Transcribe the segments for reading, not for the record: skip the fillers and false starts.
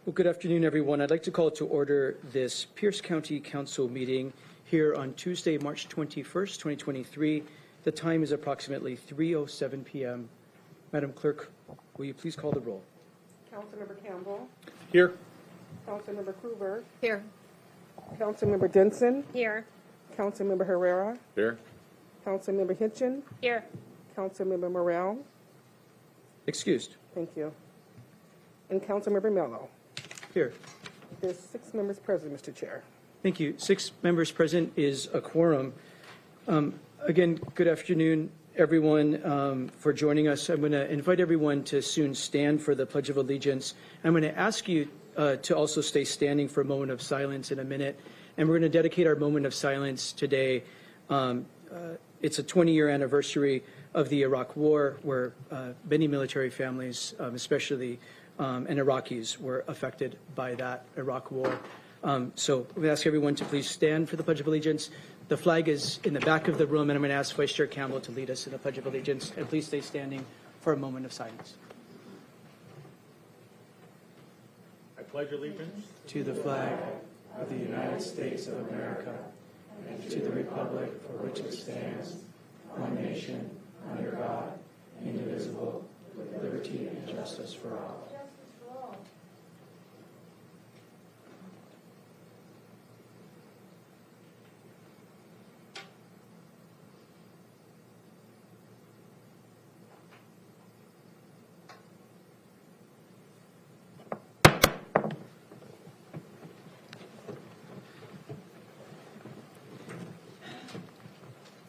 Well, good afternoon, everyone. I'd like to call to order this Pierce County Council meeting here on Tuesday, March 21st, 2023. The time is approximately 3:07 p.m. Madam Clerk, will you please call the roll? Councilmember Campbell. Here. Councilmember Krueger. Here. Councilmember Denson. Here. Councilmember Herrera. Here. Councilmember Hitchin. Here. Councilmember Morrell. Excused. Thank you. And Councilmember Mello. Here. There's 6 members present, Mr. Chair. Thank you. 6 members present is a quorum. Again, good afternoon, everyone, for joining us. I'm going to invite everyone to soon stand for the Pledge of Allegiance. I'm going to ask you to also stay standing for a moment of silence in a minute. And we're going to dedicate our moment of silence today. It's a 20-year anniversary of the Iraq War, where many military families, especially and Iraqis, were affected by that Iraq War. So we ask everyone to please stand for the Pledge of Allegiance. The flag is in the back of the room, and I'm going to ask Vice Chair Campbell to lead us in the Pledge of Allegiance. And please stay standing for a moment of silence. I pledge allegiance To the flag of the United States of America, and to the republic for which it stands, one nation, under God, indivisible, with liberty and justice for all.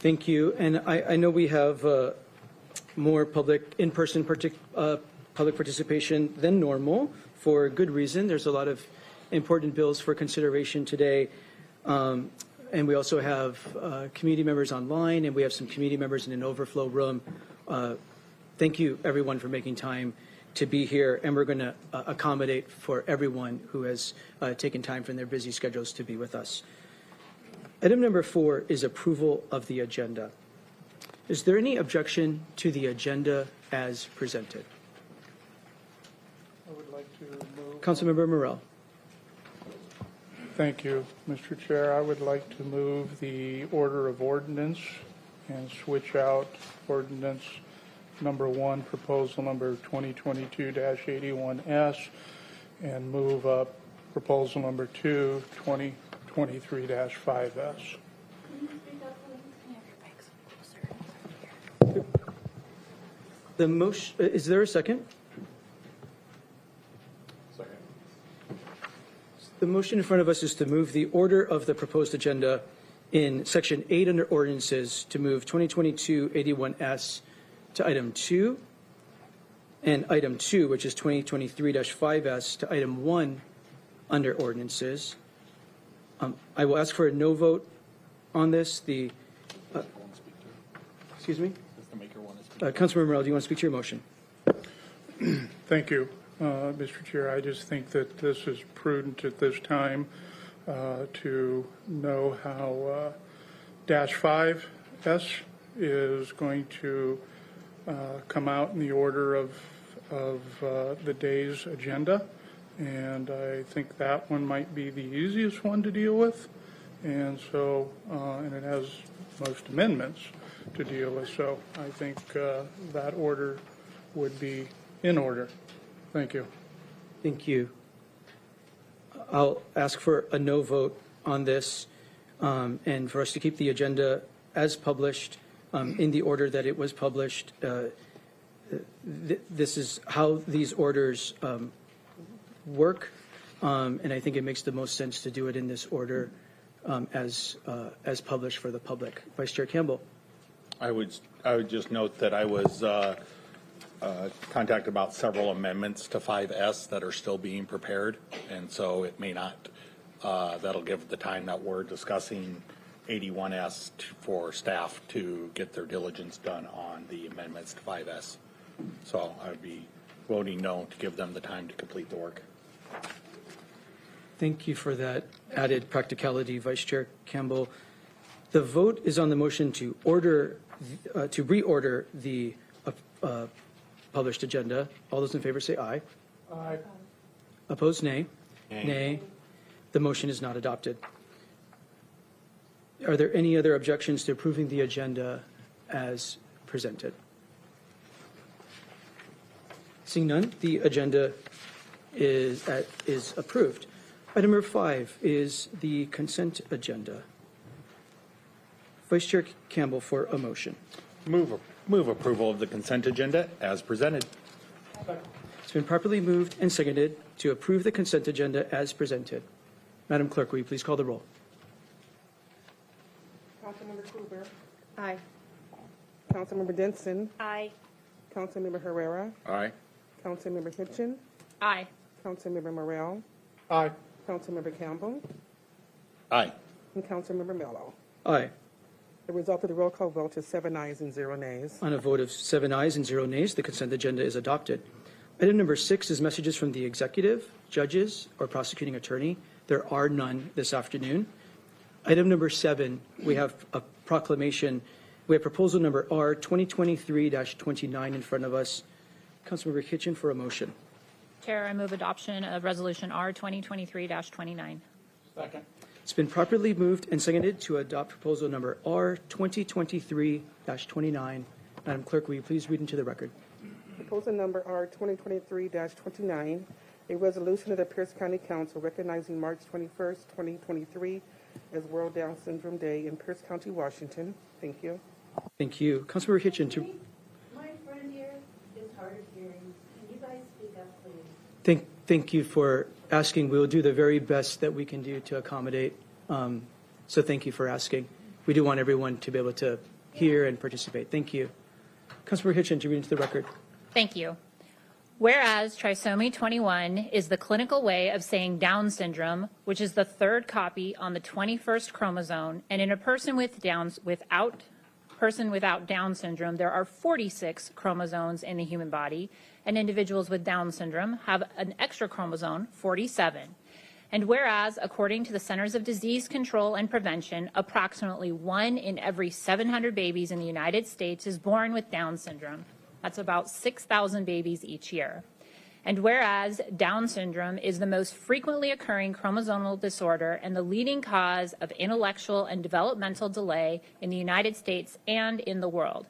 Thank you. And I know we have more public, in-person public participation than normal for good reason. There's a lot of important bills for consideration today. And we also have community members online, and we have some community members in an overflow room. Thank you, everyone, for making time to be here. And we're going to accommodate for everyone who has taken time from their busy schedules to be with us. Item number 4 is approval of the agenda. Is there any objection to the agenda as presented? I would like to move. Councilmember Morrell. Thank you, Mr. Chair. I would like to move the order of ordinance and switch out ordinance number 1, proposal number 2022-81S, and move up proposal number 2, 2023-5S. The motion, is there a second? Second. The motion in front of us is to move the order of the proposed agenda in section 8 under ordinances to move 2022-81S to item 2, and item 2, which is 2023-5S, to item 1 under ordinances. I will ask for a no vote on this. Excuse me? Councilmember Morrell, do you want to speak to your motion? Thank you, Mr. Chair. I just think that this is prudent at this time to know how -5S is going to come out in the order of the day's agenda. And I think that one might be the easiest one to deal with. And so, and it has most amendments to deal with. So I think that order would be in order. Thank you. Thank you. I'll ask for a no vote on this, and for us to keep the agenda as published in the order that it was published. This is how these orders work, and I think it makes the most sense to do it in this order as published for the public. Vice Chair Campbell. I would just note that I was contacted about several amendments to 5S that are still being prepared, and so it may not. That'll give the time that we're discussing 81S for staff to get their diligence done on the amendments to 5S. So I would be voting no to give them the time to complete the work. Thank you for that added practicality, Vice Chair Campbell. The vote is on the motion to reorder the published agenda. All those in favor say aye. Aye. Opposed, nay. Nay. The motion is not adopted. Are there any other objections to approving the agenda as presented? Seeing none, the agenda is approved. Item number 5 is the consent agenda. Vice Chair Campbell for a motion. Move approval of the consent agenda as presented. It's been properly moved and seconded to approve the consent agenda as presented. Madam Clerk, will you please call the roll? Councilmember Kluber. Aye. Councilmember Denson. Aye. Councilmember Herrera. Aye. Councilmember Hitchin. Aye. Councilmember Morrell. Aye. Councilmember Campbell. Aye. And Councilmember Mello. Aye. The result of the roll call vote is 7 ayes and 0 nays. On a vote of 7 ayes and 0 nays, the consent agenda is adopted. Item number 6 is messages from the executive, judges, or prosecuting attorney. There are none this afternoon. Item number 7, we have a proclamation. We have proposal number R 2023-29 in front of us. Councilmember Hitchin for a motion. Chair, I move adoption of Resolution R 2023-29. Second. It's been properly moved and seconded to adopt proposal number R 2023-29. Madam Clerk, will you please read into the record? Proposal number R 2023-29, a resolution of the Pierce County Council recognizing March 21st, 2023 as World Down Syndrome Day in Pierce County, Washington. Thank you. Thank you. Councilmember Hitchin, My friend here is hard of hearing. Can you guys speak up, please? thank you for asking. We will do the very best that we can do to accommodate. So thank you for asking. We do want everyone to be able to hear and participate. Thank you. Councilmember Hitchin, to read into the record. Thank you. Whereas trisomy 21 is the clinical way of saying Down syndrome, which is the third copy on the 21st chromosome, and in a person without Down syndrome, there are 46 chromosomes in the human body, and individuals with Down syndrome have an extra chromosome, 47. And whereas, according to the Centers of Disease Control and Prevention, approximately 1 in every 700 babies in the United States is born with Down syndrome. That's about 6,000 babies each year. And whereas Down syndrome is the most frequently occurring chromosomal disorder and the leading cause of intellectual and developmental delay in the United States and in the world.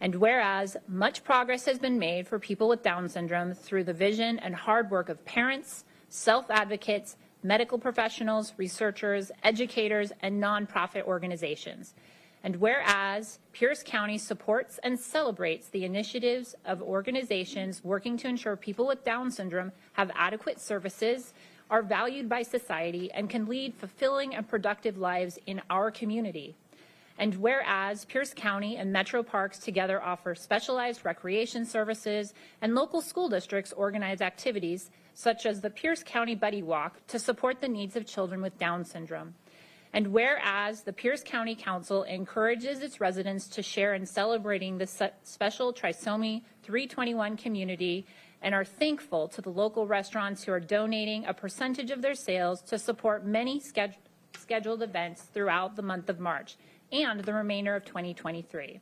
And whereas much progress has been made for people with Down syndrome through the vision and hard work of parents, self-advocates, medical professionals, researchers, educators, and nonprofit organizations. And whereas Pierce County supports and celebrates the initiatives of organizations working to ensure people with Down syndrome have adequate services, are valued by society, and can lead fulfilling and productive lives in our community. And whereas Pierce County and Metro Parks together offer specialized recreation services and local school districts organize activities such as the Pierce County Buddy Walk to support the needs of children with Down syndrome. And whereas the Pierce County Council encourages its residents to share in celebrating the special trisomy 321 community and are thankful to the local restaurants who are donating a percentage of their sales to support many scheduled events throughout the month of March and the remainder of 2023.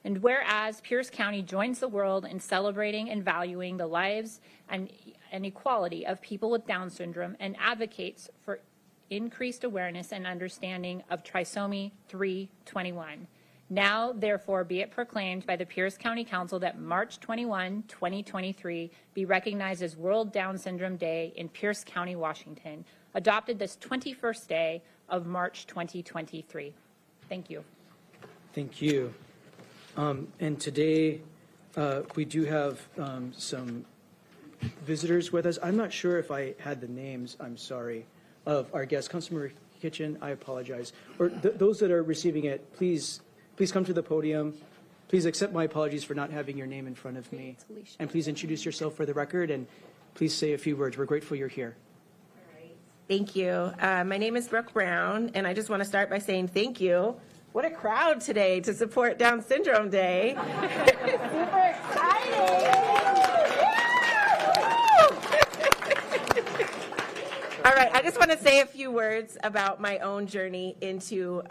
And whereas Pierce County joins the world in celebrating and valuing the lives and equality of people with Down syndrome and advocates for increased awareness and understanding of trisomy 321. Now, therefore, be it proclaimed by the Pierce County Council that March 21, 2023 be recognized as World Down Syndrome Day in Pierce County, Washington, adopted this 21st day of March 2023. Thank you. Thank you. And today, we do have some visitors with us. I'm not sure if I had the names, I'm sorry, of our guests. Councilmember Hitchin, I apologize. Or those that are receiving it, please come to the podium. Please accept my apologies for not having your name in front of me. And please introduce yourself for the record, and please say a few words. We're grateful you're here. Thank you. My name is Brooke Brown, and I just want to start by saying thank you. What a crowd today to support Down Syndrome Day. Super exciting. All right, I just want to say a few words about my own journey into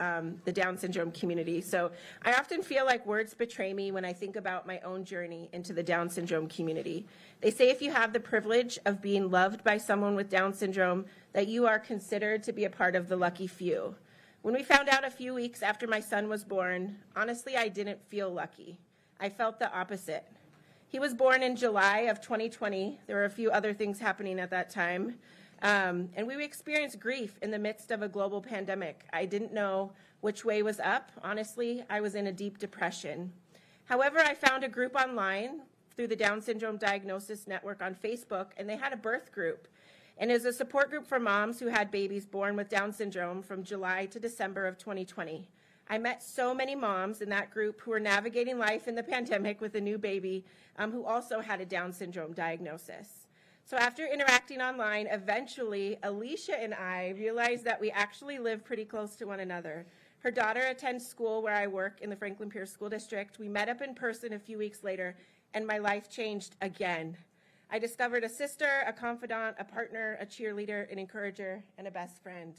the Down syndrome community. So I often feel like words betray me when I think about my own journey into the Down syndrome community. They say if you have the privilege of being loved by someone with Down syndrome, that you are considered to be a part of the lucky few. When we found out a few weeks after my son was born, honestly, I didn't feel lucky. I felt the opposite. He was born in July of 2020. There were a few other things happening at that time. And we experienced grief in the midst of a global pandemic. I didn't know which way was up. Honestly, I was in a deep depression. However, I found a group online through the Down Syndrome Diagnosis Network on Facebook, and they had a birth group. And it was a support group for moms who had babies born with Down syndrome from July to December of 2020. I met so many moms in that group who were navigating life in the pandemic with a new baby, who also had a Down syndrome diagnosis. So after interacting online, eventually Alicia and I realized that we actually live pretty close to one another. Her daughter attends school where I work in the Franklin Pierce School District. We met up in person a few weeks later, and my life changed again. I discovered a sister, a confidant, a partner, a cheerleader, an encourager, and a best friend.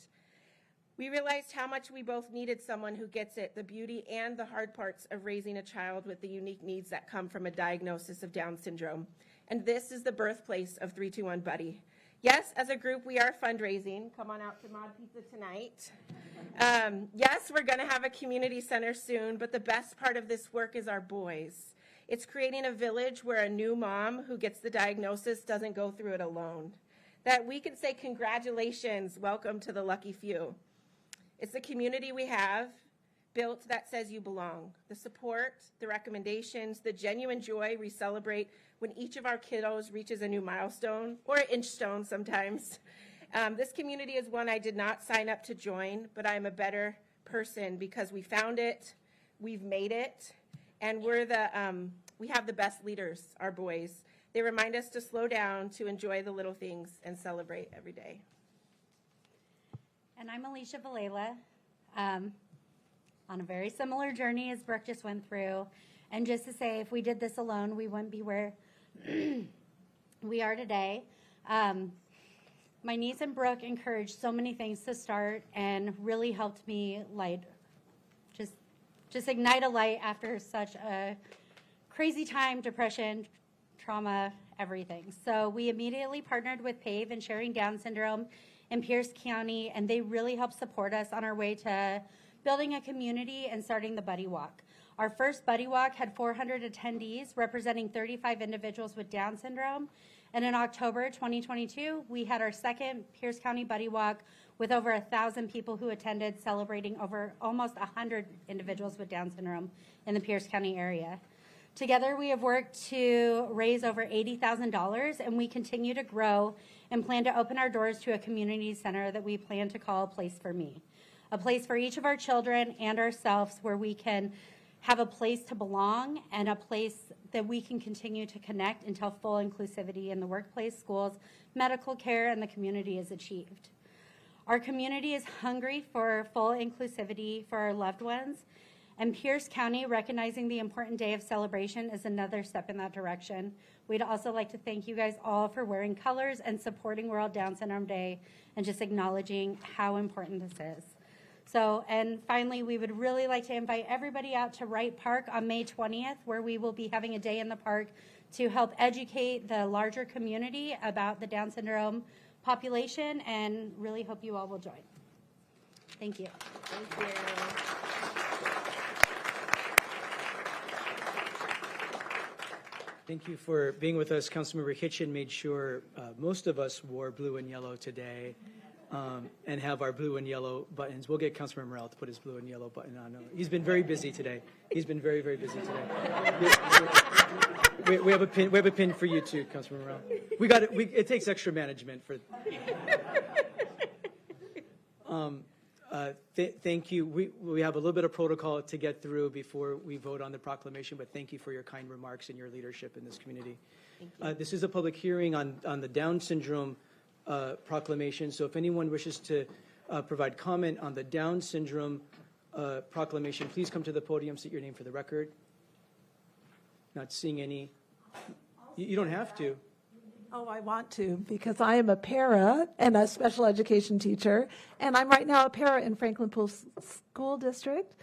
We realized how much we both needed someone who gets it, the beauty and the hard parts of raising a child with the unique needs that come from a diagnosis of Down syndrome. And this is the birthplace of 321 Buddy. Yes, as a group, we are fundraising. Come on out to Mod Pizza tonight. Yes, we're going to have a community center soon, but the best part of this work is our boys. It's creating a village where a new mom who gets the diagnosis doesn't go through it alone. That we can say, congratulations, welcome to the lucky few. It's the community we have built that says you belong. The support, the recommendations, the genuine joy we celebrate when each of our kiddos reaches a new milestone, or an inch stone sometimes. This community is one I did not sign up to join, but I'm a better person because we found it, we've made it, and we have the best leaders, our boys. They remind us to slow down, to enjoy the little things, and celebrate every day. And I'm Alicia Valela, on a very similar journey as Brooke just went through. And just to say, if we did this alone, we wouldn't be where we are today. My niece and Brooke encouraged so many things to start and really helped me just ignite a light after such a crazy time, depression, trauma, everything. So we immediately partnered with PAVE and Sharing Down Syndrome in Pierce County, and they really helped support us on our way to building a community and starting the Buddy Walk. Our first Buddy Walk had 400 attendees representing 35 individuals with Down syndrome. And in October 2022, we had our second Pierce County Buddy Walk with over 1,000 people who attended, celebrating over almost 100 individuals with Down syndrome in the Pierce County area. Together, we have worked to raise over $80,000, and we continue to grow and plan to open our doors to a community center that we plan to call A Place for Me. A place for each of our children and ourselves where we can have a place to belong and a place that we can continue to connect until full inclusivity in the workplace, schools, medical care, and the community is achieved. Our community is hungry for full inclusivity for our loved ones, and Pierce County recognizing the important day of celebration is another step in that direction. We'd also like to thank you guys all for wearing colors and supporting World Down Syndrome Day and just acknowledging how important this is. So, and finally, we would really like to invite everybody out to Wright Park on May 20th, where we will be having a day in the park to help educate the larger community about the Down syndrome population, and really hope you all will join. Thank you. Thank you. Thank you for being with us. Councilmember Hitchen made sure most of us wore blue and yellow today and have our blue and yellow buttons. We'll get Councilmember Morrell to put his blue and yellow button on. He's been very busy today. He's been very, very busy today. We have a pin. We have a pin for you too, Councilmember Morrell. We got it. It takes extra management for. Thank you. We have a little bit of protocol to get through before we vote on the proclamation, but thank you for your kind remarks and your leadership in this community. This is a public hearing on the Down syndrome proclamation. So if anyone wishes to provide comment on the Down syndrome proclamation, please come to the podium, state your name for the record. Not seeing any. You don't have to. Oh, I want to, because I am a para and a special education teacher, and I'm right now a para in Franklin Pool School District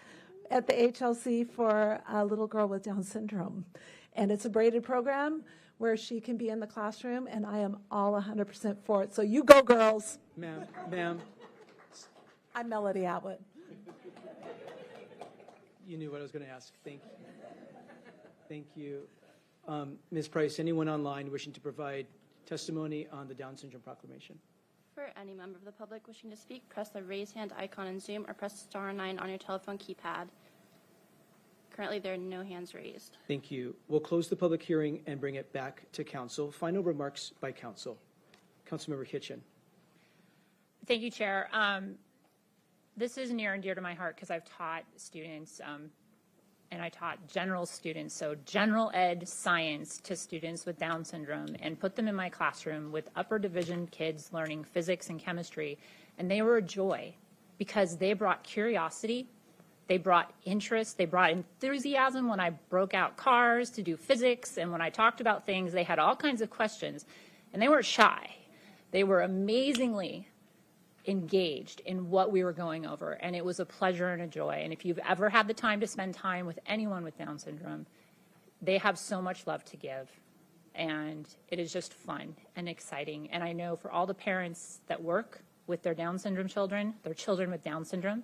at the HLC for a little girl with Down syndrome. And it's a braided program where she can be in the classroom, and I am all 100% for it. So you go, girls. Ma'am, I'm Melody Atwood. you knew what I was going to ask. Thank you. Ms. Price, anyone online wishing to provide testimony on the Down syndrome proclamation? For any member of the public wishing to speak, press the raise hand icon in Zoom or press star 9 on your telephone keypad. Currently, there are no hands raised. Thank you. We'll close the public hearing and bring it back to council. Final remarks by council. Councilmember Kitchen. Thank you, Chair. This is near and dear to my heart because I've taught students, and I taught general students, so general ed science to students with Down syndrome, and put them in my classroom with upper division kids learning physics and chemistry. And they were a joy because they brought curiosity, they brought interest, they brought enthusiasm when I broke out cars to do physics, and when I talked about things, they had all kinds of questions, and they weren't shy. They were amazingly engaged in what we were going over, and it was a pleasure and a joy. And if you've ever had the time to spend time with anyone with Down syndrome, they have so much love to give, and it is just fun and exciting. And I know for all the parents that work with their Down syndrome children, their children with Down syndrome,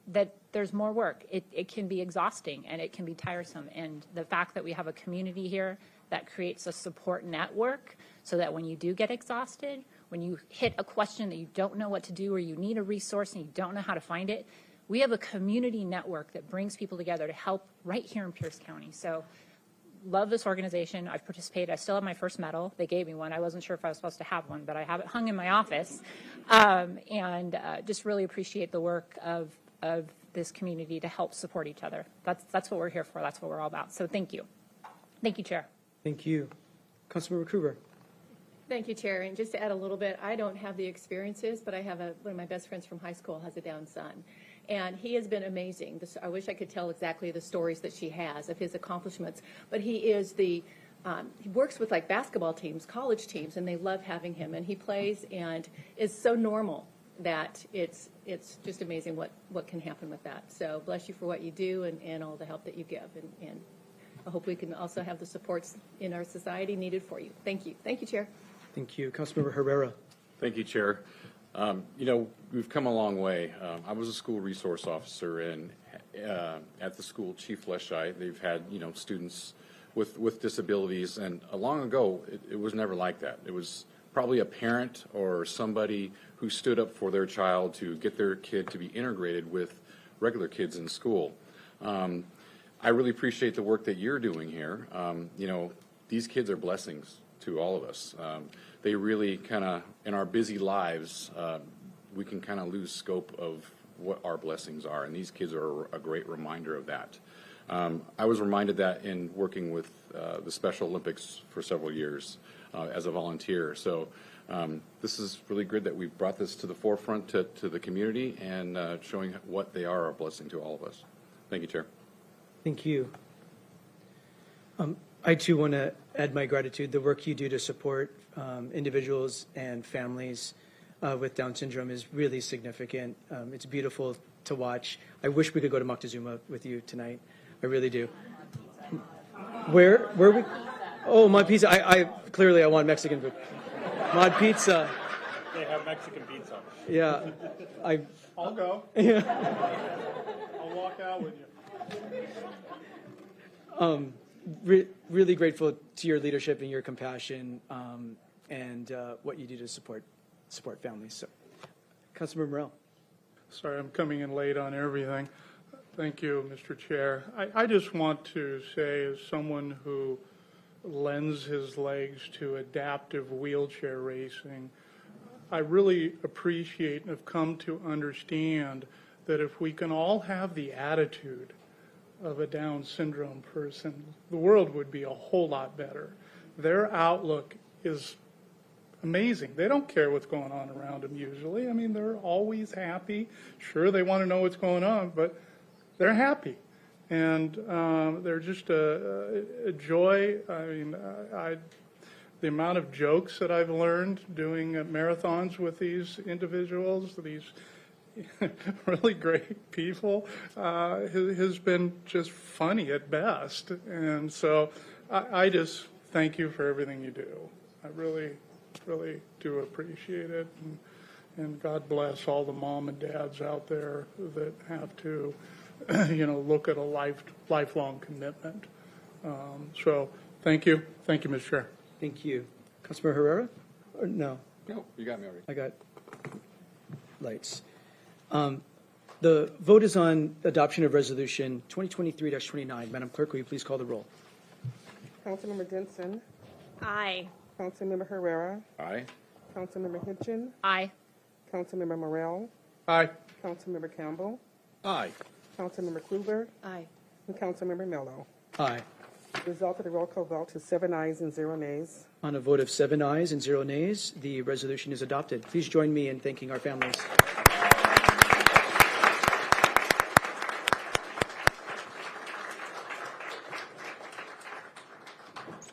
that there's more work. It can be exhausting and it can be tiresome. And the fact that we have a community here that creates a support network so that when you do get exhausted, when you hit a question that you don't know what to do or you need a resource and you don't know how to find it, we have a community network that brings people together to help right here in Pierce County. So love this organization. I've participated. I still have my first medal. They gave me one. I wasn't sure if I was supposed to have one, but I have it hung in my office. And just really appreciate the work of this community to help support each other. That's what we're here for. That's what we're all about. So thank you. Thank you, Chair. Thank you. Councilmember Kruger. Thank you, Chair. And just to add a little bit, I don't have the experiences, but I have one of my best friends from high school has a Down son. And he has been amazing. I wish I could tell exactly the stories that she has of his accomplishments. But he is he works with like basketball teams, college teams, and they love having him. And he plays and is so normal that it's just amazing what can happen with that. So bless you for what you do and all the help that you give. And I hope we can also have the supports in our society needed for you. Thank you. Thank you, Chair. Thank you. Councilmember Herrera. Thank you, Chair. We've come a long way. I was a school resource officer and at the school, Chief Leschi. They've had, students with disabilities, and long ago, it was never like that. It was probably a parent or somebody who stood up for their child to get their kid to be integrated with regular kids in school. I really appreciate the work that you're doing here. These kids are blessings to all of us. They really kind of, in our busy lives, we can kind of lose scope of what our blessings are, and these kids are a great reminder of that. I was reminded that in working with the Special Olympics for several years as a volunteer. So this is really good that we've brought this to the forefront to the community and showing what they are a blessing to all of us. Thank you, Chair. Thank you. I too want to add my gratitude. The work you do to support individuals and families with Down syndrome is really significant. It's beautiful to watch. I wish we could go to Moctezuma with you tonight. I really do. Where we? Oh, Mod Pizza. I clearly I want Mexican food. Mod Pizza. They have Mexican pizza. Yeah, I'll go. Yeah. I'll walk out with you. Really grateful to your leadership and your compassion and what you do to support families. So, Councilmember Morrell. Sorry, I'm coming in late on everything. Thank you, Mr. Chair. I just want to say, as someone who lends his legs to adaptive wheelchair racing, I really appreciate and have come to understand that if we can all have the attitude of a Down syndrome person, the world would be a whole lot better. Their outlook is amazing. They don't care what's going on around them usually. I mean, they're always happy. Sure, they want to know what's going on, but they're happy. And they're just a joy. I mean, the amount of jokes that I've learned doing marathons with these individuals, these really great people, has been just funny at best. And so I just thank you for everything you do. I really, really do appreciate it. And God bless all the mom and dads out there that have to, look at a lifelong commitment. So thank you. Thank you, Mr. Chair. Thank you. Councilmember Herrera? Or no? No, you got me already. I got lights. The vote is on adoption of resolution 2023-29. Madam Clerk, will you please call the roll? Councilmember Jensen, Aye. Councilmember Herrera, Aye. Councilmember Hitchin, Aye. Councilmember Morrell, Aye. Councilmember Campbell, Aye. Councilmember Kluger, Aye. and Councilmember Mello. Aye. The result of the roll call vote is 7 ayes and 0 nays. On a vote of 7 ayes and 0 nays, the resolution is adopted. Please join me in thanking our families.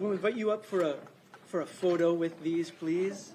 We'll invite you up for a photo with these, please.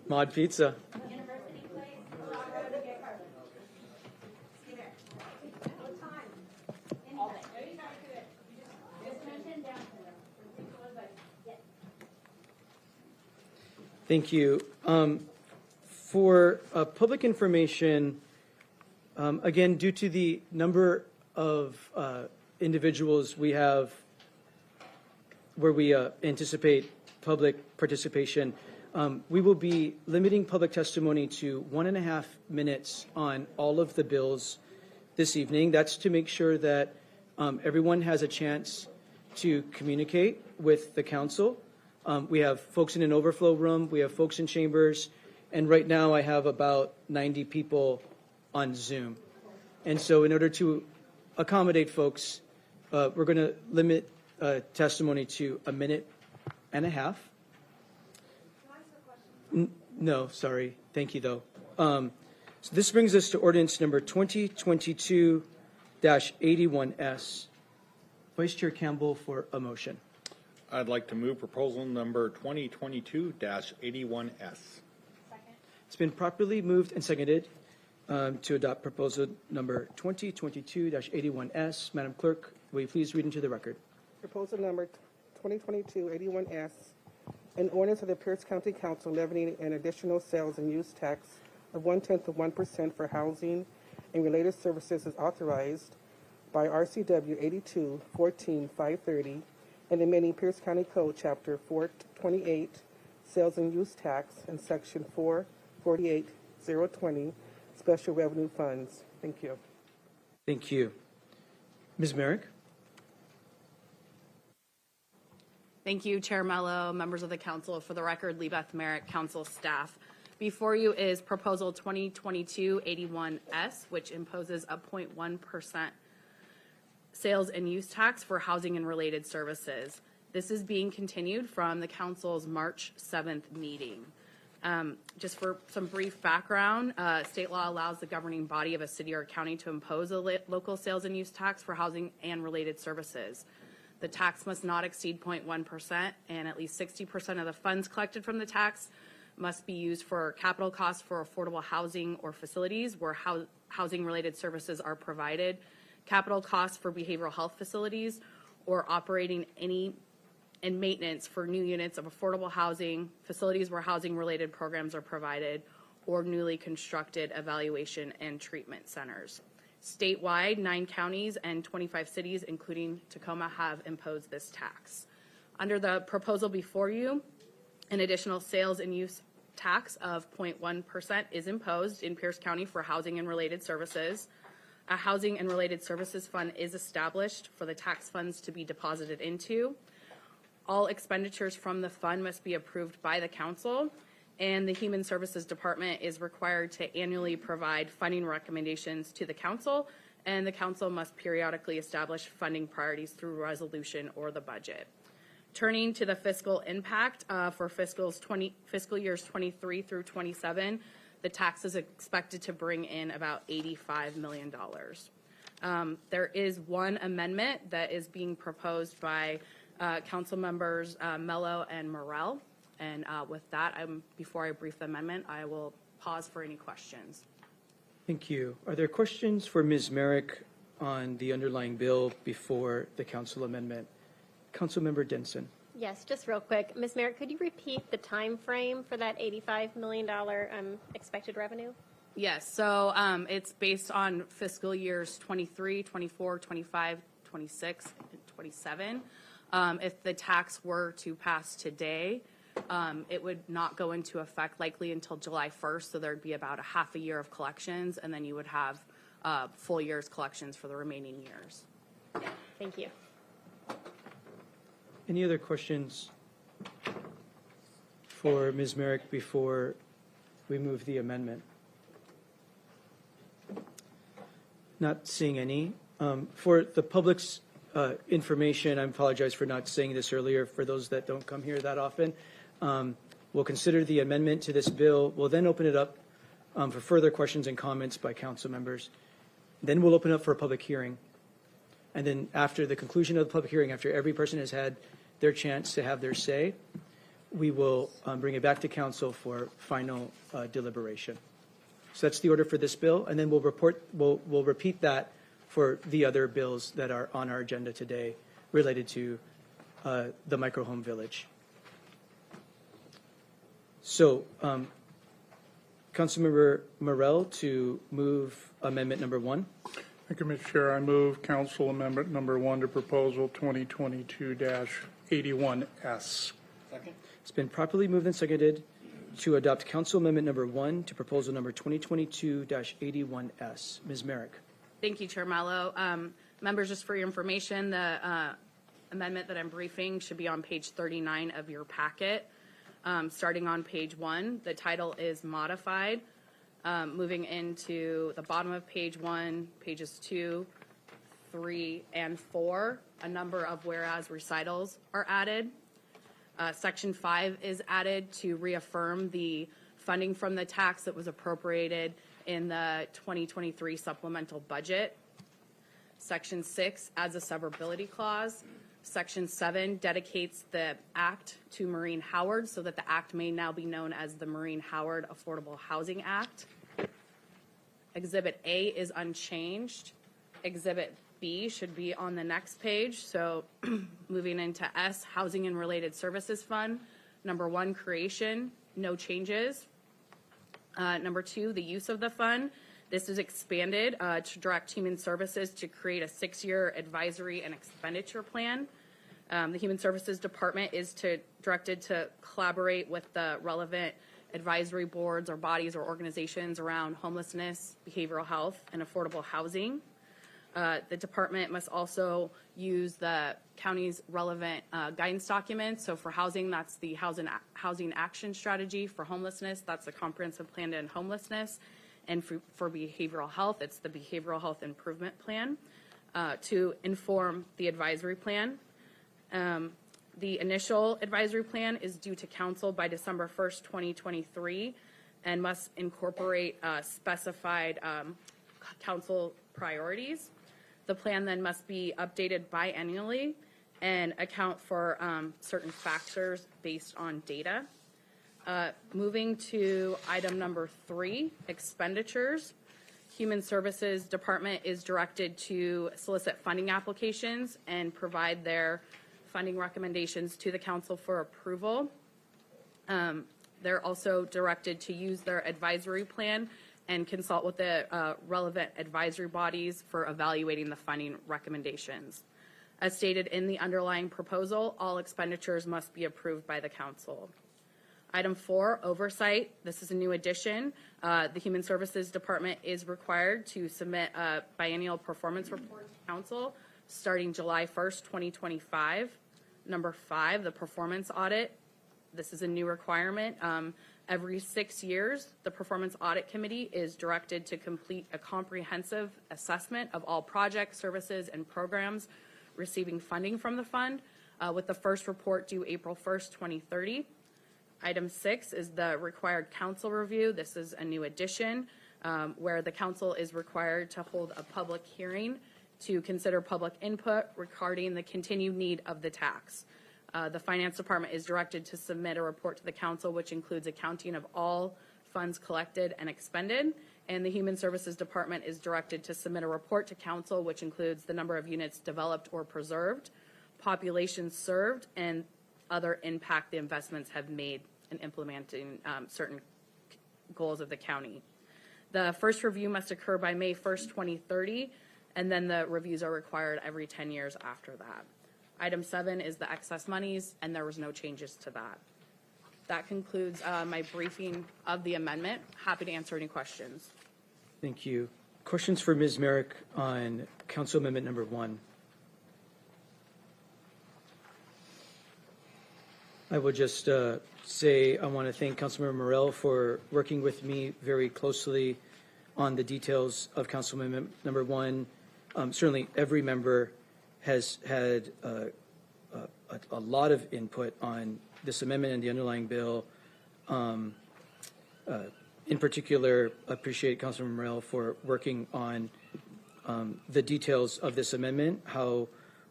Mod Pizza. Thank you. For public information, again, due to the number of individuals we have where we anticipate public participation, we will be limiting public testimony to 1.5 minutes on all of the bills this evening. That's to make sure that everyone has a chance to communicate with the council. We have folks in an overflow room, we have folks in chambers, and right now I have about 90 people on Zoom. And so in order to accommodate folks, we're going to limit testimony to 1.5 minutes. No, sorry. Thank you, though. So this brings us to ordinance number 2022-81S. Vice Chair Campbell for a motion. I'd like to move proposal number 2022-81S. It's been properly moved and seconded to adopt proposal number 2022-81S. Madam Clerk, will you please read into the record? Proposal number 2022-81S, an ordinance of the Pierce County Council levying an additional sales and use tax of 0.1% for housing and related services is authorized by RCW 82-14-530 and amending Pierce County Code Chapter 428, Sales and Use Tax, and Section 448-020, Special Revenue Funds. Thank you. Thank you. Ms. Merrick? Thank you, Chair Mello, members of the council. For the record, Lee Beth Merrick, council staff. Before you is proposal 2022-81S, which imposes a 0.1% sales and use tax for housing and related services. This is being continued from the council's March 7th meeting. Just for some brief background, state law allows the governing body of a city or county to impose a local sales and use tax for housing and related services. The tax must not exceed 0.1%, and at least 60% of the funds collected from the tax must be used for capital costs for affordable housing or facilities where housing-related services are provided, capital costs for behavioral health facilities, or operating any and maintenance for new units of affordable housing, facilities where housing-related programs are provided, or newly constructed evaluation and treatment centers. Statewide, 9 counties and 25 cities, including Tacoma, have imposed this tax. Under the proposal before you, an additional sales and use tax of 0.1% is imposed in Pierce County for housing and related services. A housing and related services fund is established for the tax funds to be deposited into. All expenditures from the fund must be approved by the council, and the Human Services Department is required to annually provide funding recommendations to the council, and the council must periodically establish funding priorities through resolution or the budget. Turning to the fiscal impact for fiscal years 23 through 27, the tax is expected to bring in about $85 million. There is one amendment that is being proposed by council members Mello and Morrell. And with that, before I brief the amendment, I will pause for any questions. Thank you. Are there questions for Ms. Merrick on the underlying bill before the council amendment? Councilmember Denson. Yes, just real quick. Ms. Merrick, could you repeat the time frame for that $85 million expected revenue? Yes, so it's based on fiscal years 23, 24, 25, 26, and 27. If the tax were to pass today, it would not go into effect likely until July 1st, so there'd be about a half a year of collections, and then you would have full year's collections for the remaining years. Thank you. Any other questions for Ms. Merrick before we move the amendment? Not seeing any. For the public's information, I apologize for not saying this earlier for those that don't come here that often. We'll consider the amendment to this bill. We'll then open it up for further questions and comments by council members. Then we'll open up for a public hearing. And then after the conclusion of the public hearing, after every person has had their chance to have their say, we will bring it back to council for final deliberation. So that's the order for this bill, and then we'll repeat that for the other bills that are on our agenda today related to the microhome village. So, Councilmember Morrell to move amendment number 1. Thank you, Mr. Chair. I move Council Amendment Number 1 to Proposal 2022-81S. Second. It's been properly moved and seconded to adopt Council Amendment Number 1 to Proposal Number 2022-81S. Ms. Merrick. Thank you, Chair Mallow. Members, just for your information, the amendment that I'm briefing should be on page 39 of your packet. Starting on page 1, the title is modified. Moving into the bottom of page 1, pages 2, 3, and 4, a number of whereas recitals are added. Section 5 is added to reaffirm the funding from the tax that was appropriated in the 2023 supplemental budget. Section 6 adds a severability clause. Section 7 dedicates the act to Maureen Howard so that the act may now be known as the Maureen Howard Affordable Housing Act. Exhibit A is unchanged. Exhibit B should be on the next page. So moving into S, Housing and Related Services Fund. Number 1, creation, no changes. Number 2, the use of the fund. This is expanded to direct Human Services to create a 6-year advisory and expenditure plan. The Human Services Department is directed to collaborate with the relevant advisory boards or bodies or organizations around homelessness, behavioral health, and affordable housing. The department must also use the county's relevant guidance documents. So for housing, that's the housing action strategy. For homelessness, that's the comprehensive plan to end homelessness. And for behavioral health, it's the behavioral health improvement plan to inform the advisory plan. The initial advisory plan is due to council by December 1st, 2023, and must incorporate specified council priorities. The plan then must be updated biannually and account for certain factors based on data. Moving to item number 3, expenditures. Human Services Department is directed to solicit funding applications and provide their funding recommendations to the council for approval. They're also directed to use their advisory plan and consult with the relevant advisory bodies for evaluating the funding recommendations. As stated in the underlying proposal, all expenditures must be approved by the council. Item 4, oversight. This is a new addition. The Human Services Department is required to submit a biennial performance report to council starting July 1st, 2025. Number 5, the performance audit. This is a new requirement. Every 6 years, the Performance Audit Committee is directed to complete a comprehensive assessment of all projects, services, and programs receiving funding from the fund, with the first report due April 1st, 2030. Item 6 is the required council review. This is a new addition where the council is required to hold a public hearing to consider public input regarding the continued need of the tax. The Finance Department is directed to submit a report to the council, which includes accounting of all funds collected and expended. And the Human Services Department is directed to submit a report to council, which includes the number of units developed or preserved, population served, and other impact the investments have made in implementing certain goals of the county. The first review must occur by May 1st, 2030, and then the reviews are required every 10 years after that. Item 7 is the excess monies, and there was no changes to that. That concludes my briefing of the amendment. Happy to answer any questions. Thank you. Questions for Ms. Merrick on Council Amendment number 1? I will just say I want to thank Councilmember Morell for working with me very closely on the details of Council Amendment number 1. Certainly, every member has had a lot of input on this amendment and the underlying bill. In particular, appreciate Councilmember Morell for working on the details of this amendment, how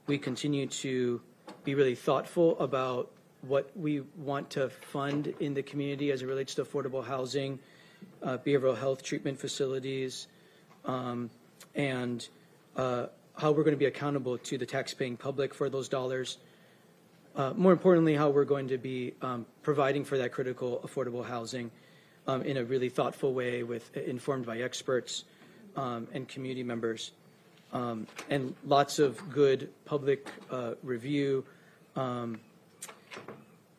we continue to be really thoughtful about what we want to fund in the community as it relates to affordable housing, behavioral health treatment facilities, and how we're going to be accountable to the taxpaying public for those dollars. More importantly, how we're going to be providing for that critical affordable housing in a really thoughtful way, informed by experts and community members, and lots of good public review.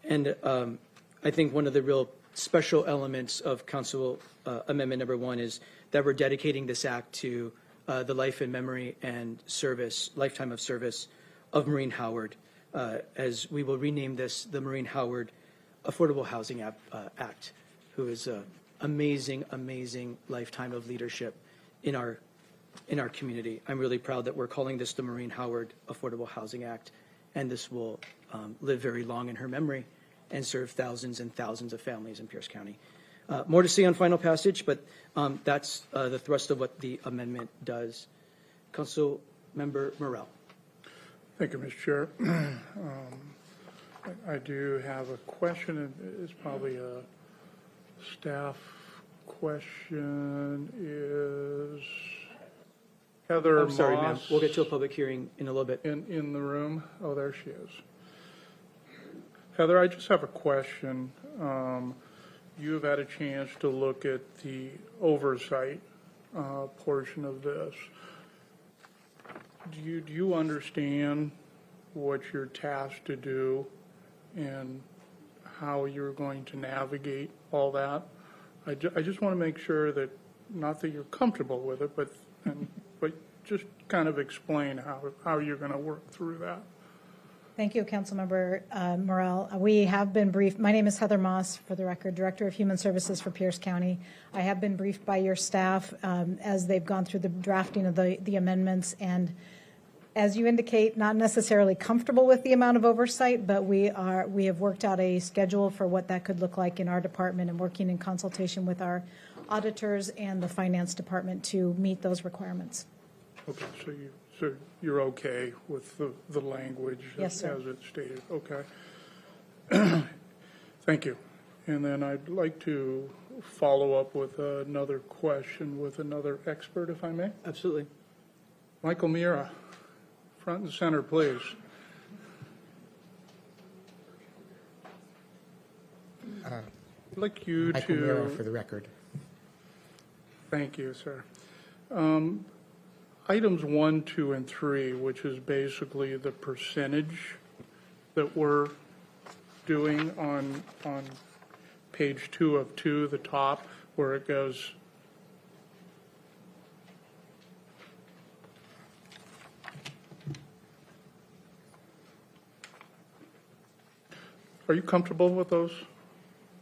And I think one of the real special elements of Council Amendment number 1 is that we're dedicating this act to the life and memory and service, lifetime of service of Maureen Howard, as we will rename this the Maureen Howard Affordable Housing Act, who is an amazing, amazing lifetime of leadership in our community. I'm really proud that we're calling this the Maureen Howard Affordable Housing Act, and this will live very long in her memory and serve thousands and thousands of families in Pierce County. More to see on final passage, but that's the thrust of what the amendment does. Council Member Morell. Thank you, Mr. Chair. I do have a question, and it's probably a staff question. Is Heather I'm sorry, ma'am. Moss We'll get to a public hearing in a little bit. in the room? Oh, there she is. Heather, I just have a question. You've had a chance to look at the oversight portion of this. Do you understand what you're tasked to do and how you're going to navigate all that? I just want to make sure that, not that you're comfortable with it, but just kind of explain how you're going to work through that. Thank you, Councilmember Morell. We have been briefed. My name is Heather Moss, for the record, Director of Human Services for Pierce County. I have been briefed by your staff as they've gone through the drafting of the amendments. And as you indicate, not necessarily comfortable with the amount of oversight, but we have worked out a schedule for what that could look like in our department and working in consultation with our auditors and the finance department to meet those requirements. Okay, so you're okay with the language Yes, sir. as it's stated? Okay. Thank you. And then I'd like to follow up with another question with another expert, if I may. Absolutely. Michael Mira, front and center, please. I'd like you Michael Mira to, for the record. thank you, sir. Items 1, 2, and 3, which is basically the percentage that we're doing on page 2 of 2, the top, where it goes, are you comfortable with those?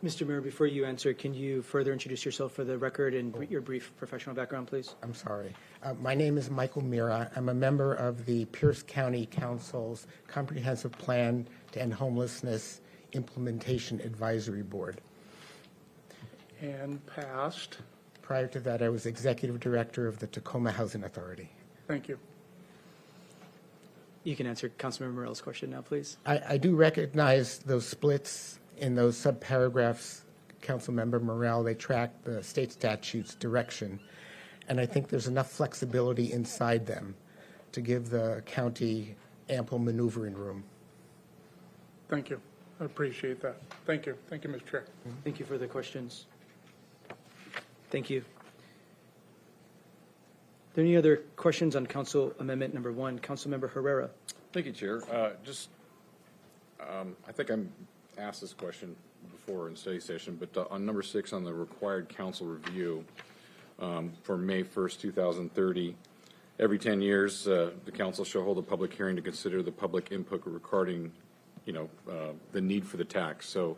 Mr. Mayor, before you answer, can you further introduce yourself for the record and your brief professional background, please? I'm sorry. My name is Michael Mira. I'm a member of the Pierce County Council's Comprehensive Plan to End Homelessness Implementation Advisory Board. And passed. Prior to that, I was Executive Director of the Tacoma Housing Authority. Thank you. You can answer Councilmember Morell's question now, please. I do recognize those splits in those subparagraphs, Councilmember Morell. They track the state statute's direction, and I think there's enough flexibility inside them to give the county ample maneuvering room. Thank you. I appreciate that. Thank you. Thank you, Mr. Chair. Thank you for the questions. Thank you. Are there any other questions on Council Amendment Number 1? Councilmember Herrera. Thank you, Chair. I think I'm asked this question before in study session, but on number 6 on the required council review for May 1st, 2030, every 10 years, the council shall hold a public hearing to consider the public input regarding, the need for the tax. So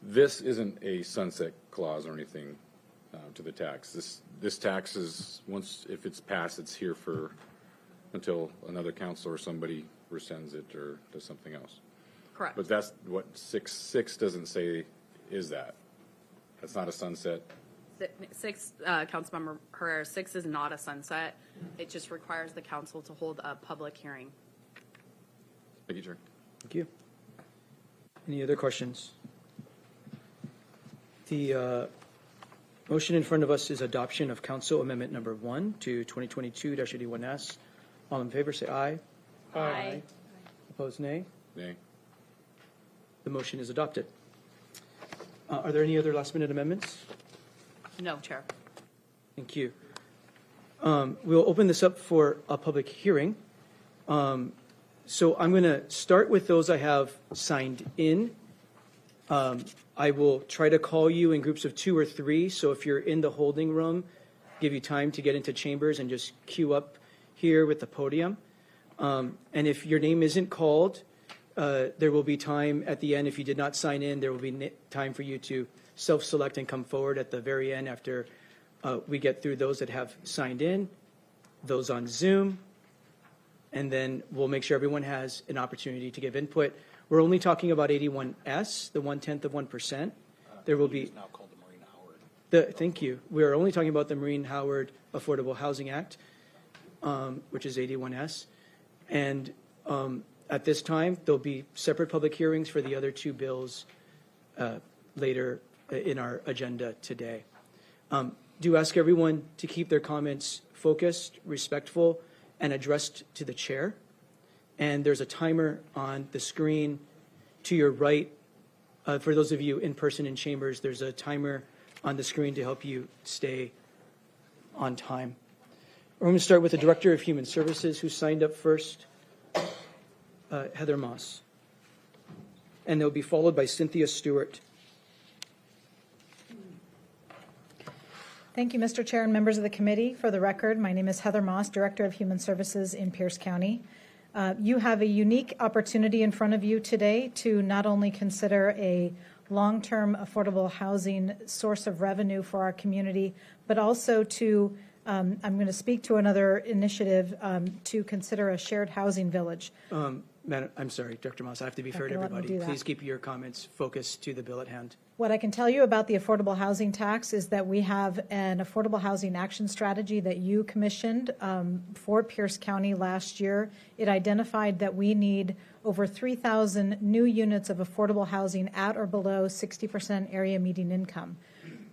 this isn't a sunset clause or anything to the tax. This tax is, once, if it's passed, it's here for until another council or somebody rescinds it or does something else. Correct. But that's what 6 doesn't say is that. That's not a sunset. 6, Councilmember Herrera, 6 is not a sunset. It just requires the council to hold a public hearing. Thank you, Chair. Thank you. Any other questions? The motion in front of us is adoption of Council Amendment Number 1 to 2022-81S. All in favor, say aye. Aye. Opposed, nay. Nay. The motion is adopted. Are there any other last-minute amendments? No, Chair. Thank you. We'll open this up for a public hearing. So I'm going to start with those I have signed in. I will try to call you in groups of 2 or 3. So if you're in the holding room, give you time to get into chambers and just queue up here with the podium. And if your name isn't called, there will be time at the end. If you did not sign in, there will be time for you to self-select and come forward at the very end after we get through those that have signed in, those on Zoom, and then we'll make sure everyone has an opportunity to give input. We're only talking about 81S, the 1/10 of 1%. There will be. It's now called the Maureen Howard. Thank you. We're only talking about the Maureen Howard Affordable Housing Act, which is 81S. And at this time, there'll be separate public hearings for the other 2 bills later in our agenda today. Do ask everyone to keep their comments focused, respectful, and addressed to the chair. And there's a timer on the screen to your right. For those of you in person in chambers, there's a timer on the screen to help you stay on time. We're going to start with the Director of Human Services, who signed up first, Heather Moss. And they'll be followed by Cynthia Stewart. Thank you, Mr. Chair and members of the committee. For the record, my name is Heather Moss, Director of Human Services in Pierce County. You have a unique opportunity in front of you today to not only consider a long-term affordable housing source of revenue for our community, but also to, I'm going to speak to another initiative to consider a shared housing village. Madam, I'm sorry, Dr. Moss, I have to be fair to Okay, let me everybody. do that. Please keep your comments focused to the bill at hand. What I can tell you about the affordable housing tax is that we have an affordable housing action strategy that you commissioned for Pierce County last year. It identified that we need over 3,000 new units of affordable housing at or below 60% area median income.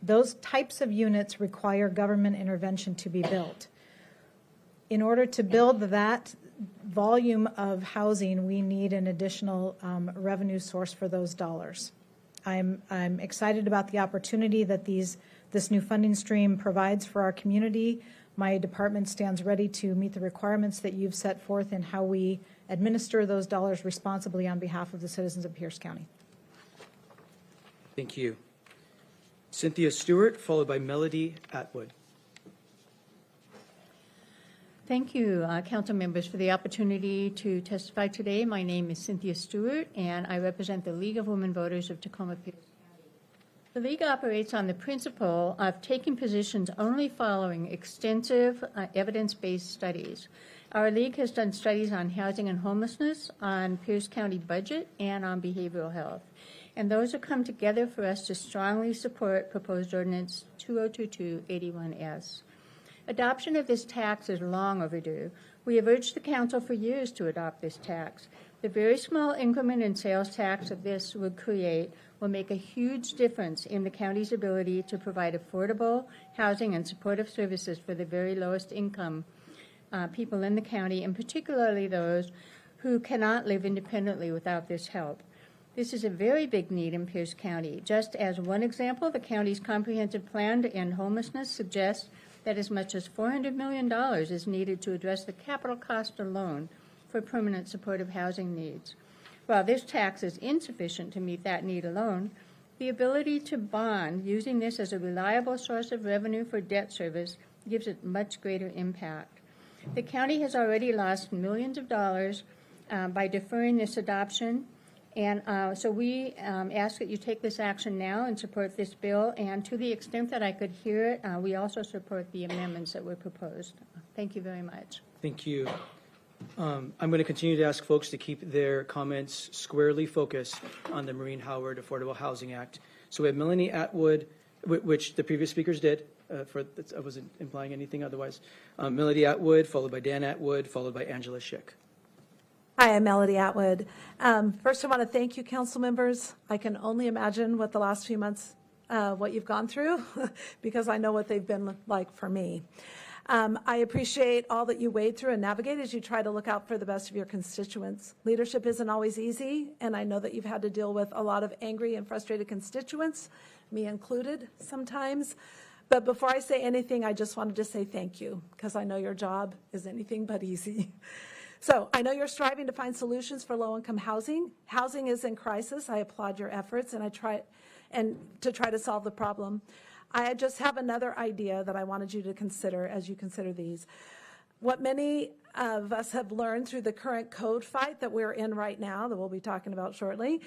Those types of units require government intervention to be built. In order to build that volume of housing, we need an additional revenue source for those dollars. I'm excited about the opportunity that this new funding stream provides for our community. My department stands ready to meet the requirements that you've set forth in how we administer those dollars responsibly on behalf of the citizens of Pierce County. Thank you. Cynthia Stewart, followed by Melody Atwood. Thank you, council members, for the opportunity to testify today. My name is Cynthia Stewart, and I represent the League of Women Voters of Tacoma Pierce County. The League operates on the principle of taking positions only following extensive evidence-based studies. Our League has done studies on housing and homelessness, on Pierce County budget, and on behavioral health. And those have come together for us to strongly support proposed ordinance 2022-81S. Adoption of this tax is long overdue. We have urged the council for years to adopt this tax. The very small increment in sales tax that this would create will make a huge difference in the county's ability to provide affordable housing and supportive services for the very lowest income people in the county, and particularly those who cannot live independently without this help. This is a very big need in Pierce County. Just as one example, the county's comprehensive plan to end homelessness suggests that as much as $400 million is needed to address the capital cost alone for permanent supportive housing needs. While this tax is insufficient to meet that need alone, the ability to bond using this as a reliable source of revenue for debt service gives it much greater impact. The county has already lost millions of dollars by deferring this adoption, and so we ask that you take this action now and support this bill, and to the extent that I could hear it, we also support the amendments that were proposed. Thank you very much. Thank you. I'm going to continue to ask folks to keep their comments squarely focused on the Maureen Howard Affordable Housing Act. So we have Melanie Atwood, which the previous speakers did. I wasn't implying anything otherwise. Melody Atwood, followed by Dan Atwood, followed by Angela Schick. Hi, I'm Melody Atwood. First, I want to thank you, council members. I can only imagine what the last few months, what you've gone through, because I know what they've been like for me. I appreciate all that you wade through and navigate as you try to look out for the best of your constituents. Leadership isn't always easy, and I know that you've had to deal with a lot of angry and frustrated constituents, me included sometimes. But before I say anything, I just wanted to say thank you, because I know your job is anything but easy. So I know you're striving to find solutions for low-income housing. Housing is in crisis. I applaud your efforts, and try to solve the problem. I just have another idea that I wanted you to consider as you consider these. What many of us have learned through the current code fight that we're in right now, that we'll be talking about shortly,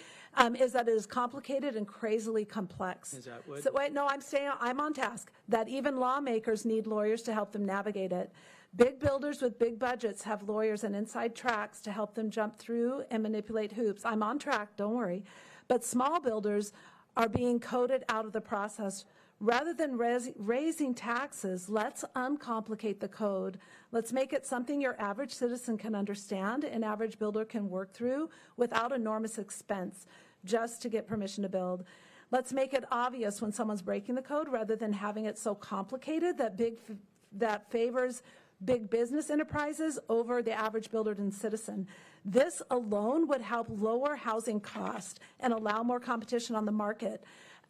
is that it is complicated and crazily complex. Is that what? So wait, no, I'm on task. That even lawmakers need lawyers to help them navigate it. Big builders with big budgets have lawyers and inside tracks to help them jump through and manipulate hoops. I'm on track, don't worry. But small builders are being coded out of the process. Rather than raising taxes, let's uncomplicate the code. Let's make it something your average citizen can understand, an average builder can work through without enormous expense, just to get permission to build. Let's make it obvious when someone's breaking the code rather than having it so complicated that favors big business enterprises over the average builder and citizen. This alone would help lower housing costs and allow more competition on the market.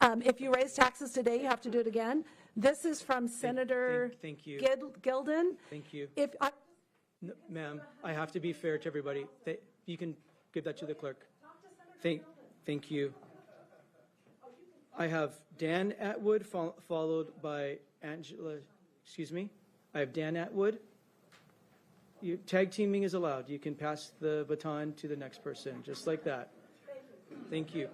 If you raise taxes today, you have to do it again. This is from Senator Thank you. Gilden. Thank you. No, ma'am, I have to be fair to everybody. You can give that to the clerk. Thank you. I have Dan Atwood followed by Angela. Excuse me. I have Dan Atwood. Tag teaming is allowed. You can pass the baton to the next person, just like that. Thank you.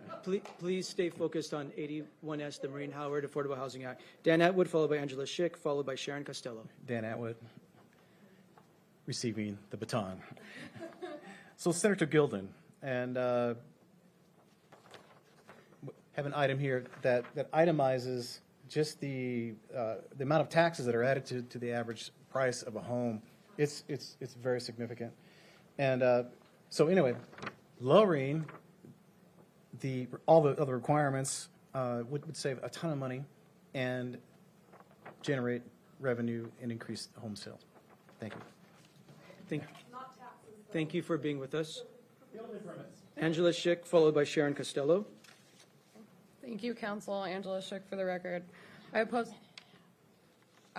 Please stay focused on 81S, the Maureen Howard Affordable Housing Act. Dan Atwood, followed by Angela Schick, followed by Sharon Costello. Dan Atwood, receiving the baton. So Senator Gilden, and have an item here that itemizes just the amount of taxes that are added to the average price of a home. It's very significant. And so anyway, lowering all the other requirements would save a ton of money and generate revenue and increase home sales. Thank you. Thank you for being with us. Angela Schick, followed by Sharon Costello. Thank you, Council. Angela Shook for the record. I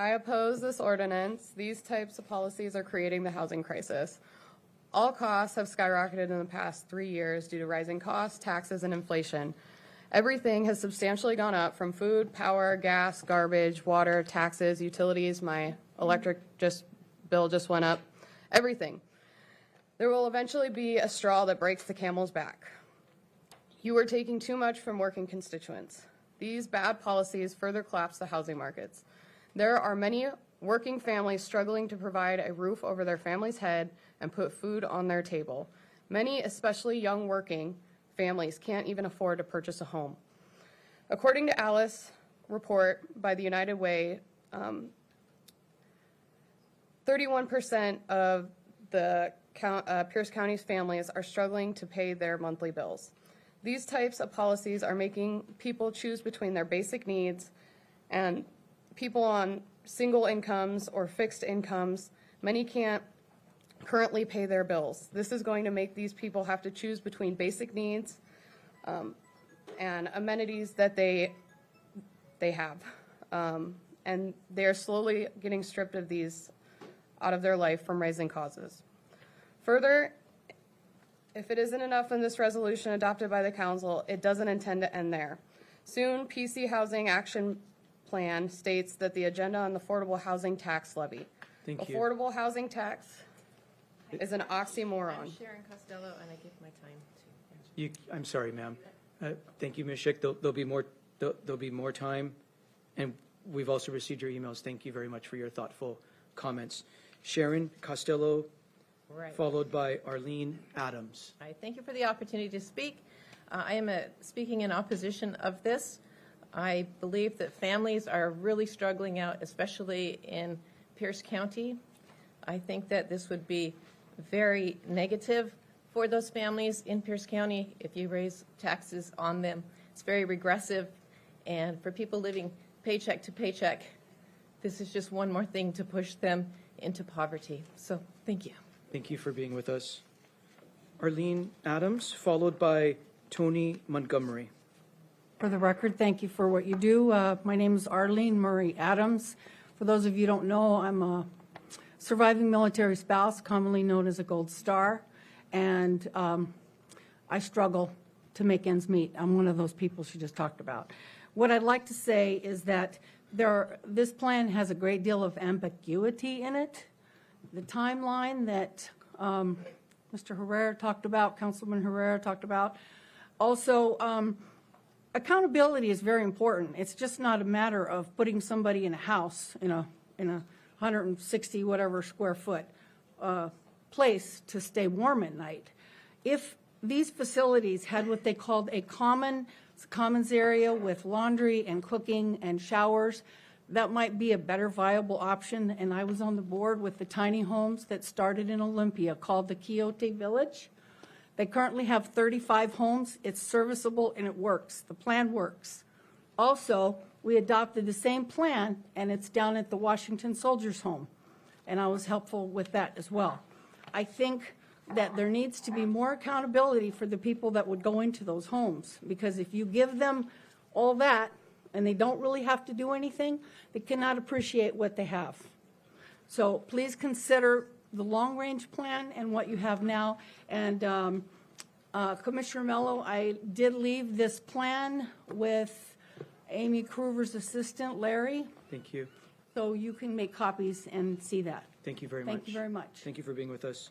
oppose this ordinance. These types of policies are creating the housing crisis. All costs have skyrocketed in the past 3 years due to rising costs, taxes, and inflation. Everything has substantially gone up from food, power, gas, garbage, water, taxes, utilities. My electric bill just went up. Everything. There will eventually be a straw that breaks the camel's back. You are taking too much from working constituents. These bad policies further collapse the housing markets. There are many working families struggling to provide a roof over their family's head and put food on their table. Many, especially young working families, can't even afford to purchase a home. According to Alice report by the United Way, 31% of the Pierce County's families are struggling to pay their monthly bills. These types of policies are making people choose between their basic needs, and people on single incomes or fixed incomes, many can't currently pay their bills. This is going to make these people have to choose between basic needs and amenities that they have. And they're slowly getting stripped of these out of their life from rising causes. Further, if it isn't enough in this resolution adopted by the council, it doesn't intend to end there. Soon, PC Housing Action Plan states that the agenda on the affordable housing tax levy. Thank you. Affordable housing tax is an oxymoron. I'm Sharon Costello, and I give my time to. I'm sorry, ma'am. Thank you, Ms. Schick. There'll be more time, and we've also received your emails. Thank you very much for your thoughtful comments. Sharon Costello, Right. followed by Arlene Adams. I thank you for the opportunity to speak. I am speaking in opposition of this. I believe that families are really struggling out, especially in Pierce County. I think that this would be very negative for those families in Pierce County if you raise taxes on them. It's very regressive, and for people living paycheck to paycheck, this is just one more thing to push them into poverty. So, thank you. Thank you for being with us. Arlene Adams, followed by Tony Montgomery. For the record, thank you for what you do. My name is Arlene Murray Adams. For those of you who don't know, I'm a surviving military spouse, commonly known as a Gold Star, and I struggle to make ends meet. I'm one of those people she just talked about. What I'd like to say is that this plan has a great deal of ambiguity in it. The timeline that Mr. Herrera talked about, Councilman Herrera talked about. Also, accountability is very important. It's just not a matter of putting somebody in a house in a 160 whatever square foot place to stay warm at night. If these facilities had what they called a commons area with laundry and cooking and showers, that might be a better viable option. And I was on the board with the tiny homes that started in Olympia called the Quixote Village. They currently have 35 homes. It's serviceable and it works. The plan works. Also, we adopted the same plan, and it's down at the Washington Soldiers Home, and I was helpful with that as well. I think that there needs to be more accountability for the people that would go into those homes, because if you give them all that and they don't really have to do anything, they cannot appreciate what they have. So please consider the long-range plan and what you have now. And Commissioner Mello, I did leave this plan with Amy Kruger's assistant, Larry, Thank you. so you can make copies and see that. Thank you very much. Thank you very much. Thank you for being with us.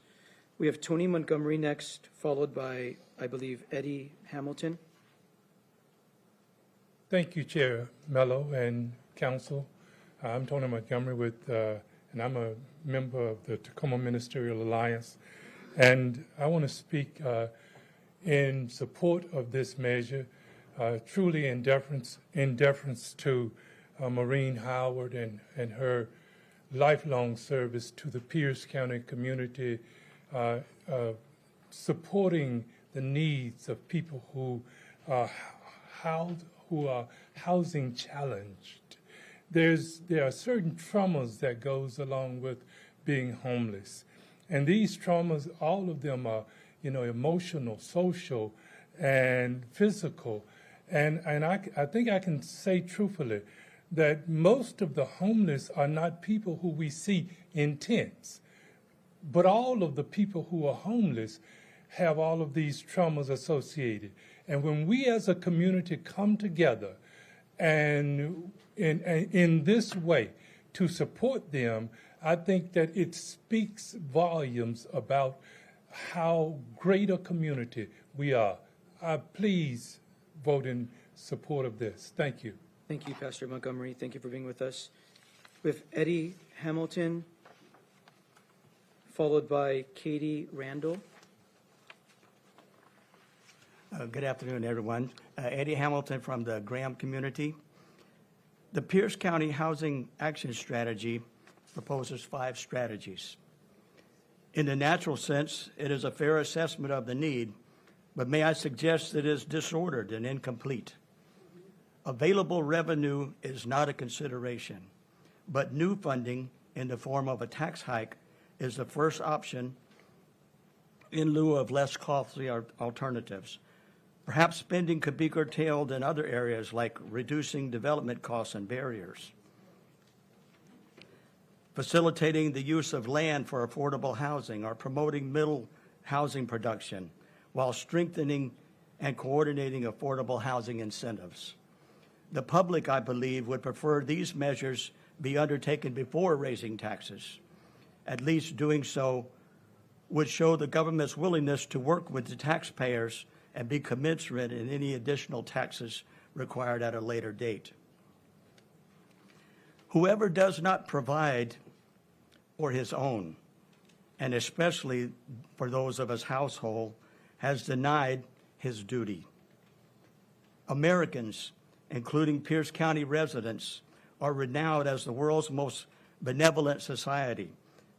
We have Tony Montgomery next, followed by, I believe, Eddie Hamilton. Thank you, Chair Mello and Council. I'm Tony Montgomery and I'm a member of the Tacoma Ministerial Alliance. And I want to speak in support of this measure, truly in deference to Maureen Howard and her lifelong service to the Pierce County community, supporting the needs of people who are housing challenged. There are certain traumas that goes along with being homeless, and these traumas, all of them are, emotional, social, and physical. And I think I can say truthfully that most of the homeless are not people who we see in tents, but all of the people who are homeless have all of these traumas associated. And when we as a community come together and in this way to support them, I think that it speaks volumes about how great a community we are. Please vote in support of this. Thank you. Thank you, Pastor Montgomery. Thank you for being with us. We have Eddie Hamilton, followed by Katie Randall. Good afternoon, everyone. Eddie Hamilton from the Graham community. The Pierce County Housing Action Strategy proposes 5 strategies. In the natural sense, it is a fair assessment of the need, but may I suggest it is disordered and incomplete. Available revenue is not a consideration, but new funding in the form of a tax hike is the first option in lieu of less costly alternatives. Perhaps spending could be curtailed in other areas like reducing development costs and barriers, facilitating the use of land for affordable housing, or promoting middle housing production while strengthening and coordinating affordable housing incentives. The public, I believe, would prefer these measures be undertaken before raising taxes. At least doing so would show the government's willingness to work with the taxpayers and be commensurate in any additional taxes required at a later date. Whoever does not provide for his own, and especially for those of his household, has denied his duty. Americans, including Pierce County residents, are renowned as the world's most benevolent society.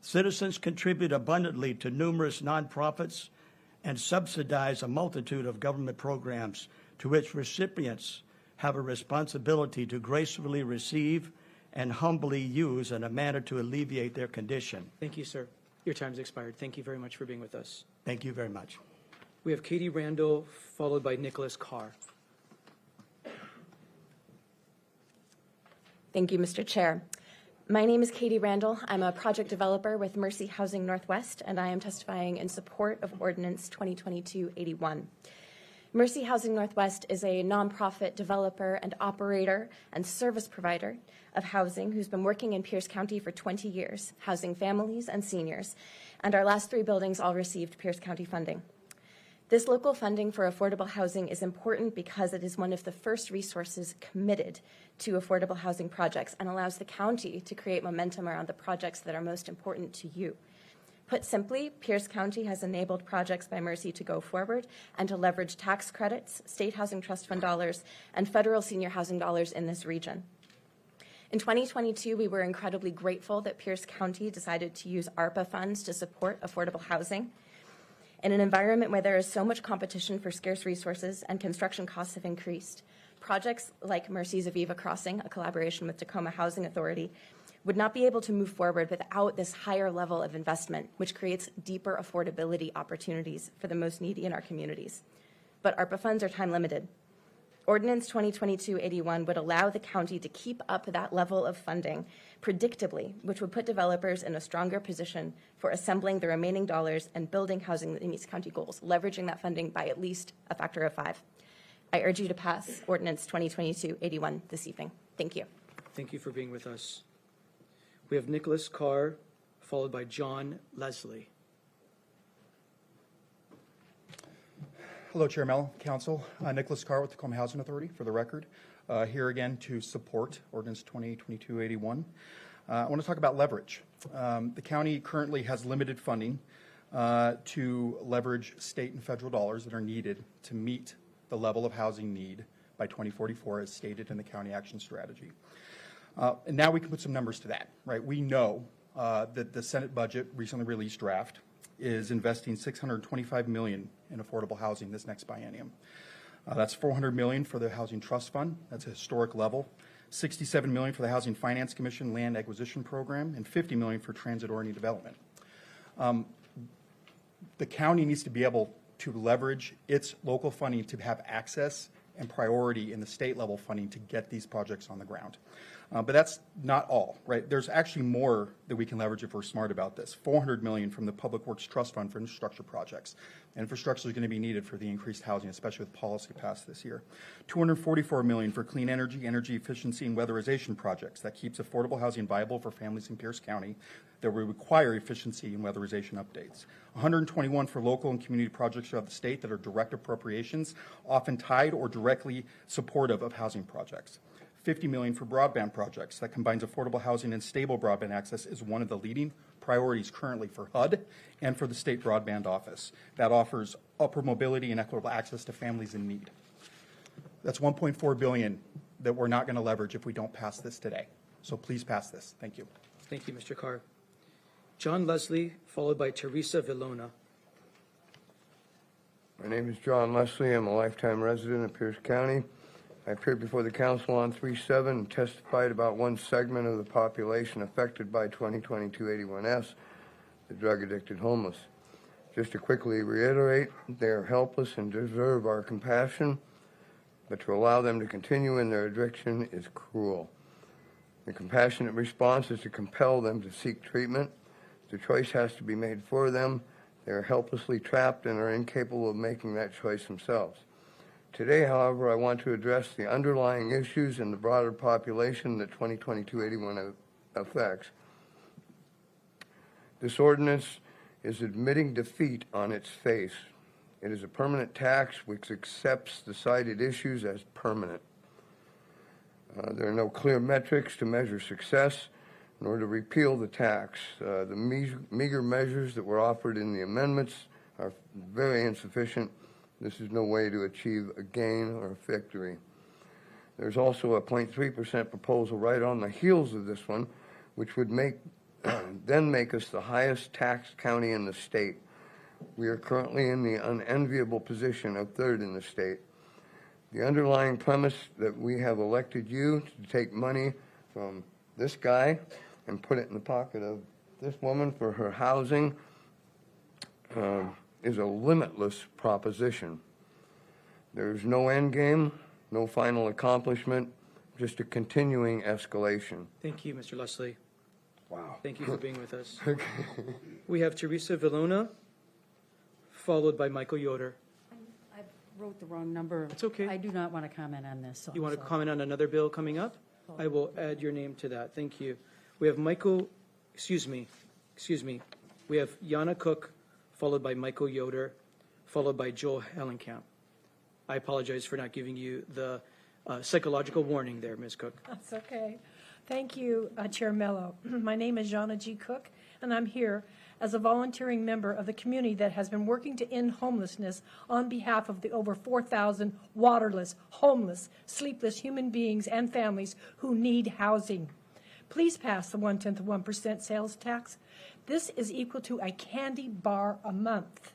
Citizens contribute abundantly to numerous nonprofits and subsidize a multitude of government programs to which recipients have a responsibility to gracefully receive and humbly use in a manner to alleviate their condition. Thank you, sir. Your time's expired. Thank you very much for being with us. Thank you very much. We have Katie Randall, followed by Nicholas Carr. Thank you, Mr. Chair. My name is Katie Randall. I'm a project developer with Mercy Housing Northwest, and I am testifying in support of Ordinance 2022-81. Mercy Housing Northwest is a nonprofit developer and operator and service provider of housing who's been working in Pierce County for 20 years, housing families and seniors, and our last 3 buildings all received Pierce County funding. This local funding for affordable housing is important because it is one of the first resources committed to affordable housing projects and allows the county to create momentum around the projects that are most important to you. Put simply, Pierce County has enabled projects by Mercy to go forward and to leverage tax credits, state housing trust fund dollars, and federal senior housing dollars in this region. In 2022, we were incredibly grateful that Pierce County decided to use ARPA funds to support affordable housing. In an environment where there is so much competition for scarce resources and construction costs have increased, projects like Mercy's Aviva Crossing, a collaboration with Tacoma Housing Authority, would not be able to move forward without this higher level of investment, which creates deeper affordability opportunities for the most needy in our communities. But ARPA funds are time limited. Ordinance 2022-81 would allow the county to keep up that level of funding predictably, which would put developers in a stronger position for assembling the remaining dollars and building housing that meets county goals, leveraging that funding by at least a factor of 5. I urge you to pass Ordinance 2022-81 this evening. Thank you. Thank you for being with us. We have Nicholas Carr, followed by John Leslie. Hello, Chair Mello, Council. Nicholas Carr with Tacoma Housing Authority, for the record. Here again to support Ordinance 2022-81. I want to talk about leverage. The county currently has limited funding to leverage state and federal dollars that are needed to meet the level of housing need by 2044 as stated in the county action strategy. And now we can put some numbers to that, right? We know that the Senate budget, recently released draft, is investing $625 million in affordable housing this next biennium. That's $400 million for the Housing Trust Fund. That's a historic level. $67 million for the Housing Finance Commission Land Acquisition Program, and $50 million for transit-oriented development. The county needs to be able to leverage its local funding to have access and priority in the state level funding to get these projects on the ground. But that's not all, right? There's actually more that we can leverage if we're smart about this. $400 million from the Public Works Trust Fund for infrastructure projects. Infrastructure is going to be needed for the increased housing, especially with policy passed this year. $244 million for clean energy, energy efficiency, and weatherization projects that keeps affordable housing viable for families in Pierce County that will require efficiency and weatherization updates. $121 for local and community projects throughout the state that are direct appropriations, often tied or directly supportive of housing projects. $50 million for broadband projects that combines affordable housing and stable broadband access is one of the leading priorities currently for HUD and for the state broadband office that offers upward mobility and equitable access to families in need. That's $1.4 billion that we're not going to leverage if we don't pass this today. So please pass this. Thank you. Thank you, Mr. Carr. John Leslie, followed by Teresa Villona. My name is John Leslie. I'm a lifetime resident of Pierce County. I appeared before the council on 3/7 and testified about one segment of the population affected by 2022-81S, the drug-addicted homeless. Just to quickly reiterate, they are helpless and deserve our compassion, but to allow them to continue in their addiction is cruel. The compassionate response is to compel them to seek treatment. The choice has to be made for them. They are helplessly trapped and are incapable of making that choice themselves. Today, however, I want to address the underlying issues in the broader population that 2022-81 affects. This ordinance is admitting defeat on its face. It is a permanent tax which accepts the cited issues as permanent. There are no clear metrics to measure success, nor to repeal the tax. The meager measures that were offered in the amendments are very insufficient. This is no way to achieve a gain or a victory. There's also a 0.3% proposal right on the heels of this one, which would then make us the highest taxed county in the state. We are currently in the unenviable position of third in the state. The underlying premise that we have elected you to take money from this guy and put it in the pocket of this woman for her housing is a limitless proposition. There's no end game, no final accomplishment, just a continuing escalation. Thank you, Mr. Leslie. Wow. Thank you for being with us. We have Teresa Villona, followed by Michael Yoder. I wrote the wrong number. It's okay. I do not want to comment on this. So You want to I'm sorry. comment on another bill coming up? I will add your name to that. Thank you. We have excuse me. We have Yana Cook, followed by Michael Yoder, followed by Joel Hellenkamp. I apologize for not giving you the psychological warning there, Ms. Cook. That's okay. Thank you, Chair Mello. My name is Jana G. Cook, and I'm here as a volunteering member of the community that has been working to end homelessness on behalf of the over 4,000 waterless, homeless, sleepless human beings and families who need housing. Please pass the 0.1% sales tax. This is equal to a candy bar a month.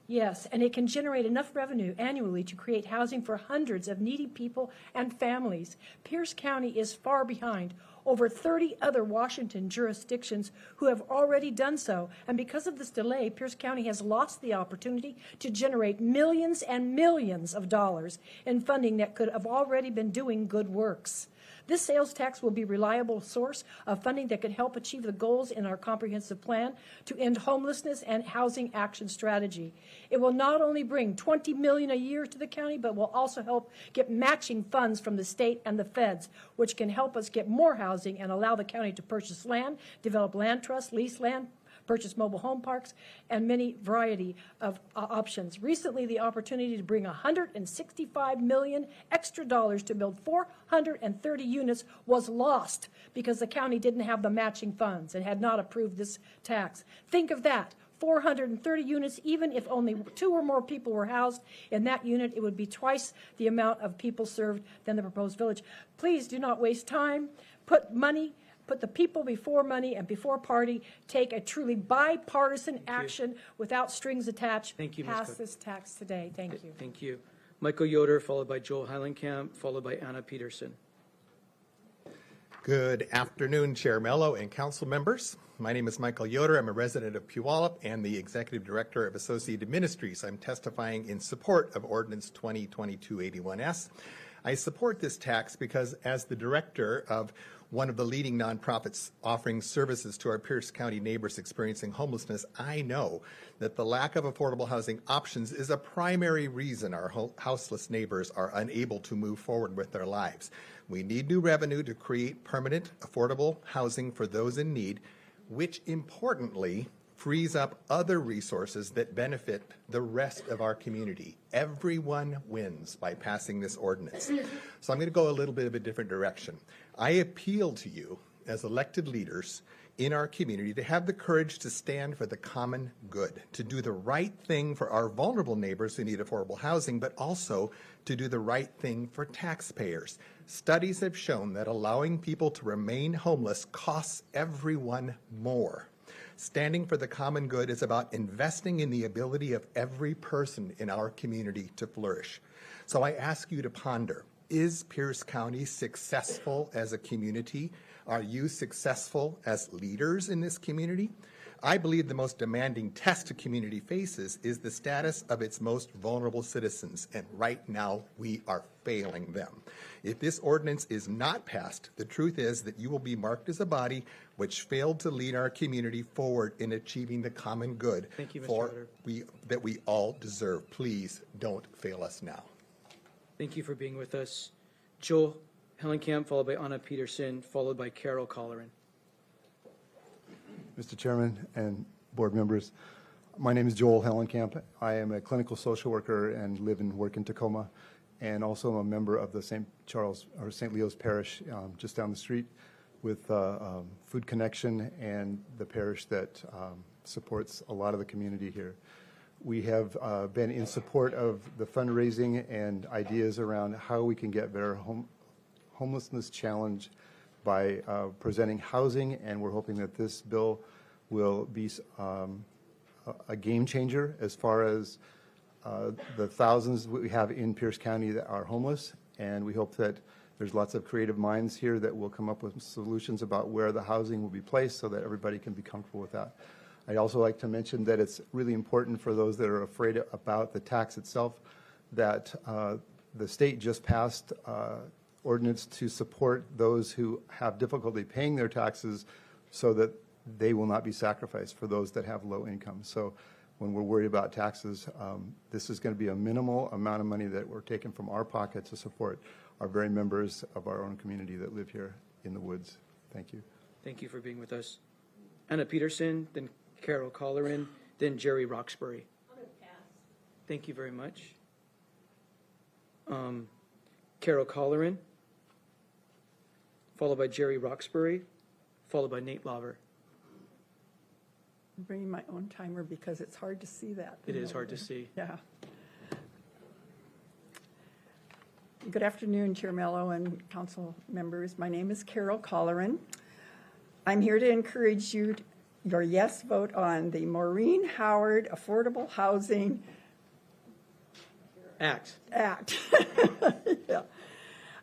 Yes, and it can generate enough revenue annually to create housing for hundreds of needy people and families. Pierce County is far behind over 30 other Washington jurisdictions who have already done so. And because of this delay, Pierce County has lost the opportunity to generate millions and millions of dollars in funding that could have already been doing good works. This sales tax will be a reliable source of funding that could help achieve the goals in our comprehensive plan to end homelessness and housing action strategy. It will not only bring $20 million a year to the county, but will also help get matching funds from the state and the feds, which can help us get more housing and allow the county to purchase land, develop land trusts, lease land, purchase mobile home parks, and many variety of options. Recently, the opportunity to bring $165 million extra dollars to build 430 units was lost because the county didn't have the matching funds and had not approved this tax. Think of that. 430 units, even if only 2 or more people were housed in that unit, it would be twice the amount of people served than the proposed village. Please do not waste time. Put the people before money and before party. Take a truly bipartisan action without strings attached. Thank you, Ms. Pass Cook. this tax today. Thank you. Thank you. Michael Yoder, followed by Joel Hellenkamp, followed by Anna Peterson. Good afternoon, Chair Mello and council members. My name is Michael Yoder. I'm a resident of Puyallup and the Executive Director of Associated Ministries. I'm testifying in support of Ordinance 2022-81S. I support this tax because as the director of one of the leading nonprofits offering services to our Pierce County neighbors experiencing homelessness, I know that the lack of affordable housing options is a primary reason our houseless neighbors are unable to move forward with their lives. We need new revenue to create permanent, affordable housing for those in need, which importantly frees up other resources that benefit the rest of our community. Everyone wins by passing this ordinance. So I'm going to go a little bit of a different direction. I appeal to you as elected leaders in our community to have the courage to stand for the common good, to do the right thing for our vulnerable neighbors who need affordable housing, but also to do the right thing for taxpayers. Studies have shown that allowing people to remain homeless costs everyone more. Standing for the common good is about investing in the ability of every person in our community to flourish. So I ask you to ponder, is Pierce County successful as a community? Are you successful as leaders in this community? I believe the most demanding test a community faces is the status of its most vulnerable citizens, and right now we are failing them. If this ordinance is not passed, the truth is that you will be marked as a body which failed to lead our community forward in achieving the common good Thank you, Mr. Yoder. that we all deserve. Please don't fail us now. Thank you for being with us. Joel Hellenkamp, followed by Anna Peterson, followed by Carol Colleran. Mr. Chairman and board members, my name is Joel Hellenkamp. I am a clinical social worker and live and work in Tacoma, and also a member of the St. Leo's Parish just down the street with Food Connection and the parish that supports a lot of the community here. We have been in support of the fundraising and ideas around how we can get better homelessness challenge by presenting housing, and we're hoping that this bill will be a game changer as far as the thousands we have in Pierce County that are homeless, and we hope that there's lots of creative minds here that will come up with solutions about where the housing will be placed so that everybody can be comfortable with that. I'd also like to mention that it's really important for those that are afraid about the tax itself that the state just passed ordinance to support those who have difficulty paying their taxes so that they will not be sacrificed for those that have low income. So when we're worried about taxes, this is going to be a minimal amount of money that we're taking from our pocket to support our very members of our own community that live here in the woods. Thank you. Thank you for being with us. Anna Peterson, then Carol Colleran, then Jerry Roxbury. Thank you very much. Carol Colleran, followed by Jerry Roxbury, followed by Nate Lauber. I'm bringing my own timer because it's hard to see that. It is hard to see. Yeah. Good afternoon, Chair Mello and council members. My name is Carol Colleran. I'm here to encourage you your yes vote on the Maureen Howard Affordable Housing Act. Yeah.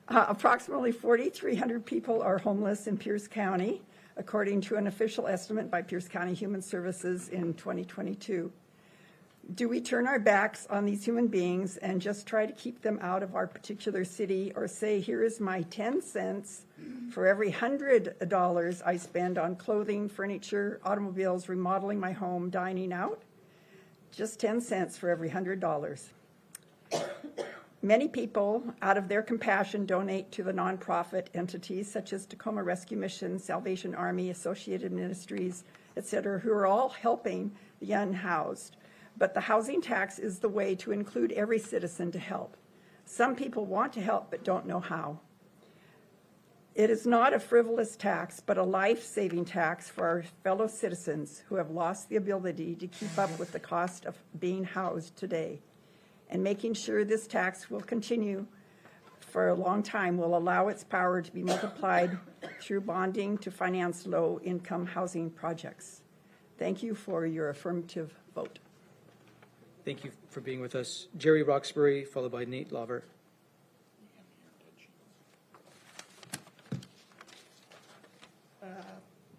Approximately 4,300 people are homeless in Pierce County, according to an official estimate by Pierce County Human Services in 2022. Do we turn our backs on these human beings and just try to keep them out of our particular city, or say, here is my 10 cents for every $100 I spend on clothing, furniture, automobiles, remodeling my home, dining out? Just 10 cents for every $100. Many people, out of their compassion, donate to the nonprofit entities such as Tacoma Rescue Mission, Salvation Army, Associated Ministries, etc., who are all helping the unhoused. But the housing tax is the way to include every citizen to help. Some people want to help but don't know how. It is not a frivolous tax, but a life-saving tax for our fellow citizens who have lost the ability to keep up with the cost of being housed today. And making sure this tax will continue for a long time will allow its power to be multiplied through bonding to finance low-income housing projects. Thank you for your affirmative vote. Thank you for being with us. Jerry Roxbury, followed by Nate Lauber.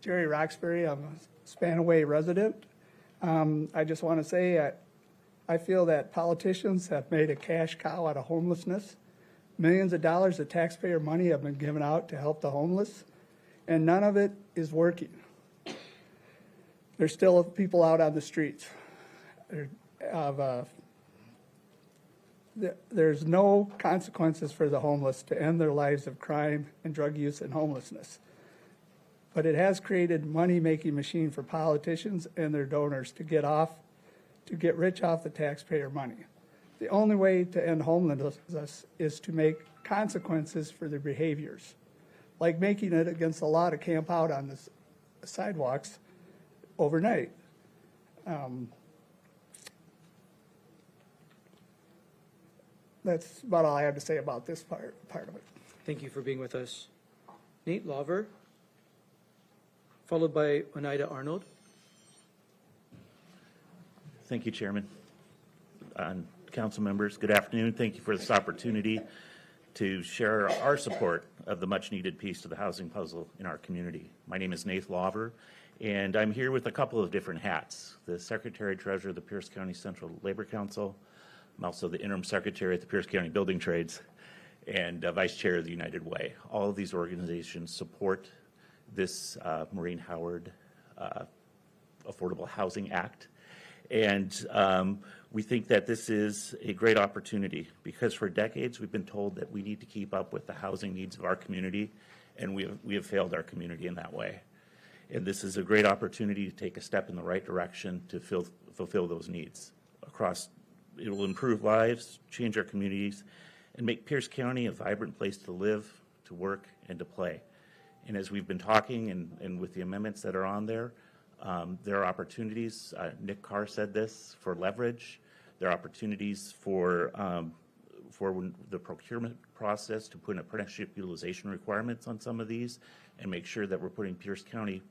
Jerry Roxbury. I'm a Spanaway resident. I just want to say I feel that politicians have made a cash cow out of homelessness. Millions of dollars of taxpayer money have been given out to help the homeless, and none of it is working. There's still people out on the streets. There's no consequences for the homeless to end their lives of crime and drug use and homelessness. But it has created a money-making machine for politicians and their donors to get rich off the taxpayer money. The only way to end homelessness is to make consequences for their behaviors, like making it against the law to camp out on the sidewalks overnight. That's about all I have to say about this part of it. Thank you for being with us. Nate Lawver, followed by Oneida Arnold. Thank you, Chairman. Council members, good afternoon. Thank you for this opportunity to share our support of the much-needed piece to the housing puzzle in our community. My name is Nate Lawver, and I'm here with a couple of different hats. The Secretary-Treasurer of the Pierce County Central Labor Council. I'm also the Interim Secretary at the Pierce County Building Trades and Vice Chair of the United Way. All of these organizations support this Maureen Howard Affordable Housing Act. And we think that this is a great opportunity because for decades we've been told that we need to keep up with the housing needs of our community, and we have failed our community in that way. And this is a great opportunity to take a step in the right direction to fulfill those needs across. It will improve lives, change our communities, and make Pierce County a vibrant place to live, to work, and to play. And as we've been talking and with the amendments that are on there are opportunities, Nick Carr said this, for leverage. There are opportunities for the procurement process to put in apprenticeship utilization requirements on some of these and make sure that we're putting Pierce County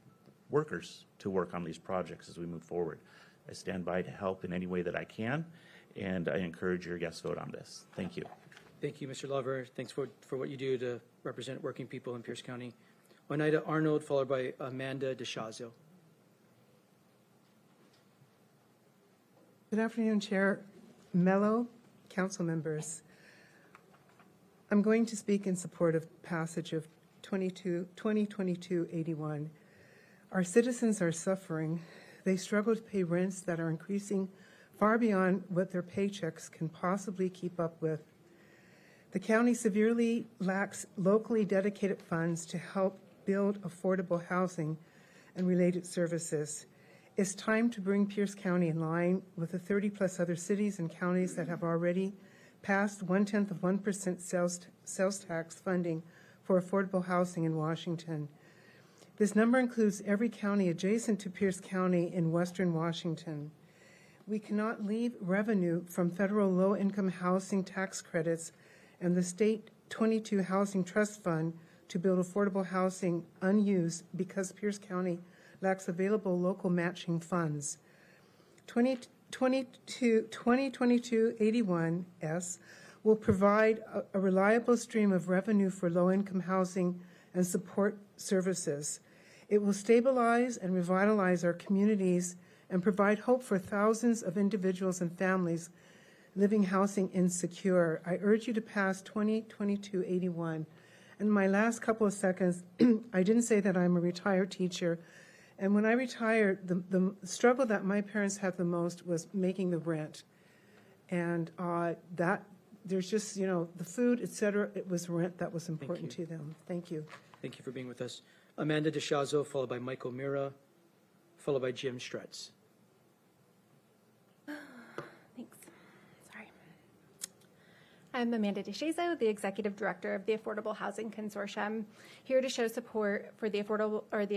workers to work on these projects as we move forward. I stand by to help in any way that I can, and I encourage your guest vote on this. Thank you. Thank you, Mr. Lawver. Thanks for what you do to represent working people in Pierce County. Oneida Arnold, followed by Amanda DeShazio. Good afternoon, Chair Mello, council members. I'm going to speak in support of passage of 2022-81. Our citizens are suffering. They struggle to pay rents that are increasing far beyond what their paychecks can possibly keep up with. The county severely lacks locally dedicated funds to help build affordable housing and related services. It's time to bring Pierce County in line with the 30-plus other cities and counties that have already passed 0.1% sales tax funding for affordable housing in Washington. This number includes every county adjacent to Pierce County in western Washington. We cannot leave revenue from federal low-income housing tax credits and the state 22 Housing Trust Fund to build affordable housing unused because Pierce County lacks available local matching funds. 2022-81S will provide a reliable stream of revenue for low-income housing and support services. It will stabilize and revitalize our communities and provide hope for thousands of individuals and families living housing insecure. I urge you to pass 2022-81. In my last couple of seconds, I didn't say that I'm a retired teacher. And when I retired, the struggle that my parents had the most was making the rent. And that there's just, the food, et cetera, it was rent that was important to them. Thank you. Thank you for being with us. Amanda DeShazio, followed by Michael Mira, followed by Jim Stretz. Thanks. Sorry. I'm Amanda DeShazio, the Executive Director of the Affordable Housing Consortium, here to show support for the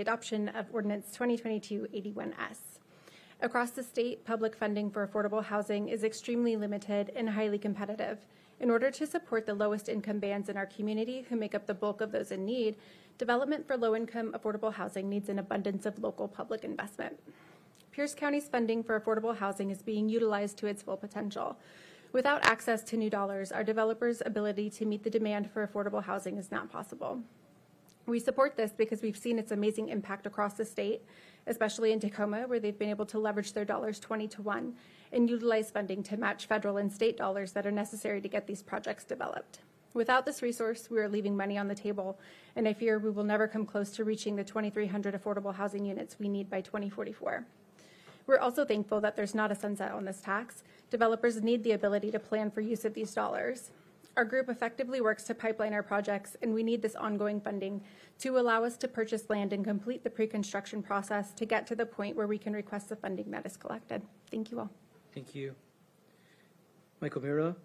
adoption of Ordinance 2022-81S. Across the state, public funding for affordable housing is extremely limited and highly competitive. In order to support the lowest income bands in our community who make up the bulk of those in need, development for low-income affordable housing needs an abundance of local public investment. Pierce County's funding for affordable housing is being utilized to its full potential. Without access to new dollars, our developers' ability to meet the demand for affordable housing is not possible. We support this because we've seen its amazing impact across the state, especially in Tacoma, where they've been able to leverage their dollars 20-1 and utilize funding to match federal and state dollars that are necessary to get these projects developed. Without this resource, we are leaving money on the table, and I fear we will never come close to reaching the 2,300 affordable housing units we need by 2044. We're also thankful that there's not a sunset on this tax. Developers need the ability to plan for use of these dollars. Our group effectively works to pipeline our projects, and we need this ongoing funding to allow us to purchase land and complete the pre-construction process to get to the point where we can request the funding that is collected. Thank you all. Thank you. Michael Mira,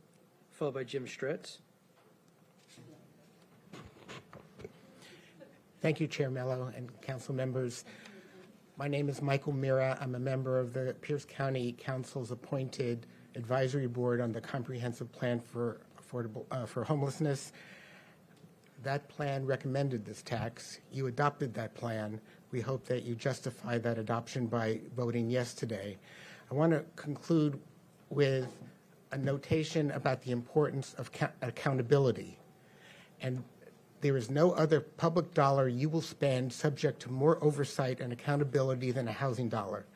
followed by Jim Stretz. Thank you, Chair Mello and council members. My name is Michael Mira. I'm a member of the Pierce County Council's appointed advisory board on the comprehensive plan for homelessness. That plan recommended this tax. You adopted that plan. We hope that you justify that adoption by voting yes today. I want to conclude with a notation about the importance of accountability. And there is no other public dollar you will spend subject to more oversight and accountability than a housing dollar.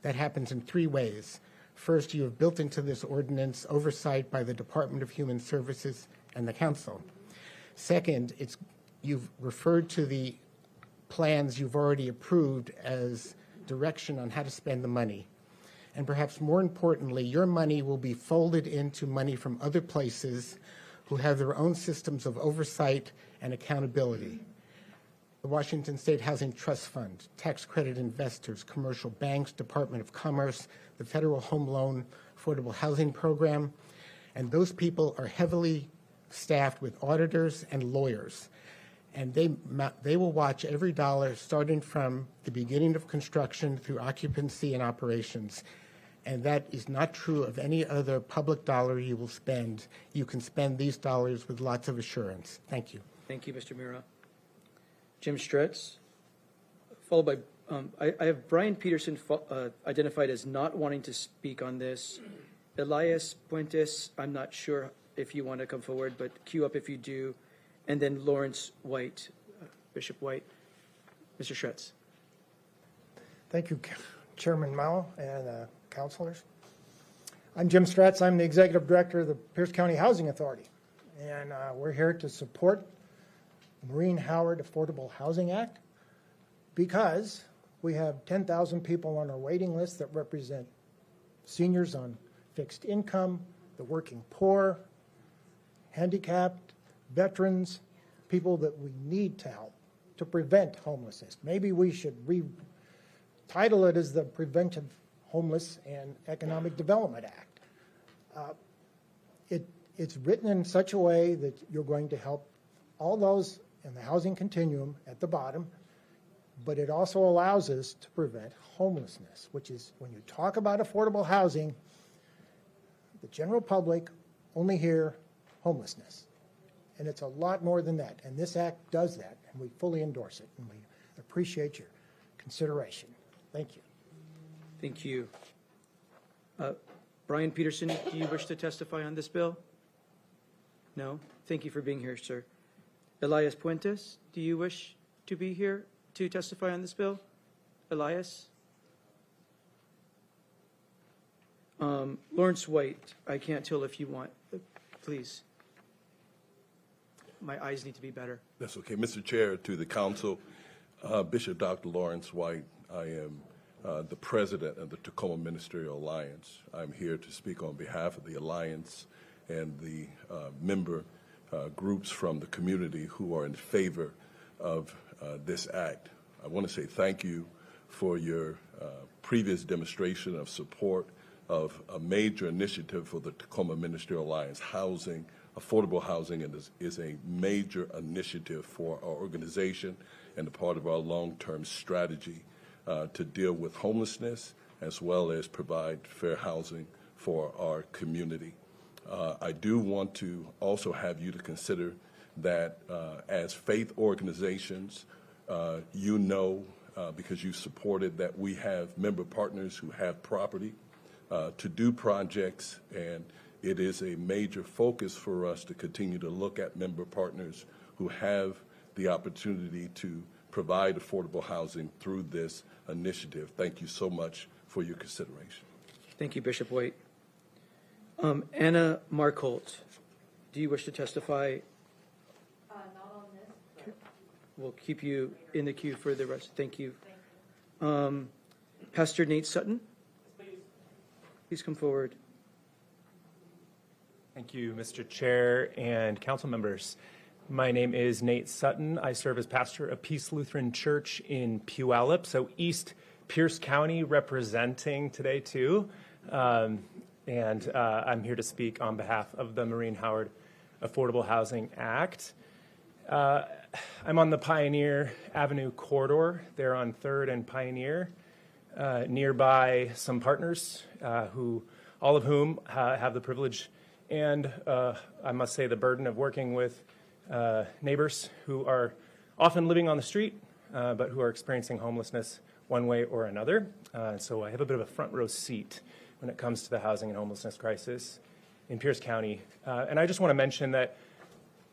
That happens in three ways. First, you have built into this ordinance oversight by the Department of Human Services and the council. Second, you've referred to the plans you've already approved as direction on how to spend the money. And perhaps more importantly, your money will be folded into money from other places who have their own systems of oversight and accountability. The Washington State Housing Trust Fund, tax credit investors, commercial banks, Department of Commerce, the Federal Home Loan Affordable Housing Program, and those people are heavily staffed with auditors and lawyers. And they will watch every dollar starting from the beginning of construction through occupancy and operations. And that is not true of any other public dollar you will spend. You can spend these dollars with lots of assurance. Thank you. Thank you, Mr. Mira. Jim Stretz, followed by, I have Brian Peterson identified as not wanting to speak on this. Elias Puentes, I'm not sure if you want to come forward, but queue up if you do. And then Lawrence White, Bishop White. Mr. Stretz. Thank you, Chairman Mao and councilors. I'm Jim Stretz. I'm the Executive Director of the Pierce County Housing Authority. And we're here to support the Maureen Howard Affordable Housing Act because we have 10,000 people on our waiting list that represent seniors on fixed income, the working poor, handicapped, veterans, people that we need to help to prevent homelessness. Maybe we should retitle it as the Preventive Homeless and Economic Development Act. It's written in such a way that you're going to help all those in the housing continuum at the bottom, but it also allows us to prevent homelessness, which is when you talk about affordable housing, the general public only hear homelessness. And it's a lot more than that. And this act does that, and we fully endorse it, and we appreciate your consideration. Thank you. Thank you. Brian Peterson, do you wish to testify on this bill? No? Thank you for being here, sir. Elias Puentes, do you wish to be here to testify on this bill? Elias? Lawrence White, I can't tell if you want, please. My eyes need to be better. That's okay. Mr. Chair, to the council, Bishop Dr. Lawrence White, I am the president of the Tacoma Ministerial Alliance. I'm here to speak on behalf of the Alliance and the member groups from the community who are in favor of this act. I want to say thank you for your previous demonstration of support of a major initiative for the Tacoma Ministerial Alliance. Housing, affordable housing is a major initiative for our organization and a part of our long-term strategy to deal with homelessness as well as provide fair housing for our community. I do want to also have you to consider that as faith organizations, you know, because you supported that we have member partners who have property to do projects, and it is a major focus for us to continue to look at member partners who have the opportunity to provide affordable housing through this initiative. Thank you so much for your consideration. Thank you, Bishop White. Anna Marcolt, do you wish to testify? Not on this. We'll keep you in the queue for the rest. Thank you. Pastor Nate Sutton, please come forward. Thank you, Mr. Chair and council members. My name is Nate Sutton. I serve as pastor of Peace Lutheran Church in Puyallup, so East Pierce County representing today too. I'm here to speak on behalf of the Maureen Howard Affordable Housing Act. I'm on the Pioneer Avenue corridor there on 3rd and Pioneer, nearby some partners all of whom have the privilege and I must say the burden of working with neighbors who are often living on the street, but who are experiencing homelessness one way or another. So I have a bit of a front row seat when it comes to the housing and homelessness crisis in Pierce County. And I just want to mention that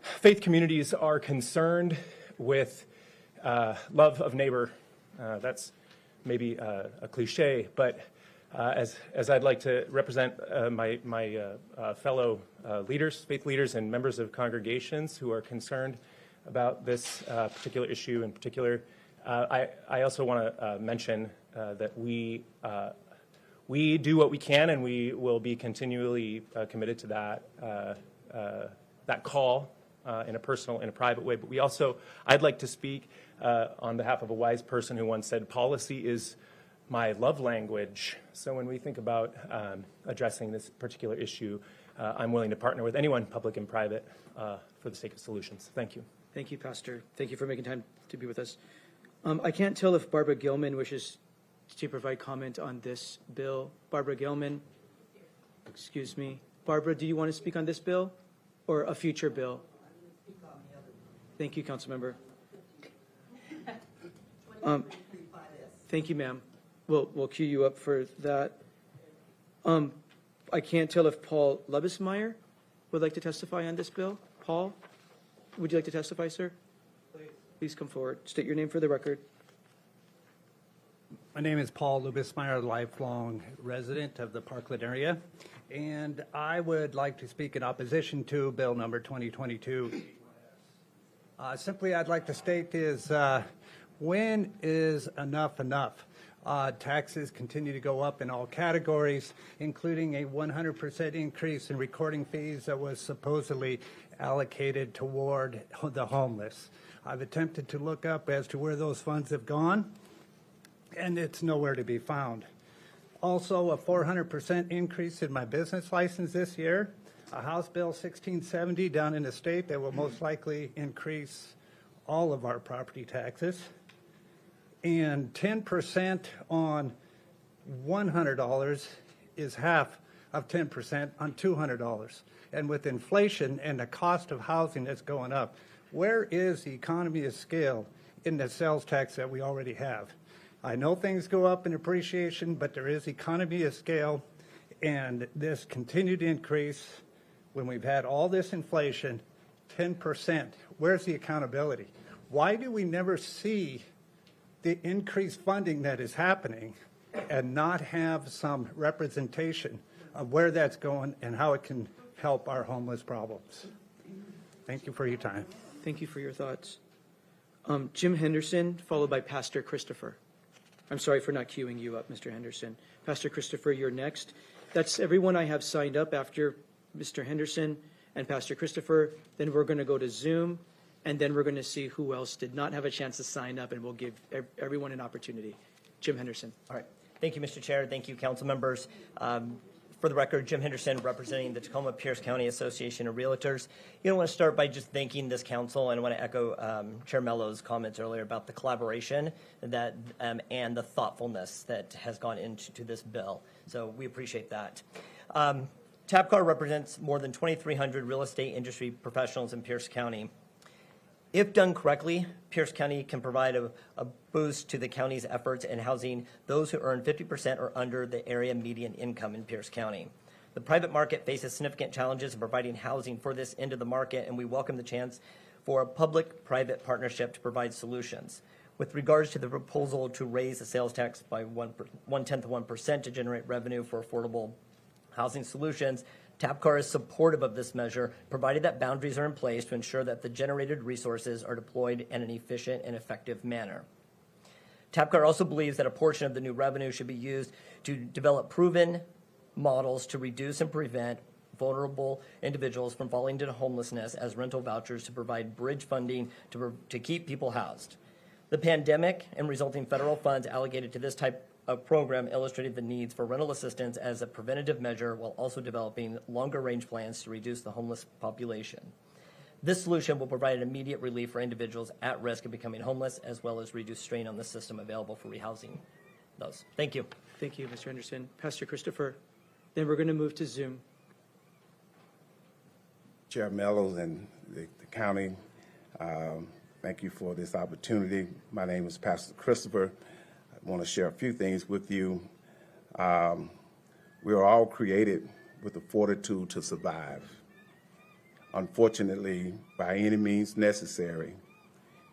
faith communities are concerned with love of neighbor. That's maybe a cliche, but as I'd like to represent my fellow leaders, faith leaders, and members of congregations who are concerned about this particular issue in particular, I also want to mention that we do what we can, and we will be continually committed to that call in a personal, in a private way. But we also, I'd like to speak on behalf of a wise person who once said, "Policy is my love language." So when we think about addressing this particular issue, I'm willing to partner with anyone, public and private, for the sake of solutions. Thank you. Thank you, Pastor. Thank you for making time to be with us. I can't tell if Barbara Gilman wishes to provide comment on this bill. Barbara Gilman, excuse me. Barbara, do you want to speak on this bill or a future bill? Thank you, Councilmember. Thank you, ma'am. We'll queue you up for that. I can't tell if Paul Lebesmeyer would like to testify on this bill. Paul, would you like to testify, sir? Please come forward. State your name for the record. My name is Paul Lebesmeyer, lifelong resident of the Parkland area, and I would like to speak in opposition to Bill number 2022. Simply, I'd like to state is, when is enough enough? Taxes continue to go up in all categories, including a 100% increase in recording fees that was supposedly allocated toward the homeless. I've attempted to look up as to where those funds have gone, and it's nowhere to be found. Also, a 400% increase in my business license this year, a House Bill 1670 down in the state that will most likely increase all of our property taxes, and 10% on $100 is half of 10% on $200. And with inflation and the cost of housing that's going up, where is the economy of scale in the sales tax that we already have? I know things go up in appreciation, but there is economy of scale, and this continued increase when we've had all this inflation, 10%. Where's the accountability? Why do we never see the increased funding that is happening and not have some representation of where that's going and how it can help our homeless problems? Thank you for your time. Thank you for your thoughts. Jim Henderson, followed by Pastor Christopher. I'm sorry for not queuing you up, Mr. Henderson. Pastor Christopher, you're next. That's everyone I have signed up after Mr. Henderson and Pastor Christopher. Then we're going to go to Zoom, and then we're going to see who else did not have a chance to sign up, and we'll give everyone an opportunity. Jim Henderson. All right. Thank you, Mr. Chair. Thank you, council members. For the record, Jim Henderson, representing the Tacoma Pierce County Association of Realtors. I want to start by just thanking this council, and I want to echo Chair Mello's comments earlier about the collaboration that and the thoughtfulness that has gone into this bill. So we appreciate that. TAPCAR represents more than 2,300 real estate industry professionals in Pierce County. If done correctly, Pierce County can provide a boost to the county's efforts in housing those who earn 50% or under the area median income in Pierce County. The private market faces significant challenges in providing housing for this end of the market, and we welcome the chance for a public-private partnership to provide solutions. With regards to the proposal to raise the sales tax by 0.1% to generate revenue for affordable housing solutions, TAPCAR is supportive of this measure, provided that boundaries are in place to ensure that the generated resources are deployed in an efficient and effective manner. TAPCAR also believes that a portion of the new revenue should be used to develop proven models to reduce and prevent vulnerable individuals from falling into homelessness as rental vouchers to provide bridge funding to keep people housed. The pandemic and resulting federal funds allocated to this type of program illustrated the needs for rental assistance as a preventative measure while also developing longer-range plans to reduce the homeless population. This solution will provide immediate relief for individuals at risk of becoming homeless, as well as reduce strain on the system available for rehousing those. Thank you. Thank you, Mr. Henderson. Pastor Christopher. Then we're going to move to Zoom. Chair Mello and the county, thank you for this opportunity. My name is Pastor Christopher. I want to share a few things with you. We are all created with the fortitude to survive. Unfortunately, by any means necessary,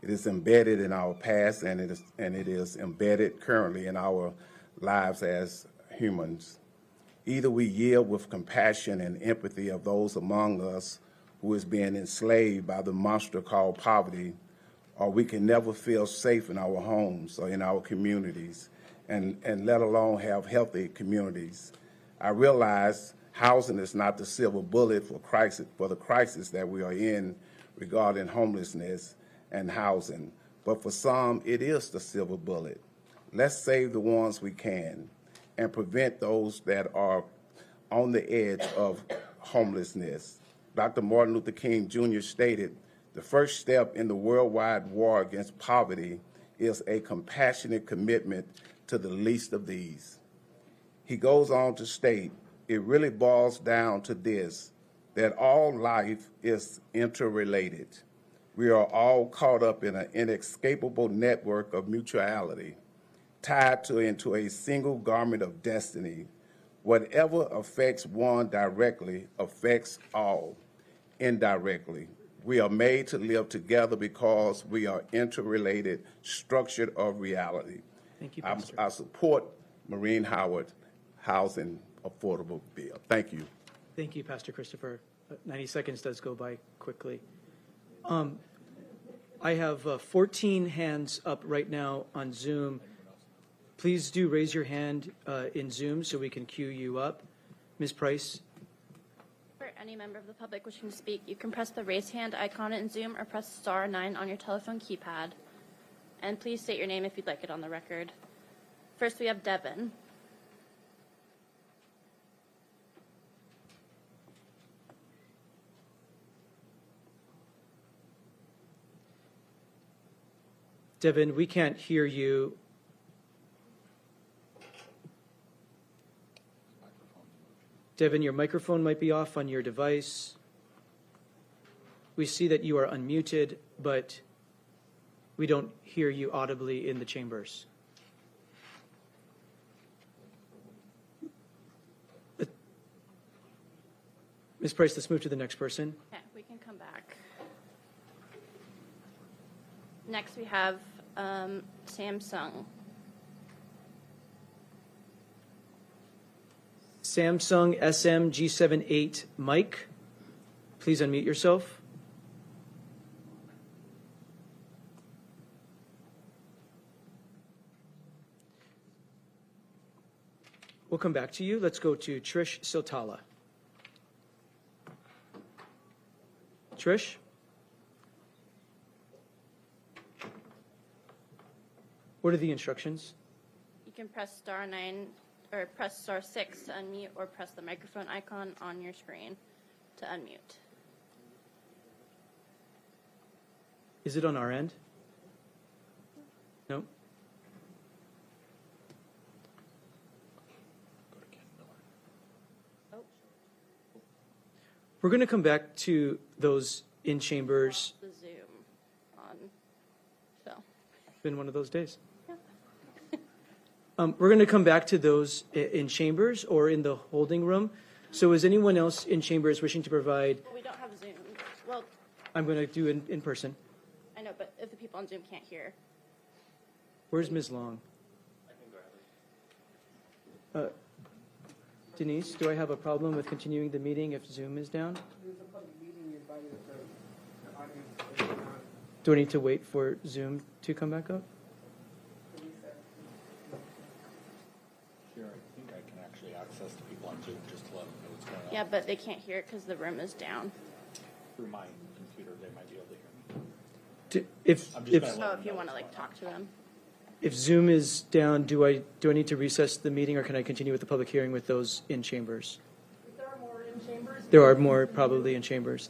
it is embedded in our past and it is embedded currently in our lives as humans. Either we yield with compassion and empathy of those among us who is being enslaved by the monster called poverty, or we can never feel safe in our homes or in our communities, and let alone have healthy communities. I realize housing is not the silver bullet for the crisis that we are in regarding homelessness and housing, but for some, it is the silver bullet. Let's save the ones we can and prevent those that are on the edge of homelessness. Dr. Martin Luther King Jr. stated, "The first step in the worldwide war against poverty is a compassionate commitment to the least of these." He goes on to state, it really boils down to this, that all life is interrelated. We are all caught up in an inescapable network of mutuality, tied into a single garment of destiny. Whatever affects one directly affects all indirectly. We are made to live together because we are interrelated, structured of reality. Thank you, Pastor. I support Maureen Howard housing affordable bill. Thank you. Thank you, Pastor Christopher. 90 seconds does go by quickly. I have 14 hands up right now on Zoom. Please do raise your hand in Zoom so we can queue you up. Ms. Price. For any member of the public wishing to speak, you can press the raise hand icon in Zoom or press *9 on your telephone keypad. And please state your name if you'd like it on the record. First, we have Devin. Devin, we can't hear you. Devin, your microphone might be off on your device. We see that you are unmuted, but we don't hear you audibly in the chambers. Ms. Price, let's move to the next person. Okay, we can come back. Next, we have Samsung. Samsung SM-G78 Mike, please unmute yourself. We'll come back to you. Let's go to Trish Siltala. Trish? What are the instructions? You can press *9 or press *6 to unmute, or press the microphone icon on your screen to unmute. Is it on our end? No? We're going to come back to those in chambers. The Zoom on, so. Been one of those days. We're going to come back to those in chambers or in the holding room. So is anyone else in chambers wishing to provide? Well, we don't have Zoom. Well, I'm going to do in person. I know, but if the people on Zoom can't hear. Where's Ms. Long? Denise, do I have a problem with continuing the meeting if Zoom is down? Do I need to wait for Zoom to come back up? Sure, I think I can actually access the people on Zoom just to let them know what's going on. Yeah, but they can't hear it because the room is down. Through my computer, they might be able to hear me. If So if you want to like talk to them. if Zoom is down, do I need to recess the meeting, or can I continue with the public hearing with those in chambers? There are more in chambers. There are more probably in chambers.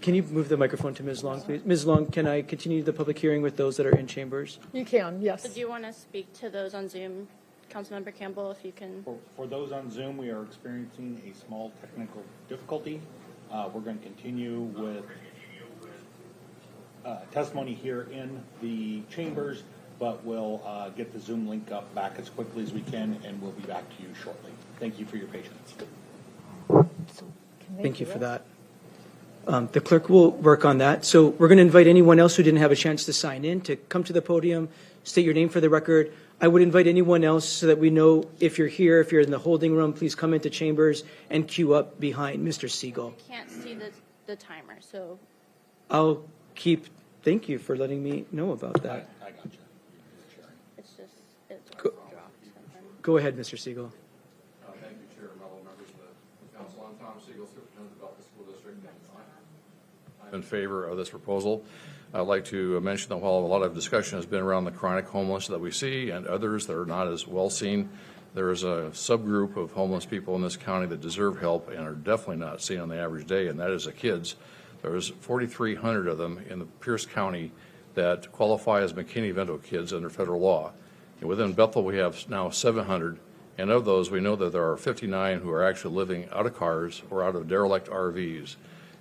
Can you move the microphone to Ms. Long, please? Ms. Long, can I continue the public hearing with those that are in chambers? You can, yes. So do you want to speak to those on Zoom, Councilmember Campbell, if you can? For those on Zoom, we are experiencing a small technical difficulty. We're going to continue with testimony here in the chambers, but we'll get the Zoom link up back as quickly as we can, and we'll be back to you shortly. Thank you for your patience. Thank you for that. The clerk will work on that. So we're going to invite anyone else who didn't have a chance to sign in to come to the podium, state your name for the record. I would invite anyone else so that we know if you're here, if you're in the holding room, please come into chambers and queue up behind Mr. Siegel. I can't see the timer, so. I'll thank you for letting me know about that. I got you. It's just, it's Go- Go ahead, Mr. Siegel. Thank you, Chair, fellow members of the council. I'm Tom Siegel, Superintendent of the School District. I'm in favor of this proposal. I'd like to mention that while a lot of discussion has been around the chronic homeless that we see and others that are not as well seen, there is a subgroup of homeless people in this county that deserve help and are definitely not seen on the average day, and that is the kids. There's 4,300 of them in the Pierce County that qualify as McKinney-Vento kids under federal law. And within Bethel, we have now 700, and of those, we know that there are 59 who are actually living out of cars or out of derelict RVs.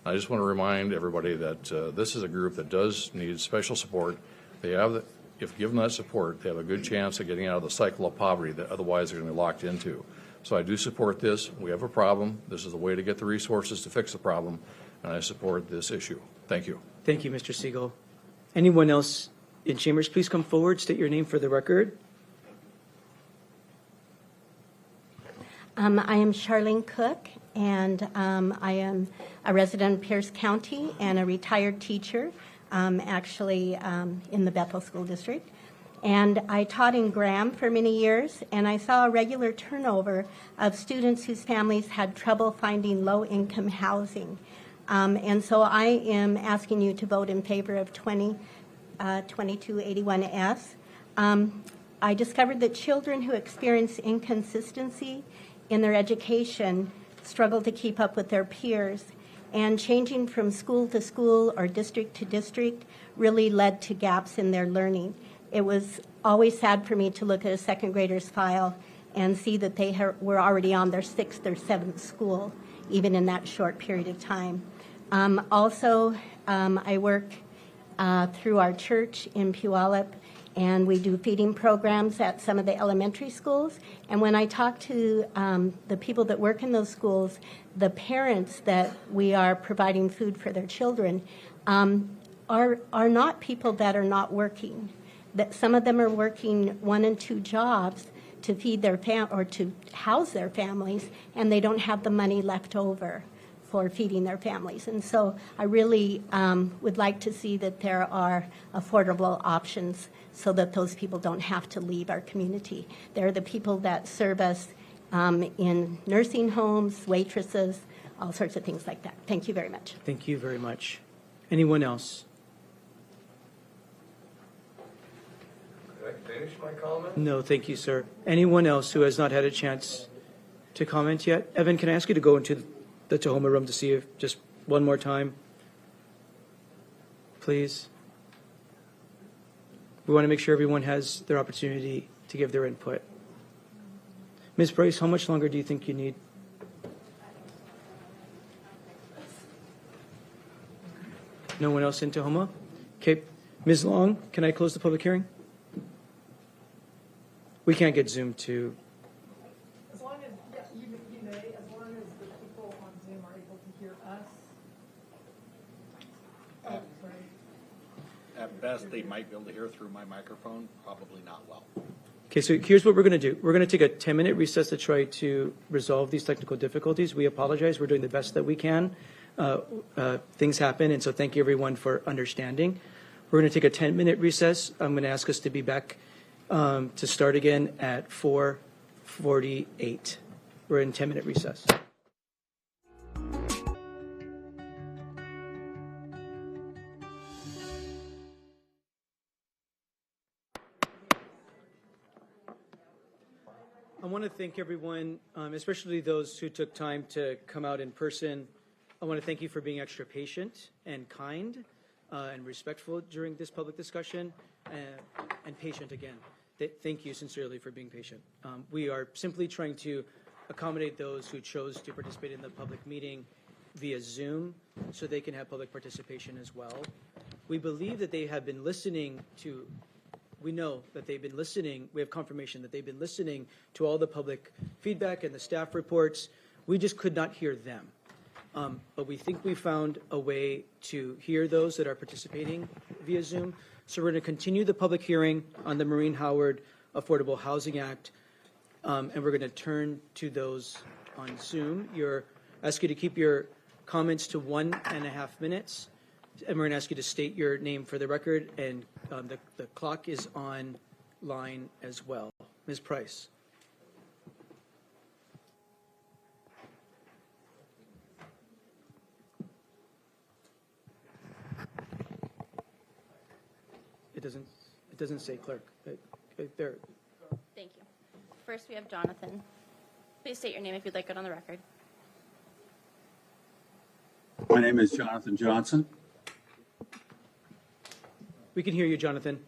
I just want to remind everybody that this is a group that does need special support. They have, if given that support, they have a good chance of getting out of the cycle of poverty that otherwise they're going to be locked into. So I do support this. We have a problem. This is a way to get the resources to fix the problem, and I support this issue. Thank you. Thank you, Mr. Siegel. Anyone else in chambers, please come forward, state your name for the record. I am Charlene Cook, and I am a resident of Pierce County and a retired teacher, actually in the Bethel School District. And I taught in Graham for many years, and I saw a regular turnover of students whose families had trouble finding low-income housing. And so I am asking you to vote in favor of 2281S. I discovered that children who experience inconsistency in their education struggle to keep up with their peers, and changing from school to school or district to district really led to gaps in their learning. It was always sad for me to look at a second grader's file and see that they were already on their 6th or 7th school, even in that short period of time. Also, I work through our church in Puyallup, and we do feeding programs at some of the elementary schools. And when I talk to the people that work in those schools, the parents that we are providing food for their children are not people that are not working. That some of them are working 1 and 2 jobs to feed their or to house their families, and they don't have the money left over for feeding their families. And so I really would like to see that there are affordable options so that those people don't have to leave our community. They're the people that serve us in nursing homes, waitresses, all sorts of things like that. Thank you very much. Thank you very much. Anyone else? Could I finish my comment? No, thank you, sir. Anyone else who has not had a chance to comment yet? Evan, can I ask you to go into the Tahoma room to see if just one more time, please? We want to make sure everyone has their opportunity to give their input. Ms. Bryce, how much longer do you think you need? No one else in Tahoma? Okay. Ms. Long, can I close the public hearing? We can't get Zoom to. As long as, yeah, you may, as long as the people on Zoom are able to hear us At best, they might be able to hear through my microphone, probably not well. Okay, so here's what we're going to do. We're going to take a 10-minute recess to try to resolve these technical difficulties. We apologize. We're doing the best that we can. Things happen, and so thank you, everyone, for understanding. We're going to take a 10-minute recess. I'm going to ask us to be back to start again at 4:48. We're in 10-minute recess. I want to thank everyone, especially those who took time to come out in person. I want to thank you for being extra patient and kind and respectful during this public discussion, and patient again. Thank you sincerely for being patient. We are simply trying to accommodate those who chose to participate in the public meeting via Zoom so they can have public participation as well. We believe that they have been listening to We know that they've been listening. We have confirmation that they've been listening to all the public feedback and the staff reports. We just could not hear them. But we think we found a way to hear those that are participating via Zoom. So we're going to continue the public hearing on the Maureen Howard Affordable Housing Act, and we're going to turn to those on Zoom. Ask you to keep your comments to 1.5 minutes. And we're going to ask you to state your name for the record, and the clock is on line as well. Ms. Price. It doesn't say clerk. There. Thank you. First, we have Jonathan. Please state your name if you'd like it on the record. My name is Jonathan Johnson. We can hear you, Jonathan.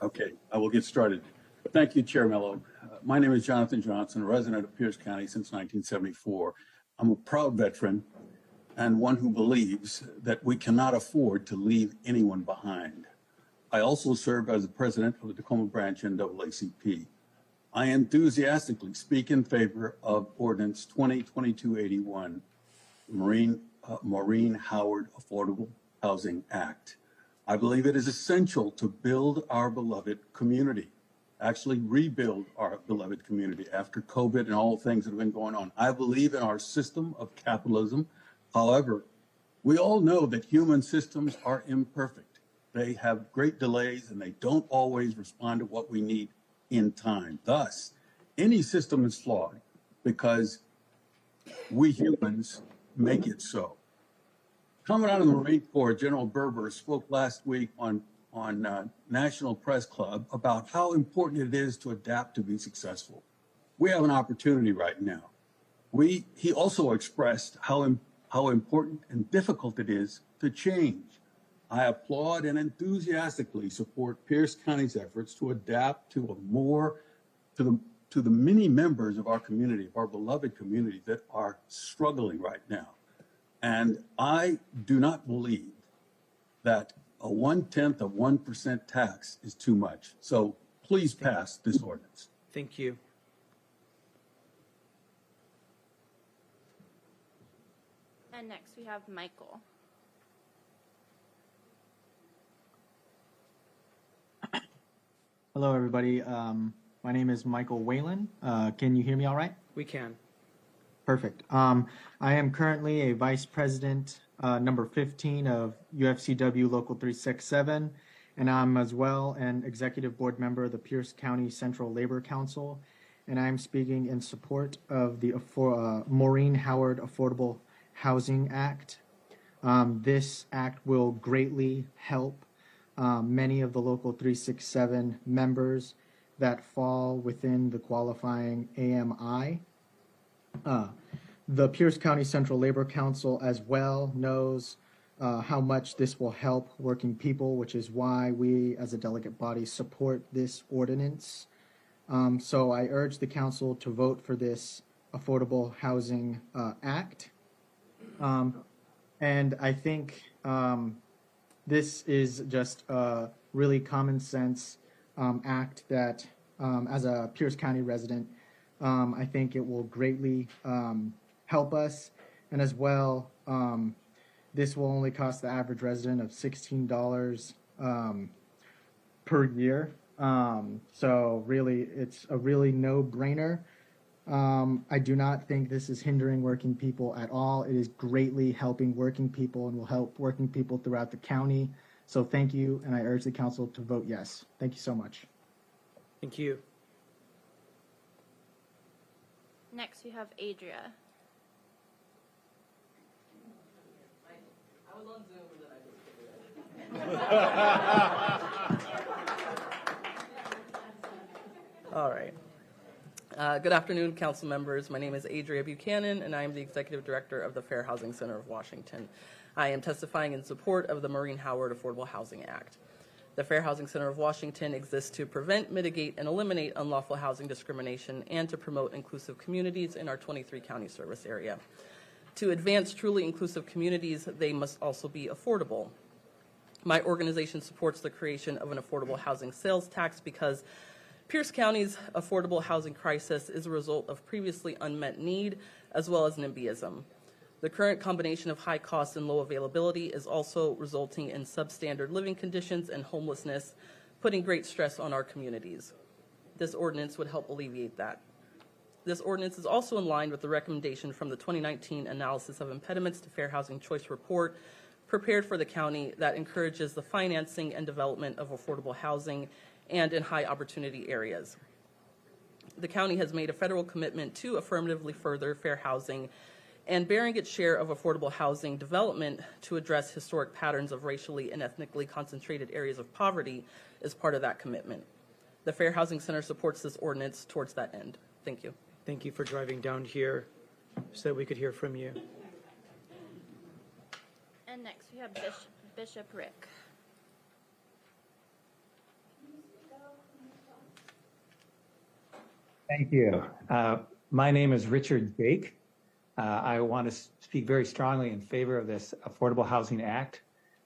Okay, I will get started. Thank you, Chair Mello. My name is Jonathan Johnson, a resident of Pierce County since 1974. I'm a proud veteran and one who believes that we cannot afford to leave anyone behind. I also served as the president of the Tacoma branch NAACP. I enthusiastically speak in favor of Ordinance 2022-81, Maureen Howard Affordable Housing Act. I believe it is essential to build our beloved community, actually rebuild our beloved community after COVID and all the things that have been going on. I believe in our system of capitalism. However, we all know that human systems are imperfect. They have great delays and they don't always respond to what we need in time. Thus, any system is flawed because we humans make it so. Coming out of the Marine Corps, General Berber spoke last week on National Press Club about how important it is to adapt to be successful. We have an opportunity right now. He also expressed how important and difficult it is to change. I applaud and enthusiastically support Pierce County's efforts to adapt to the many members of our community, of our beloved community that are struggling right now. And I do not believe that a 0.1% tax is too much. So please pass this ordinance. Thank you. And next we have Michael. Hello, everybody. My name is Michael Whalen. Can you hear me all right? We can. Perfect. I am currently a vice president, number 15 of UFCW Local 367, and I'm as well an executive board member of the Pierce County Central Labor Council, and I'm speaking in support of the Maureen Howard Affordable Housing Act. This act will greatly help many of the Local 367 members that fall within the qualifying AMI. The Pierce County Central Labor Council as well knows how much this will help working people, which is why we as a delegate body support this ordinance. So I urge the council to vote for this Affordable Housing Act. And I think this is just a really common sense act that as a Pierce County resident, I think it will greatly help us. And as well, this will only cost the average resident of $16 per year. So really, it's a really no-brainer. I do not think this is hindering working people at all. It is greatly helping working people and will help working people throughout the county. So thank you, and I urge the council to vote yes. Thank you so much. Thank you. Next, we have Adria. I was on Zoom and then I just All right. Good afternoon, council members. My name is Adria Buchanan, and I am the Executive Director of the Fair Housing Center of Washington. I am testifying in support of the Maureen Howard Affordable Housing Act. The Fair Housing Center of Washington exists to prevent, mitigate, and eliminate unlawful housing discrimination and to promote inclusive communities in our 23-county service area. To advance truly inclusive communities, they must also be affordable. My organization supports the creation of an affordable housing sales tax because Pierce County's affordable housing crisis is a result of previously unmet need as well as NIMBYism. The current combination of high cost and low availability is also resulting in substandard living conditions and homelessness, putting great stress on our communities. This ordinance would help alleviate that. This ordinance is also in line with the recommendation from the 2019 Analysis of Impediments to Fair Housing Choice report prepared for the county that encourages the financing and development of affordable housing and in high opportunity areas. The county has made a federal commitment to affirmatively further fair housing and bearing its share of affordable housing development to address historic patterns of racially and ethnically concentrated areas of poverty is part of that commitment. The Fair Housing Center supports this ordinance towards that end. Thank you. Thank you for driving down here so that we could hear from you. And next, we have Bishop Rick. Thank you. My name is Richard Jake. I want to speak very strongly in favor of this Affordable Housing Act.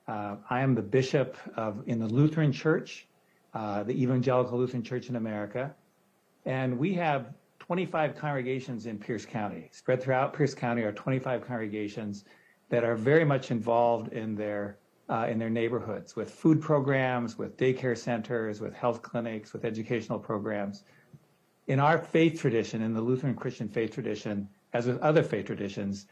I am the bishop in the Lutheran Church, the Evangelical Lutheran Church in America, and we have 25 congregations in Pierce County. Spread throughout Pierce County are 25 congregations that are very much involved in their neighborhoods with food programs, with daycare centers, with health clinics, with educational programs. In our faith tradition, in the Lutheran Christian faith tradition, as with other faith traditions,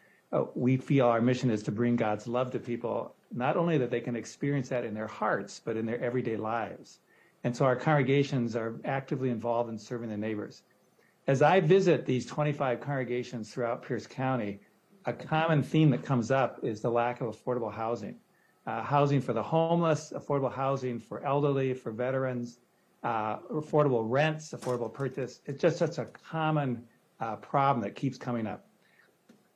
we feel our mission is to bring God's love to people, not only that they can experience that in their hearts, but in their everyday lives. And so our congregations are actively involved in serving their neighbors. As I visit these 25 congregations throughout Pierce County, a common theme that comes up is the lack of affordable housing. Housing for the homeless, affordable housing for elderly, for veterans, affordable rents, affordable purchase. It's just such a common problem that keeps coming up.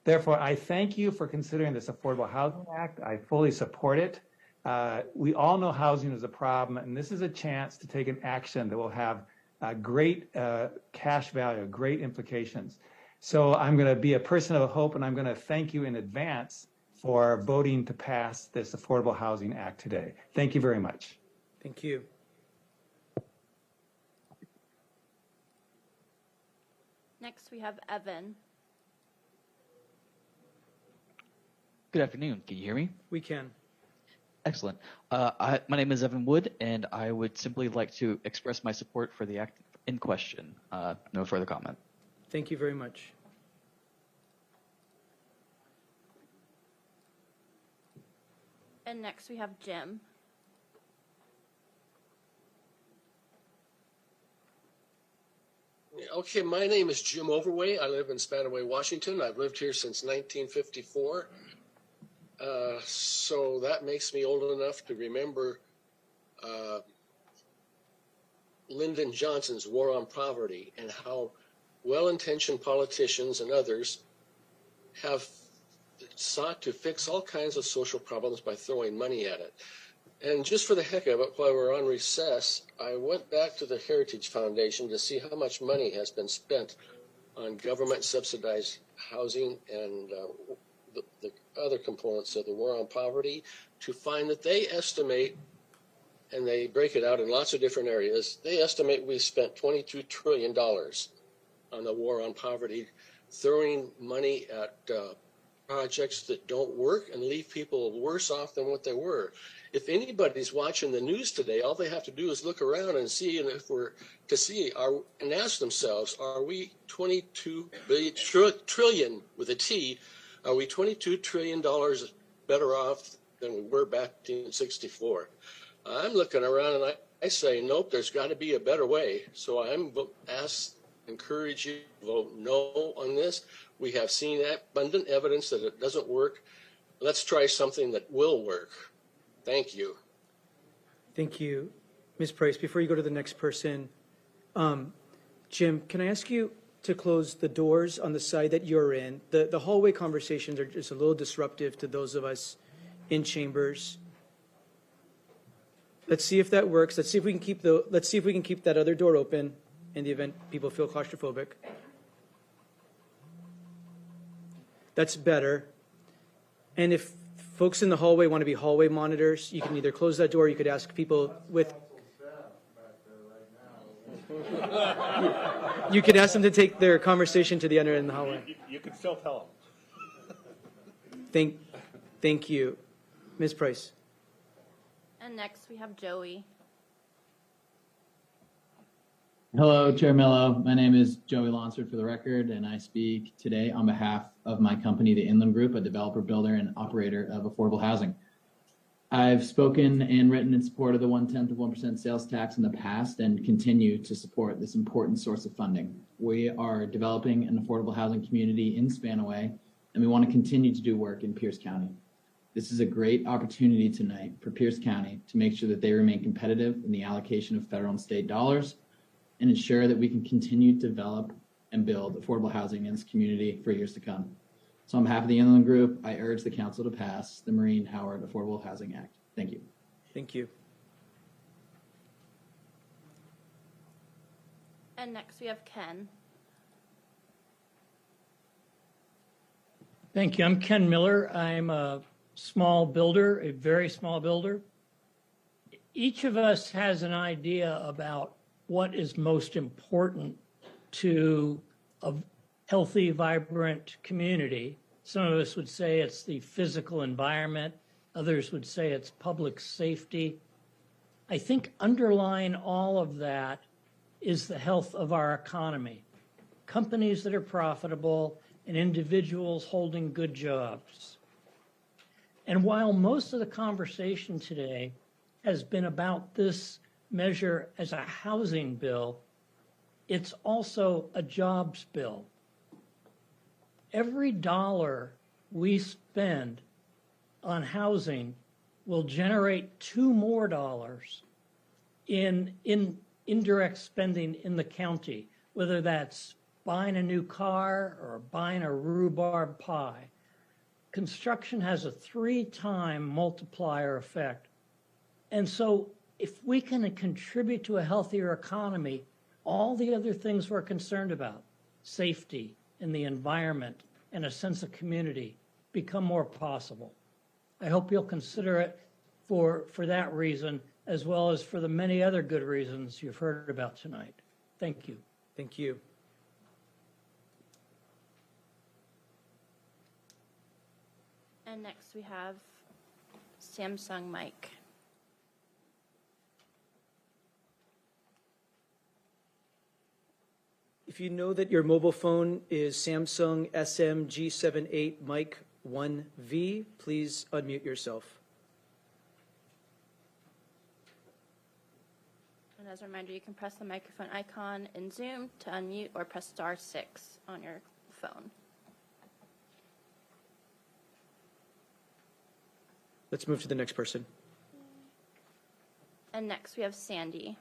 Therefore, I thank you for considering this Affordable Housing Act. I fully support it. We all know housing is a problem, and this is a chance to take an action that will have great cash value, great implications. So I'm going to be a person of hope, and I'm going to thank you in advance for voting to pass this Affordable Housing Act today. Thank you very much. Thank you. Next, we have Evan. Good afternoon. Can you hear me? We can. Excellent. My name is Evan Wood, and I would simply like to express my support for the act in question. No further comment. Thank you very much. And next, we have Jim. Okay, my name is Jim Overway. I live in Spanaway, Washington. I've lived here since 1954. So that makes me old enough to remember Lyndon Johnson's War on Poverty and how well-intentioned politicians and others have sought to fix all kinds of social problems by throwing money at it. And just for the heck of it, while we're on recess, I went back to the Heritage Foundation to see how much money has been spent on government-subsidized housing and the other components of the War on Poverty, to find that they estimate, and they break it out in lots of different areas, they estimate we spent $22 trillion on the War on Poverty, throwing money at projects that don't work and leave people worse off than what they were. if anybody's watching the news today, all they have to do is look around and see, and and ask themselves, are we 22 trillion with a T? Are we $22 trillion better off than we were back in 1964? I'm looking around and I say, nope, there's got to be a better way. So encourage you to vote no on this. We have seen abundant evidence that it doesn't work. Let's try something that will work. Thank you. Thank you. Ms. Price, before you go to the next person, Jim, can I ask you to close the doors on the side that you're in? The hallway conversations are just a little disruptive to those of us in chambers. Let's see if that works. Let's see if we can keep that other door open in the event people feel claustrophobic. That's better. And if folks in the hallway want to be hallway monitors, you can either close that door or you could ask people with... You could ask them to take their conversation to the other end of the hallway. You can still tell them. Thank you. Ms. Price. And next we have Joey. Hello, Chair Mello. My name is Joey Lonsford for the record, and I speak today on behalf of my company, the Inland Group, a developer, builder, and operator of affordable housing. I've spoken and written in support of the 0.1% sales tax in the past and continue to support this important source of funding. We are developing an affordable housing community in Spanaway, and we want to continue to do work in Pierce County. This is a great opportunity tonight for Pierce County to make sure that they remain competitive in the allocation of federal and state dollars and ensure that we can continue to develop and build affordable housing in this community for years to come. So on behalf of the Inland Group, I urge the Council to pass the Maureen Howard Affordable Housing Act. Thank you. Thank you. And next we have Ken. Thank you. I'm Ken Miller. I'm a small builder, a very small builder. Each of us has an idea about what is most important to a healthy, vibrant community. Some of us would say it's the physical environment. Others would say it's public safety. I think underlying all of that is the health of our economy. Companies that are profitable and individuals holding good jobs. And while most of the conversation today has been about this measure as a housing bill, it's also a jobs bill. Every dollar we spend on housing will generate $2 more in indirect spending in the county, whether that's buying a new car or buying a rhubarb pie. Construction has a 3-time multiplier effect. And so if we can contribute to a healthier economy, all the other things we're concerned about, safety and the environment and a sense of community, become more possible. I hope you'll consider it for that reason, as well as for the many other good reasons you've heard about tonight. Thank you. Thank you. And next we have Samsung Mike. If you know that your mobile phone is Samsung SMG78 Mic 1V, please unmute yourself. And as a reminder, you can press the microphone icon in Zoom to unmute or press *6 on your phone. Let's move to the next person. And next we have Sandy.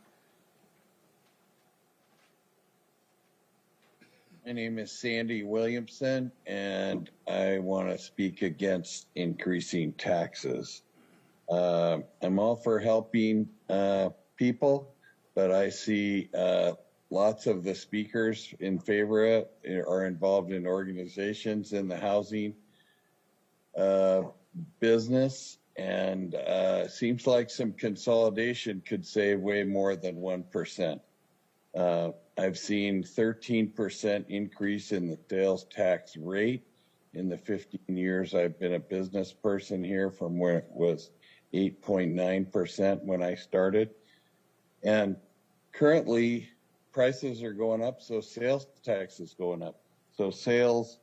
My name is Sandy Williamson, and I want to speak against increasing taxes. I'm all for helping people, but I see lots of the speakers in favor of it are involved in organizations in the housing business, and seems like some consolidation could save way more than 1%. I've seen 13% increase in the sales tax rate in the 15 years I've been a business person here, from where it was 8.9% when I started. And currently, prices are going up, so sales tax is going up. So sales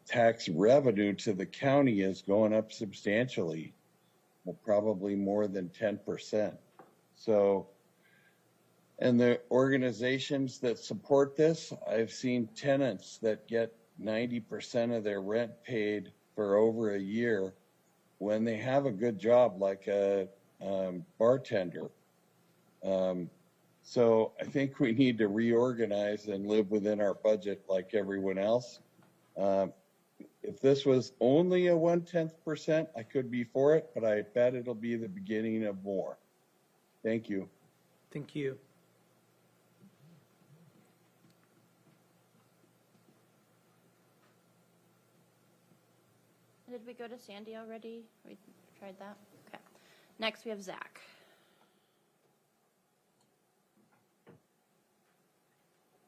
tax revenue to the county is going up substantially, probably more than 10%. So, and the organizations that support this, I've seen tenants that get 90% of their rent paid for over a year when they have a good job, like a bartender. So I think we need to reorganize and live within our budget like everyone else. If this was only a 0.1%, I could be for it, but I bet it'll be the beginning of more. Thank you. Thank you. Did we go to Sandy already? We tried that? Okay. Next, we have Zach.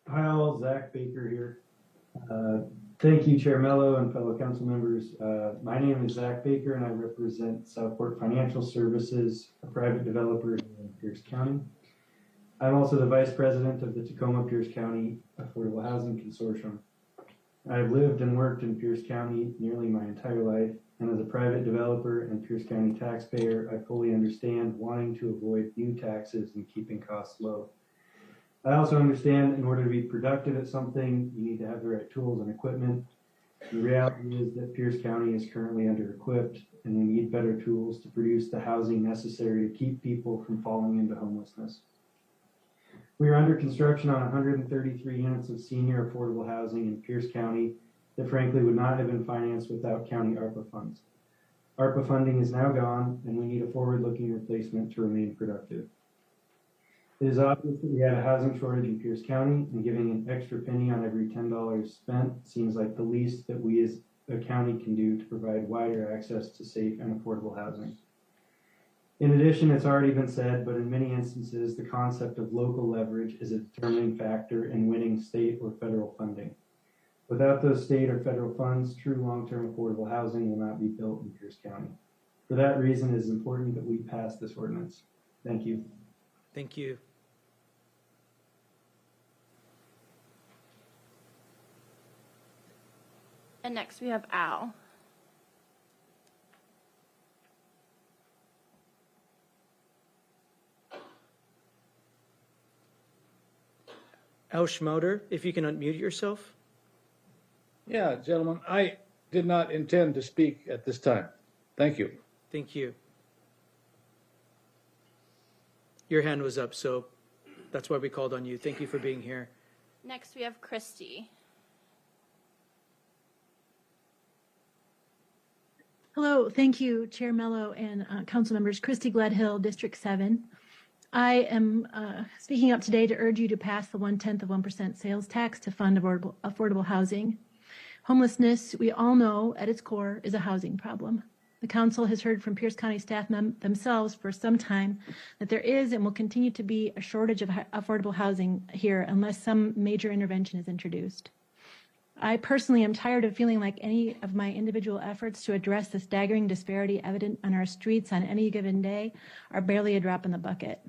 Hi all, Zach Baker here. Thank you, Chair Mello and fellow council members. My name is Zach Baker and I represent Southport Financial Services, a private developer in Pierce County. I'm also the Vice President of the Tacoma Pierce County Affordable Housing Consortium. I've lived and worked in Pierce County nearly my entire life, and as a private developer and Pierce County taxpayer, I fully understand wanting to avoid new taxes and keeping costs low. I also understand in order to be productive at something, you need to have the right tools and equipment. The reality is that Pierce County is currently under-equipped, and we need better tools to produce the housing necessary to keep people from falling into homelessness. We are under construction on 133 units of senior affordable housing in Pierce County that frankly would not have been financed without county ARPA funds. ARPA funding is now gone, and we need a forward-looking replacement to remain productive. It is obvious that we have a housing shortage in Pierce County, and giving an extra penny on every $10 spent seems like the least that we as a county can do to provide wider access to safe and affordable housing. In addition, it's already been said, but in many instances, the concept of local leverage is a determining factor in winning state or federal funding. Without those state or federal funds, true long-term affordable housing will not be built in Pierce County. For that reason, it is important that we pass this ordinance. Thank you. Thank you. And next, we have Al. Al Schmoder, if you can unmute yourself. Yeah, gentlemen, I did not intend to speak at this time. Thank you. Thank you. Your hand was up, so that's why we called on you. Thank you for being here. Next, we have Christy. Hello, thank you, Chair Mello and council members. Christy Gledhill, District 7. I am speaking up today to urge you to pass the 0.1% sales tax to fund affordable housing. Homelessness, we all know at its core, is a housing problem. The council has heard from Pierce County staff themselves for some time that there is and will continue to be a shortage of affordable housing here unless some major intervention is introduced. I personally am tired of feeling like any of my individual efforts to address the staggering disparity evident on our streets on any given day are barely a drop in the bucket.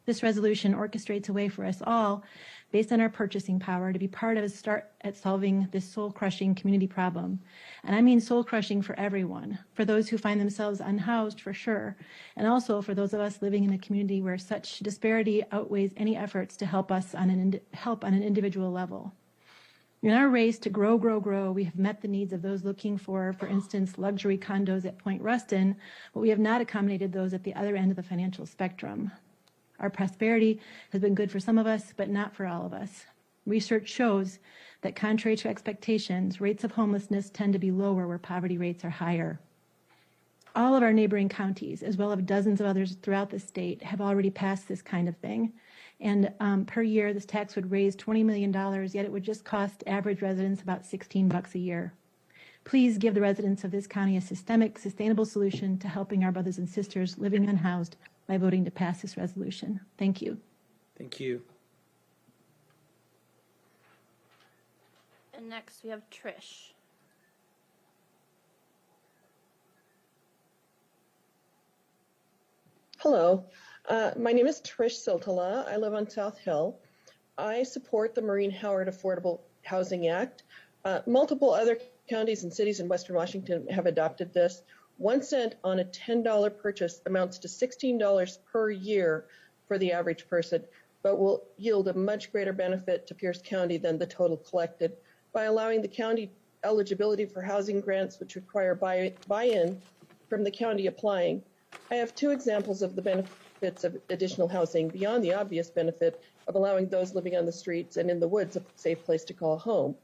This resolution orchestrates a way for us all, based on our purchasing power, to be part of a start at solving this soul-crushing community problem. And I mean soul-crushing for everyone, for those who find themselves unhoused for sure, and also for those of us living in a community where such disparity outweighs any efforts to help us on an individual level. In our race to grow, we have met the needs of those looking for instance, luxury condos at Point Ruston, but we have not accommodated those at the other end of the financial spectrum. Our prosperity has been good for some of us, but not for all of us. Research shows that contrary to expectations, rates of homelessness tend to be lower where poverty rates are higher. All of our neighboring counties, as well as dozens of others throughout the state, have already passed this kind of thing. And per year, this tax would raise $20 million, yet it would just cost average residents about $16 a year. Please give the residents of this county a systemic, sustainable solution to helping our brothers and sisters living unhoused by voting to pass this resolution. Thank you. Thank you. And next, we have Trish. Hello, my name is Trish Siltala. I live on South Hill. I support the Maureen Howard Affordable Housing Act. Multiple other counties and cities in Western Washington have adopted this. 1 cent on a $10 purchase amounts to $16 per year for the average person, but will yield a much greater benefit to Pierce County than the total collected by allowing the county eligibility for housing grants, which require buy-in from the county applying. I have 2 examples of the benefits of additional housing beyond the obvious benefit of allowing those living on the streets and in the woods a safe place to call home.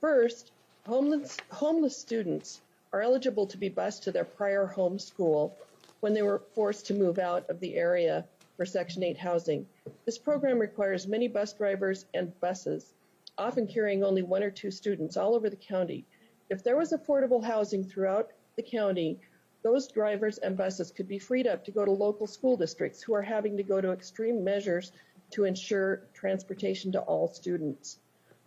First, homeless students are eligible to be bused to their prior home school when they were forced to move out of the area for Section 8 housing. This program requires many bus drivers and buses, often carrying only 1 or 2 students all over the county. If there was affordable housing throughout the county, those drivers and buses could be freed up to go to local school districts who are having to go to extreme measures to ensure transportation to all students.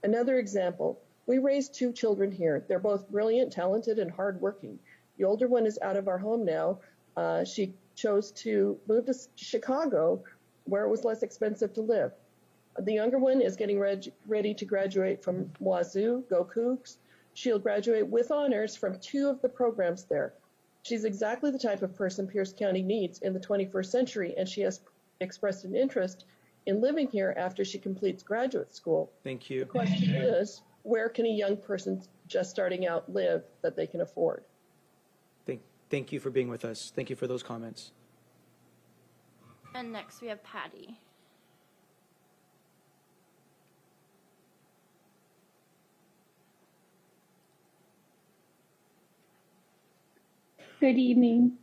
Another example, we raised 2 children here. They're both brilliant, talented, and hardworking. The older one is out of our home now. She chose to move to Chicago, where it was less expensive to live. The younger one is getting ready to graduate from Wazoo, go Cougs. She'll graduate with honors from 2 of the programs there. She's exactly the type of person Pierce County needs in the 21st century, and she has expressed an interest in living here after she completes graduate school. Thank you. The question is, where can a young person just starting out live that they can afford? Thank you for being with us. Thank you for those comments. And next we have Patty. Good evening.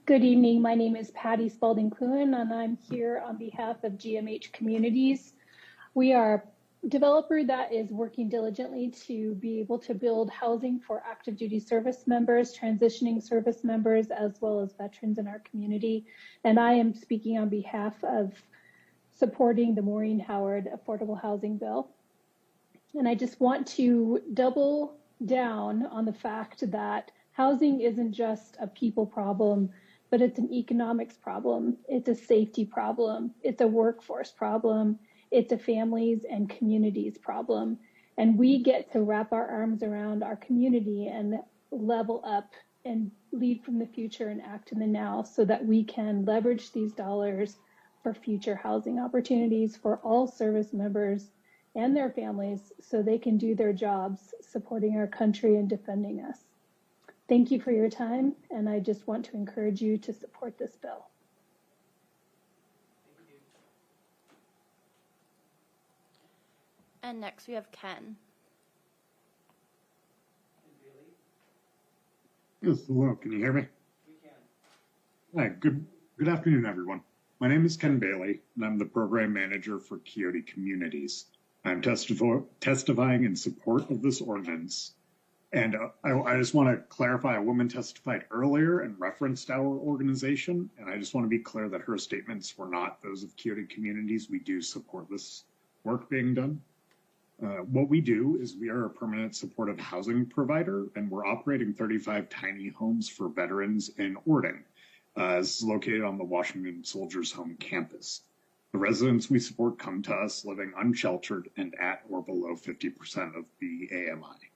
Good evening. My name is Patty Spalding Cluin, and I'm here on behalf of GMH Communities. We are a developer that is working diligently to be able to build housing for active duty service members, transitioning service members, as well as veterans in our community. And I am speaking on behalf of supporting the Maureen Howard Affordable Housing Bill. And I just want to double down on the fact that housing isn't just a people problem, but it's an economics problem. It's a safety problem. It's a workforce problem. It's a families and communities problem. And we get to wrap our arms around our community and level up and lead from the future and act in the now so that we can leverage these dollars for future housing opportunities for all service members and their families so they can do their jobs supporting our country and defending us. Thank you for your time, and I just want to encourage you to support this bill. And next we have Ken. Yes, hello, can you hear me? We can. Hi, good afternoon, everyone. My name is Ken Bailey, and I'm the program manager for Coyote Communities. I'm testifying in support of this ordinance. And I just want to clarify, a woman testified earlier and referenced our organization, and I just want to be clear that her statements were not those of Coyote Communities. We do support this work being done. What we do is we are a permanent supportive housing provider, and we're operating 35 tiny homes for veterans in Ording. It's located on the Washington Soldiers Home campus. The residents we support come to us living unsheltered and at or below 50% of the AMI.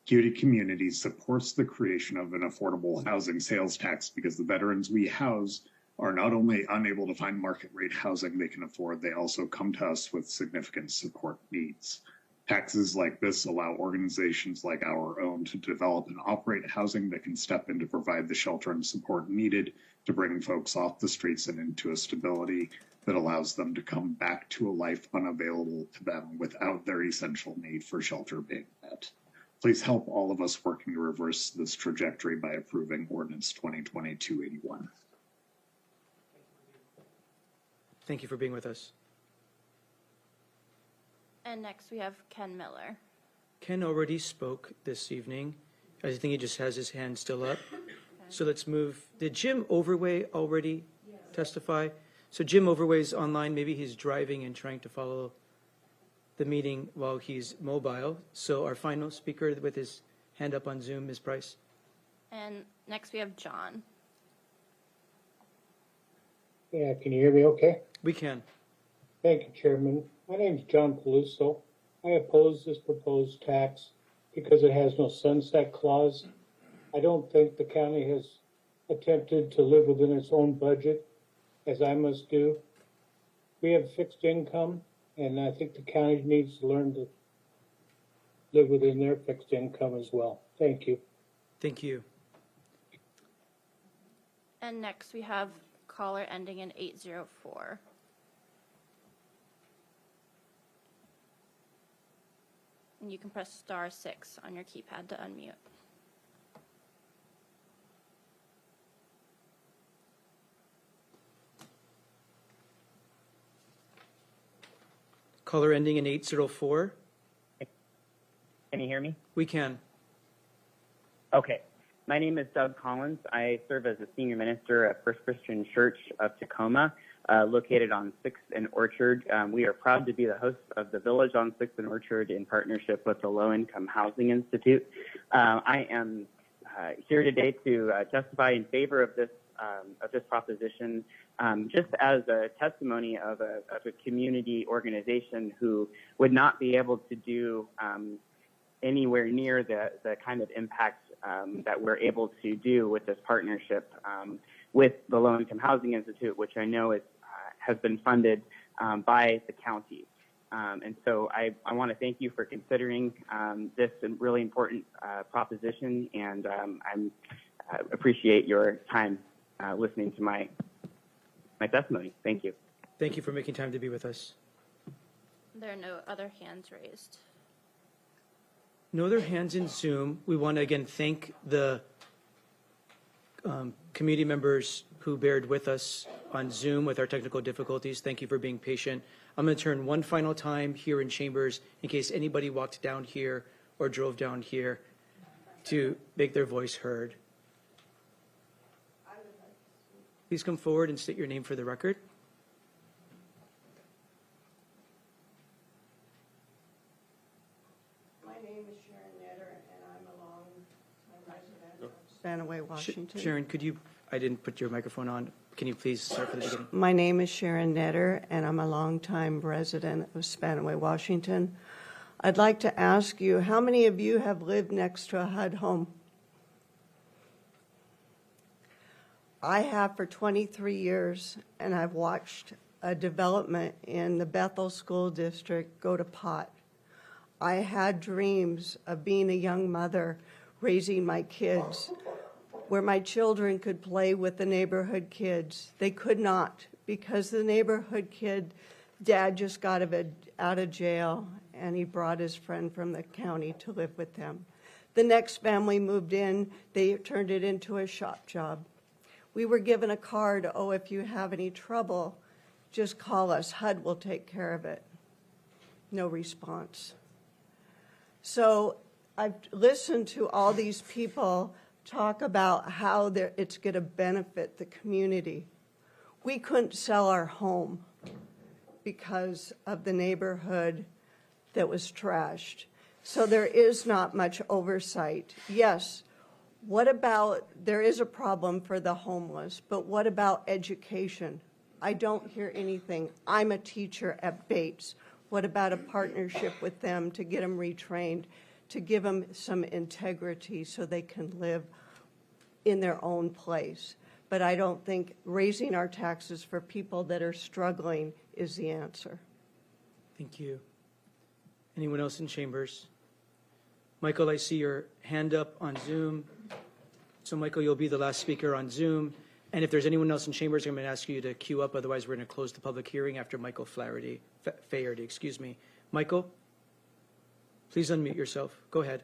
Coyote Communities supports the creation of an affordable housing sales tax because the veterans we house are not only unable to find market rate housing they can afford, they also come to us with significant support needs. Taxes like this allow organizations like our own to develop and operate housing that can step in to provide the shelter and support needed to bring folks off the streets and into a stability that allows them to come back to a life unavailable to them without their essential need for shelter being met. Please help all of us working to reverse this trajectory by approving Ordinance 2020-281. Thank you for being with us. And next we have Ken Miller. Ken already spoke this evening. I think he just has his hand still up. So let's move. Did Jim Overway already testify? So Jim Overway's online. Maybe he's driving and trying to follow the meeting while he's mobile. So our final speaker with his hand up on Zoom, Ms. Price. And next we have John. Yeah, can you hear me okay? We can. Thank you, Chairman. My name is John Peluso. I oppose this proposed tax because it has no sunset clause. I don't think the county has attempted to live within its own budget, as I must do. We have fixed income, and I think the county needs to learn to live within their fixed income as well. Thank you. Thank you. And next we have caller ending in 804. And you can press *6 on your keypad to unmute. Caller ending in 804. Can you hear me? We can. Okay. My name is Doug Collins. I serve as a senior minister at First Christian Church of Tacoma, located on 6th and Orchard. We are proud to be the host of the Village on 6th and Orchard in partnership with the Low Income Housing Institute. I am here today to testify in favor of this proposition, just as a testimony of a community organization who would not be able to do anywhere near the kind of impact that we're able to do with this partnership with the Low Income Housing Institute, which I know has been funded by the county. And so I want to thank you for considering this really important proposition, and I appreciate your time listening to my testimony. Thank you. Thank you for making time to be with us. There are no other hands raised. No other hands in Zoom. We want to again thank the community members who bared with us on Zoom with our technical difficulties. Thank you for being patient. I'm going to turn one final time here in chambers in case anybody walked down here or drove down here to make their voice heard. Please come forward and state your name for the record. My name is Sharon Netter, and I'm a long-time resident of Spanaway, Washington. Sharon, could you, I didn't put your microphone on. Can you please start from the beginning? My name is Sharon Netter, and I'm a longtime resident of Spanaway, Washington. I'd like to ask you, how many of you have lived next to a HUD home? I have for 23 years, and I've watched a development in the Bethel School District go to pot. I had dreams of being a young mother, raising my kids, where my children could play with the neighborhood kids. They could not, because the neighborhood kid, dad just got out of jail, and he brought his friend from the county to live with them. The next family moved in. They turned it into a shop job. We were given a card, oh, if you have any trouble, just call us. HUD will take care of it. No response. So I've listened to all these people talk about how it's going to benefit the community. We couldn't sell our home because of the neighborhood that was trashed. So there is not much oversight. Yes, what about, there is a problem for the homeless, but what about education? I don't hear anything. I'm a teacher at Bates. What about a partnership with them to get them retrained, to give them some integrity so they can live in their own place? But I don't think raising our taxes for people that are struggling is the answer. Thank you. Anyone else in chambers? Michael, I see your hand up on Zoom. So Michael, you'll be the last speaker on Zoom. And if there's anyone else in chambers, I'm going to ask you to queue up. Otherwise, we're going to close the public hearing after Michael Faherty. Michael, please unmute yourself. Go ahead.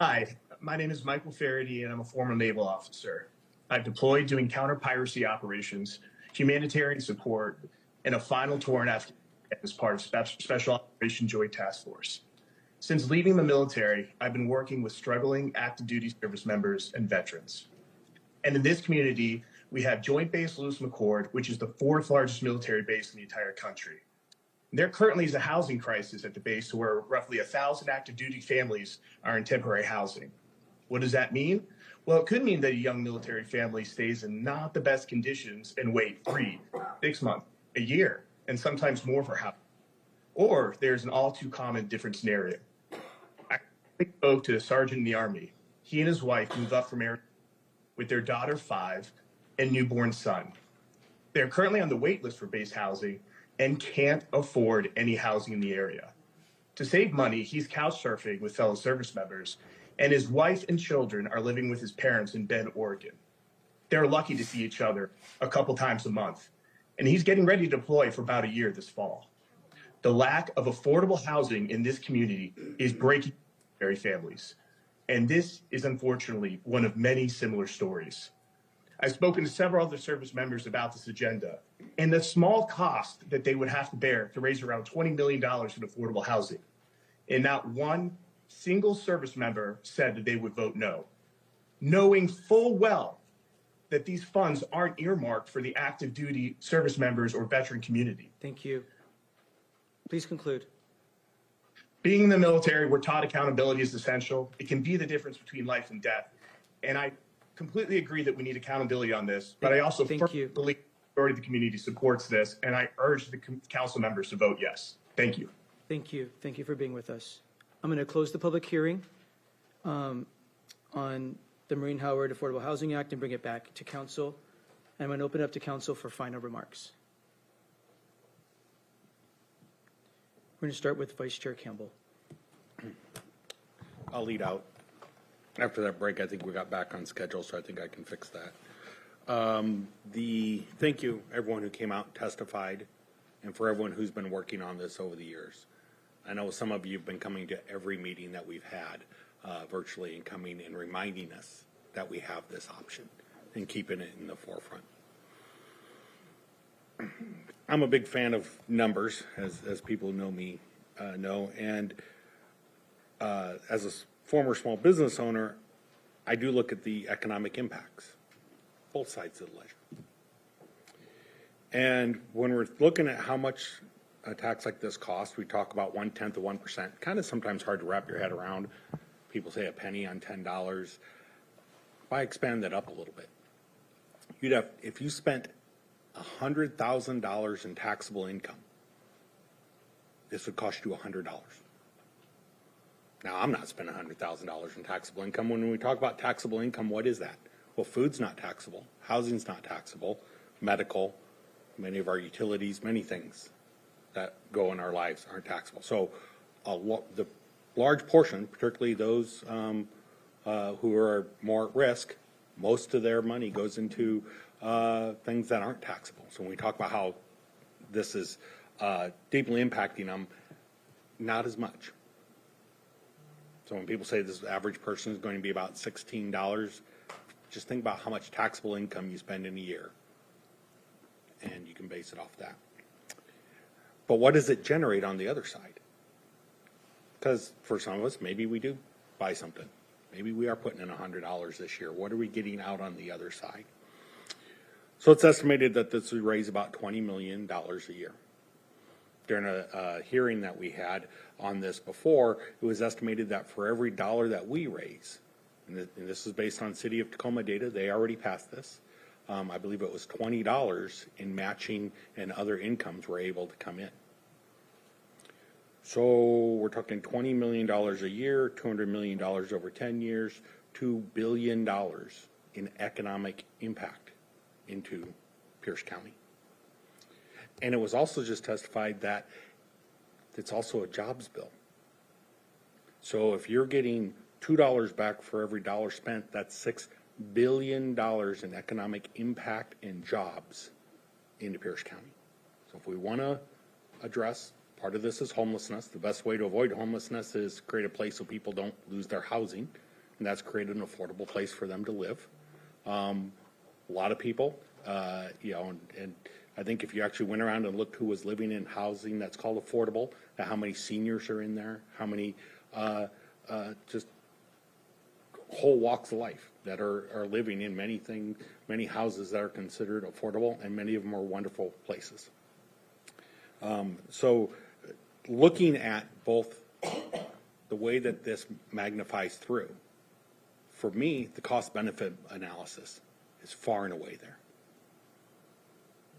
Hi, my name is Michael Faherty, and I'm a former naval officer. I've deployed doing counter-piracy operations, humanitarian support, and a final tour in Afghanistan as part of Special Operation Joint Task Force. Since leaving the military, I've been working with struggling active duty service members and veterans. And in this community, we have Joint Base Lewis McChord, which is the 4th largest military base in the entire country. There currently is a housing crisis at the base where roughly 1,000 active duty families are in temporary housing. What does that mean? Well, it could mean that a young military family stays in not the best conditions and wait 3, 6 months, a year, and sometimes more for housing. Or there's an all too common different scenario. I spoke to a sergeant in the Army. He and his wife moved up from Arizona with their daughter 5 and newborn son. They're currently on the wait list for base housing and can't afford any housing in the area. To save money, he's couch surfing with fellow service members, and his wife and children are living with his parents in Bend, Oregon. They're lucky to see each other a couple times a month, and he's getting ready to deploy for about a year this fall. The lack of affordable housing in this community is breaking military families, and this is unfortunately one of many similar stories. I've spoken to several other service members about this agenda and the small cost that they would have to bear to raise around $20 million in affordable housing. And not one single service member said that they would vote no, knowing full well that these funds aren't earmarked for the active duty service members or veteran community. Thank you. Please conclude. Being in the military, we're taught accountability is essential. It can be the difference between life and death. And I completely agree that we need accountability on this, but I also firmly believe the majority of the community supports this, and I urge the council members to vote yes. Thank you. Thank you. Thank you for being with us. I'm going to close the public hearing on the Maureen Howard Affordable Housing Act and bring it back to council. I'm going to open up to council for final remarks. We're going to start with Vice Chair Campbell. I'll lead out. After that break, I think we got back on schedule, so I think I can fix that. Thank you, everyone who came out and testified, and for everyone who's been working on this over the years. I know some of you have been coming to every meeting that we've had virtually and coming and reminding us that we have this option and keeping it in the forefront. I'm a big fan of numbers, as people who know me know, and as a former small business owner, I do look at the economic impacts, both sides of the ledger. And when we're looking at how much a tax like this costs, we talk about 1/10 of 1%. Kind of sometimes hard to wrap your head around. People say a penny on $10. If I expand that up a little bit, you'd have, if you spent $100,000 in taxable income, this would cost you $100. Now, I'm not spending $100,000 in taxable income. When we talk about taxable income, what is that? Well, food's not taxable, housing's not taxable, medical, many of our utilities, many things that go in our lives aren't taxable. So the large portion, particularly those who are more at risk, most of their money goes into things that aren't taxable. So when we talk about how this is deeply impacting them, not as much. So when people say this average person is going to be about $16, just think about how much taxable income you spend in a year. And you can base it off that. But what does it generate on the other side? Because for some of us, maybe we do buy something. Maybe we are putting in $100 this year. What are we getting out on the other side? So it's estimated that this would raise about $20 million a year. During a hearing that we had on this before, it was estimated that for every dollar that we raise, and this is based on City of Tacoma data, they already passed this. I believe it was $20 in matching and other incomes were able to come in. So we're talking $20 million a year, $200 million over 10 years, $2 billion in economic impact into Pierce County. And it was also just testified that it's also a jobs bill. So if you're getting $2 back for every dollar spent, that's $6 billion in economic impact and jobs into Pierce County. So if we want to address, part of this is homelessness. The best way to avoid homelessness is create a place so people don't lose their housing, and that's create an affordable place for them to live. A lot of people, and I think if you actually went around and looked who was living in housing that's called affordable, how many seniors are in there, how many just whole walks of life that are living in many houses that are considered affordable, and many of them are wonderful places. So looking at both the way that this magnifies through for me, the cost benefit analysis is far and away there.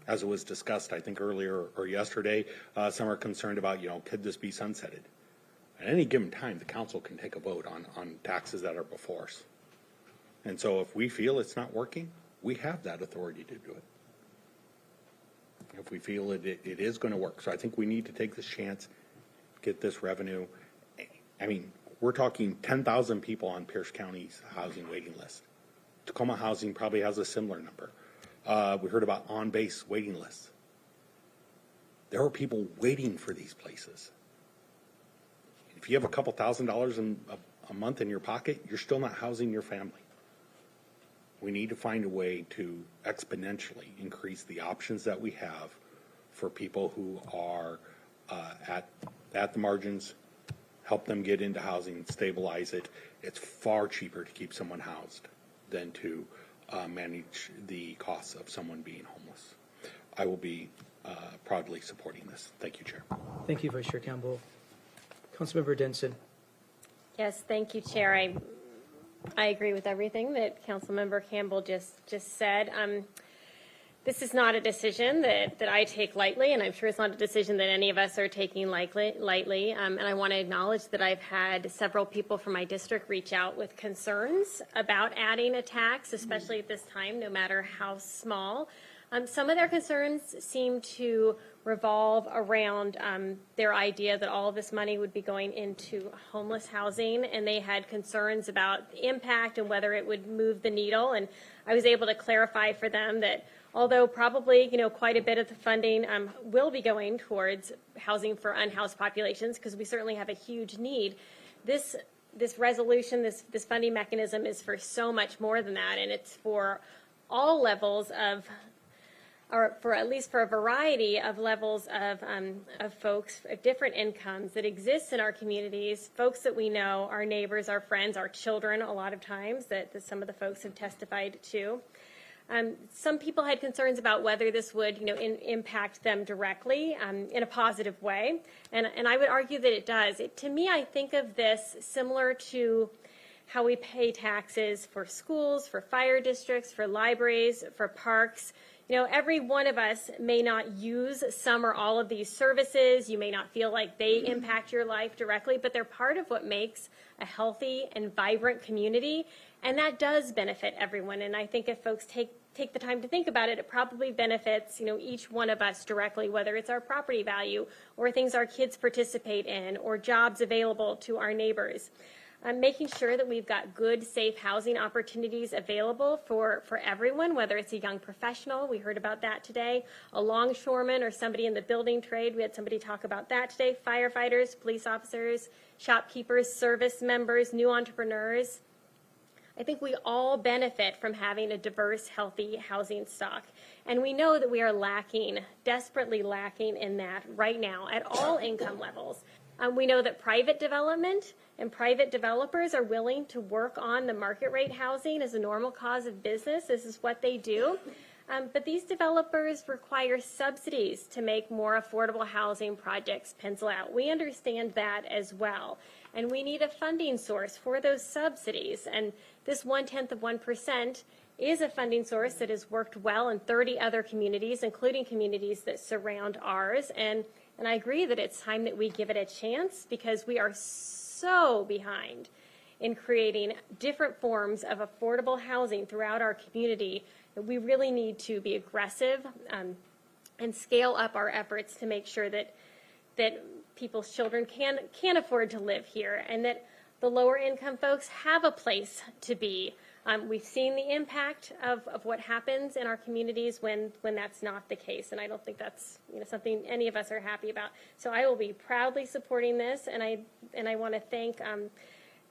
As it was discussed, I think earlier or yesterday, some are concerned about, could this be sunsetted? At any given time, the council can take a vote on taxes that are before us. And so if we feel it's not working, we have that authority to do it. If we feel it is going to work. So I think we need to take this chance, get this revenue. I mean, we're talking 10,000 people on Pierce County's housing waiting list. Tacoma Housing probably has a similar number. We heard about on-base waiting lists. There are people waiting for these places. If you have a couple $1,000s a month in your pocket, you're still not housing your family. We need to find a way to exponentially increase the options that we have for people who are at the margins, help them get into housing, stabilize it. It's far cheaper to keep someone housed than to manage the costs of someone being homeless. I will be proudly supporting this. Thank you, Chair. Thank you, Vice Chair Campbell. Councilmember Denson. Yes, thank you, Chair. I agree with everything that Councilmember Campbell just said. This is not a decision that I take lightly, and I'm sure it's not a decision that any of us are taking lightly. And I want to acknowledge that I've had several people from my district reach out with concerns about adding a tax, especially at this time, no matter how small. Some of their concerns seem to revolve around their idea that all of this money would be going into homeless housing, and they had concerns about the impact and whether it would move the needle. And I was able to clarify for them that although probably, quite a bit of the funding will be going towards housing for unhoused populations, because we certainly have a huge need, this resolution, this funding mechanism is for so much more than that, and it's for all levels of, or for at least for a variety of levels of folks of different incomes that exist in our communities, folks that we know, our neighbors, our friends, our children, a lot of times that some of the folks have testified to. Some people had concerns about whether this would, impact them directly in a positive way, and I would argue that it does. To me, I think of this similar to how we pay taxes for schools, for fire districts, for libraries, for parks. Every one of us may not use some or all of these services. You may not feel like they impact your life directly, but they're part of what makes a healthy and vibrant community, and that does benefit everyone. And I think if folks take the time to think about it, it probably benefits, each one of us directly, whether it's our property value or things our kids participate in or jobs available to our neighbors. Making sure that we've got good, safe housing opportunities available for everyone, whether it's a young professional, we heard about that today, a longshoreman or somebody in the building trade, we had somebody talk about that today, firefighters, police officers, shopkeepers, service members, new entrepreneurs. I think we all benefit from having a diverse, healthy housing stock. And we know that we are lacking, desperately lacking in that right now at all income levels. We know that private development and private developers are willing to work on the market rate housing as a normal cause of business. This is what they do. But these developers require subsidies to make more affordable housing projects pencil out. We understand that as well. And we need a funding source for those subsidies. And this 0.1% is a funding source that has worked well in 30 other communities, including communities that surround ours. And I agree that it's time that we give it a chance because we are so behind in creating different forms of affordable housing throughout our community that we really need to be aggressive and scale up our efforts to make sure that people's children can afford to live here and that the lower income folks have a place to be. We've seen the impact of what happens in our communities when that's not the case, and I don't think that's something any of us are happy about. So I will be proudly supporting this, and I want to thank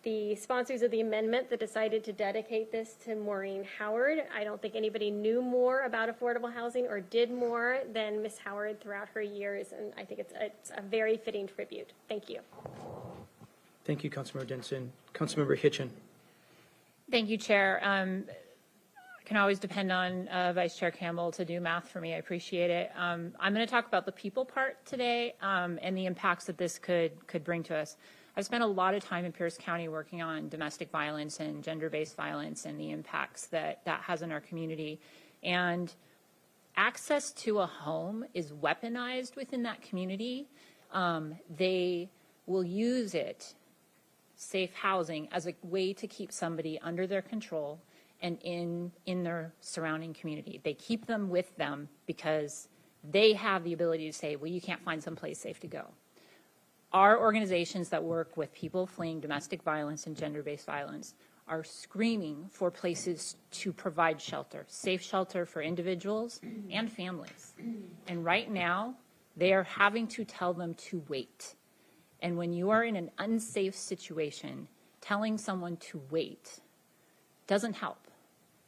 the sponsors of the amendment that decided to dedicate this to Maureen Howard. I don't think anybody knew more about affordable housing or did more than Ms. Howard throughout her years, and I think it's a very fitting tribute. Thank you. Thank you, Councilmember Denson. Councilmember Hitchen. Thank you, Chair. I can always depend on Vice Chair Campbell to do math for me. I appreciate it. I'm going to talk about the people part today and the impacts that this could bring to us. I've spent a lot of time in Pierce County working on domestic violence and gender-based violence and the impacts that that has in our community. And access to a home is weaponized within that community. They will use it, safe housing, as a way to keep somebody under their control and in their surrounding community. They keep them with them because they have the ability to say, well, you can't find someplace safe to go. Our organizations that work with people fleeing domestic violence and gender-based violence are screaming for places to provide shelter, safe shelter for individuals and families. And right now, they are having to tell them to wait. And when you are in an unsafe situation, telling someone to wait doesn't help.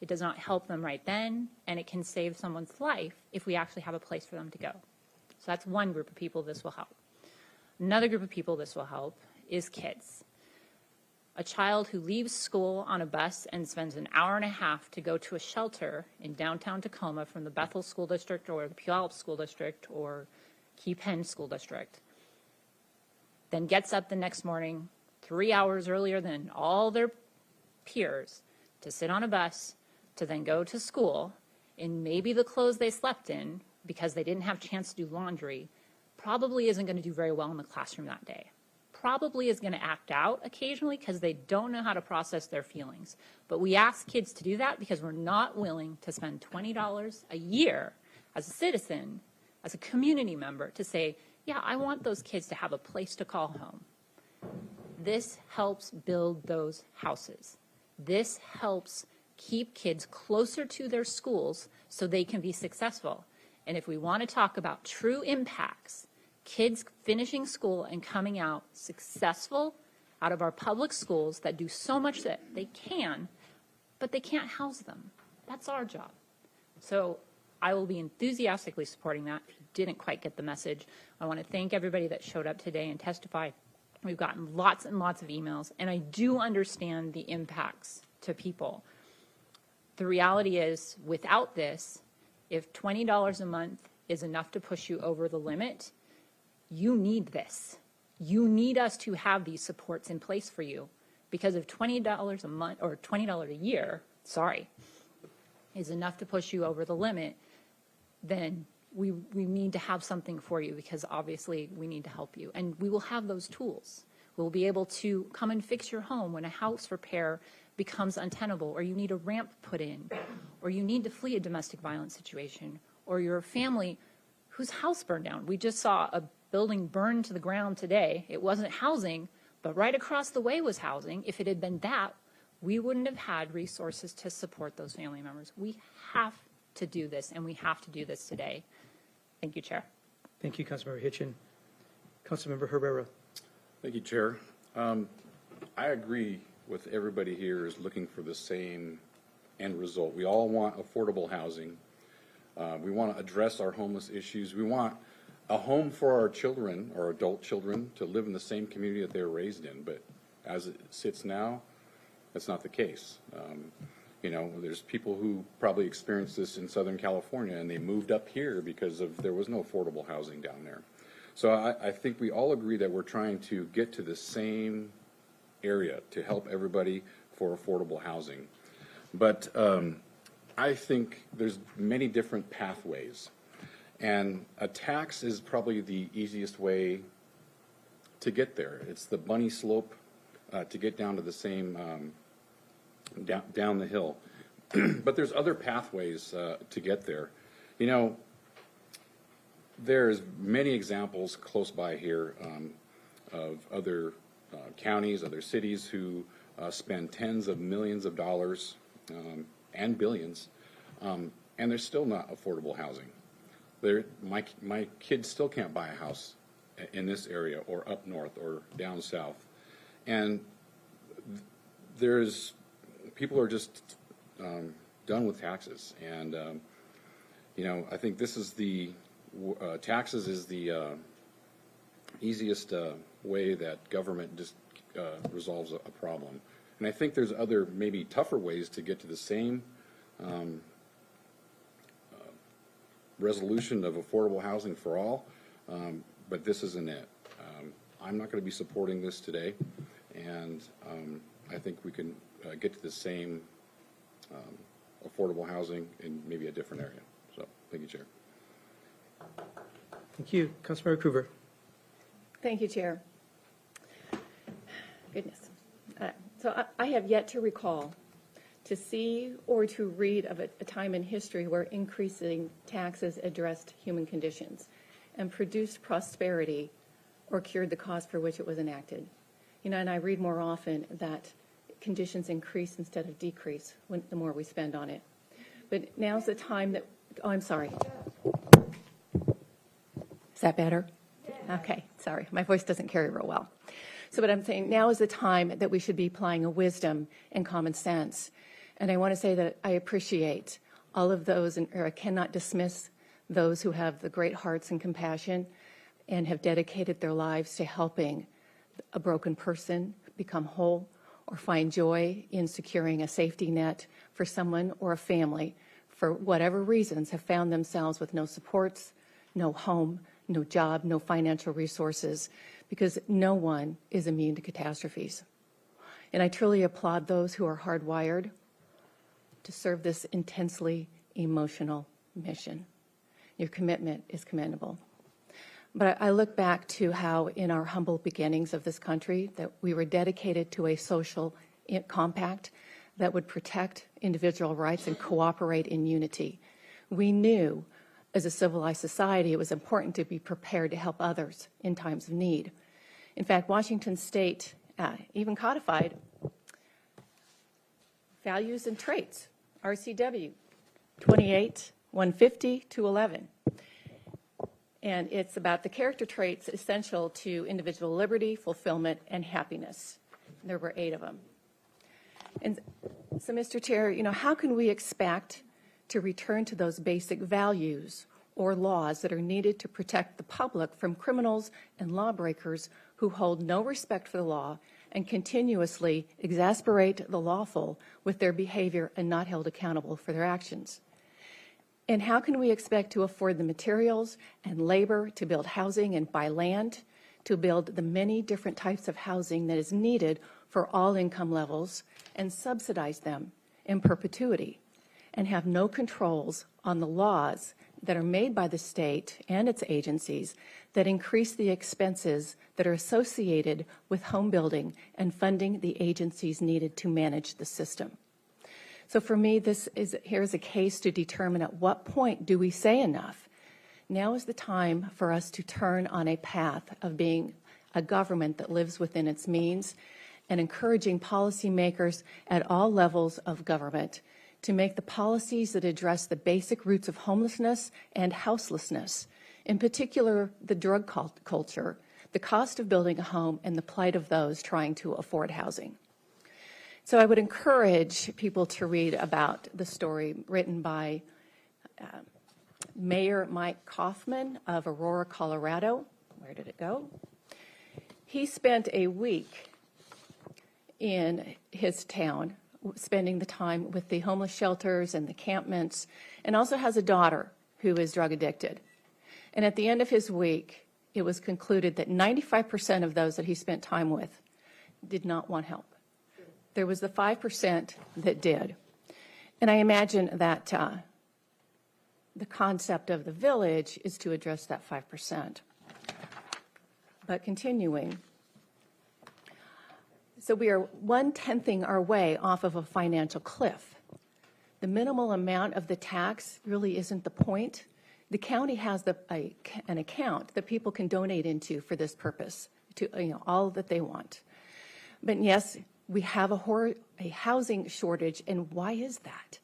It does not help them right then, and it can save someone's life if we actually have a place for them to go. So that's one group of people this will help. Another group of people this will help is kids. A child who leaves school on a bus and spends an hour and a half to go to a shelter in downtown Tacoma from the Bethel School District or the Puyallup School District or Key Penn School District, then gets up the next morning 3 hours earlier than all their peers to sit on a bus to then go to school in maybe the clothes they slept in because they didn't have a chance to do laundry, probably isn't going to do very well in the classroom that day. Probably is going to act out occasionally because they don't know how to process their feelings. But we ask kids to do that because we're not willing to spend $20 a year as a citizen, as a community member, to say, yeah, I want those kids to have a place to call home. This helps build those houses. This helps keep kids closer to their schools so they can be successful. And if we want to talk about true impacts, kids finishing school and coming out successful out of our public schools that do so much that they can, but they can't house them. That's our job. So I will be enthusiastically supporting that. If you didn't quite get the message, I want to thank everybody that showed up today and testified. We've gotten lots and lots of emails, and I do understand the impacts to people. The reality is, without this, if $20 a month is enough to push you over the limit, you need this. You need us to have these supports in place for you, because if $20 a month or $20 a year, is enough to push you over the limit, then we need to have something for you, because obviously we need to help you. And we will have those tools. We'll be able to come and fix your home when a house repair becomes untenable, or you need a ramp put in, or you need to flee a domestic violence situation, or you're a family whose house burned down. We just saw a building burned to the ground today. It wasn't housing, but right across the way was housing. If it had been that, we wouldn't have had resources to support those family members. We have to do this, and we have to do this today. Thank you, Chair. Thank you, Councilmember Hitchin. Councilmember Herrera. Thank you, Chair. I agree with everybody here is looking for the same end result. We all want affordable housing. We want to address our homeless issues. We want a home for our children, our adult children, to live in the same community that they were raised in. But as it sits now, that's not the case. You know, there's people who probably experienced this in Southern California, and they moved up here because there was no affordable housing down there. So I think we all agree that we're trying to get to the same area to help everybody for affordable housing. But I think there's many different pathways. And a tax is probably the easiest way to get there. It's the bunny slope to get down to the same, down the hill. But there's other pathways to get there. You know, there's many examples close by here of other counties, other cities who spend tens of millions of dollars and billions, and there's still not affordable housing. My kids still can't buy a house in this area or up north or down south. And people are just done with taxes. And, you know, I think this is taxes is the easiest way that government just resolves a problem. And I think there's other maybe tougher ways to get to the same resolution of affordable housing for all, but this isn't it. I'm not going to be supporting this today, and I think we can get to the same affordable housing in maybe a different area. So, thank you, Chair. Thank you. Councilmember Cruver. Thank you, Chair. Goodness. So I have yet to recall, to see or to read of a time in history where increasing taxes addressed human conditions and produced prosperity or cured the cause for which it was enacted. You know, and I read more often that conditions increase instead of decrease the more we spend on it. But now's the time that, oh, I'm sorry. Is that better? Okay, sorry. My voice doesn't carry real well. So what I'm saying, now is the time that we should be applying a wisdom and common sense. And I want to say that I appreciate all of those, or I cannot dismiss those who have the great hearts and compassion and have dedicated their lives to helping a broken person become whole or find joy in securing a safety net for someone or a family, for whatever reasons, have found themselves with no supports, no home, no job, no financial resources, because no one is immune to catastrophes. And I truly applaud those who are hardwired to serve this intensely emotional mission. Your commitment is commendable. But I look back to how in our humble beginnings of this country that we were dedicated to a social compact that would protect individual rights and cooperate in unity. We knew as a civilized society it was important to be prepared to help others in times of need. In fact, Washington State even codified values and traits, RCW 28-150-11. And it's about the character traits essential to individual liberty, fulfillment, and happiness. There were 8 of them. And so, Mr. Chair, you know, how can we expect to return to those basic values or laws that are needed to protect the public from criminals and lawbreakers who hold no respect for the law and continuously exasperate the lawful with their behavior and not held accountable for their actions? And how can we expect to afford the materials and labor to build housing and buy land, to build the many different types of housing that is needed for all income levels and subsidize them in perpetuity, and have no controls on the laws that are made by the state and its agencies that increase the expenses that are associated with home building and funding the agencies needed to manage the system? So for me, here's a case to determine at what point do we say enough. Now is the time for us to turn on a path of being a government that lives within its means and encouraging policymakers at all levels of government to make the policies that address the basic roots of homelessness and houselessness, in particular the drug culture, the cost of building a home, and the plight of those trying to afford housing. So I would encourage people to read about the story written by Mayor Mike Kaufman of Aurora, Colorado. Where did it go? He spent a week in his town spending the time with the homeless shelters and the campments, and also has a daughter who is drug addicted. And at the end of his week, it was concluded that 95% of those that he spent time with did not want help. There was the 5% that did. And I imagine that the concept of the village is to address that 5%. But continuing, so we are 1/10ing our way off of a financial cliff. The minimal amount of the tax really isn't the point. The county has an account that people can donate into for this purpose, to all that they want. But yes, we have a housing shortage, and why is that?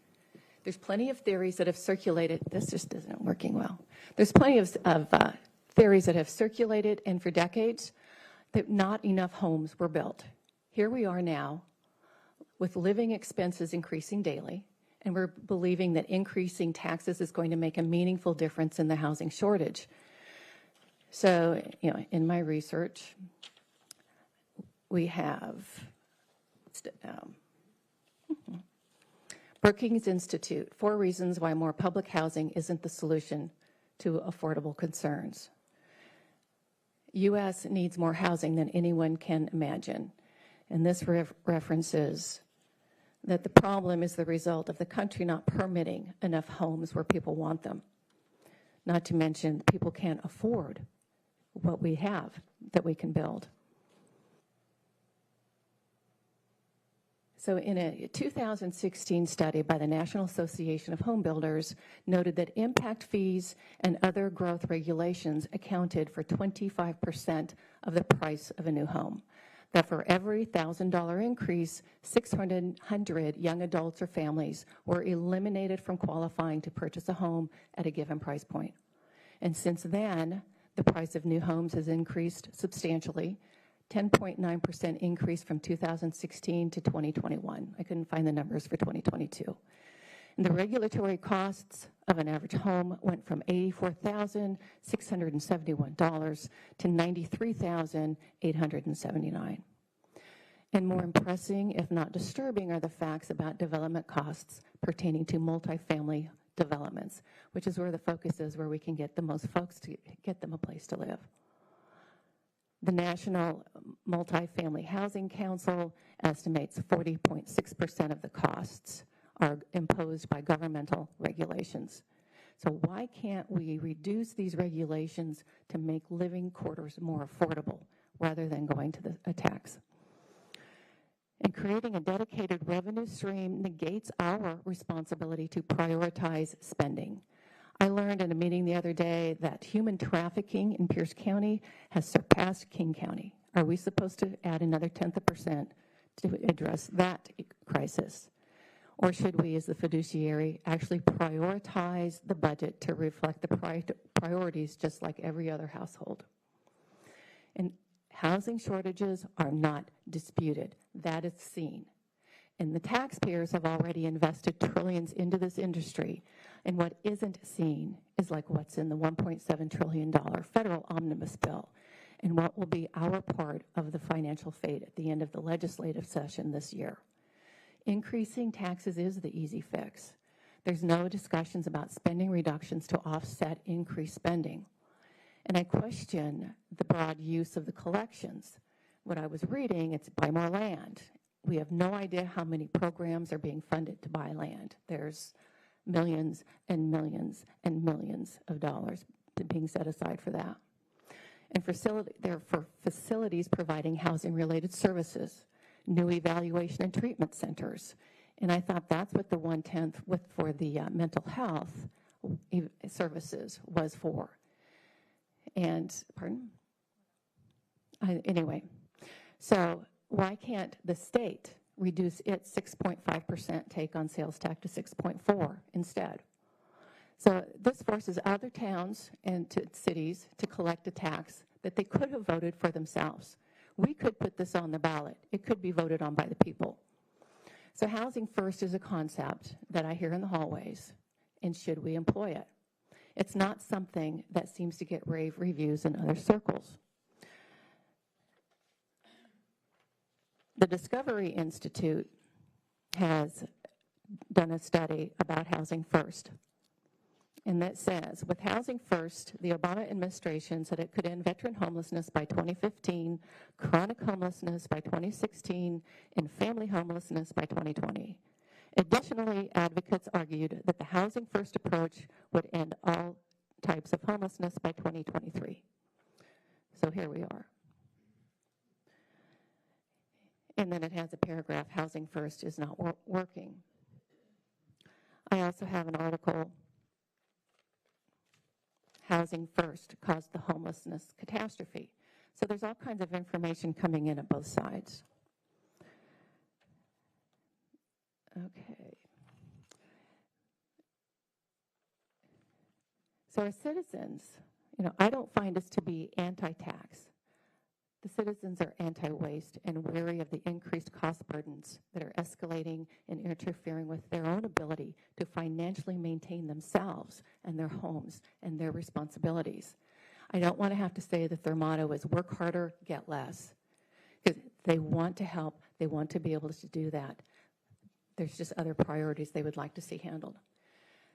There's plenty of theories that have circulated. This just isn't working well. There's plenty of theories that have circulated, and for decades, that not enough homes were built. Here we are now with living expenses increasing daily, and we're believing that increasing taxes is going to make a meaningful difference in the housing shortage. So, in my research, we have Brookings Institute, 4 reasons why more public housing isn't the solution to affordable concerns. U.S. needs more housing than anyone can imagine. And this references that the problem is the result of the country not permitting enough homes where people want them. Not to mention people can't afford what we have that we can build. So in a 2016 study by the National Association of Home Builders noted that impact fees and other growth regulations accounted for 25% of the price of a new home. That for every $1,000 increase, 600 young adults or families were eliminated from qualifying to purchase a home at a given price point. And since then, the price of new homes has increased substantially, 10.9% increase from 2016 to 2021. I couldn't find the numbers for 2022. And the regulatory costs of an average home went from $84,671 to $93,879. And more impressive, if not disturbing, are the facts about development costs pertaining to multifamily developments, which is where the focus is, where we can get the most folks to get them a place to live. The National Multifamily Housing Council estimates 40.6% of the costs are imposed by governmental regulations. So why can't we reduce these regulations to make living quarters more affordable rather than going to a tax? And creating a dedicated revenue stream negates our responsibility to prioritize spending. I learned in a meeting the other day that human trafficking in Pierce County has surpassed King County. Are we supposed to add another 0.1% to address that crisis? Or should we, as the fiduciary, actually prioritize the budget to reflect the priorities just like every other household? And housing shortages are not disputed. That is seen. And the taxpayers have already invested trillions into this industry. And what isn't seen is like what's in the $1.7 trillion federal omnibus bill and what will be our part of the financial fate at the end of the legislative session this year. Increasing taxes is the easy fix. There's no discussions about spending reductions to offset increased spending. And I question the broad use of the collections. What I was reading, it's buy more land. We have no idea how many programs are being funded to buy land. There's millions and millions and millions of dollars being set aside for that. And they're for facilities providing housing-related services, new evaluation and treatment centers. And I thought that's what the 1/10 for the mental health services was for. And, pardon? Anyway, so why can't the state reduce its 6.5% take on sales tax to 6.4 instead? So this forces other towns and cities to collect a tax that they could have voted for themselves. We could put this on the ballot. It could be voted on by the people. So Housing First is a concept that I hear in the hallways, and should we employ it? It's not something that seems to get rave reviews in other circles. The Discovery Institute has done a study about Housing First. And that says, with Housing First, the Obama administration said it could end veteran homelessness by 2015, chronic homelessness by 2016, and family homelessness by 2020. Additionally, advocates argued that the Housing First approach would end all types of homelessness by 2023. So here we are. And then it has a paragraph, Housing First is not working. I also have an article, Housing First caused the homelessness catastrophe. So there's all kinds of information coming in at both sides. Okay. So as citizens, I don't find us to be anti-tax. The citizens are anti-waste and wary of the increased cost burdens that are escalating and interfering with their own ability to financially maintain themselves and their homes and their responsibilities. I don't want to have to say that their motto is work harder, get less. Because they want to help, they want to be able to do that. There's just other priorities they would like to see handled.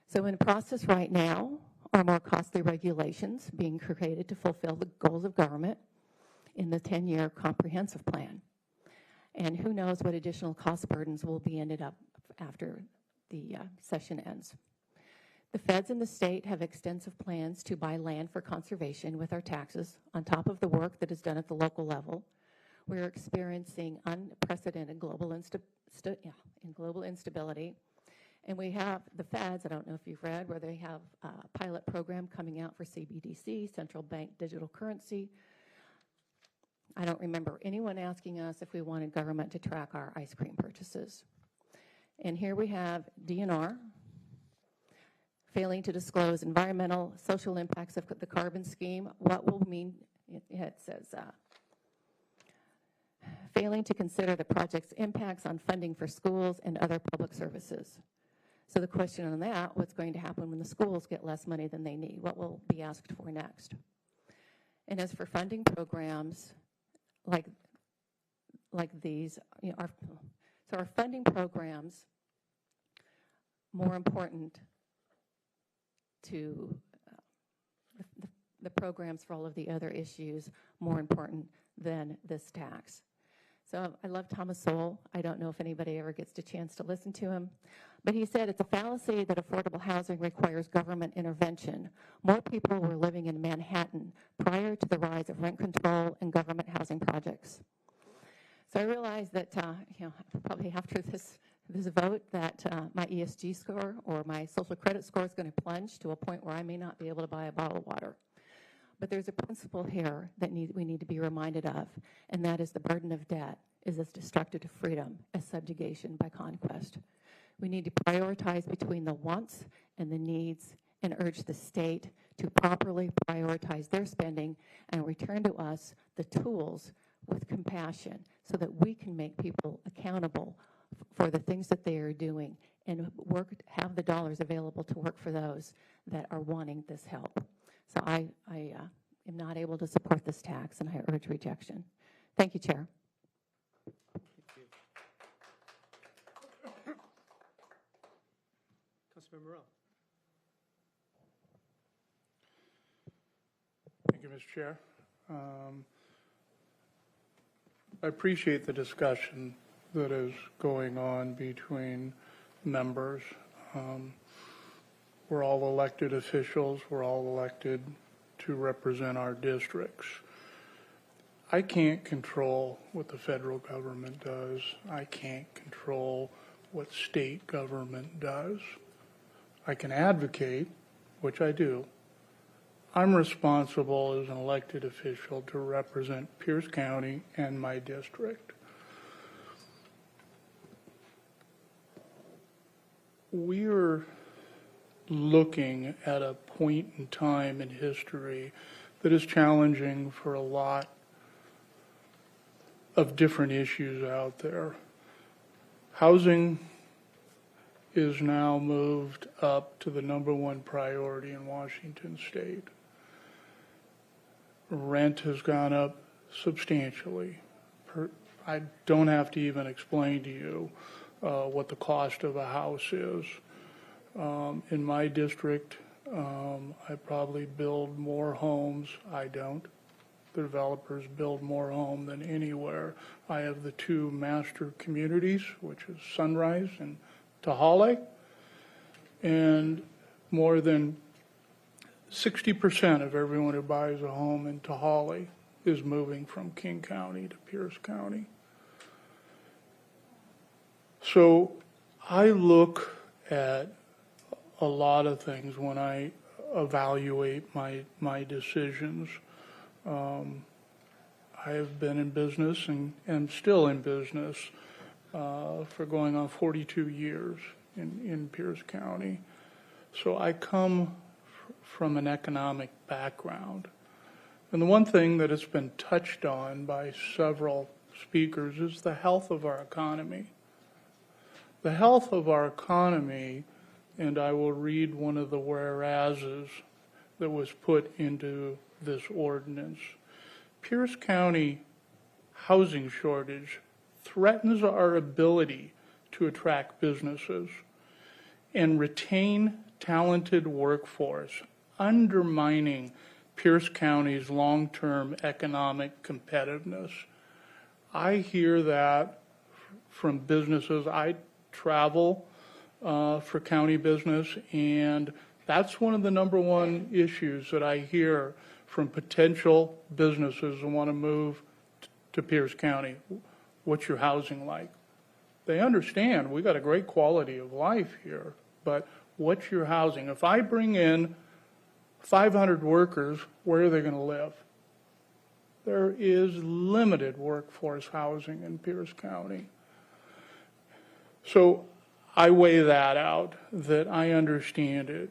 So in the process right now, or more costly regulations being created to fulfill the goals of government in the 10-year comprehensive plan. And who knows what additional cost burdens will be ended up after the session ends. The feds and the state have extensive plans to buy land for conservation with our taxes on top of the work that is done at the local level. We're experiencing unprecedented global instability. And we have the feds, I don't know if you've read, where they have a pilot program coming out for CBDC, central bank digital currency. I don't remember anyone asking us if we wanted government to track our ice cream purchases. And here we have DNR failing to disclose environmental, social impacts of the carbon scheme. What will mean, it says, failing to consider the project's impacts on funding for schools and other public services. So the question on that, what's going to happen when the schools get less money than they need? What will be asked for next? And as for funding programs like these, you know, our funding programs more important to the programs for all of the other issues more important than this tax. So I love Thomas Sowell. I don't know if anybody ever gets a chance to listen to him, but he said it's a fallacy that affordable housing requires government intervention. More people were living in Manhattan prior to the rise of rent control and government housing projects. So I realized that, probably after this vote, that my ESG score or my social credit score is going to plunge to a point where I may not be able to buy a bottle of water. But there's a principle here that we need to be reminded of, and that is the burden of debt is as destructive to freedom as subjugation by conquest. We need to prioritize between the wants and the needs and urge the state to properly prioritize their spending and return to us the tools with compassion so that we can make people accountable for the things that they are doing and have the dollars available to work for those that are wanting this help. So I am not able to support this tax, and I urge rejection. Thank you, Chair. Councilmember Morrell. Thank you, Mr. Chair. I appreciate the discussion that is going on between members. We're all elected officials. We're all elected to represent our districts. I can't control what the federal government does. I can't control what state government does. I can advocate, which I do. I'm responsible as an elected official to represent Pierce County and my district. We're looking at a point in time in history that is challenging for a lot of different issues out there. Housing is now moved up to the #1 priority in Washington State. Rent has gone up substantially. I don't have to even explain to you what the cost of a house is. In my district, I probably build more homes. I don't. The developers build more home than anywhere. I have the 2 master communities, which is Sunrise and Tahale, and more than 60% of everyone who buys a home in Tahale is moving from King County to Pierce County. So I look at a lot of things when I evaluate my decisions. I have been in business and am still in business for going on 42 years in Pierce County. So I come from an economic background. And the one thing that has been touched on by several speakers is the health of our economy. The health of our economy, and I will read one of the whereases that was put into this ordinance. Pierce County housing shortage threatens our ability to attract businesses and retain talented workforce. undermining Pierce County's long-term economic competitiveness. I hear that from businesses. I travel for county business, and that's one of the number one issues that I hear from potential businesses who want to move to Pierce County. What's your housing like? They understand we got a great quality of life here, but what's your housing? If I bring in 500 workers, where are they going to live? There is limited workforce housing in Pierce County. So I weigh that out, that I understand it.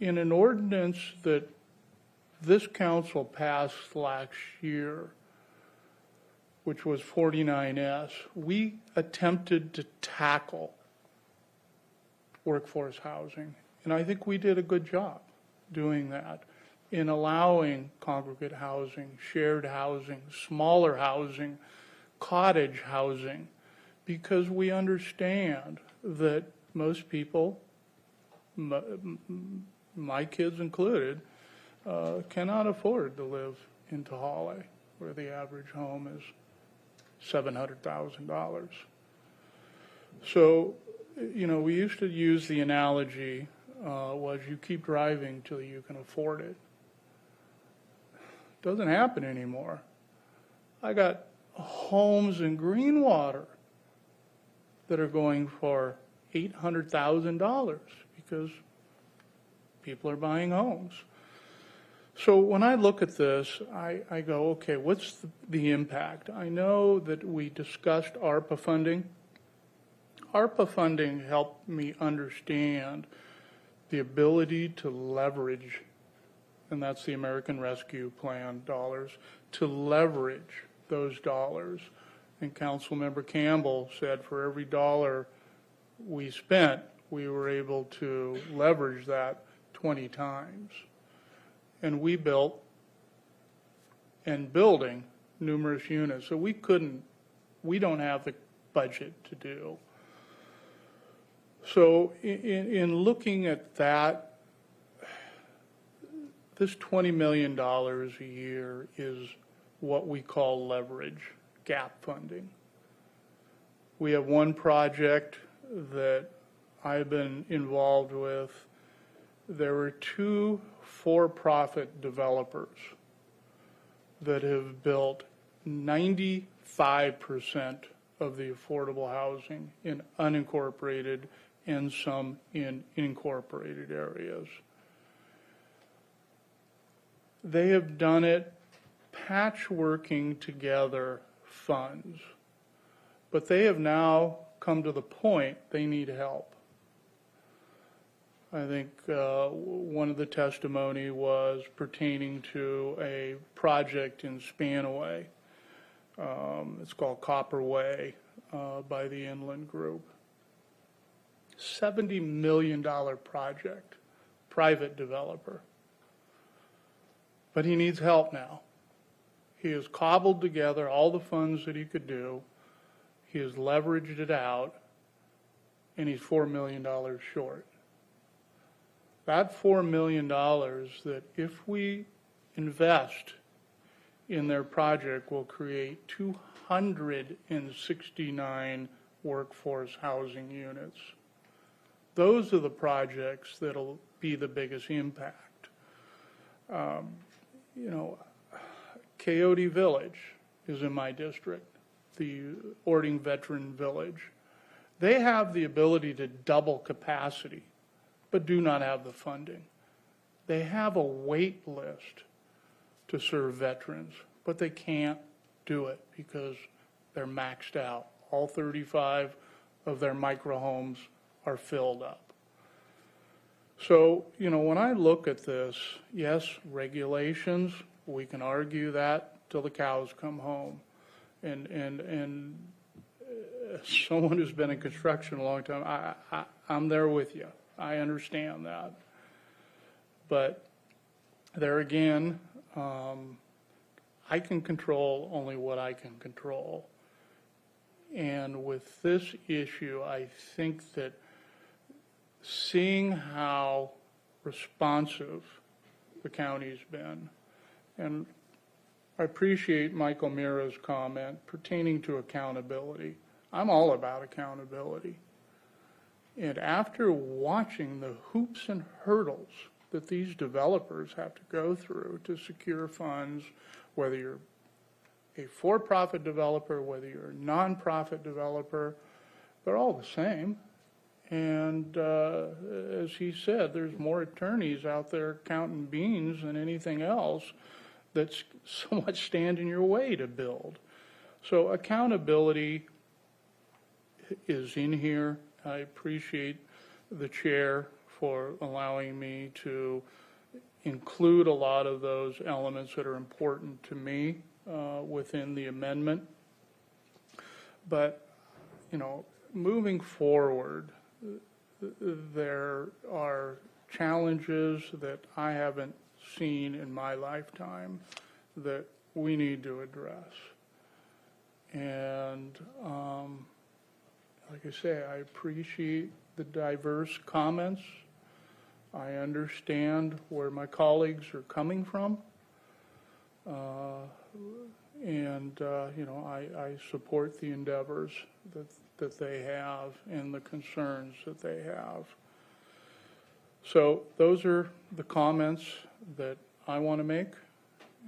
In an ordinance that this council passed last year, which was 49S, we attempted to tackle workforce housing. And I think we did a good job doing that in allowing congregate housing, shared housing, smaller housing, cottage housing, because we understand that most people, my kids included, cannot afford to live in Tahale, where the average home is $700,000. So, you know, we used to use the analogy was you keep driving till you can afford it. Doesn't happen anymore. I got homes in Greenwater that are going for $800,000 because people are buying homes. So when I look at this, I go, okay, what's the impact? I know that we discussed ARPA funding. ARPA funding helped me understand the ability to leverage, and that's the American Rescue Plan dollars, to leverage those dollars. And Councilmember Campbell said for every dollar we spent, we were able to leverage that 20 times. And we built and building numerous units. So we don't have the budget to do. So in looking at that, this $20 million a year is what we call leverage, gap funding. We have one project that I've been involved with. There were two for-profit developers that have built 95% of the affordable housing in unincorporated and some in incorporated areas. They have done it patchworking together funds, but they have now come to the point they need help. I think one of the testimony was pertaining to a project in Spanaway. It's called Copper Way by the Inland Group. $70 million project, private developer. But he needs help now. He has cobbled together all the funds that he could do. He has leveraged it out, and he's $4 million short. That $4 million that if we invest in their project will create 269 workforce housing units. Those are the projects that'll be the biggest impact. You know, Coyote Village is in my district, the Orting Veteran Village. They have the ability to double capacity, but do not have the funding. They have a wait list to serve veterans, but they can't do it because they're maxed out. All 35 of their micro homes are filled up. So, you know, when I look at this, yes, regulations, we can argue that till the cows come home. And someone who's been in construction a long time, I'm there with you. I understand that. But there again, I can control only what I can control. And with this issue, I think that seeing how responsive the county's been. And I appreciate Michael Mira's comment pertaining to accountability. I'm all about accountability. And after watching the hoops and hurdles that these developers have to go through to secure funds, whether you're a for-profit developer, whether you're a nonprofit developer, they're all the same. And as he said, there's more attorneys out there counting beans than anything else that's somewhat stand in your way to build. So accountability is in here. I appreciate the chair for allowing me to include a lot of those elements that are important to me within the amendment. But, you know, moving forward, there are challenges that I haven't seen in my lifetime that we need to address. And like I say, I appreciate the diverse comments. I understand where my colleagues are coming from. You know, I support the endeavors that they have and the concerns that they have. So those are the comments that I want to make,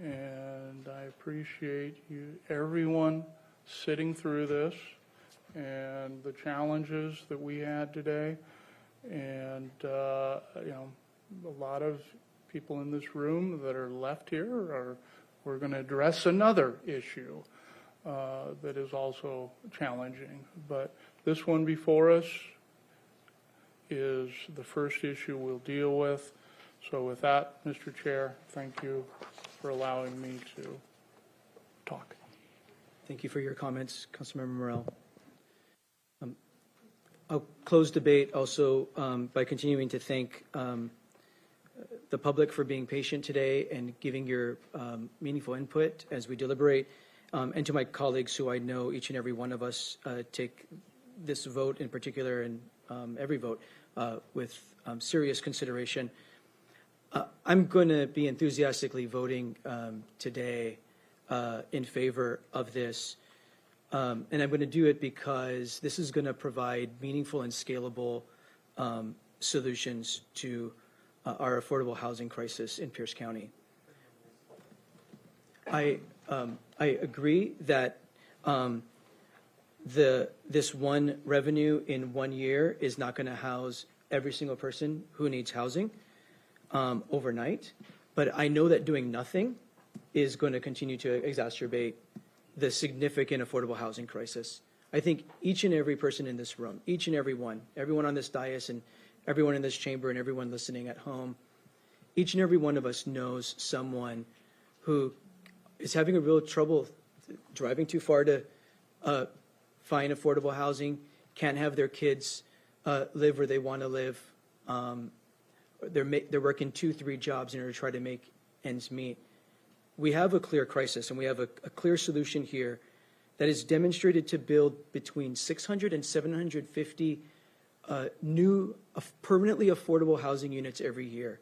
and I appreciate everyone sitting through this and the challenges that we had today. And, you know, a lot of people in this room that are left here we're going to address another issue that is also challenging. But this one before us is the first issue we'll deal with. So with that, Mr. Chair, thank you for allowing me to talk. Thank you for your comments, Councilmember Morell. I'll close debate also by continuing to thank the public for being patient today and giving your meaningful input as we deliberate, and to my colleagues who I know each and every one of us take this vote in particular and every vote with serious consideration. I'm going to be enthusiastically voting today in favor of this. And I'm going to do it because this is going to provide meaningful and scalable solutions to our affordable housing crisis in Pierce County. I agree that this one revenue in 1 year is not going to house every single person who needs housing overnight, but I know that doing nothing is going to continue to exacerbate the significant affordable housing crisis. I think each and every person in this room, each and everyone on this dais and everyone in this chamber and everyone listening at home, each and every one of us knows someone who is having a real trouble driving too far to find affordable housing, can't have their kids live where they want to live. They're working 2-3 jobs in order to try to make ends meet. We have a clear crisis, and we have a clear solution here that is demonstrated to build between 600 and 750 new permanently affordable housing units every year,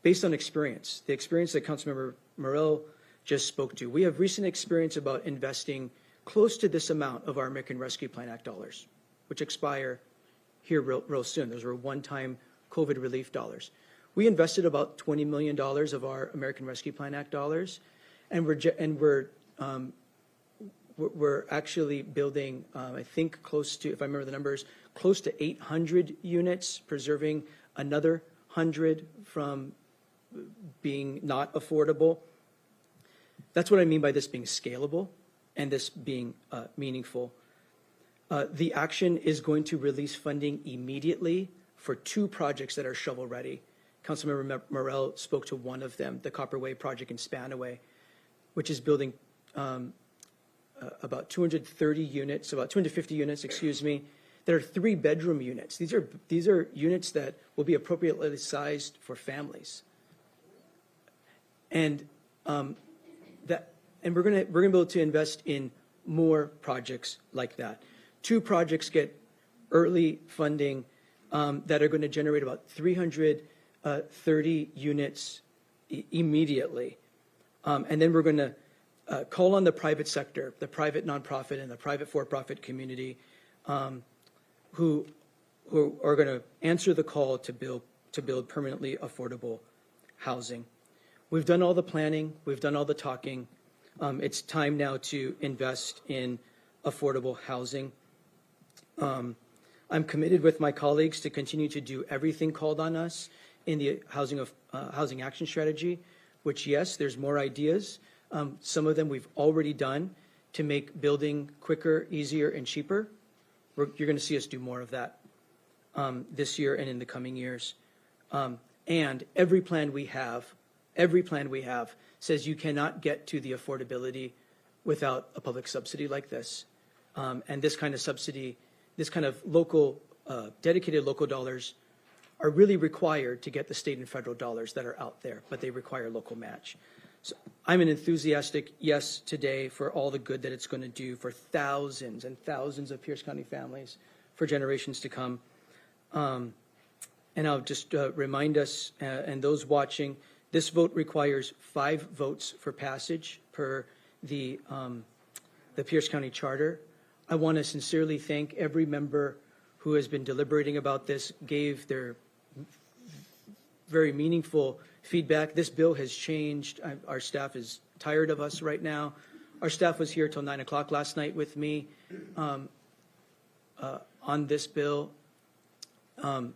based on experience, the experience that Councilmember Morell just spoke to. We have recent experience about investing close to this amount of our American Rescue Plan Act dollars, which expire here real soon. Those were one-time COVID relief dollars. We invested about $20 million of our American Rescue Plan Act dollars, and we're actually building, I think, close to, if I remember the numbers, close to 800 units, preserving another 100 from being not affordable. That's what I mean by this being scalable and this being meaningful. The action is going to release funding immediately for 2 projects that are shovel-ready. Councilmember Morell spoke to one of them, the Copperway project in Spanaway, which is building about 230 units, about 250 units, excuse me, that are 3-bedroom units. These are units that will be appropriately sized for families. And we're going to be able to invest in more projects like that. 2 projects get early funding that are going to generate about $300 30 units immediately. And then we're going to call on the private sector, the private nonprofit and the private for-profit community who are going to answer the call to build permanently affordable housing. We've done all the planning. We've done all the talking. It's time now to invest in affordable housing. I'm committed with my colleagues to continue to do everything called on us in the housing action strategy, which, yes, there's more ideas. Some of them we've already done to make building quicker, easier, and cheaper. You're going to see us do more of that this year and in the coming years. And every plan we have says you cannot get to the affordability without a public subsidy like this. And this kind of subsidy, this kind of local, dedicated local dollars are really required to get the state and federal dollars that are out there, but they require local match. So I'm an enthusiastic yes today for all the good that it's going to do for thousands and thousands of Pierce County families for generations to come. And I'll just remind us and those watching, this vote requires 5 votes for passage per the Pierce County Charter. I want to sincerely thank every member who has been deliberating about this, gave their very meaningful feedback. This bill has changed. Our staff is tired of us right now. Our staff was here till 9 o'clock last night with me on this bill. And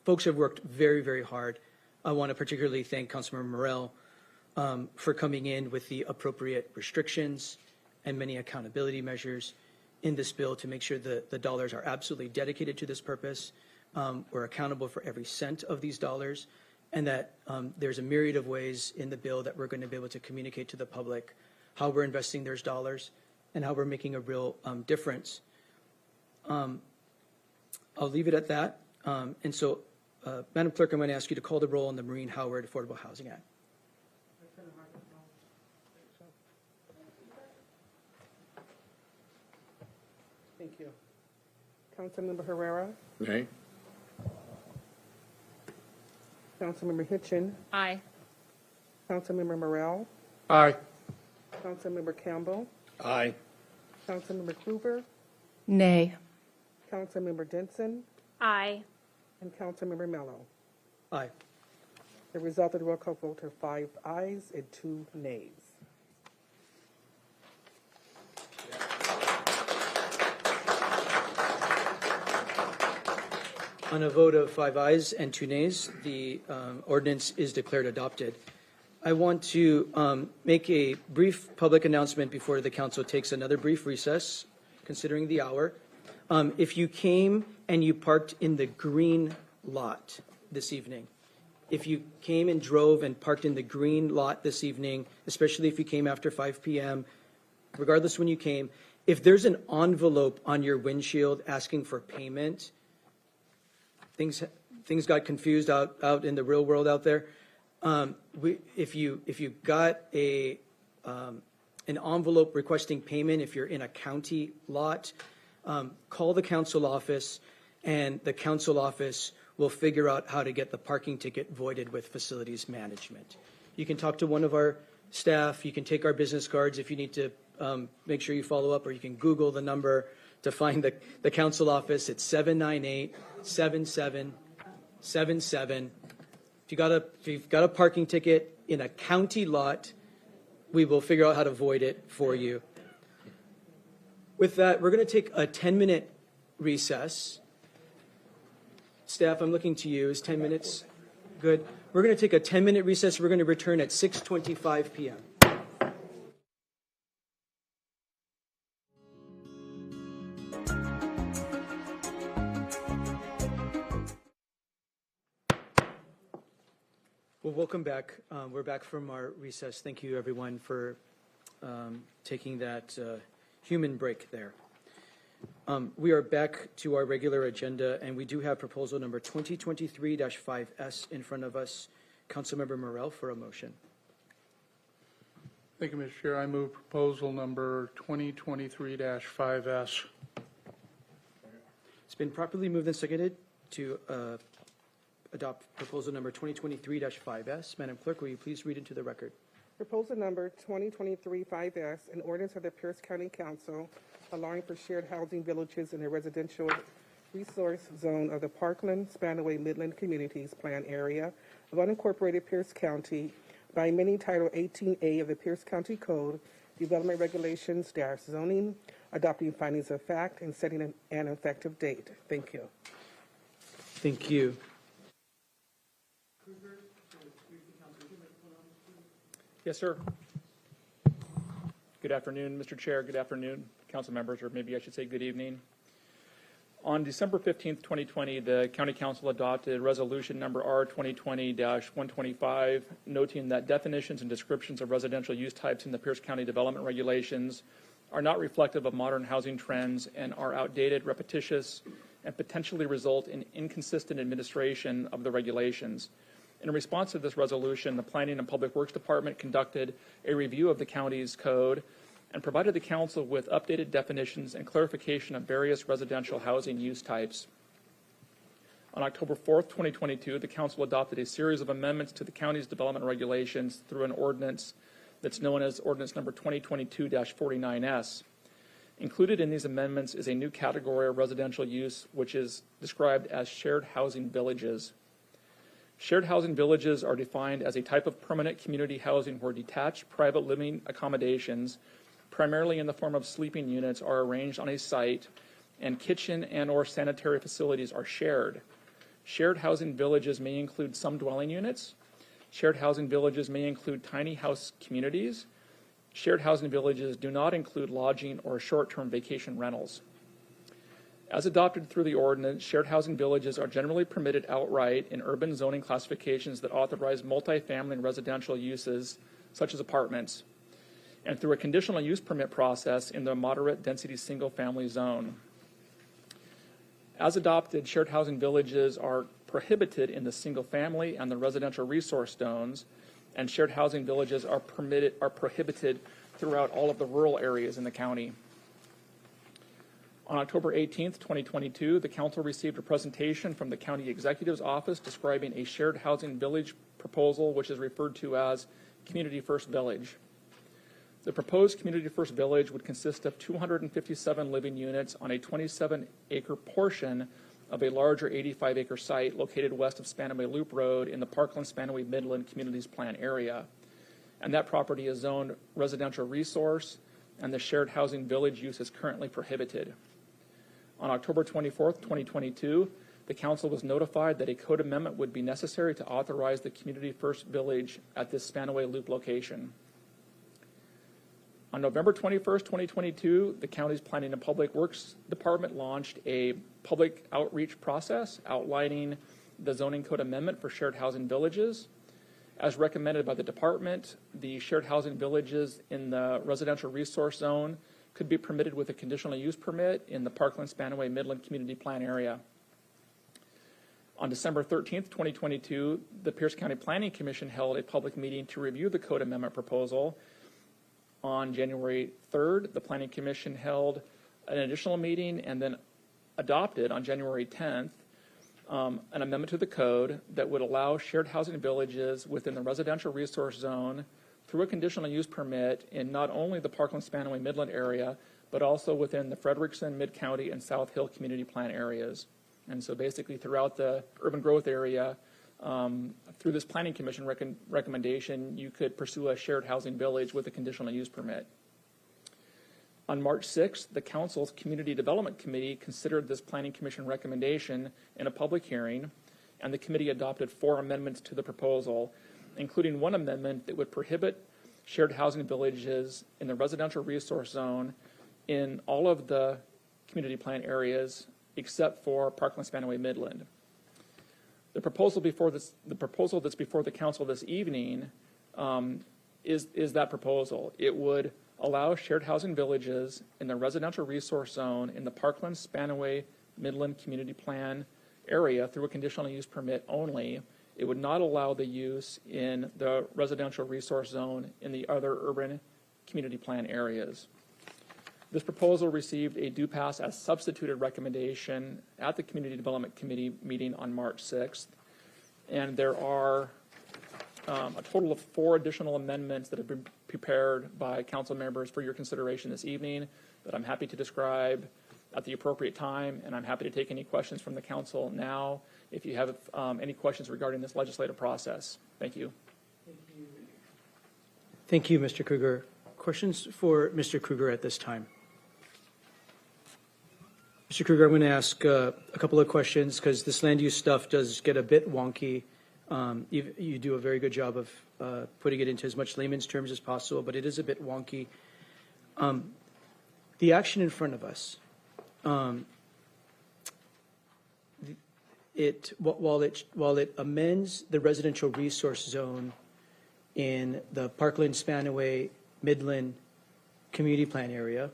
folks have worked very, very hard. I want to particularly thank Councilmember Morell for coming in with the appropriate restrictions and many accountability measures in this bill to make sure that the dollars are absolutely dedicated to this purpose. We're accountable for every cent of these dollars, and that there's a myriad of ways in the bill that we're going to be able to communicate to the public how we're investing those dollars and how we're making a real difference. I'll leave it at that. And so, Madam Clerk, I'm going to ask you to call the roll on the Maureen Howard Affordable Housing Act. Thank you. Councilmember Herrera. Nay. Councilmember Hitchin. Aye. Councilmember Morell. Aye. Councilmember Campbell. Aye. Councilmember Kluver. Nay. Councilmember Denson. Aye. And Councilmember Mello. Aye. The result of the roll call vote are 5 ayes and 2 nays. On a vote of 5 ayes and 2 nays, the ordinance is declared adopted. I want to make a brief public announcement before the council takes another brief recess, considering the hour. If you came and you parked in the green lot this evening, if you came and drove and parked in the green lot this evening, especially if you came after 5 p.m., regardless when you came, if there's an envelope on your windshield asking for payment, things got confused out in the real world out there. If you got an envelope requesting payment, if you're in a county lot, call the council office, and the council office will figure out how to get the parking ticket voided with facilities management. You can talk to one of our staff. You can take our business cards if you need to make sure you follow up, or you can Google the number to find the council office. It's 798-7777. If you've got a parking ticket in a county lot, we will figure out how to void it for you. With that, we're going to take a 10-minute recess. Staff, I'm looking to you. Is 10 minutes good? We're going to take a 10-minute recess. We're going to return at 6:25 p.m. Well, welcome back. We're back from our recess. Thank you, everyone, for taking that human break there. We are back to our regular agenda, and we do have proposal number 2023-5S in front of us. Councilmember Morell for a motion. Thank you, Mr. Chair. I move proposal number 2023-5S. It's been properly moved and seconded to adopt proposal number 2023-5S. Madam Clerk, will you please read into the record? Proposal number 2023-5S, an ordinance of the Pierce County Council allowing for shared housing villages in a residential resource zone of the Parkland, Spanaway, Midland Communities Plan area of unincorporated Pierce County by amending Title 18A of the Pierce County Code, Development Regulations - Zoning, adopting findings of fact, and setting an effective date. Thank you. Thank you. Yes, sir. Good afternoon, Mr. Chair. Good afternoon, council members, or maybe I should say good evening. On December 15th, 2020, the County Council adopted resolution number R 2020-125, noting that definitions and descriptions of residential use types in the Pierce County Development Regulations are not reflective of modern housing trends and are outdated, repetitious, and potentially result in inconsistent administration of the regulations. In response to this resolution, the Planning and Public Works Department conducted a review of the county's code and provided the council with updated definitions and clarification of various residential housing use types. On October 4th, 2022, the council adopted a series of amendments to the county's development regulations through an ordinance that's known as ordinance number 2022-49S. Included in these amendments is a new category of residential use, which is described as shared housing villages. Shared housing villages are defined as a type of permanent community housing where detached private living accommodations, primarily in the form of sleeping units, are arranged on a site and kitchen and or sanitary facilities are shared. Shared housing villages may include some dwelling units. Shared housing villages may include tiny house communities. Shared housing villages do not include lodging or short-term vacation rentals. As adopted through the ordinance, shared housing villages are generally permitted outright in urban zoning classifications that authorize multifamily and residential uses, such as apartments, and through a conditional use permit process in the moderate density single-family zone. As adopted, shared housing villages are prohibited in the single-family and the residential resource zones, and shared housing villages are prohibited throughout all of the rural areas in the county. On October 18th, 2022, the council received a presentation from the county executive's office describing a shared housing village proposal, which is referred to as Community First Village. The proposed Community First Village would consist of 257 living units on a 27-acre portion of a larger 85-acre site located west of Spanaway Loop Road in the Parkland-Spanaway Midland Communities Plan area. And that property is zoned residential resource, and the shared housing village use is currently prohibited. On October 24th, 2022, the council was notified that a code amendment would be necessary to authorize the Community First Village at this Spanaway Loop location. On November 21st, 2022, the county's Planning and Public Works Department launched a public outreach process outlining the zoning code amendment for shared housing villages. As recommended by the department, the shared housing villages in the residential resource zone could be permitted with a conditional use permit in the Parkland-Spanaway Midland Community Plan area. On December 13th, 2022, the Pierce County Planning Commission held a public meeting to review the code amendment proposal. On January 3rd, the Planning Commission held an additional meeting and then adopted on January 10th an amendment to the code that would allow shared housing villages within the residential resource zone through a conditional use permit in not only the Parkland-Spanaway Midland area, but also within the Frederickson, Mid-County, and South Hill Community Plan areas. And so basically throughout the urban growth area, through this Planning Commission recommendation, you could pursue a shared housing village with a conditional use permit. On March 6th, the Council's Community Development Committee considered this Planning Commission recommendation in a public hearing, and the committee adopted 4 amendments to the proposal, including one amendment that would prohibit shared housing villages in the residential resource zone in all of the community plan areas except for Parkland-Spanaway Midland. The proposal that's before the council this evening is that proposal. It would allow shared housing villages in the residential resource zone in the Parkland-Spanaway Midland Community Plan area through a conditional use permit only. It would not allow the use in the residential resource zone in the other urban community plan areas. This proposal received a do pass as substituted recommendation at the Community Development Committee meeting on March 6th. And there are a total of 4 additional amendments that have been prepared by council members for your consideration this evening that I'm happy to describe at the appropriate time, and I'm happy to take any questions from the council now if you have any questions regarding this legislative process. Thank you. Thank you, Mr. Kruger. Questions for Mr. Kruger at this time? Mr. Kruger, I'm going to ask a couple of questions because this land use stuff does get a bit wonky. You do a very good job of putting it into as much layman's terms as possible, but it is a bit wonky. The action in front of us, while it amends the residential resource zone in the Parkland, Spanaway, Midland community plan area,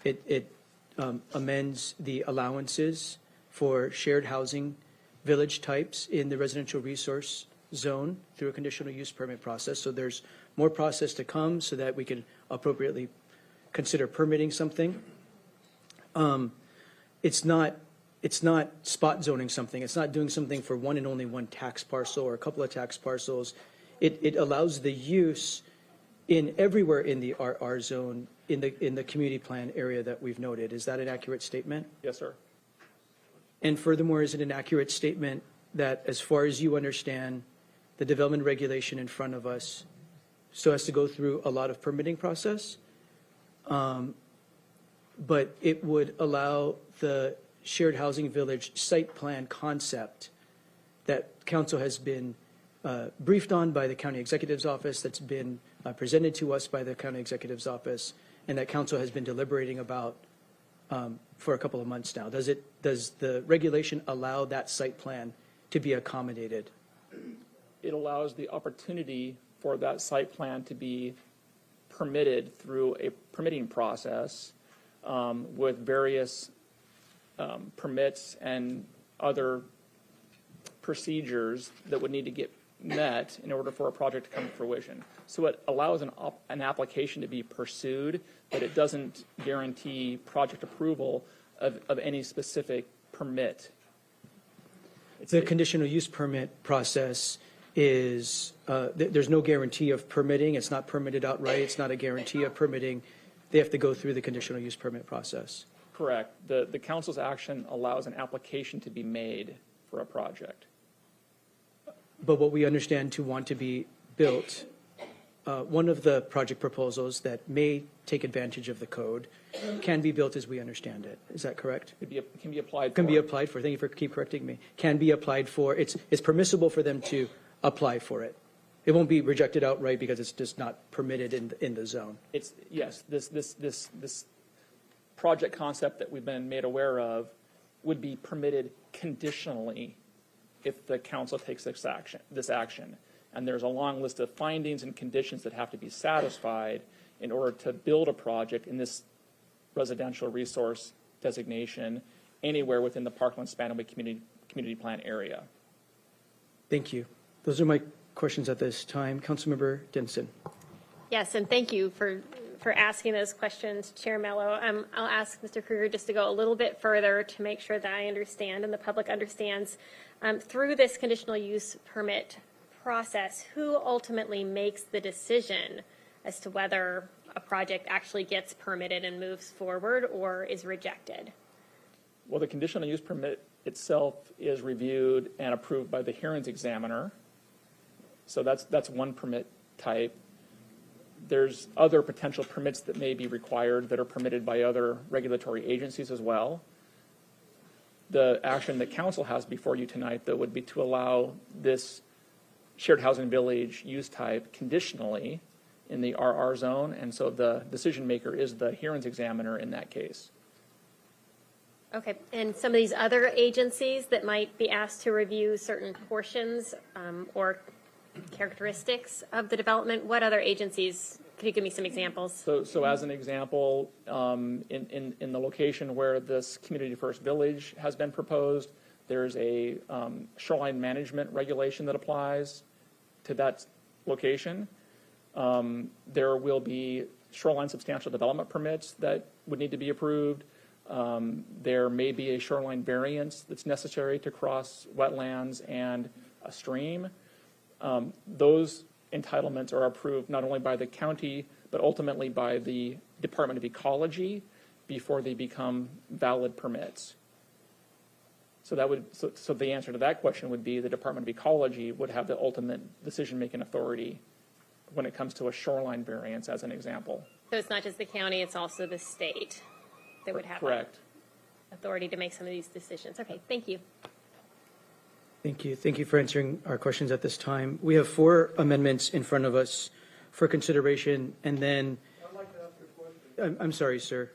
it amends the allowances for shared housing village types in the residential resource zone through a conditional use permit process. So there's more process to come so that we can appropriately consider permitting something. It's not spot zoning something. It's not doing something for one and only one tax parcel or a couple of tax parcels. It allows the use in everywhere in the RR zone in the community plan area that we've noted. Is that an accurate statement? Yes, sir. And furthermore, is it an accurate statement that as far as you understand the development regulation in front of us so as to go through a lot of permitting process, but it would allow the shared housing village site plan concept that council has been briefed on by the county executive's office, that's been presented to us by the county executive's office, and that council has been deliberating about for a couple of months now. Does the regulation allow that site plan to be accommodated? It allows the opportunity for that site plan to be permitted through a permitting process with various permits and other procedures that would need to get met in order for a project to come to fruition. So it allows an application to be pursued, but it doesn't guarantee project approval of any specific permit. The conditional use permit process is, there's no guarantee of permitting. It's not permitted outright. It's not a guarantee of permitting. They have to go through the conditional use permit process. Correct. The council's action allows an application to be made for a project. But what we understand to want to be built, one of the project proposals that may take advantage of the code can be built as we understand it. Is that correct? Can be applied for. Can be applied for. Thank you for keep correcting me. Can be applied for. It's permissible for them to apply for it. It won't be rejected outright because it's just not permitted in the zone. Yes, this project concept that we've been made aware of would be permitted conditionally if the council takes this action. And there's a long list of findings and conditions that have to be satisfied in order to build a project in this residential resource designation anywhere within the Parkland Spanaway community plan area. Thank you. Those are my questions at this time. Councilmember Denson. Yes, and thank you for asking those questions, Chair Mello. I'll ask Mr. Kruger just to go a little bit further to make sure that I understand and the public understands. Through this conditional use permit process, who ultimately makes the decision as to whether a project actually gets permitted and moves forward or is rejected? Well, the conditional use permit itself is reviewed and approved by the hearings examiner. So that's one permit type. There's other potential permits that may be required that are permitted by other regulatory agencies as well. The action that council has before you tonight, though, would be to allow this shared housing village use type conditionally in the RR zone, and so the decision maker is the hearings examiner in that case. Okay, and some of these other agencies that might be asked to review certain portions or characteristics of the development, what other agencies? Could you give me some examples? So as an example, in the location where this community first village has been proposed, there's a shoreline management regulation that applies to that location. There will be shoreline substantial development permits that would need to be approved. There may be a shoreline variance that's necessary to cross wetlands and a stream. Those entitlements are approved not only by the county, but ultimately by the Department of Ecology before they become valid permits. So the answer to that question would be the Department of Ecology would have the ultimate decision-making authority when it comes to a shoreline variance, as an example. So it's not just the county, it's also the state that would have Correct. authority to make some of these decisions. Okay, thank you. Thank you. Thank you for answering our questions at this time. We have 4 amendments in front of us for consideration, and then. I'd like to ask a question. I'm sorry, sir.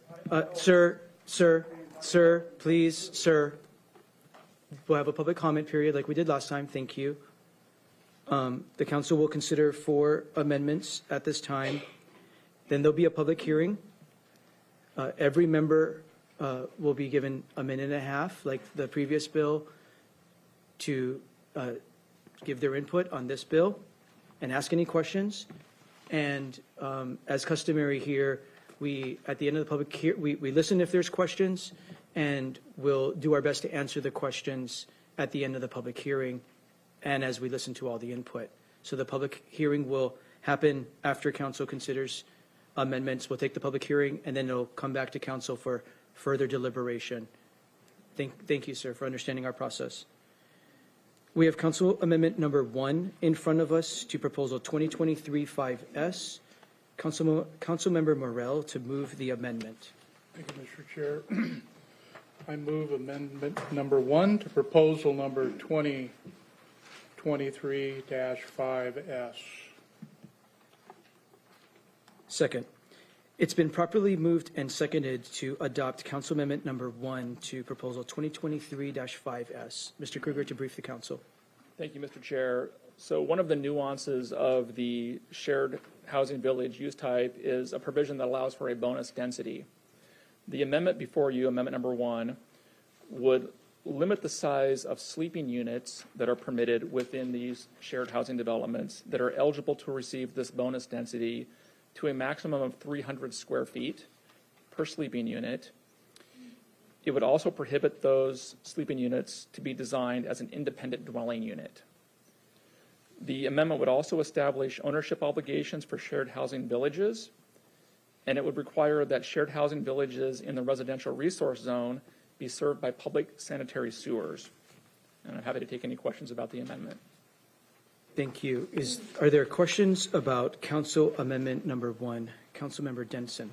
Sir, please, sir. We'll have a public comment period like we did last time. Thank you. The council will consider 4 amendments at this time. Then there'll be a public hearing. Every member will be given a minute and a half, like the previous bill, to give their input on this bill and ask any questions. And as customary here, at the end of the public hearing, we listen if there's questions, and we'll do our best to answer the questions at the end of the public hearing and as we listen to all the input. So the public hearing will happen after council considers amendments. We'll take the public hearing, and then it'll come back to council for further deliberation. Thank you, sir, for understanding our process. We have Council Amendment number 1 in front of us to Proposal 2023-5S. Councilmember Morell to move the amendment. Thank you, Mr. Chair. I move amendment number 1 to proposal number 2023-5S. Second. It's been properly moved and seconded to adopt Council Amendment number 1 to Proposal 2023-5S. Mr. Kruger to brief the council. Thank you, Mr. Chair. So one of the nuances of the shared housing village use type is a provision that allows for a bonus density. The amendment before you, amendment number 1, would limit the size of sleeping units that are permitted within these shared housing developments that are eligible to receive this bonus density to a maximum of 300 square feet per sleeping unit. It would also prohibit those sleeping units to be designed as an independent dwelling unit. The amendment would also establish ownership obligations for shared housing villages, and it would require that shared housing villages in the residential resource zone be served by public sanitary sewers. And I'm happy to take any questions about the amendment. Thank you. Are there questions about Council Amendment number 1? Councilmember Denson.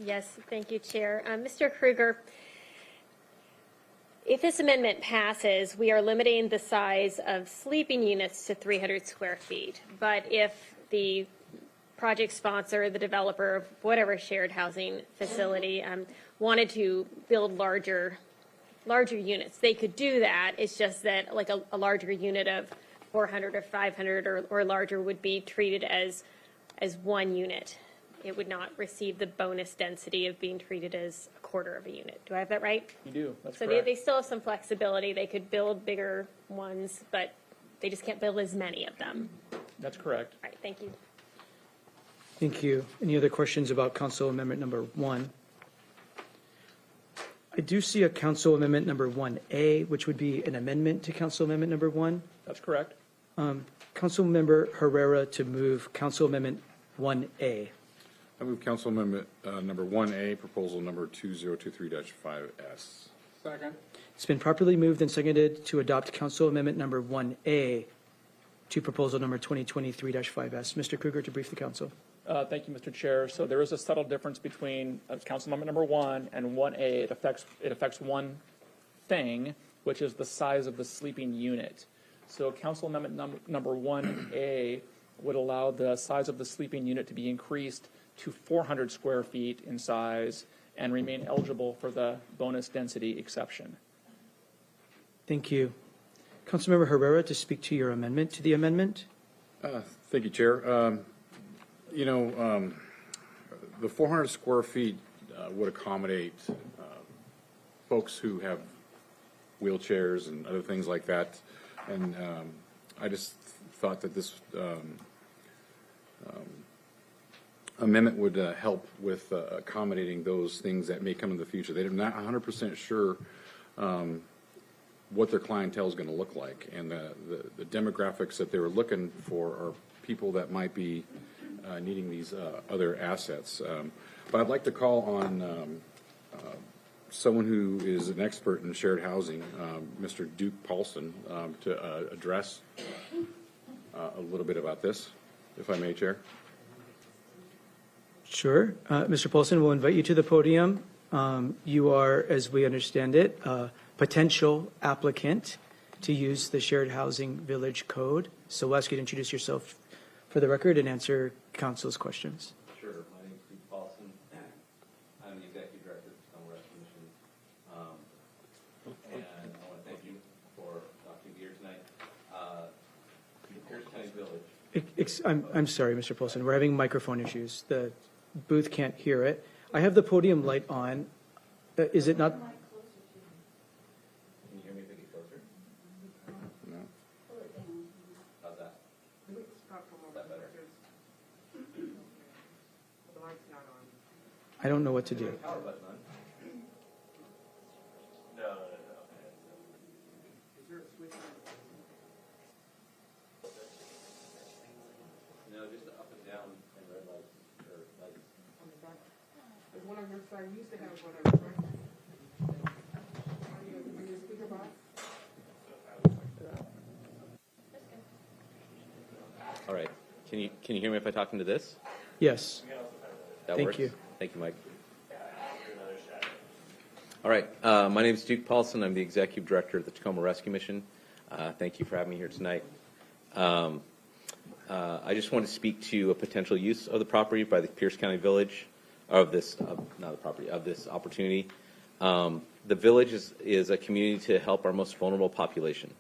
Yes, thank you, Chair. Mr. Kruger, if this amendment passes, we are limiting the size of sleeping units to 300 square feet. But if the project sponsor, the developer of whatever shared housing facility wanted to build larger units, they could do that. It's just that like a larger unit of 400 or 500 or larger would be treated as one unit. It would not receive the bonus density of being treated as a quarter of a unit. Do I have that right? You do, that's so correct. they still have some flexibility. They could build bigger ones, but they just can't build as many of them. That's correct. All right, thank you. Thank you. Any other questions about Council Amendment number 1? I do see a Council Amendment number 1A, which would be an amendment to Council Amendment number 1. That's correct. Councilmember Herrera to move Council Amendment 1A. I move Council Amendment number 1A, proposal number 2023-5S. Second. It's been properly moved and seconded to adopt Council Amendment number 1A to proposal number 2023-5S. Mr. Kruger to brief the council. Thank you, Mr. Chair. So there is a subtle difference between Council Amendment number 1 and 1A. It affects one thing, which is the size of the sleeping unit. So Council Amendment number 1A would allow the size of the sleeping unit to be increased to 400 square feet in size and remain eligible for the bonus density exception. Thank you. Councilmember Herrera to speak to your amendment to the amendment. Thank you, Chair. The 400 square feet would accommodate folks who have wheelchairs and other things like that. And amendment would help with accommodating those things that may come in the future. They're not 100% sure what their clientele is going to look like, and the demographics that they were looking for are people that might be needing these other assets. But I'd like to call on someone who is an expert in shared housing, Mr. Duke Paulson, to address a little bit about this, if I may, Chair. Sure. Mr. Paulson, we'll invite you to the podium. You are, as we understand it, a potential applicant to use the Shared Housing Village Code. So we'll ask you to introduce yourself for the record and answer council's questions. Sure. My name is Steve Paulson. I'm the Executive Director of the Tacoma Rescue Mission. And I want to thank you for being here tonight. Pierce County Village. I'm sorry, Mr. Paulson. We're having microphone issues. The booth can't hear it. I have the podium light on. Is it not? Can you hear me if I get closer? No. How's that? Is that better? I don't know what to do. Power button on. No. Is there a switch? No, just the up and down and red lights or lights. On the back. There's one on your side. We used to have one on the front. On your speaker box. All right. Can you hear me if I talk into this? Yes. That Thank works? you. Thank you, Mike. All right. My name is Duke Paulson. I'm the Executive Director of the Tacoma Rescue Mission. Thank you for having me here tonight. I just want to speak to a potential use of the property by the Pierce County Village, of this, not the property, of this opportunity. The village is a community to help our most vulnerable population.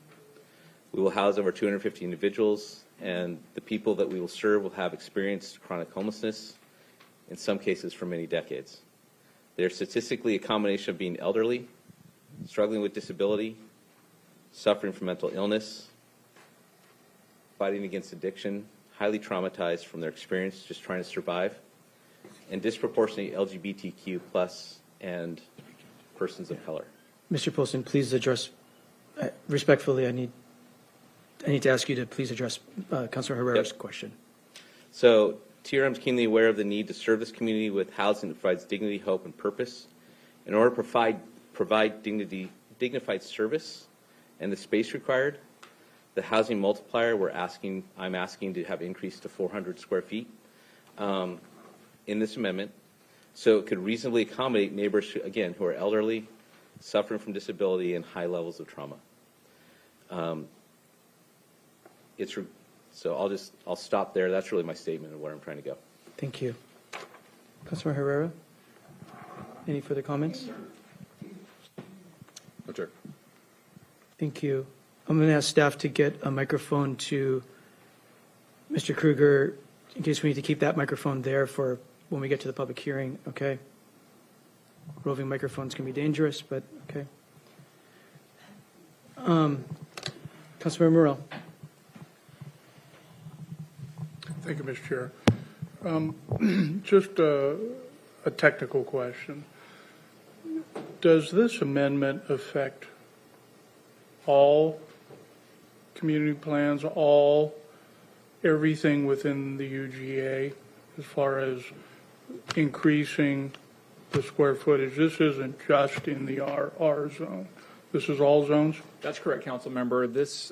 We will house over 250 individuals, and the people that we will serve will have experienced chronic homelessness, in some cases for many decades. They're statistically a combination of being elderly, struggling with disability, suffering from mental illness, fighting against addiction, highly traumatized from their experience just trying to survive, and disproportionately LGBTQ plus and persons of color. Mr. Paulson, please address, respectfully, I need to ask you to please address Councilor Herrera's question. So TRM is keenly aware of the need to serve this community with housing that provides dignity, hope, and purpose. In order to provide dignified service and the space required, the housing multiplier I'm asking to have increased to 400 square feet in this amendment, so it could reasonably accommodate neighbors who are elderly, suffering from disability, and high levels of trauma. So I'll stop there. That's really my statement of where I'm trying to go. Thank you. Councilor Herrera, any further comments? No, Chair. Thank you. I'm going to ask staff to get a microphone to Mr. Kruger in case we need to keep that microphone there for when we get to the public hearing, okay? Roving microphones can be dangerous, but okay. Councilmember Morell. Thank you, Mr. Chair. Just a technical question. Does this amendment affect all community plans, everything within the UGA as far as increasing the square footage? This isn't just in the R zone. This is all zones? That's correct, council member. This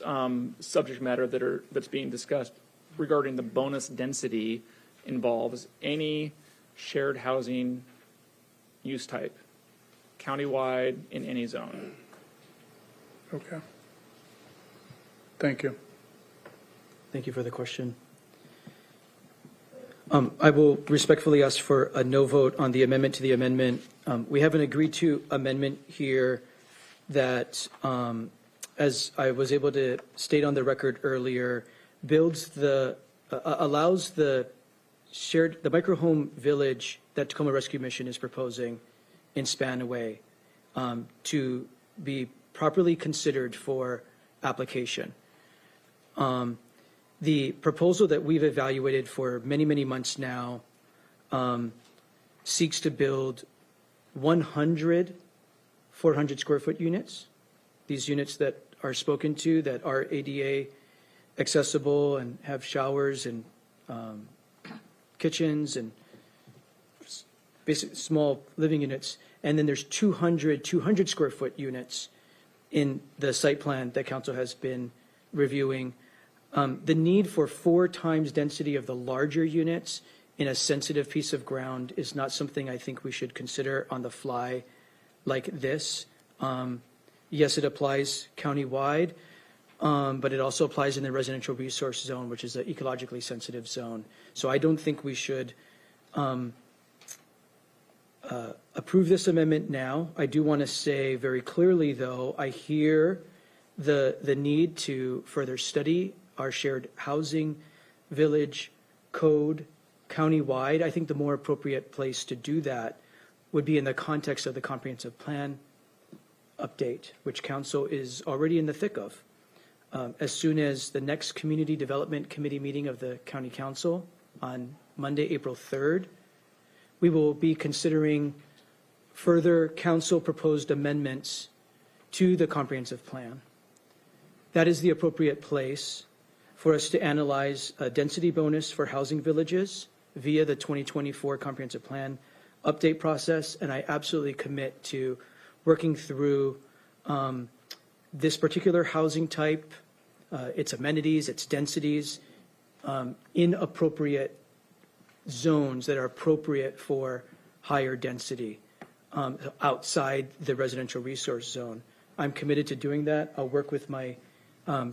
subject matter that's being discussed regarding the bonus density involves any shared housing use type, countywide in any zone. Okay. Thank you. Thank you for the question. I will respectfully ask for a no vote on the amendment to the amendment. We have an agreed to amendment here that, as I was able to state on the record earlier, allows the micro home village that Tacoma Rescue Mission is proposing in Spanaway to be properly considered for application. The proposal that we've evaluated for many, many months now seeks to build 100 400 square foot units. These units that are spoken to that are ADA accessible and have showers and kitchens and basic small living units. And then there's 200 square foot units in the site plan that council has been reviewing. The need for 4 times density of the larger units in a sensitive piece of ground is not something I think we should consider on the fly like this. Yes, it applies countywide, but it also applies in the residential resource zone, which is an ecologically sensitive zone. So I don't think we should approve this amendment now. I do want to say very clearly, though, I hear the need to further study our shared housing village code countywide. I think the more appropriate place to do that would be in the context of the comprehensive plan update, which council is already in the thick of. As soon as the next community development committee meeting of the county council on Monday, April 3rd, we will be considering further council proposed amendments to the comprehensive plan. That is the appropriate place for us to analyze a density bonus for housing villages via the 2024 comprehensive plan update process, and I absolutely commit to working through this particular housing type, its amenities, its densities, in appropriate zones that are appropriate for higher density outside the residential resource zone. I'm committed to doing that. I'll work with my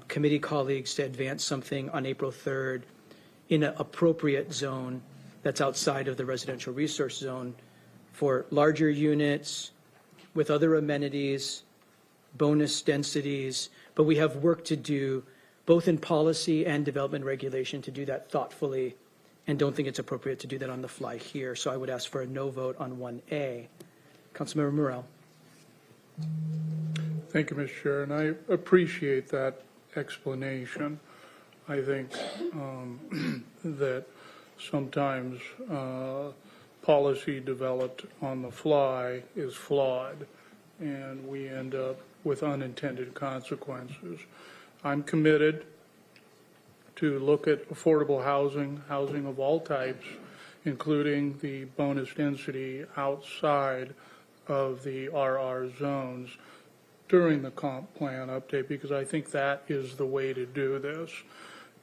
committee colleagues to advance something on April 3rd in an appropriate zone that's outside of the residential resource zone for larger units with other amenities, bonus densities, but we have work to do both in policy and development regulation to do that thoughtfully, and don't think it's appropriate to do that on the fly here. So I would ask for a no vote on 1A. Councilmember Morell. Thank you, Mr. Chair, and I appreciate that explanation. I think that sometimes policy developed on the fly is flawed, and we end up with unintended consequences. I'm committed to look at affordable housing of all types, including the bonus density outside of the RR zones during the comp plan update, because I think that is the way to do this.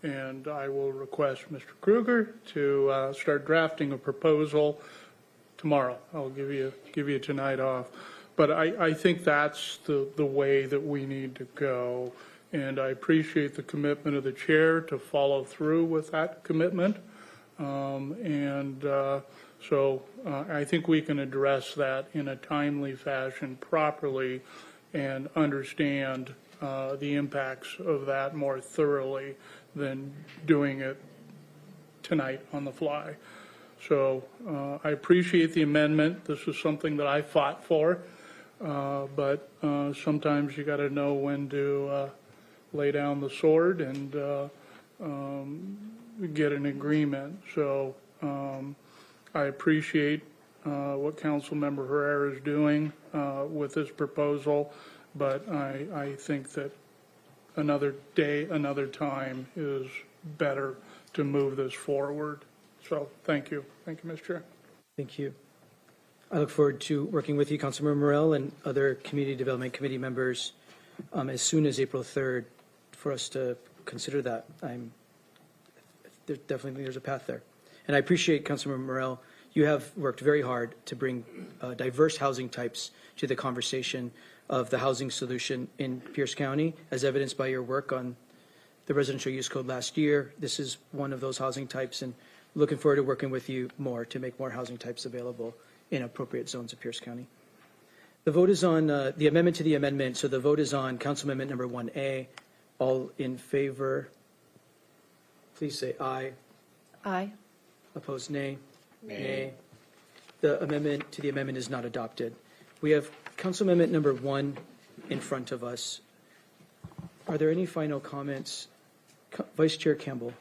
And I will request Mr. Kruger to start drafting a proposal tomorrow. I'll give you tonight off. But I think that's the way that we need to go. And I appreciate the commitment of the chair to follow through with that commitment. So I think we can address that in a timely fashion properly and understand the impacts of that more thoroughly than doing it tonight on the fly. So I appreciate the amendment. This is something that I fought for, but sometimes you got to know when to lay down the sword and get an agreement. So I appreciate what Councilmember Herrera is doing with this proposal, but I think that another day, another time is better to move this forward. So thank you. Thank you, Mr. Chair. Thank you. I look forward to working with you, Councilmember Morell, and other Community Development Committee members as soon as April 3rd for us to consider that. There's a path there. And I appreciate, Councilmember Morell, you have worked very hard to bring diverse housing types to the conversation of the housing solution in Pierce County, as evidenced by your work on the residential use code last year. This is one of those housing types, and looking forward to working with you more to make more housing types available in appropriate zones of Pierce County. The vote is on the amendment to the amendment. So the vote is on Council Amendment number 1A. All in favor, please say aye. Aye. Opposed, nay. Nay. The amendment to the amendment is not adopted. We have Council Amendment number 1 in front of us. Are there any final comments? Vice Chair Campbell.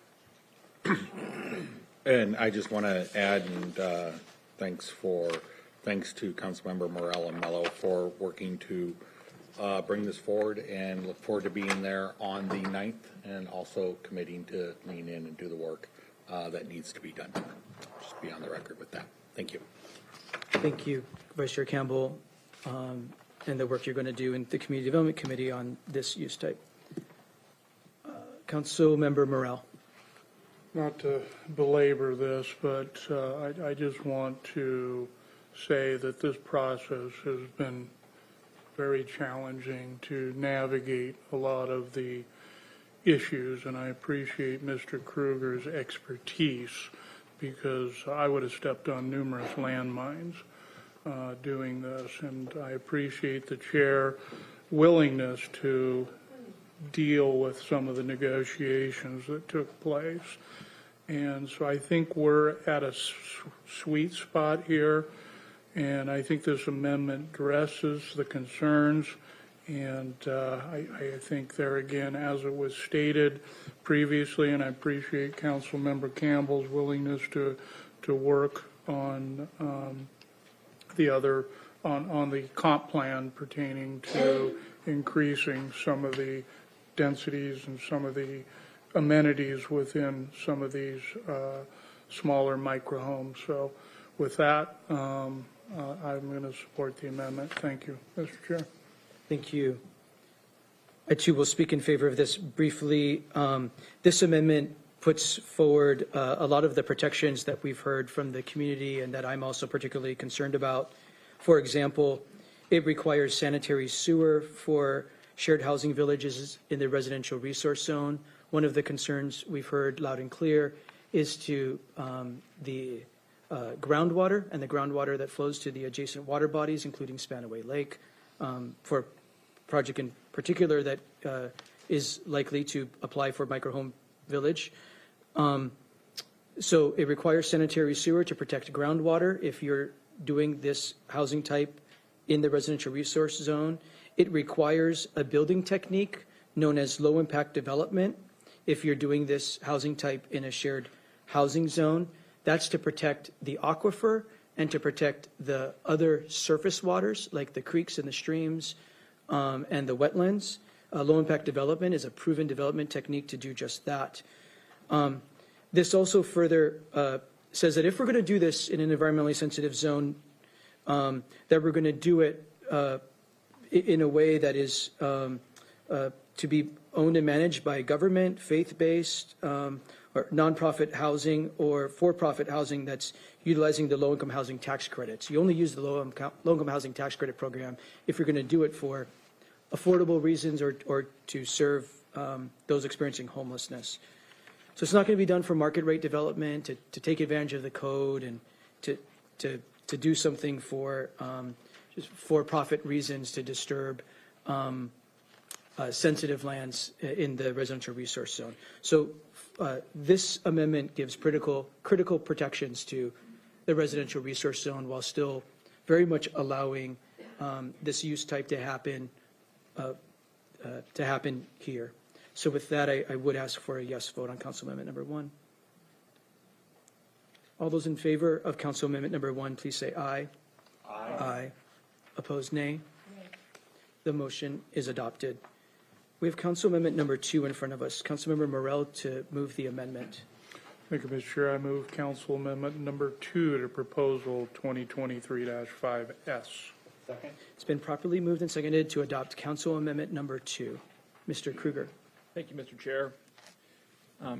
And I just want to add, and thanks to Councilmember Morell and Mello for working to bring this forward, and look forward to being there on the 9th, and also committing to lean in and do the work that needs to be done. Just be on the record with that. Thank you. Thank you, Vice Chair Campbell, and the work you're going to do in the Community Development Committee on this use type. Councilmember Morell. Not to belabor this, but I just want to say that this process has been very challenging to navigate a lot of the issues, and I appreciate Mr. Kruger's expertise, because I would have stepped on numerous landmines doing this, and I appreciate the chair willingness to deal with some of the negotiations that took place. And so I think we're at a sweet spot here, and I think this amendment addresses the concerns. And I think there again, as it was stated previously, and I appreciate Councilmember Campbell's willingness to work on on the comp plan pertaining to increasing some of the densities and some of the amenities within some of these smaller micro homes. So with that, I'm going to support the amendment. Thank you, Mr. Chair. Thank you. I too will speak in favor of this briefly. This amendment puts forward a lot of the protections that we've heard from the community and that I'm also particularly concerned about. For example, it requires sanitary sewer for shared housing villages in the residential resource zone. One of the concerns we've heard loud and clear is to the groundwater and the groundwater that flows to the adjacent water bodies, including Spanaway Lake, for a project in particular that is likely to apply for microhome village. So it requires sanitary sewer to protect groundwater if you're doing this housing type in the residential resource zone. It requires a building technique known as low impact development if you're doing this housing type in a shared housing zone. That's to protect the aquifer and to protect the other surface waters like the creeks and the streams and the wetlands. Low impact development is a proven development technique to do just that. This also further says that if we're going to do this in an environmentally sensitive zone, that we're going to do it in a way that is to be owned and managed by government, faith-based, or nonprofit housing, or for-profit housing that's utilizing the low-income housing tax credits. You only use the low-income housing tax credit program if you're going to do it for affordable reasons or to serve those experiencing homelessness. So it's not going to be done for market rate development, to take advantage of the code, and to do something for just for-profit reasons to disturb sensitive lands in the residential resource zone. So this amendment gives critical protections to the residential resource zone while still very much allowing this use type to happen here. So with that, I would ask for a yes vote on Council Amendment number 1. All those in favor of Council Amendment number 1, please say aye. Aye. Aye. Opposed, nay. The motion is adopted. We have Council Amendment number 2 in front of us. Councilmember Morell to move the amendment. Thank you, Mr. Chair. I move Council Amendment number 2 to Proposal 2023-5S. Second. It's been properly moved and seconded to adopt Council Amendment number 2. Mr. Kruger. Thank you, Mr. Chair.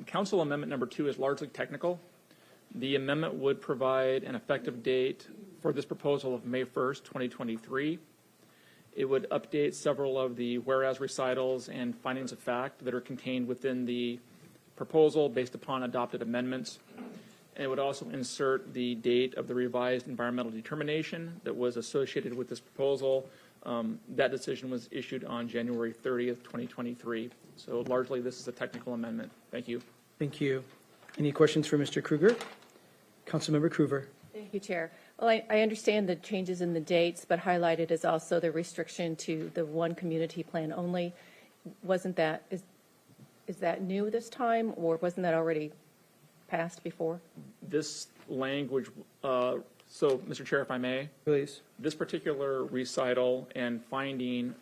Council Amendment number 2 is largely technical. The amendment would provide an effective date for this proposal of May 1st, 2023. It would update several of the whereas recitals and findings of fact that are contained within the proposal based upon adopted amendments. And it would also insert the date of the revised environmental determination that was associated with this proposal. That decision was issued on January 30th, 2023. So largely this is a technical amendment. Thank you. Thank you. Any questions for Mr. Kruger? Councilmember Kruger. Thank you, Chair. Well, I understand the changes in the dates, but highlighted is also the restriction to the one community plan only. Wasn't that, is that new this time, or wasn't that already passed before? this language, so, Mr. Chair, if I may? Please. This particular recital and finding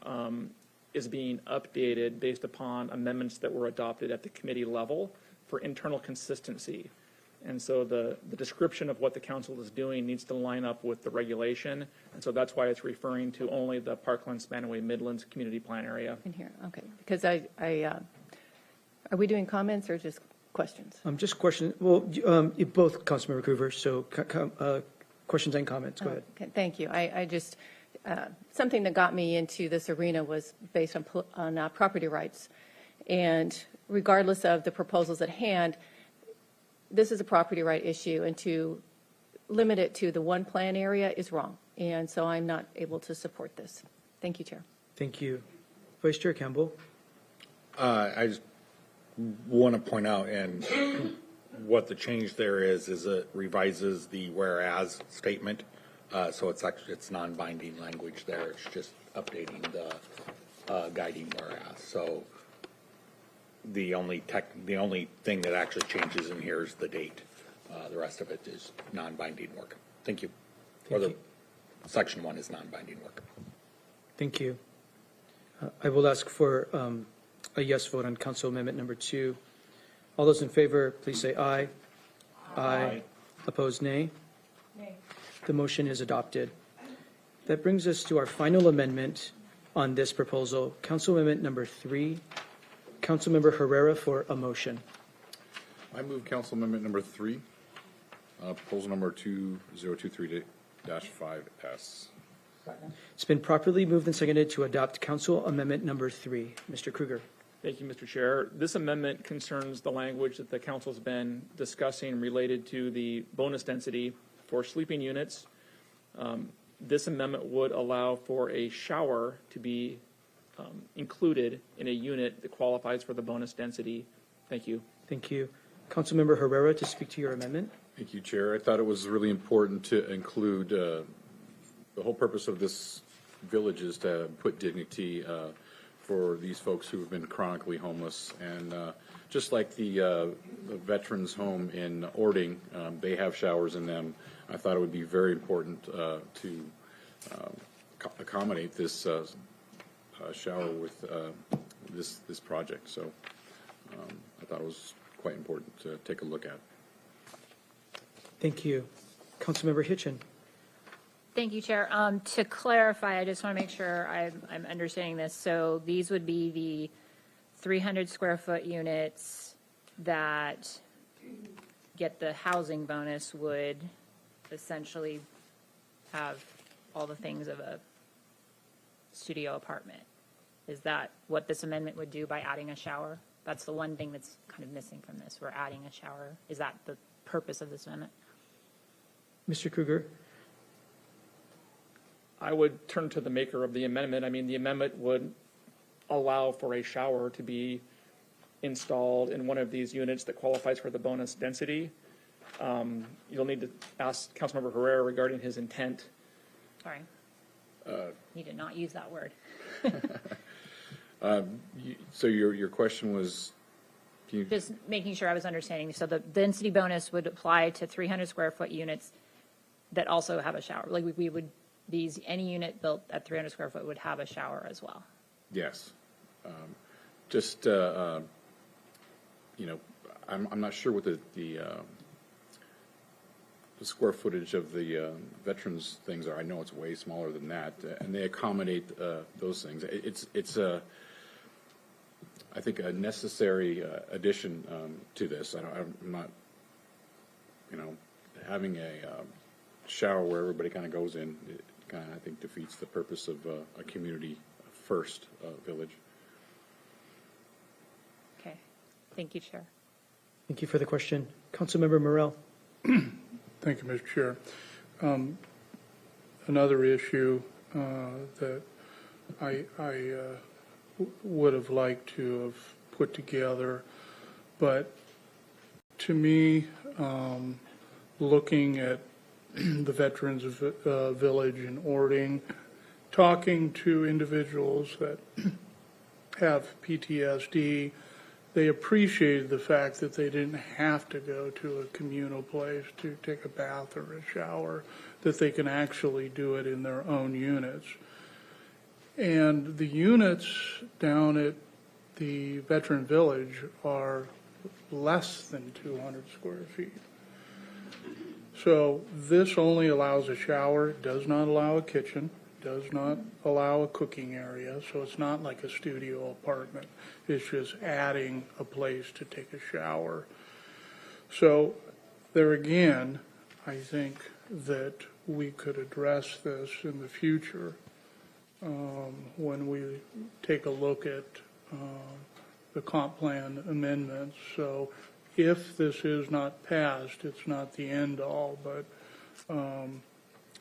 is being updated based upon amendments that were adopted at the committee level for internal consistency. And so the description of what the council is doing needs to line up with the regulation. And so that's why it's referring to only the Parkland, Spanaway, Midlands Community Plan area. In here, okay. Because are we doing comments or just questions? Just question, well, both, Councilmember Coover, so questions and comments, go ahead. Okay, thank you. I just, something that got me into this arena was based on property rights. And regardless of the proposals at hand, this is a property right issue, and to limit it to the one plan area is wrong. And so I'm not able to support this. Thank you, Chair. Thank you. Vice Chair Campbell? I just want to point out, and what the change there is it revises the whereas statement. So it's non-binding language there. It's just updating the guiding whereas. So the only thing that actually changes in here is the date. The rest of it is non-binding work. Thank you. Section 1 is non-binding work. Thank you. I will ask for a yes vote on Council Amendment number 2. All those in favor, please say aye. Aye. Opposed, nay? Nay. The motion is adopted. That brings us to our final amendment on this proposal, Council Amendment number 3. Councilmember Herrera for a motion. I move Council Amendment number 3, proposal number 2023-5S. It's been properly moved and seconded to adopt Council Amendment number 3. Mr. Kruger. Thank you, Mr. Chair. This amendment concerns the language that the council's been discussing related to the bonus density for sleeping units. This amendment would allow for a shower to be included in a unit that qualifies for the bonus density. Thank you. Thank you. Councilmember Herrera to speak to your amendment. Thank you, Chair. I thought it was really important to include the whole purpose of this village is to put dignity for these folks who have been chronically homeless. And just like the veterans home in Ording, they have showers in them. I thought it would be very important to accommodate this shower with this project. So I thought it was quite important to take a look at. Thank you. Councilmember Hitchin. Thank you, Chair. To clarify, I just want to make sure I'm understanding this. So these would be the 300 square foot units that get the housing bonus would essentially have all the things of a studio apartment. Is that what this amendment would do by adding a shower? That's the one thing that's kind of missing from this. We're adding a shower. Is that the purpose of this amendment? Mr. Kruger. I would turn to the maker of the amendment. I mean, the amendment would allow for a shower to be installed in one of these units that qualifies for the bonus density. You'll need to ask Councilmember Herrera regarding his intent. Sorry. Need to not use that word. So your question was? Just making sure I was understanding. So the density bonus would apply to 300 square foot units that also have a shower. Like we would, any unit built at 300 square foot would have a shower as well. Yes. I'm not sure what the square footage of the veterans things are. I know it's way smaller than that, and they accommodate those things. It's I think a necessary addition to this. I'm not, having a shower where everybody kind of goes in. It kind of, I think, defeats the purpose of a community first village. Okay. Thank you, Chair. Thank you for the question. Councilmember Morell. Thank you, Mr. Chair. Another issue that I would have liked to have put together, but to me, looking at the Veterans Village in Ording, talking to individuals that have PTSD, they appreciated the fact that they didn't have to go to a communal place to take a bath or a shower, that they can actually do it in their own units. And the units down at the Veteran Village are less than 200 square feet. So this only allows a shower, does not allow a kitchen, does not allow a cooking area, so it's not like a studio apartment. It's just adding a place to take a shower. So there again, I think that we could address this in the future when we take a look at the comp plan amendments. So if this is not passed, it's not the end all, but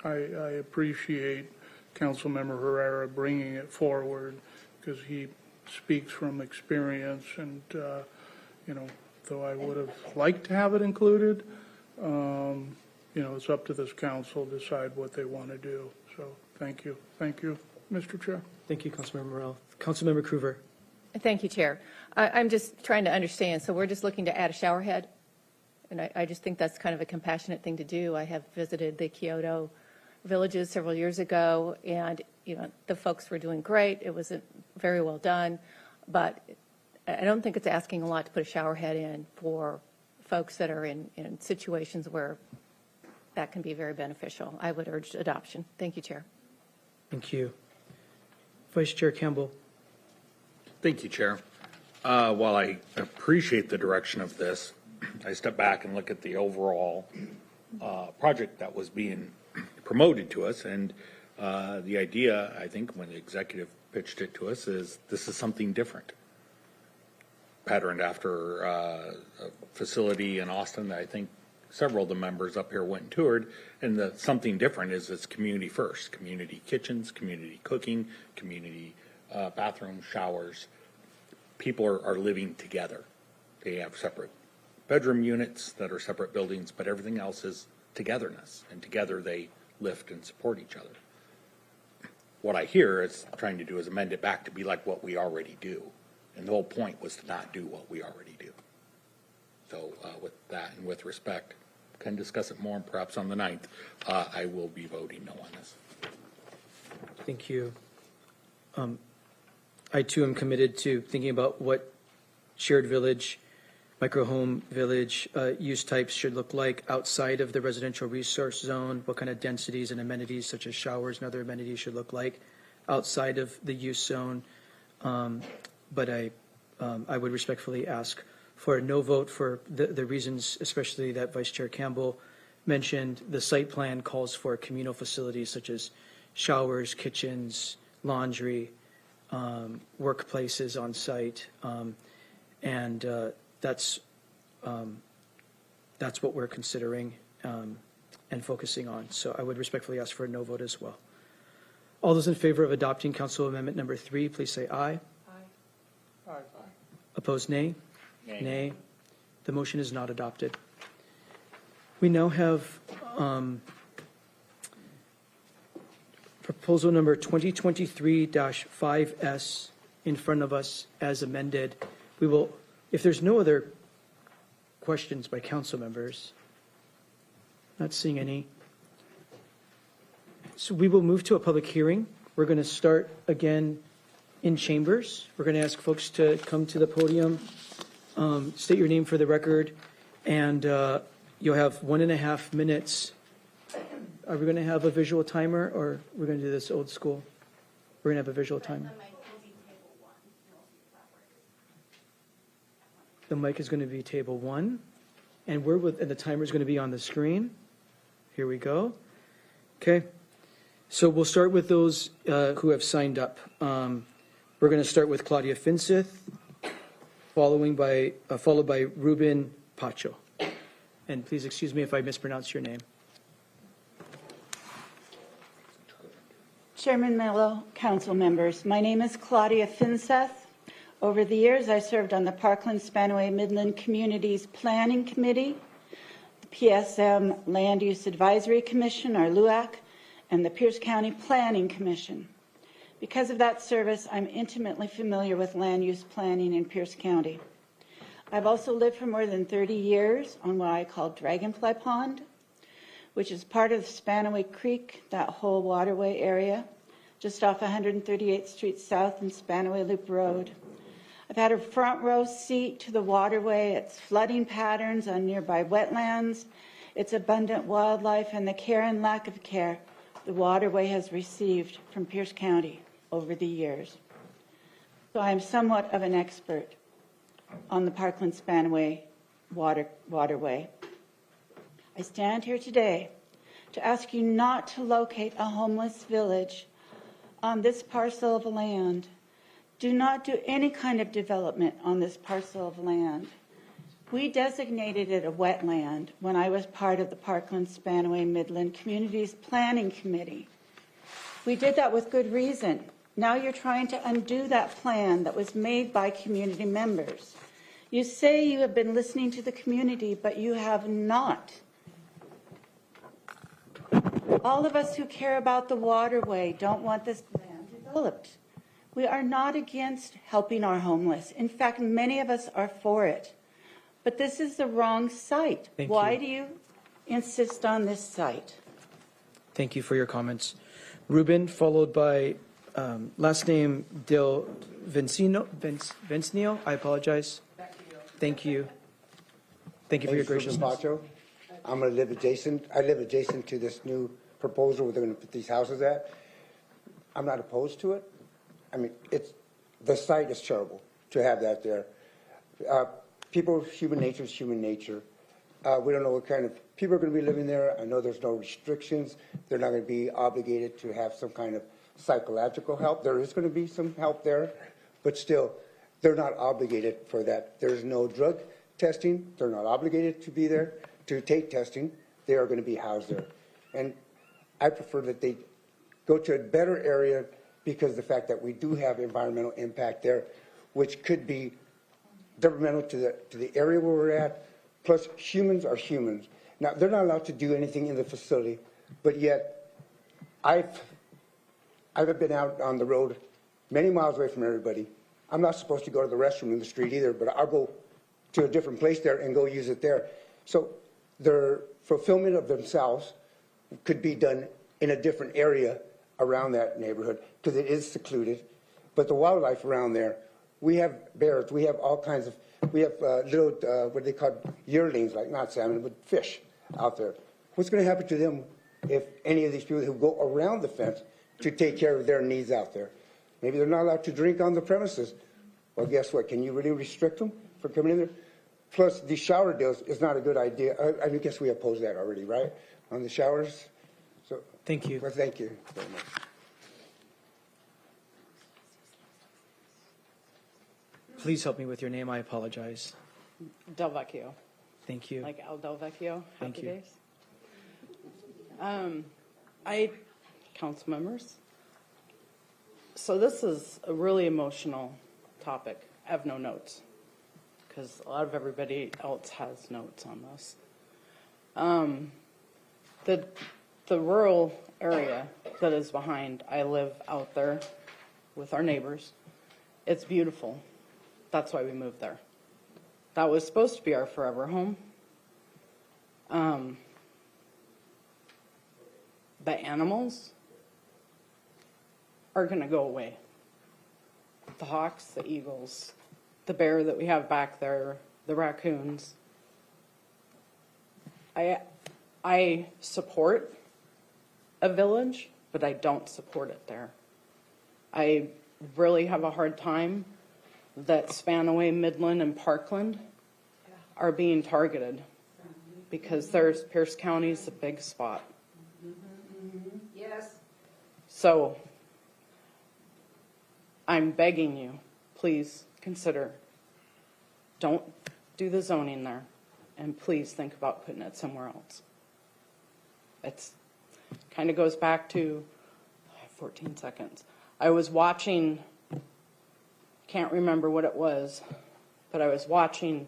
I appreciate Councilmember Herrera bringing it forward because he speaks from experience, and though I would have liked to have it included, it's up to this council to decide what they want to do. So thank you, Mr. Chair. Thank you, Councilmember Morel. Councilmember Cruver. Thank you, Chair. I'm just trying to understand. So we're just looking to add a shower head? And I just think that's kind of a compassionate thing to do. I have visited the Kyoto villages several years ago, and the folks were doing great. It was very well done, but I don't think it's asking a lot to put a shower head in for folks that are in situations where that can be very beneficial. I would urge adoption. Thank you, Chair. Thank you. Vice Chair Campbell. Thank you, Chair. While I appreciate the direction of this, I step back and look at the overall project that was being promoted to us, and the idea, I think, when the executive pitched it to us, is this is something different, patterned after a facility in Austin that I think several of the members up here went and toured, and the something different is it's community first, community kitchens, community cooking, community bathrooms, showers. People are living together. They have separate bedroom units that are separate buildings, but everything else is togetherness, and together they lift and support each other. What I hear it's trying to do is amend it back to be like what we already do, and the whole point was to not do what we already do. So with that and with respect, can discuss it more perhaps on the 9th. I will be voting no on this. Thank you. I too am committed to thinking about what shared village, micro home village use types should look like outside of the residential resource zone, what kind of densities and amenities such as showers and other amenities should look like outside of the use zone. But I would respectfully ask for a no vote for the reasons, especially that Vice Chair Campbell mentioned. The site plan calls for communal facilities such as showers, kitchens, laundry, workplaces on site, and that's what we're considering and focusing on. So I would respectfully ask for a no vote as well. All those in favor of adopting Council Amendment number 3, please say aye. Aye. Opposed, nay? Nay. The motion is not adopted. We now have proposal number 2023-5S in front of us as amended. We will, if there's no other questions by council members, not seeing any. So we will move to a public hearing. We're going to start again in chambers. We're going to ask folks to come to the podium, state your name for the record, and you'll have 1.5 minutes. Are we going to have a visual timer, or we're going to do this old school? We're going to have a visual timer. The mic is going to be table 1, and the timer is going to be on the screen. Here we go. Okay. So we'll start with those who have signed up. We're going to start with Claudia Finseth, followed by Ruben Pacho. And please excuse me if I mispronounce your name. Chairman Mello, council members, my name is Claudia Finseth. Over the years, I served on the Parkland Spanaway Midland Communities Planning Committee, the PSM Land Use Advisory Commission, or LUAC, and the Pierce County Planning Commission. Because of that service, I'm intimately familiar with land use planning in Pierce County. I've also lived for more than 30 years on what I call Dragonfly Pond, which is part of Spanaway Creek, that whole waterway area, just off 138th Street South and Spanaway Loop Road. I've had a front row seat to the waterway, its flooding patterns on nearby wetlands, its abundant wildlife, and the care and lack of care the waterway has received from Pierce County over the years. So I am somewhat of an expert on the Parkland Spanaway waterway. I stand here today to ask you not to locate a homeless village on this parcel of land. Do not do any kind of development on this parcel of land. We designated it a wetland when I was part of the Parkland Spanaway Midland Communities Planning Committee. We did that with good reason. Now you're trying to undo that plan that was made by community members. You say you have been listening to the community, but you have not. All of us who care about the waterway don't want this land developed. We are not against helping our homeless. In fact, many of us are for it. But this is the wrong site. Why do you insist on this site? Thank you for your comments. Ruben, followed by last name Del Vencino. I apologize. Thank you. Thank you for your graciousness. I'm going to live adjacent. I live adjacent to this new proposal where they're going to put these houses at. I'm not opposed to it. I mean, the site is terrible to have that there. Human nature is human nature. We don't know what kind of people are going to be living there. I know there's no restrictions. They're not going to be obligated to have some kind of psychological help. There is going to be some help there, but still, they're not obligated for that. There's no drug testing. They're not obligated to be there to take testing. They are going to be housed there. And I prefer that they go to a better area because of the fact that we do have environmental impact there, which could be detrimental to the area where we're at. Plus, humans are humans. Now, they're not allowed to do anything in the facility, but yet I've been out on the road many miles away from everybody. I'm not supposed to go to the restroom in the street either, but I'll go to a different place there and go use it there. So their fulfillment of themselves could be done in a different area around that neighborhood because it is secluded. But the wildlife around there, we have bears, we have all kinds of, we have little, what they call yearlings, like not salmon, but fish out there. What's going to happen to them if any of these people who go around the fence to take care of their needs out there? Maybe they're not allowed to drink on the premises. Well, guess what? Can you really restrict them from coming in there? Plus, the shower deals is not a good idea. I guess we oppose that already, right? On the showers. So thank you. Well, thank you very much. Please help me with your name. I apologize. Del Vecchio. Thank you. Like Al Del Vecchio. Thank Happy you. Days. Council members. So this is a really emotional topic. I have no notes because a lot of everybody else has notes on this. The rural area that is behind, I live out there with our neighbors. It's beautiful. That's why we moved there. That was supposed to be our forever home. The animals are going to go away. The hawks, the eagles, the bear that we have back there, the raccoons. I support a village, but I don't support it there. I really have a hard time that Spanaway, Midland, and Parkland are being targeted because Pierce County is a big spot. Yes. So I'm begging you, please consider, don't do the zoning there, and please think about putting it somewhere else. It's kind of goes back to, I have 14 seconds. I was watching, can't remember what it was, but I was watching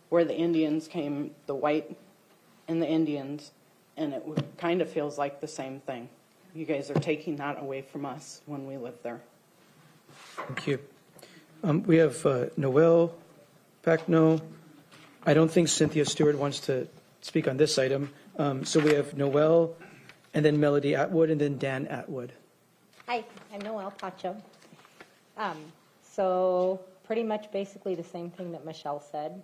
where the Indians came, the white and the Indians, and it kind of feels like the same thing. You guys are taking that away from us when we live there. Thank you. We have Noel Pack, no. I don't think Cynthia Stewart wants to speak on this item. So we have Noel, and then Melody Atwood, and then Dan Atwood. Hi, I'm Noelle Pacho. So pretty much basically the same thing that Michelle said.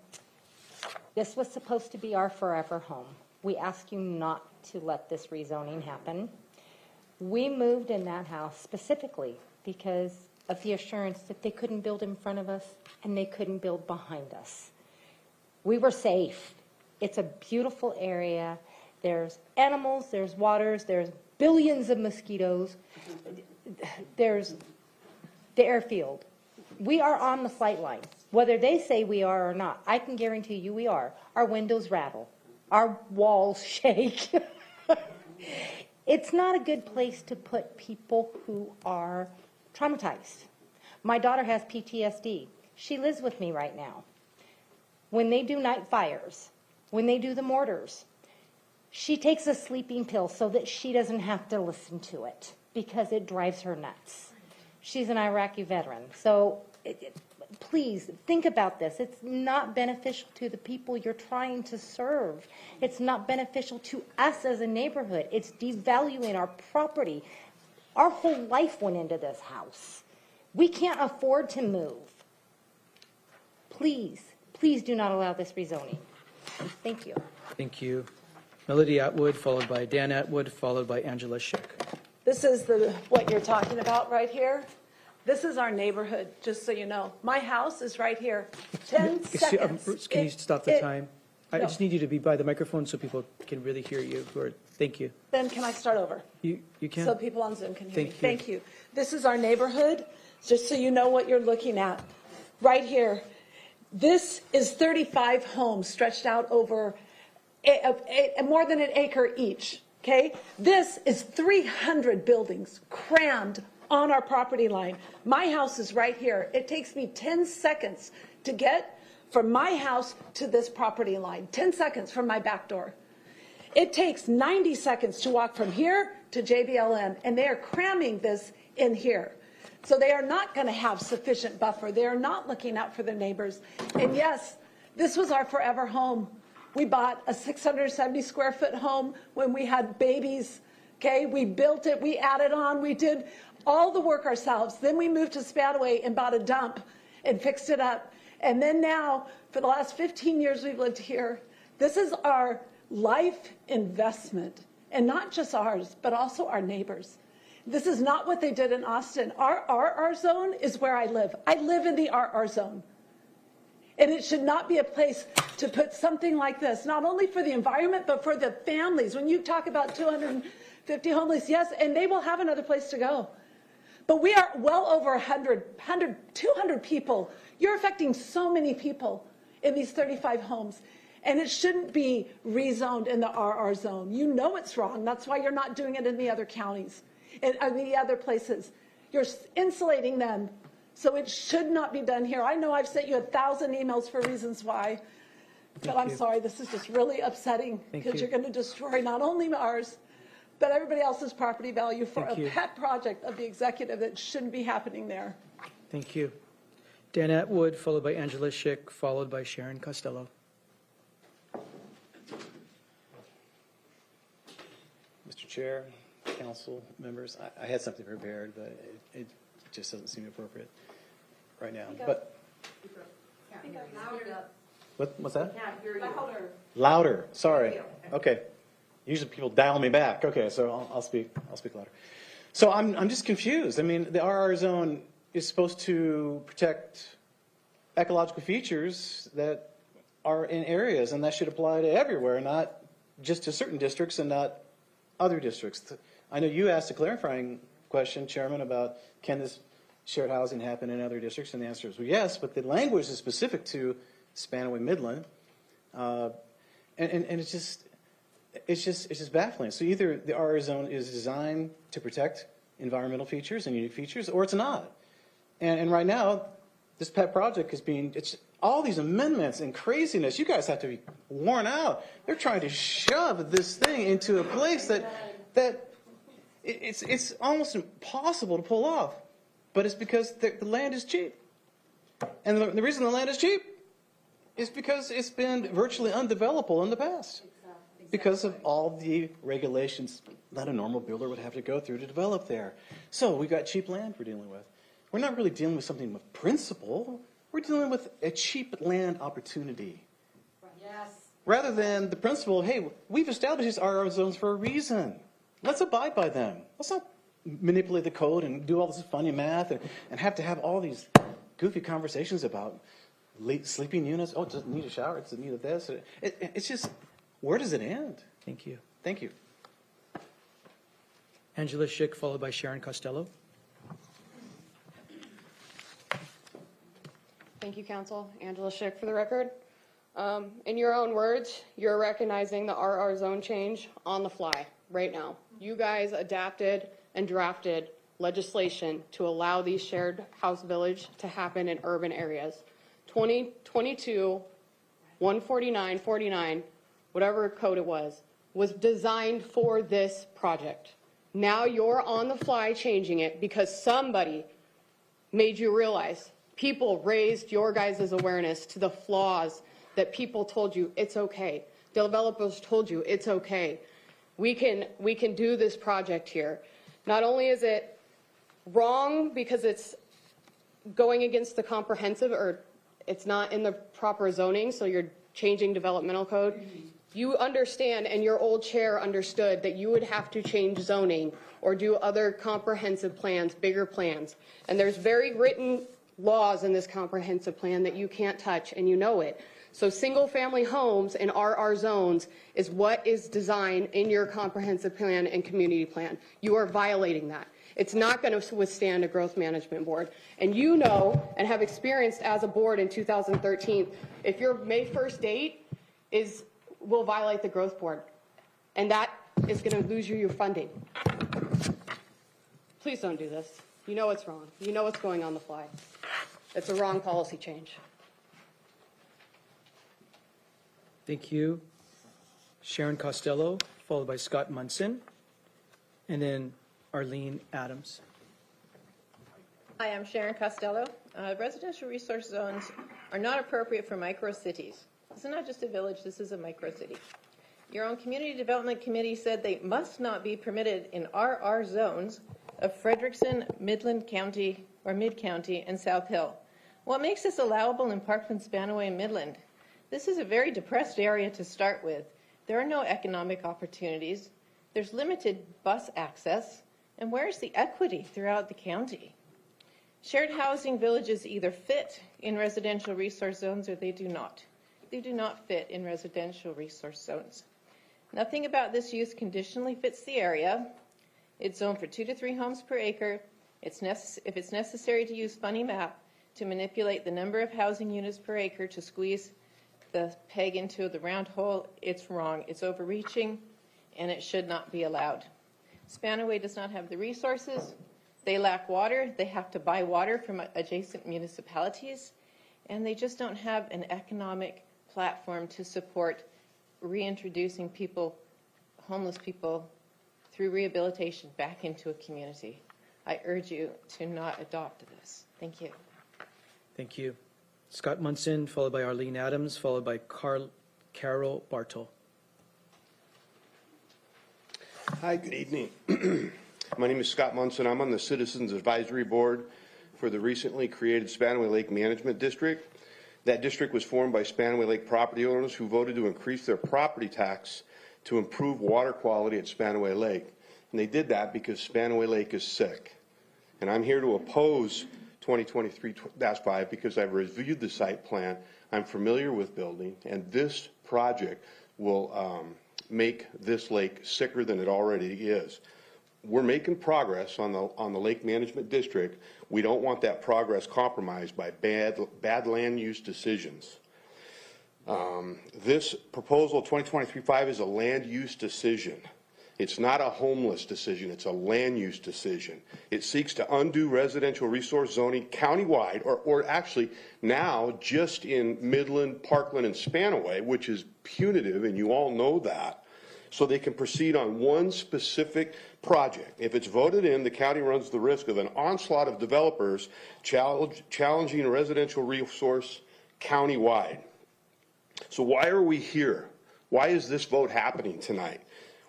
This was supposed to be our forever home. We ask you not to let this rezoning happen. We moved in that house specifically because of the assurance that they couldn't build in front of us and they couldn't build behind us. We were safe. It's a beautiful area. There's animals, there's waters, there's billions of mosquitoes. There's the airfield. We are on the flight line. Whether they say we are or not, I can guarantee you we are. Our windows rattle. Our walls shake. It's not a good place to put people who are traumatized. My daughter has PTSD. She lives with me right now. When they do night fires, when they do the mortars, she takes a sleeping pill so that she doesn't have to listen to it because it drives her nuts. She's an Iraqi veteran. So please think about this. It's not beneficial to the people you're trying to serve. It's not beneficial to us as a neighborhood. It's devaluing our property. Our whole life went into this house. We can't afford to move. Please, please do not allow this rezoning. Thank you. Thank you. Melody Atwood, followed by Dan Atwood, followed by Angela Schick. This is what you're talking about right here. This is our neighborhood, just so you know. My house is right here. 10 seconds. Bruce, can you stop the time? I just need you to be by the microphone so people can really hear you. Thank you. Then can I start over? You can. So people on Zoom can hear me. Thank you. Thank you. This is our neighborhood, just so you know what you're looking at. Right here. This is 35 homes stretched out over more than an acre each. Okay? This is 300 buildings crammed on our property line. My house is right here. It takes me 10 seconds to get from my house to this property line. 10 seconds from my back door. It takes 90 seconds to walk from here to JBLM, and they are cramming this in here. So they are not going to have sufficient buffer. They are not looking out for their neighbors. And yes, this was our forever home. We bought a 670 square foot home when we had babies. Okay, we built it, we added on, we did all the work ourselves. Then we moved to Spanaway and bought a dump and fixed it up. And then now, for the last 15 years we've lived here, this is our life investment. And not just ours, but also our neighbors. This is not what they did in Austin. Our RR zone is where I live. I live in the RR zone. And it should not be a place to put something like this, not only for the environment, but for the families. When you talk about 250 homeless, yes, and they will have another place to go. But we are well over 200 people. You're affecting so many people in these 35 homes. And it shouldn't be rezoned in the RR zone. You know it's wrong. That's why you're not doing it in the other counties, in the other places. You're insulating them. So it should not be done here. I know I've sent you 1,000 emails for reasons why. But I'm sorry, this is just really upsetting because you're going to destroy not only ours, but everybody else's property value for a pet project of the executive that shouldn't be happening there. Thank you. Dan Atwood, followed by Angela Schick, followed by Sharon Costello. Mr. Chair, council members, I had something prepared, but it just doesn't seem appropriate right now. But what's that? Louder. Louder. Sorry. Okay. Usually people dial me back. Okay, so I'll speak louder. So I'm just confused. I mean, the RR zone is supposed to protect ecological features that are in areas, and that should apply to everywhere, not just to certain districts and not other districts. I know you asked a clarifying question, Chairman, about can this shared housing happen in other districts, and the answer is well, yes, but the language is specific to Spanaway Midland, and it's just baffling. So either the RR zone is designed to protect environmental features and unique features, or it's not. And right now, this pet project is it's all these amendments and craziness. You guys have to be worn out. They're trying to shove this thing into a place that it's almost impossible to pull off. But it's because the land is cheap. And the reason the land is cheap is because it's been virtually undevelopable in the past. Because of all the regulations that a normal builder would have to go through to develop there. So we've got cheap land we're dealing with. We're not really dealing with something with principle. We're dealing with a cheap land opportunity. Yes. Rather than the principle, hey, we've established these RR zones for a reason. Let's abide by them. Let's not manipulate the code and do all this funny math and have to have all these goofy conversations about sleeping units. Oh, it doesn't need a shower. It's in need of this. It's just, where does it end? Thank you. Thank you. Angela Schick, followed by Sharon Costello. Thank you, Council. Angela Schick for the record. In your own words, you're recognizing the RR zone change on the fly right now. You guys adapted and drafted legislation to allow these shared house village to happen in urban areas. 2022, 14949, whatever code it was designed for this project. Now you're on the fly changing it because somebody made you realize, people raised your guys' awareness to the flaws that people told you it's okay. Developers told you it's okay. We can do this project here. Not only is it wrong because it's going against the comprehensive, or it's not in the proper zoning, so you're changing developmental code. You understand, and your old chair understood, that you would have to change zoning or do other comprehensive plans, bigger plans. And there's very written laws in this comprehensive plan that you can't touch, and you know it. So single-family homes in RR zones is what is designed in your comprehensive plan and community plan. You are violating that. It's not going to withstand a growth management board. And you know and have experienced as a board in 2013, if your May 1st date will violate the growth board. And that is going to lose you your funding. Please don't do this. You know it's wrong. You know what's going on the fly. It's a wrong policy change. Thank you. Sharon Costello, followed by Scott Munson, and then Arlene Adams. Hi, I'm Sharon Costello. Residential resource zones are not appropriate for micro-cities. This is not just a village, this is a micro-city. Your own Community Development Committee said they must not be permitted in RR zones of Frederickson, Midland County, or Mid-County, and South Hill. What makes this allowable in Parkland, Spanaway, and Midland? This is a very depressed area to start with. There are no economic opportunities. There's limited bus access. And where's the equity throughout the county? Shared housing villages either fit in residential resource zones or they do not. They do not fit in residential resource zones. Nothing about this use conditionally fits the area. It's zoned for 2 to 3 homes per acre. If it's necessary to use funny map to manipulate the number of housing units per acre to squeeze the peg into the round hole, it's wrong. It's overreaching, and it should not be allowed. Spanaway does not have the resources. They lack water. They have to buy water from adjacent municipalities, and they just don't have an economic platform to support reintroducing people, homeless people, through rehabilitation back into a community. I urge you to not adopt this. Thank you. Thank you. Scott Munson, followed by Arlene Adams, followed by Carol Bartle. Hi, good evening. My name is Scott Munson. I'm on the Citizens Advisory Board for the recently created Spanaway Lake Management District. That district was formed by Spanaway Lake property owners who voted to increase their property tax to improve water quality at Spanaway Lake. And they did that because Spanaway Lake is sick. And I'm here to oppose 2023-5 because I've reviewed the site plan. I'm familiar with building, and this project will make this lake sicker than it already is. We're making progress on the lake management district. We don't want that progress compromised by bad land use decisions. This proposal 2023-5 is a land use decision. It's not a homeless decision, it's a land use decision. It seeks to undo residential resource zoning countywide, or actually now just in Midland, Parkland, and Spanaway, which is punitive, and you all know that, so they can proceed on one specific project. If it's voted in, the county runs the risk of an onslaught of developers challenging a residential resource countywide. So why are we here? Why is this vote happening tonight?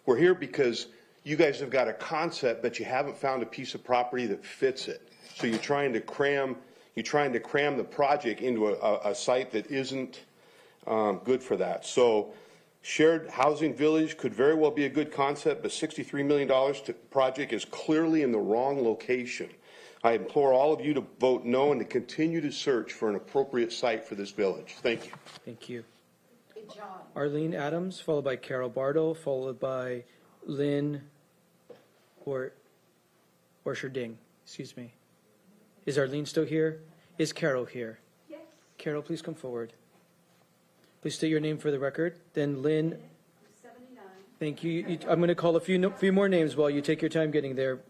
We're here because you guys have got a concept, but you haven't found a piece of property that fits it. So you're trying to cram the project into a site that isn't good for that. So shared housing village could very well be a good concept, but $63 million to project is clearly in the wrong location. I implore all of you to vote no and to continue to search for an appropriate site for this village. Thank you. Thank you. Arlene Adams, followed by Carol Bartle, followed by Lynn Borcherding. Excuse me. Is Arlene still here? Is Carol here? Yes. Carol, please come forward. Please state your name for the record. Then Lynn. 79. Thank you. I'm going to call a few more names while you take your time getting there.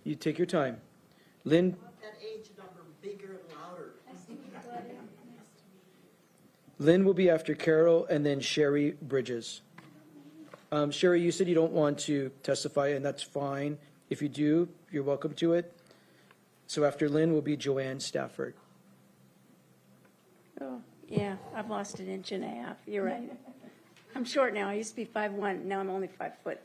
You take your time. Lynn. That age number bigger and louder. Lynn will be after Carol, and then Sherry Bridges. Sherry, you said you don't want to testify, and that's fine. If you do, you're welcome to it. So after Lynn will be Joanne Stafford. Oh, yeah, I've lost 1.5 inches. You're right. I'm short now. I used to be 5'1". Now I'm only 5 foot.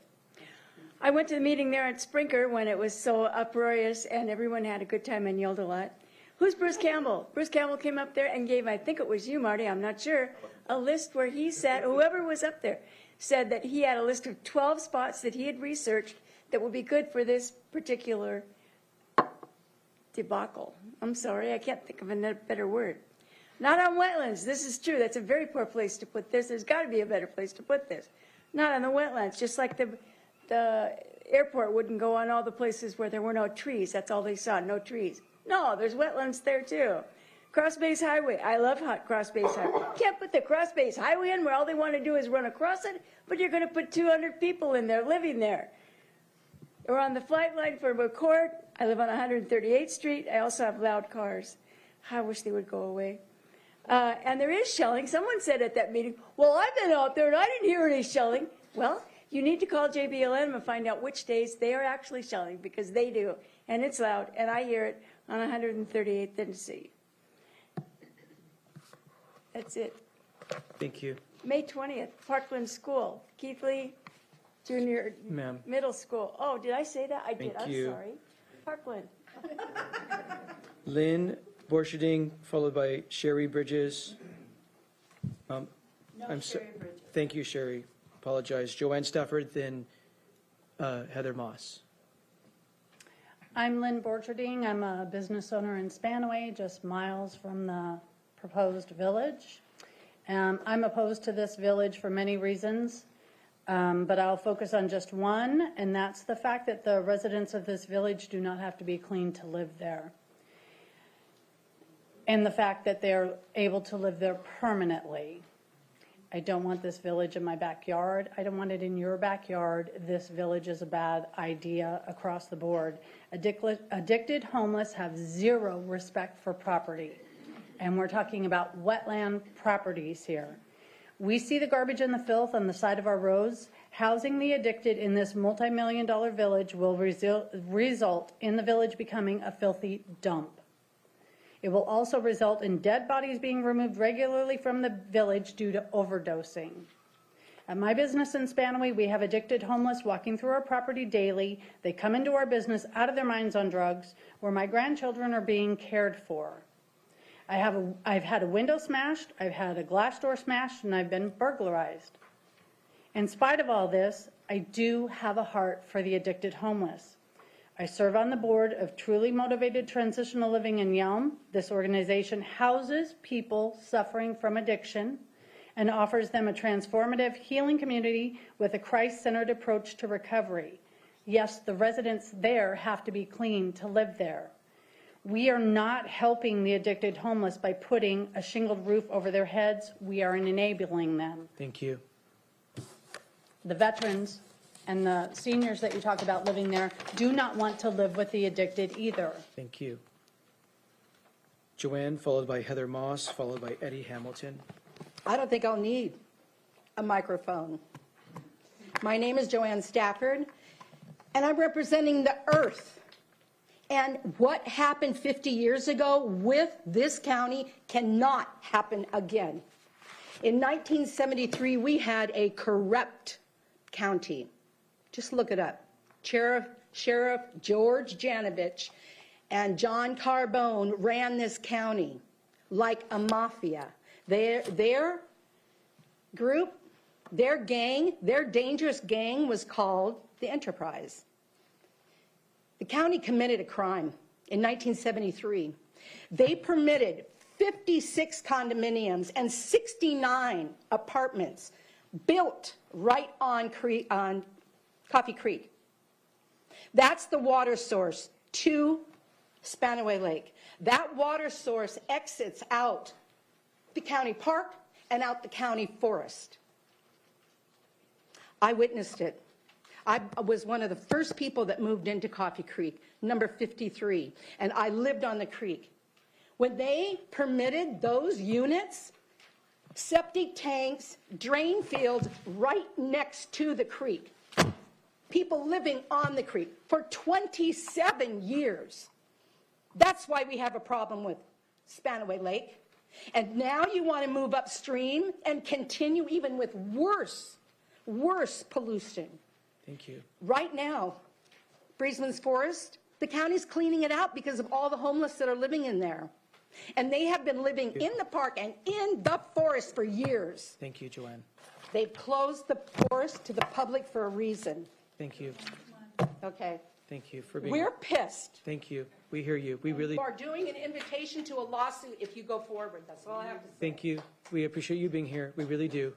I went to the meeting there at Sprinker when it was so uproarious and everyone had a good time and yelled a lot. Who's Bruce Campbell? Bruce Campbell came up there and gave, I think it was you, Marty, I'm not sure, a list where he said, whoever was up there, said that he had a list of 12 spots that he had researched that would be good for this particular debacle. I'm sorry, I can't think of a better word. Not on wetlands. This is true. That's a very poor place to put this. There's got to be a better place to put this. Not on the wetlands, just like the airport wouldn't go on all the places where there were no trees. That's all they saw, no trees. No, there's wetlands there too. Cross Bays Highway. I love Cross Bays Highway. You can't put the Cross Bays Highway in where all they want to do is run across it, but you're going to put 200 people in there living there. Or on the flight line for McCourt. I live on 138th Street. I also have loud cars. I wish they would go away. And there is shelling. Someone said at that meeting, well, I've been out there and I didn't hear any shelling. Well, you need to call JBLM and find out which days they are actually shelling, because they do. And it's loud, and I hear it on 138th and C. That's it. Thank you. May 20th, Parkland School, Keithley Junior Middle School. Oh, did I say that? I did. Thank you. I'm sorry. Parkland. Lynn Borcherding, followed by Sherry Bridges. Sherry Bridges. Thank you, Sherry. Apologize. Joanne Stafford, then Heather Moss. I'm Lynn Borcherding. I'm a business owner in Spanaway, just miles from the proposed village. I'm opposed to this village for many reasons, but I'll focus on just one, and that's the fact that the residents of this village do not have to be clean to live there. And the fact that they're able to live there permanently. I don't want this village in my backyard. I don't want it in your backyard. This village is a bad idea across the board. Addicted homeless have zero respect for property. And we're talking about wetland properties here. We see the garbage and the filth on the side of our roads. Housing the addicted in this multi-million-dollar village will result in the village becoming a filthy dump. It will also result in dead bodies being removed regularly from the village due to overdosing. At my business in Spanaway, we have addicted homeless walking through our property daily. They come into our business out of their minds on drugs, where my grandchildren are being cared for. I've had a window smashed, I've had a glass door smashed, and I've been burglarized. In spite of all this, I do have a heart for the addicted homeless. I serve on the board of Truly Motivated Transitional Living in Yelm. This organization houses people suffering from addiction and offers them a transformative healing community with a Christ-centered approach to recovery. Yes, the residents there have to be clean to live there. We are not helping the addicted homeless by putting a shingled roof over their heads. We are enabling them. Thank you. The veterans and the seniors that you talk about living there do not want to live with the addicted either. Thank you. Joanne, followed by Heather Moss, followed by Eddie Hamilton. I don't think I'll need a microphone. My name is Joanne Stafford, and I'm representing the earth. And what happened 50 years ago with this county cannot happen again. In 1973, we had a corrupt county. Just look it up. Sheriff George Janovich and John Carbone ran this county like a mafia. Their group, their gang, their dangerous gang was called the Enterprise. The county committed a crime in 1973. They permitted 56 condominiums and 69 apartments built right on Coffee Creek. That's the water source to Spanaway Lake. That water source exits out the county park and out the county forest. I witnessed it. I was one of the first people that moved into Coffee Creek, number 53, and I lived on the creek. When they permitted those units, septic tanks, drain fields right next to the creek, people living on the creek for 27 years. That's why we have a problem with Spanaway Lake. And now you want to move upstream and continue even with worse pollution. Thank you. Right now, Breezeman's Forest, the county's cleaning it out because of all the homeless that are living in there. And they have been living in the park and in the forest for years. Thank you, Joanne. They've closed the forest to the public for a reason. Thank you. Okay. Thank you for being. We're pissed. Thank you. We hear you. We really. You are doing an invitation to a lawsuit if you go forward. That's all I have to say. Thank you. We appreciate you being here. We really do.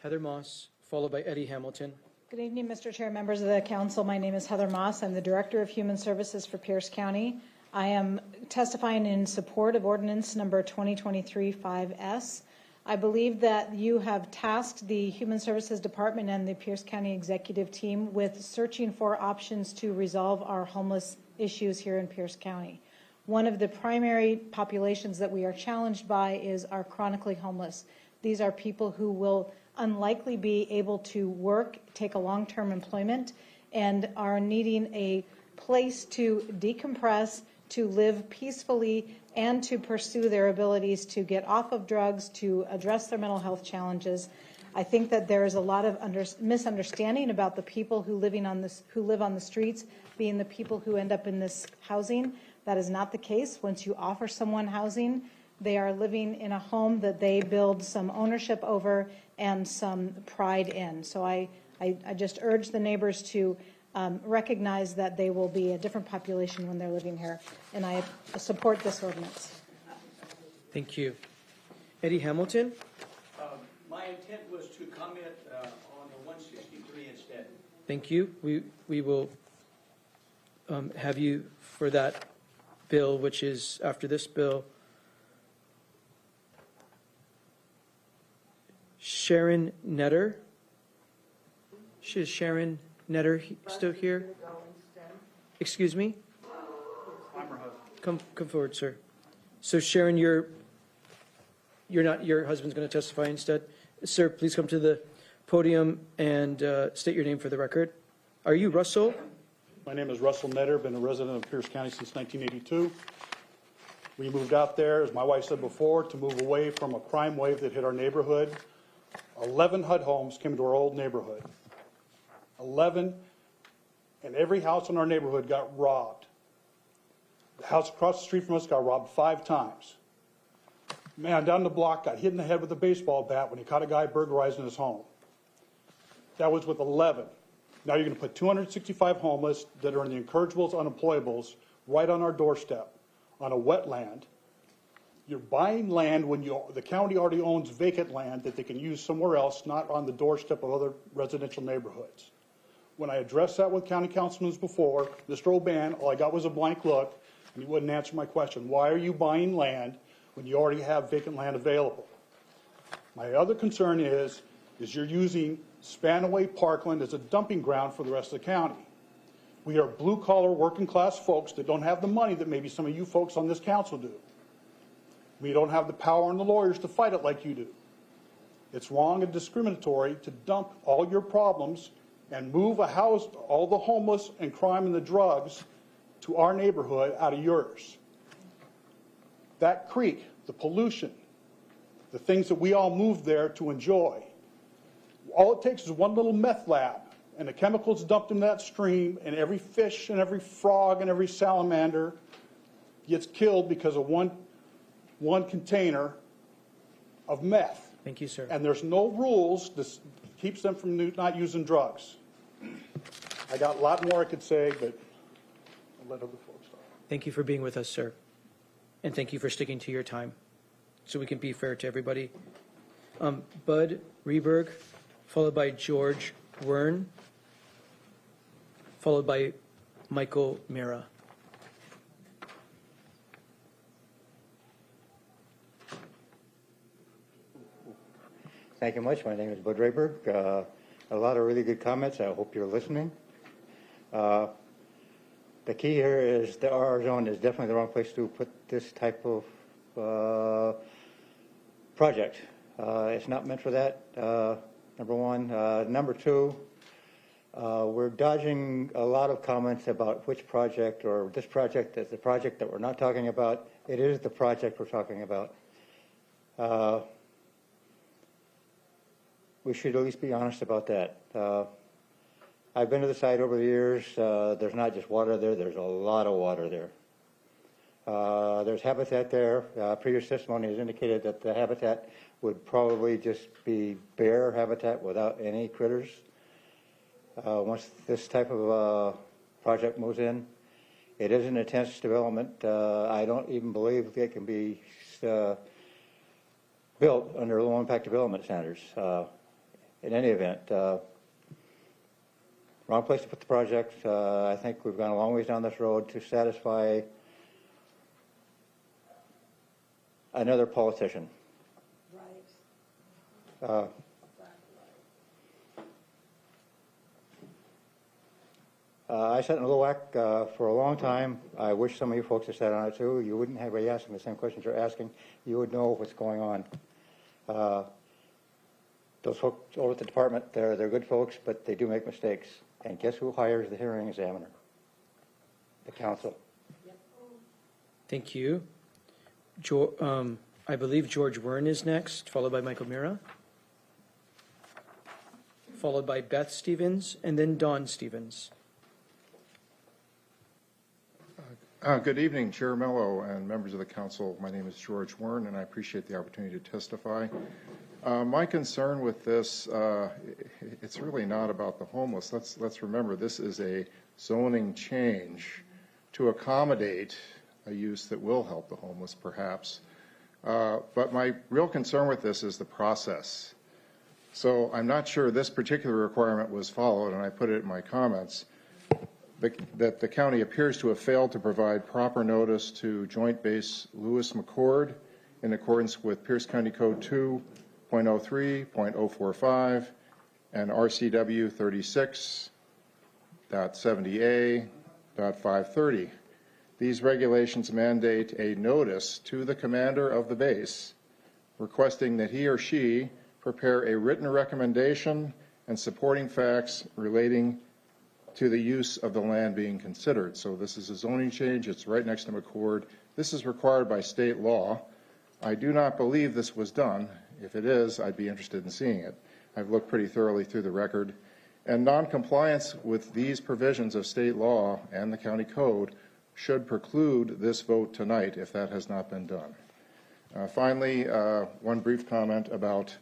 Heather Moss, followed by Eddie Hamilton. Good evening, Mr. Chair, members of the council. My name is Heather Moss. I'm the Director of Human Services for Pierce County. I am testifying in support of ordinance number 2023-5S. I believe that you have tasked the Human Services Department and the Pierce County Executive Team with searching for options to resolve our homeless issues here in Pierce County. One of the primary populations that we are challenged by is our chronically homeless. These are people who will unlikely be able to work, take a long-term employment, and are needing a place to decompress, to live peacefully, and to pursue their abilities to get off of drugs, to address their mental health challenges. I think that there is a lot of misunderstanding about the people who live on the streets being the people who end up in this housing. That is not the case. Once you offer someone housing, they are living in a home that they build some ownership over and some pride in. So I just urge the neighbors to recognize that they will be a different population when they're living here. And I support this ordinance. Thank you. Eddie Hamilton. My intent was to comment on the 163 instead. Thank you. We will have you for that bill, which is after this bill. Sharon Netter. Is Sharon Netter still here? Excuse me? I'm her husband. Come forward, sir. So Sharon, you're not, your husband's going to testify instead? Sir, please come to the podium and state your name for the record. Are you Russell? My name is Russell Netter, been a resident of Pierce County since 1982. We moved out there, as my wife said before, to move away from a crime wave that hit our neighborhood. 11 HUD homes came to our old neighborhood. 11, and every house in our neighborhood got robbed. The house across the street from us got robbed 5 times. Man down the block got hit in the head with a baseball bat when he caught a guy burglarizing his home. That was with 11. Now you're going to put 265 homeless that are in the incorrigibles, unemployables, right on our doorstep, on a wetland. You're buying land when the county already owns vacant land that they can use somewhere else, not on the doorstep of other residential neighborhoods. When I addressed that with county councilmen before, Mr. O'Ban, all I got was a blank look, and he wouldn't answer my question. Why are you buying land when you already have vacant land available? My other concern is you're using Spanaway Parkland as a dumping ground for the rest of the county. We are blue-collar, working-class folks that don't have the money that maybe some of you folks on this council do. We don't have the power and the lawyers to fight it like you do. It's wrong and discriminatory to dump all your problems and move all the homeless and crime and the drugs to our neighborhood out of yours. That creek, the pollution, the things that we all moved there to enjoy. All it takes is one little meth lab, and the chemicals dumped in that stream, and every fish and every frog and every salamander gets killed because of one container of meth. Thank you, sir. And there's no rules that keeps them from not using drugs. I got a lot more I could say, but I'll let other folks talk. Thank you for being with us, sir. And thank you for sticking to your time so we can be fair to everybody. Bud Reberg, followed by George Wern, followed by Michael Mira. Thank you much. My name is Bud Rayberg. A lot of really good comments. I hope you're listening. The key here is the RR zone is definitely the wrong place to put this type of project. It's not meant for that, number one. Number two, we're dodging a lot of comments about which project or this project is the project that we're not talking about. It is the project we're talking about. We should at least be honest about that. I've been to the site over the years. There's not just water there, there's a lot of water there. There's habitat there. Previous testimony has indicated that the habitat would probably just be bare habitat without any critters. Once this type of project moves in, it is an intense development. I don't even believe it can be built under low impact development standards. In any event, wrong place to put the project. I think we've gone a long ways down this road to satisfy another politician. Right. I sat in LUAC for a long time. I wish some of you folks had sat on it too. You wouldn't have be asking the same questions you're asking. You would know what's going on. Those folks over at the department, they're good folks, but they do make mistakes. And guess who hires the hearing examiner? The council. Thank you. I believe George Wern is next, followed by Michael Mira, followed by Beth Stevens, and then Dawn Stevens. Good evening, Chair Mello and members of the council. My name is George Wern, and I appreciate the opportunity to testify. My concern with this, it's really not about the homeless. Let's remember this is a zoning change to accommodate a use that will help the homeless, perhaps. But my real concern with this is the process. So I'm not sure this particular requirement was followed, and I put it in my comments, that the county appears to have failed to provide proper notice to Joint Base Lewis McChord in accordance with Pierce County Code 2.03.045 and RCW 36.70A.530. These regulations mandate a notice to the commander of the base requesting that he or she prepare a written recommendation and supporting facts relating to the use of the land being considered. So this is a zoning change. It's right next to McChord. This is required by state law. I do not believe this was done. If it is, I'd be interested in seeing it. I've looked pretty thoroughly through the record. And noncompliance with these provisions of state law and the county code should preclude this vote tonight if that has not been done. Finally, one brief comment about,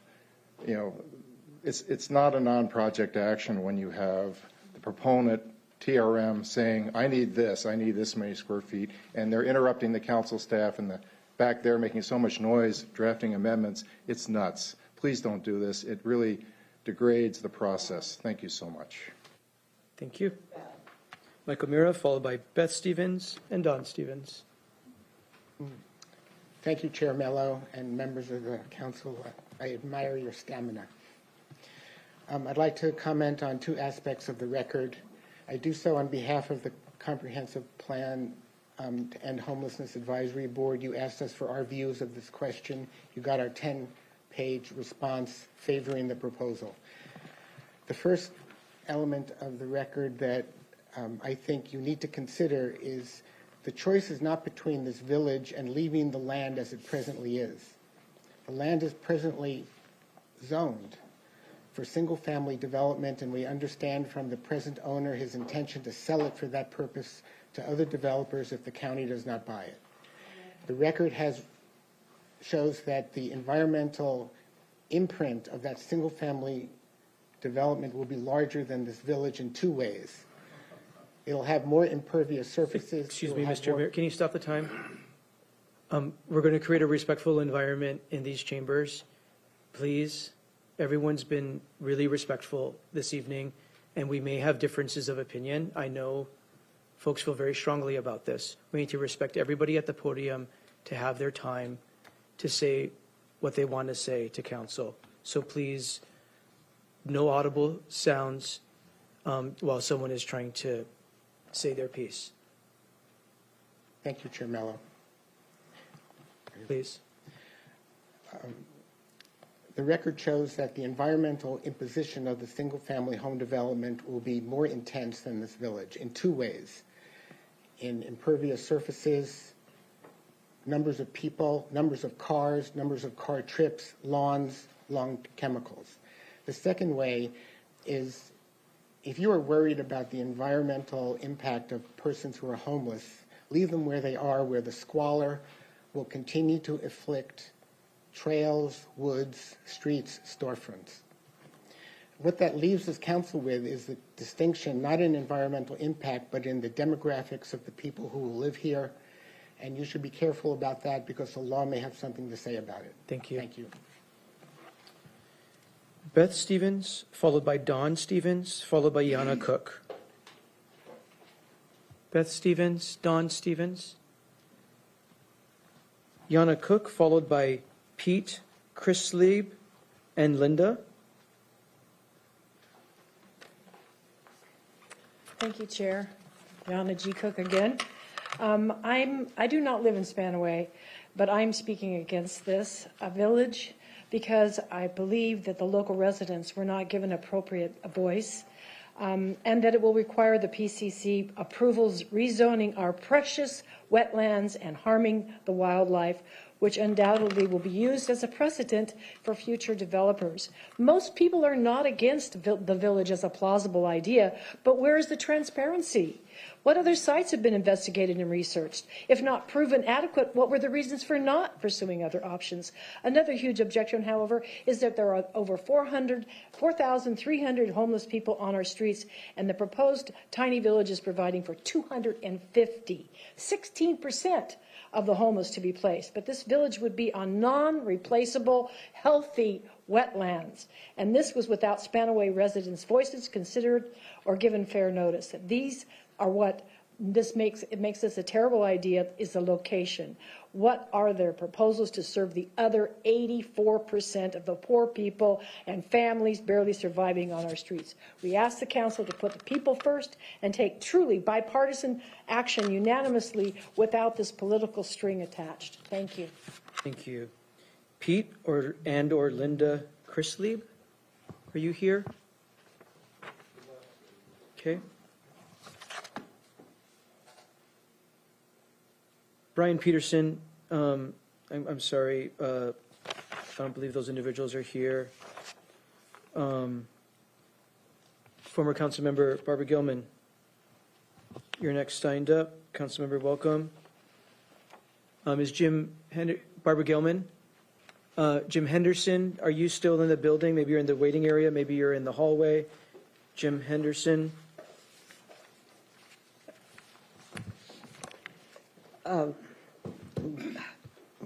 it's not a non-project action when you have the proponent TRM saying, I need this many square feet, and they're interrupting the council staff in the back there making so much noise, drafting amendments. It's nuts. Please don't do this. It really degrades the process. Thank you so much. Thank you. Michael Mira, followed by Beth Stevens and Dawn Stevens. Thank you, Chair Mello and members of the council. I admire your stamina. I'd like to comment on two aspects of the record. I do so on behalf of the Comprehensive Plan to End Homelessness Advisory Board. You asked us for our views of this question. You got our 10-page response favoring the proposal. The first element of the record that I think you need to consider is the choice is not between this village and leaving the land as it presently is. The land is presently zoned for single-family development, and we understand from the present owner his intention to sell it for that purpose to other developers if the county does not buy it. The record shows that the environmental imprint of that single-family development will be larger than this village in two ways. It'll have more impervious surfaces. Excuse me, Mr. Mayor, can you stop the time? We're going to create a respectful environment in these chambers. Please, everyone's been really respectful this evening, and we may have differences of opinion. I know folks feel very strongly about this. We need to respect everybody at the podium to have their time to say what they want to say to council. So please, no audible sounds while someone is trying to say their piece. Thank you, Chair Mello. Please. The record shows that the environmental imposition of the single-family home development will be more intense than this village in two ways: in impervious surfaces, numbers of people, numbers of cars, numbers of car trips, lawns, lawn chemicals. The second way is, if you are worried about the environmental impact of persons who are homeless, leave them where they are, where the squalor will continue to afflict trails, woods, streets, storefronts. What that leaves this council with is the distinction, not in environmental impact, but in the demographics of the people who will live here. And you should be careful about that because the law may have something to say about it. Thank you. Thank you. Beth Stevens, followed by Dawn Stevens, followed by Yana Cook. Beth Stevens, Dawn Stevens. Yana Cook, followed by Pete, Chris Lieb, and Linda. Thank you, Chair. Yana G. Cook again. I do not live in Spanaway, but I'm speaking against this village because I believe that the local residents were not given appropriate voice, and that it will require the PCC approvals rezoning our precious wetlands and harming the wildlife, which undoubtedly will be used as a precedent for future developers. Most people are not against the village as a plausible idea, but where is the transparency? What other sites have been investigated and researched? If not proven adequate, what were the reasons for not pursuing other options? Another huge objection, however, is that there are over 4,300 homeless people on our streets, and the proposed tiny village is providing for 250, 16% of the homeless to be placed. But this village would be on non-replaceable, healthy wetlands. And this was without Spanaway residents' voices considered or given fair notice. These are what this makes this a terrible idea, is the location. What are their proposals to serve the other 84% of the poor people and families barely surviving on our streets? We ask the council to put the people first and take truly bipartisan action unanimously without this political string attached. Thank you. Thank you. Pete or Linda Chrislieb, are you here? Okay. Brian Peterson, I'm sorry, I don't believe those individuals are here. Former Councilmember Barbara Gilman, you're next signed up. Councilmember, welcome. Is Barbara Gilman? Jim Henderson, are you still in the building? Maybe you're in the waiting area, maybe you're in the hallway. Jim Henderson.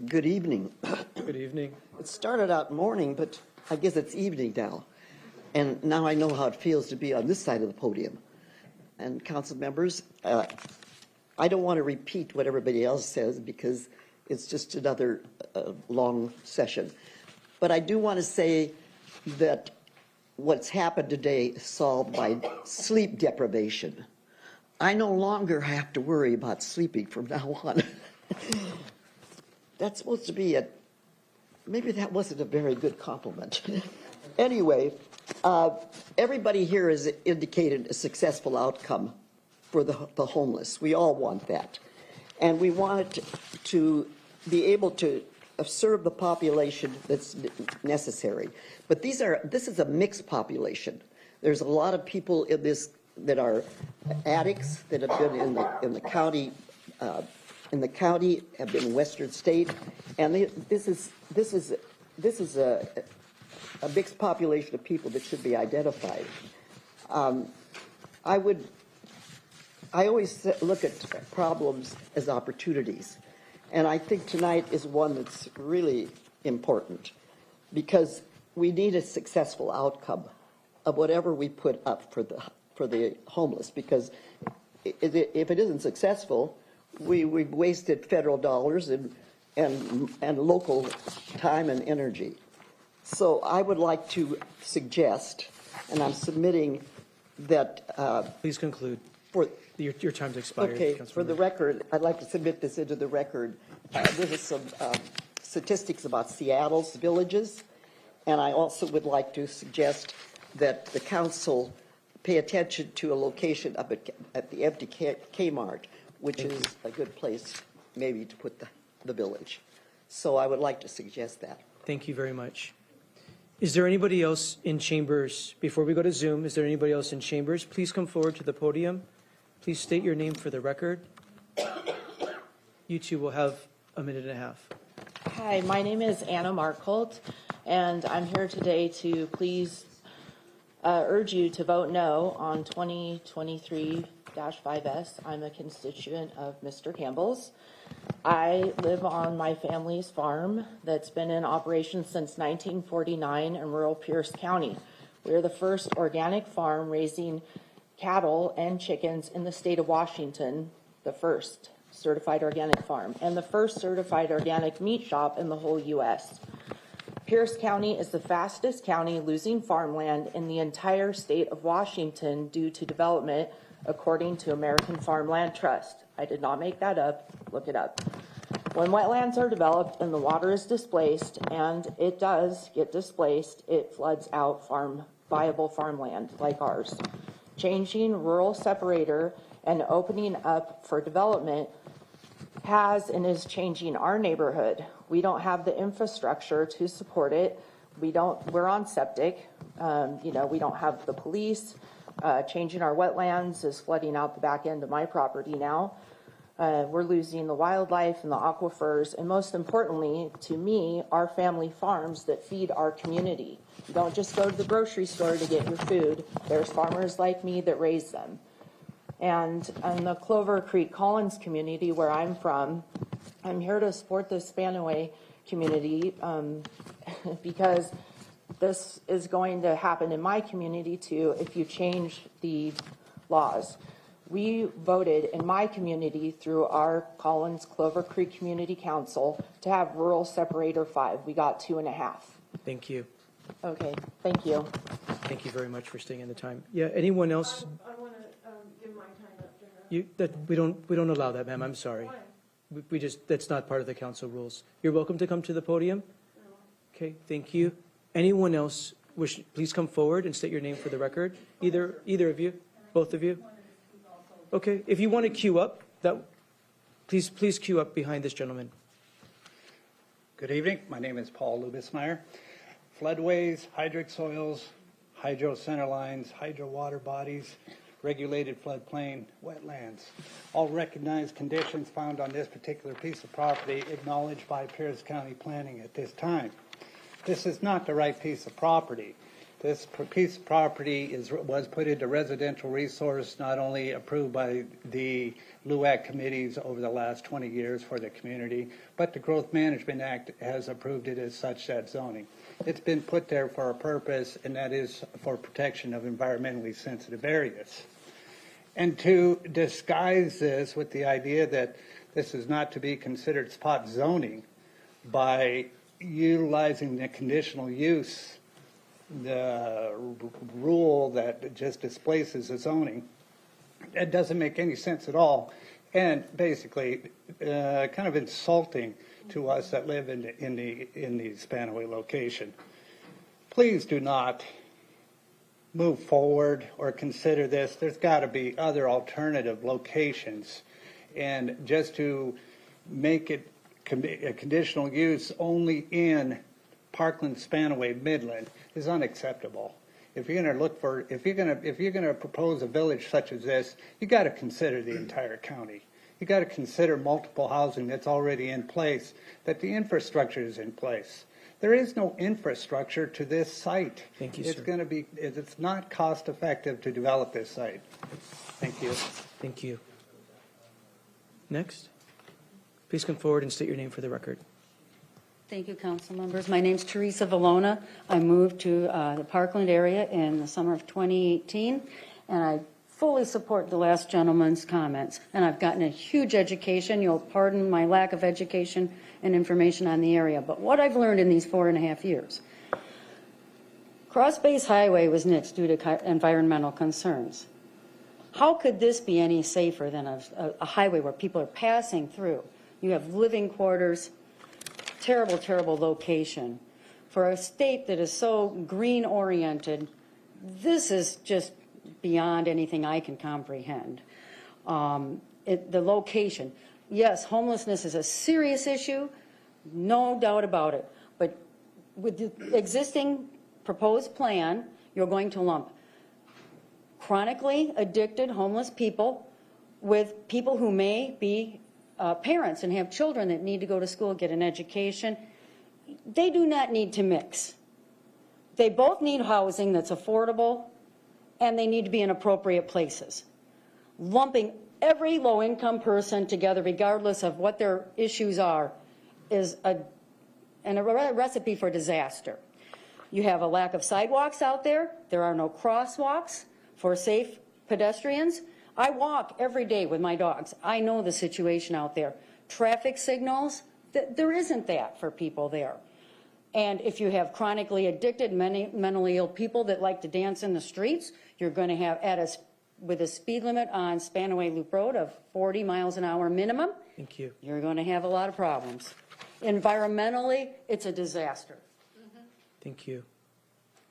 Good evening. Good evening. It started out morning, but I guess it's evening now. And now I know how it feels to be on this side of the podium. And council members, I don't want to repeat what everybody else says because it's just another long session. But I do want to say that what's happened today is solved by sleep deprivation. I no longer have to worry about sleeping from now on. That's supposed to be maybe that wasn't a very good compliment. Anyway, everybody here has indicated a successful outcome for the homeless. We all want that. And we want it to be able to serve the population that's necessary. But this is a mixed population. There's a lot of people in this that are addicts that have been in the county, have been in Western State, and this is a mixed population of people that should be identified. I always look at problems as opportunities, and I think tonight is one that's really important because we need a successful outcome of whatever we put up for the homeless, because if it isn't successful, we've wasted federal dollars and local time and energy. So I would like to suggest, and I'm submitting that. Please conclude. Your time's expired. Okay, for the record, I'd like to submit this into the record. This is some statistics about Seattle's villages, and I also would like to suggest that the council pay attention to a location up at the empty Kmart, which is a good place maybe to put the village. So I would like to suggest that. Thank you very much. Is there anybody else in chambers, before we go to Zoom, is there anybody else in chambers? Please come forward to the podium. Please state your name for the record. You two will have a minute and a half. Hi, my name is Anna Markholt, and I'm here today to please urge you to vote no on 2023-5S. I'm a constituent of Mr. Campbell's. I live on my family's farm that's been in operation since 1949 in rural Pierce County. We're the first organic farm raising cattle and chickens in the state of Washington, the first certified organic farm, and the first certified organic meat shop in the whole U.S. Pierce County is the fastest county losing farmland in the entire state of Washington due to development, according to American Farmland Trust. I did not make that up. Look it up. When wetlands are developed and the water is displaced, and it does get displaced, it floods out viable farmland like ours. Changing rural separator and opening up for development has and is changing our neighborhood. We don't have the infrastructure to support it. We're on septic. We don't have the police. Changing our wetlands is flooding out the back end of my property now. We're losing the wildlife and the aquifers, and most importantly, to me, our family farms that feed our community. You don't just go to the grocery store to get your food. There's farmers like me that raise them. And in the Clover Creek Collins community, where I'm from, I'm here to support the Spanaway community because this is going to happen in my community too if you change the laws. We voted in my community through our Collins Clover Creek Community Council to have rural separator 5. We got 2.5. Thank you. Okay, thank you. Thank you very much for staying in the time. Yeah, anyone else? I want to give my time up to her. We don't allow that, ma'am. I'm sorry. We just, that's not part of the council rules. You're welcome to come to the podium. Okay, thank you. Anyone else please come forward and state your name for the record. Either of you, both of you. Okay, if you want to queue up, please queue up behind this gentleman. Good evening. My name is Paul Lubismeyer. Floodways, hydric soils, hydro center lines, hydro water bodies, regulated floodplain, wetlands. All recognized conditions found on this particular piece of property acknowledged by Pierce County Planning at this time. This is not the right piece of property. This piece of property was put into residential resource, not only approved by the LUAC committees over the last 20 years for the community, but the Growth Management Act has approved it as such, that zoning. It's been put there for a purpose, and that is for protection of environmentally sensitive areas. And to disguise this with the idea that this is not to be considered spot zoning by utilizing the conditional use, the rule that just displaces the zoning, that doesn't make any sense at all, and basically kind of insulting to us that live in the Spanaway location. Please do not move forward or consider this. There's got to be other alternative locations, and just to make it conditional use only in Parkland, Spanaway, Midland is unacceptable. If you're going to look for, if you're going to propose a village such as this, you got to consider the entire county. You got to consider multiple housing that's already in place, that the infrastructure is in place. There is no infrastructure to this site. Thank you, It's sir. going to be, it's not cost effective to develop this site. Thank you. Thank you. Next. Please come forward and state your name for the record. Thank you, council members. My name's Teresa Valona. I moved to the Parkland area in the summer of 2018, and I fully support the last gentleman's comments. And I've gotten a huge education. You'll pardon my lack of education and information on the area. But what I've learned in these 4.5 years, Cross Base Highway was nixed due to environmental concerns. How could this be any safer than a highway where people are passing through? You have living quarters, terrible, terrible location. For a state that is so green-oriented, this is just beyond anything I can comprehend. The location. Yes, homelessness is a serious issue, no doubt about it. But with the existing proposed plan, you're going to lump chronically addicted homeless people with people who may be parents and have children that need to go to school, get an education. They do not need to mix. They both need housing that's affordable, and they need to be in appropriate places. Lumping every low-income person together, regardless of what their issues are, is a recipe for disaster. You have a lack of sidewalks out there. There are no crosswalks for safe pedestrians. I walk every day with my dogs. I know the situation out there. Traffic signals, there isn't that for people there. And if you have chronically addicted, mentally ill people that like to dance in the streets, you're going to have, with a speed limit on Spanaway Loop Road of 40 miles an hour minimum, Thank you. you're going to have a lot of problems. Environmentally, it's a disaster. Thank you.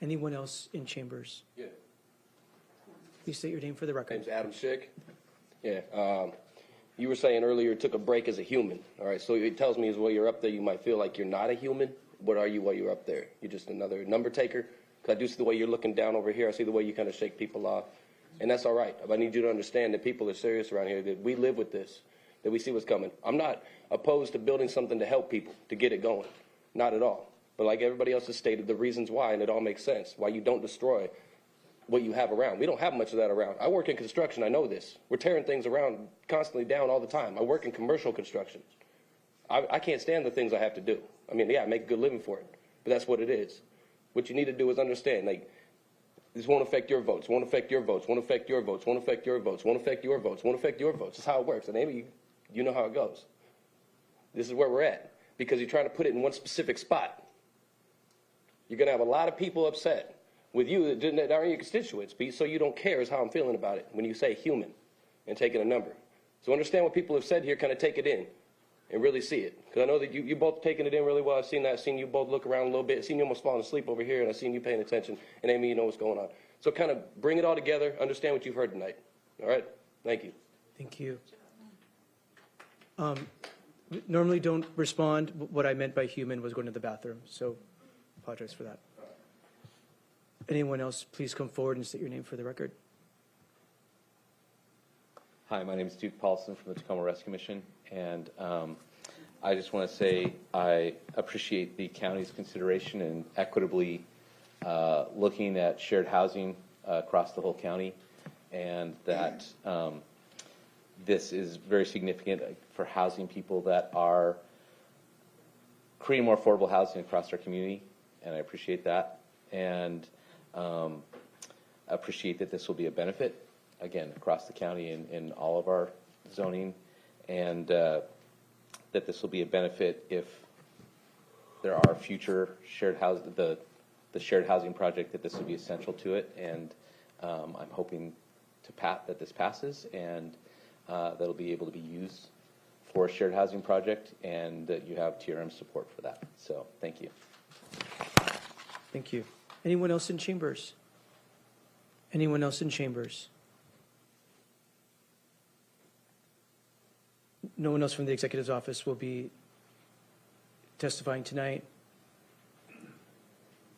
Anyone else in chambers? Yeah. Please state your name for the record. My name's Adam Schick. Yeah. You were saying earlier it took a break as a human. All right. So it tells me as well you're up there, you might feel like you're not a human. What are you while you're up there? You're just another number taker? Because I do see the way you're looking down over here. I see the way you kind of shake people off. And that's all right. But I need you to understand that people are serious around here, that we live with this, that we see what's coming. I'm not opposed to building something to help people, to get it going. Not at all. But like everybody else has stated, the reasons why, and it all makes sense, why you don't destroy what you have around. We don't have much of that around. I work in construction. I know this. We're tearing things around constantly down all the time. I work in commercial construction. I can't stand the things I have to do. I mean, yeah, I make a good living for it, but that's what it is. What you need to do is understand, like, this won't affect your votes, won't affect your votes, won't affect your votes, won't affect your votes, won't affect your votes, won't affect your votes. That's how it works. And maybe you know how it goes. This is where we're at, because you're trying to put it in one specific spot. You're going to have a lot of people upset with you that aren't your constituents, so you don't care is how I'm feeling about it when you say human and taking a number. So understand what people have said here, kind of take it in and really see it. Because I know that you both taking it in really well. I've seen that. I've seen you both look around a little bit. I've seen you almost falling asleep over here, and I've seen you paying attention. And Amy, you know what's going on. So kind of bring it all together, understand what you've heard tonight. All right? Thank you. Thank you. Normally don't respond. What I meant by human was going to the bathroom, so apologize for that. Anyone else, please come forward and state your name for the record. Hi, my name is Duke Paulson from the Tacoma Rescue Mission, and I just want to say I appreciate the county's consideration in equitably looking at shared housing across the whole county, and that this is very significant for housing people that are creating more affordable housing across our community, and I appreciate that, and appreciate that this will be a benefit, again, across the county in all of our zoning, and that this will be a benefit if there are future shared housing, the shared housing project, that this will be essential to it, and I'm hoping that this passes, and that'll be able to be used for a shared housing project, and that you have TRM support for that. So thank you. Thank you. Anyone else in chambers? Anyone else in chambers? No one else from the executive's office will be testifying tonight?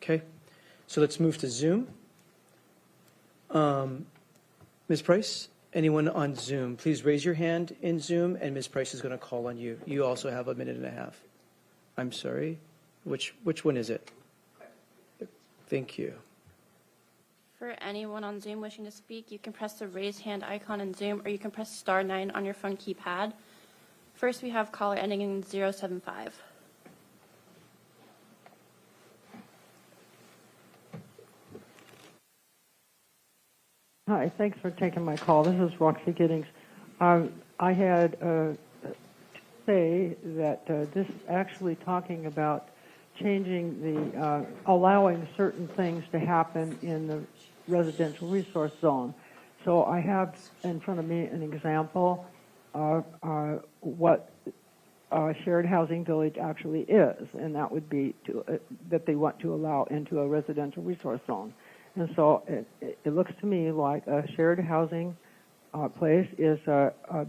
Okay, so let's move to Zoom. Ms. Price, anyone on Zoom, please raise your hand in Zoom, and Ms. Price is going to call on you. You also have 1.5 minutes. I'm sorry, which one is it? Thank you. For anyone on Zoom wishing to speak, you can press the raise hand icon in Zoom, or you can press *9 on your phone keypad. First, we have caller ending in 075. Hi, thanks for taking my call. This is Roxy Giddings. I had to say that this is actually talking about changing the, allowing certain things to happen in the residential resource zone. So I have in front of me an example of what a shared housing village actually is, and that would be that they want to allow into a residential resource zone. And so it looks to me like a shared housing place is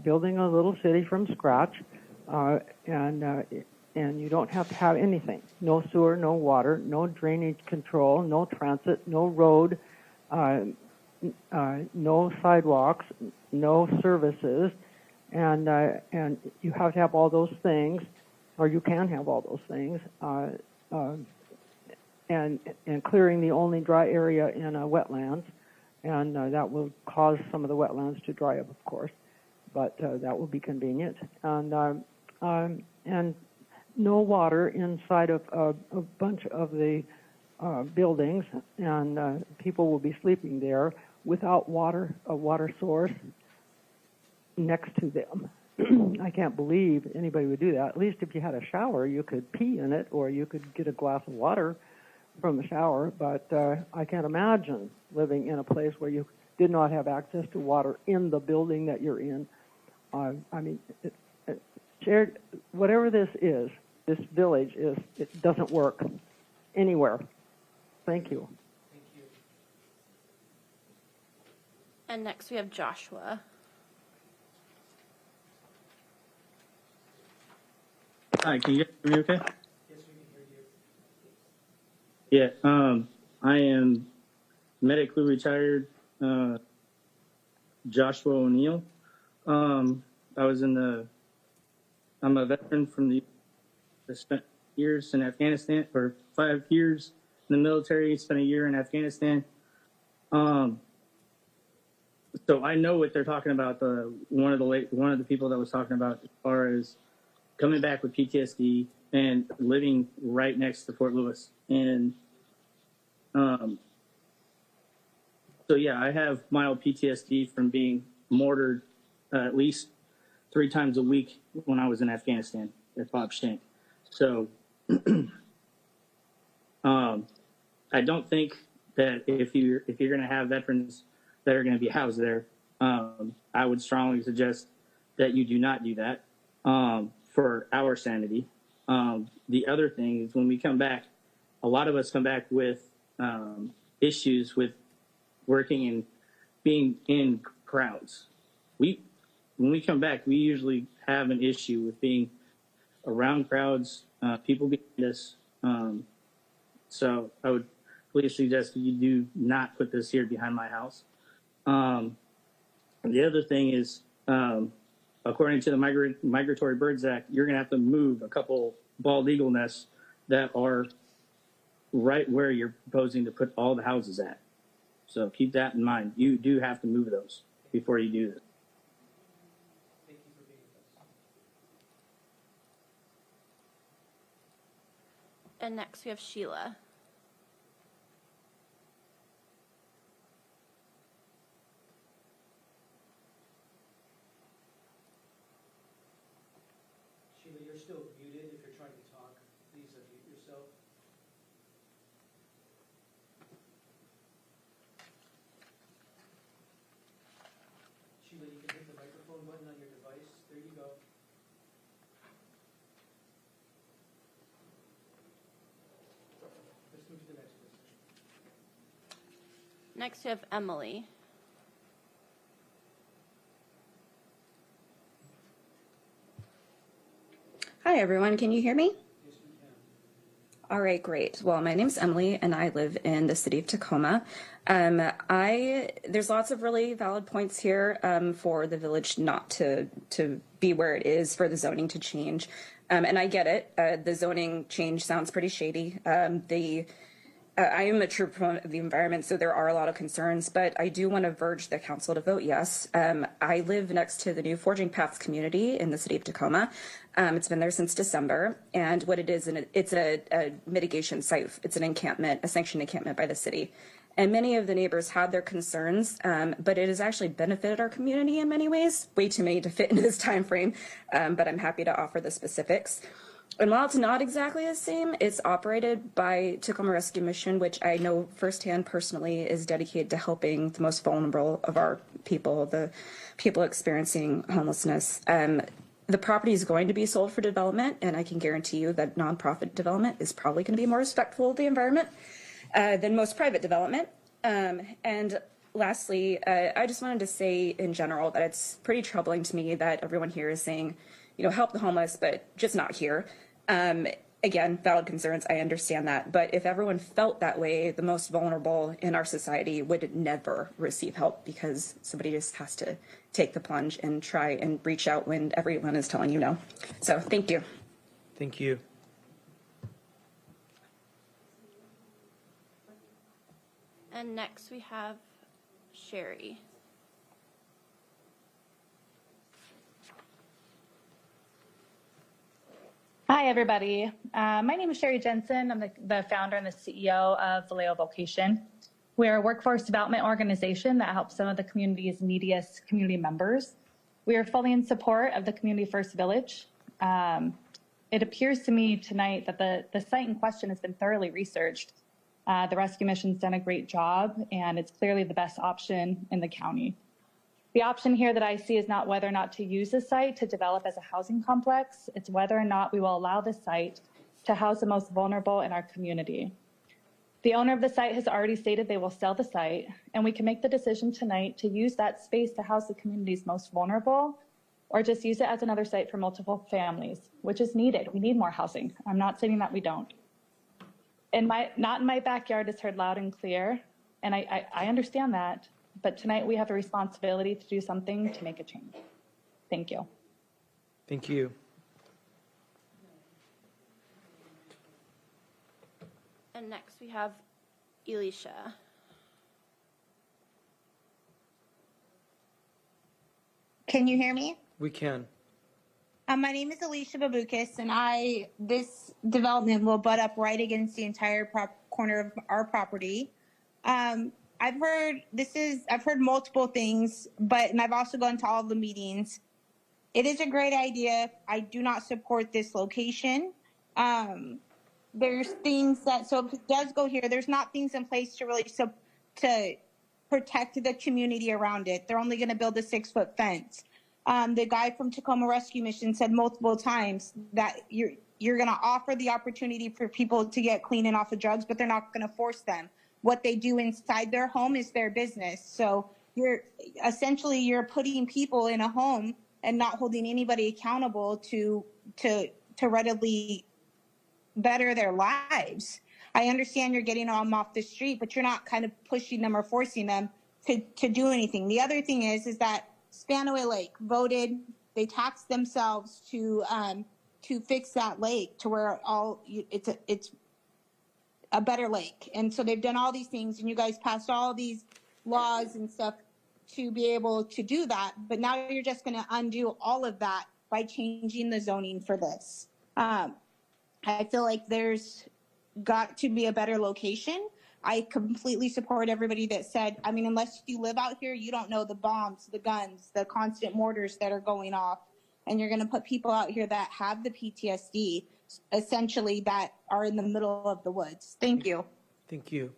building a little city from scratch, and you don't have to have anything. No sewer, no water, no drainage control, no transit, no road, no sidewalks, no services, and you have to have all those things, or you can have all those things, and clearing the only dry area in wetlands, and that will cause some of the wetlands to dry up, of course, but that will be convenient, and no water inside of a bunch of the buildings, and people will be sleeping there without water, a water source next to them. I can't believe anybody would do that. At least if you had a shower, you could pee in it, or you could get a glass of water from the shower, but I can't imagine living in a place where you did not have access to water in the building that you're in. I mean, shared, whatever this is, this village is, it doesn't work anywhere. Thank you. And next we have Joshua. Hi, can you hear me okay? Yeah, I am medically retired Joshua O'Neill. I'm a veteran from I spent years in Afghanistan, or 5 years in the military, spent a year in Afghanistan. So I know what they're talking about. One of the people that was talking about as far as coming back with PTSD and living right next to Fort Lewis. And so yeah, I have mild PTSD from being mortared at least 3 times a week when I was in Afghanistan at Bob Shank. So I don't think that if you're going to have veterans that are going to be housed there, I would strongly suggest that you do not do that for our sanity. The other thing is when we come back, a lot of us come back with issues with working and being in crowds. When we come back, we usually have an issue with being around crowds, people behind us. So I would please suggest that you do not put this here behind my house. The other thing is, according to the Migratory Birds Act, you're going to have to move a couple bald eagle nests that are right where you're proposing to put all the houses at. So keep that in mind. You do have to move those before you do this. And next we have Sheila. Sheila, you're still muted. If you're trying to talk, please unmute yourself. Sheila, you can hit the microphone button on your device. There you go. Let's move to the next person. Next we have Emily. Hi, everyone. Can you hear me? All right, great. Well, my name's Emily, and I live in the city of Tacoma. There's lots of really valid points here for the village not to be where it is, for the zoning to change. And I get it. The zoning change sounds pretty shady. I am a true proponent of the environment, so there are a lot of concerns, but I do want to urge the council to vote yes. I live next to the new Forging Paths community in the city of Tacoma. It's been there since December, and what it is, it's a mitigation site. It's an encampment, a sanctioned encampment by the city. And many of the neighbors had their concerns, but it has actually benefited our community in many ways, way too many to fit in this time frame, but I'm happy to offer the specifics. And while it's not exactly the same, it's operated by Tacoma Rescue Mission, which I know firsthand personally is dedicated to helping the most vulnerable of our people, the people experiencing homelessness. The property is going to be sold for development, and I can guarantee you that nonprofit development is probably going to be more respectful of the environment than most private development. And lastly, I just wanted to say in general that it's pretty troubling to me that everyone here is saying, help the homeless, but just not here. Again, valid concerns, I understand that. But if everyone felt that way, the most vulnerable in our society would never receive help, because somebody just has to take the plunge and try and reach out when everyone is telling you no. So thank you. Thank you. And next we have Sherry. Hi, everybody. My name is Sherry Jensen. I'm the founder and the CEO of Vallejo Vocation. We're a workforce development organization that helps some of the community's neediest community members. We are fully in support of the Community First Village. It appears to me tonight that the site in question has been thoroughly researched. The Rescue Mission's done a great job, and it's clearly the best option in the county. The option here that I see is not whether or not to use the site to develop as a housing complex. It's whether or not we will allow the site to house the most vulnerable in our community. The owner of the site has already stated they will sell the site, and we can make the decision tonight to use that space to house the community's most vulnerable, or just use it as another site for multiple families, which is needed. We need more housing. I'm not saying that we don't. Not in my backyard is heard loud and clear, and I understand that. But tonight we have a responsibility to do something to make a change. Thank you. Thank you. And next we have Elisha. Can you hear me? We can. My name is Alicia Babukis, and this development will butt up right against the entire corner of our property. I've heard multiple things, and I've also gone to all the meetings. It is a great idea. I do not support this location. There's things so if it does go here, there's not things in place to protect the community around it. They're only going to build a 6-foot fence. The guy from Tacoma Rescue Mission said multiple times that you're going to offer the opportunity for people to get clean and off of drugs, but they're not going to force them. What they do inside their home is their business. So you're putting people in a home and not holding anybody accountable to readily better their lives. I understand you're getting them off the street, but you're not kind of pushing them or forcing them to do anything. The other thing is that Spanaway Lake voted, they taxed themselves to fix that lake to where it's a better lake. And so they've done all these things, and you guys passed all these laws and stuff to be able to do that. But now you're just going to undo all of that by changing the zoning for this. I feel like there's got to be a better location. I completely support everybody that said, unless you live out here, you don't know the bombs, the guns, the constant mortars that are going off. And you're going to put people out here that have the PTSD, essentially, that are in the middle of the woods. Thank you. Thank you.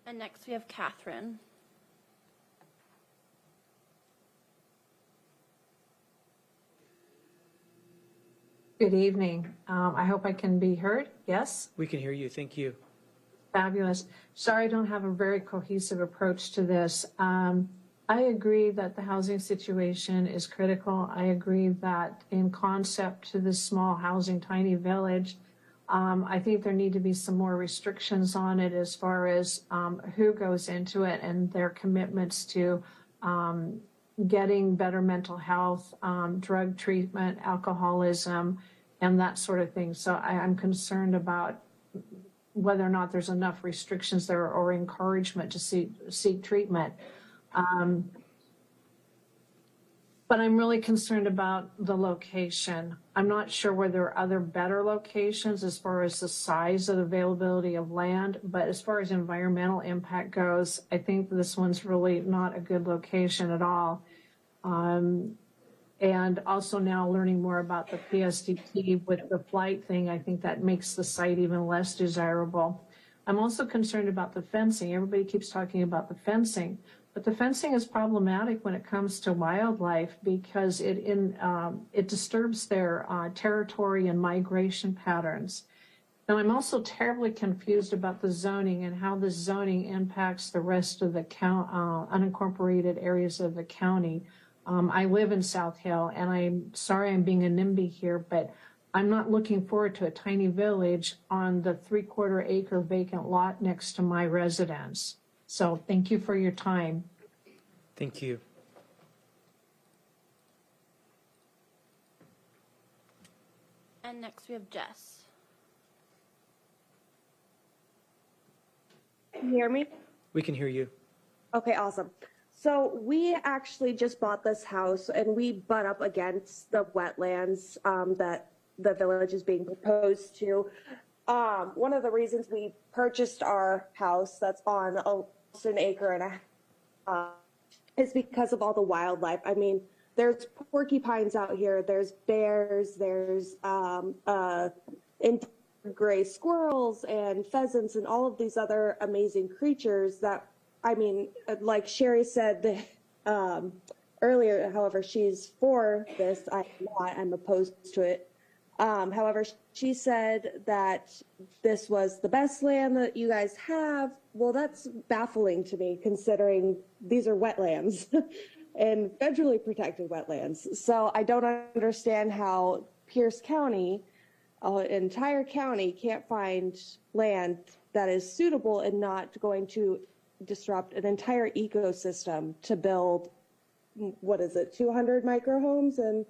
And next we have Catherine. Good evening. I hope I can be heard. Yes? We can hear you. Thank you. Fabulous. Sorry I don't have a very cohesive approach to this. I agree that the housing situation is critical. I agree that in concept to this small housing tiny village, I think there need to be some more restrictions on it as far as who goes into it and their commitments to getting better mental health, drug treatment, alcoholism, and that sort of thing. So I'm concerned about whether or not there's enough restrictions there or encouragement to seek treatment. But I'm really concerned about the location. I'm not sure whether there are other better locations as far as the size of the availability of land, but as far as environmental impact goes, I think this one's really not a good location at all. And also now learning more about the PSDT with the flight thing, I think that makes the site even less desirable. I'm also concerned about the fencing. Everybody keeps talking about the fencing, but the fencing is problematic when it comes to wildlife because it disturbs their territory and migration patterns. Now, I'm also terribly confused about the zoning and how the zoning impacts the rest of the unincorporated areas of the county. I live in South Hill, and I'm sorry I'm being a NIMBY here, but I'm not looking forward to a tiny village on the 3/4 acre vacant lot next to my residence. So thank you for your time. Thank you. And next we have Jess. Can you hear me? We can hear you. Okay, awesome. So we actually just bought this house and we butt up against the wetlands that the village is being proposed to. One of the reasons we purchased our house that's on almost an acre and a half is because of all the wildlife. I mean, there's porcupines out here, there's bears, there's gray squirrels and pheasants and all of these other amazing creatures that, I mean, like Sherry said earlier, however, she's for this. I'm opposed to it. However, she said that this was the best land that you guys have. Well, that's baffling to me, considering these are wetlands and federally protected wetlands. So I don't understand how Pierce County, entire county, can't find land that is suitable and not going to disrupt an entire ecosystem to build, 200 micro homes? And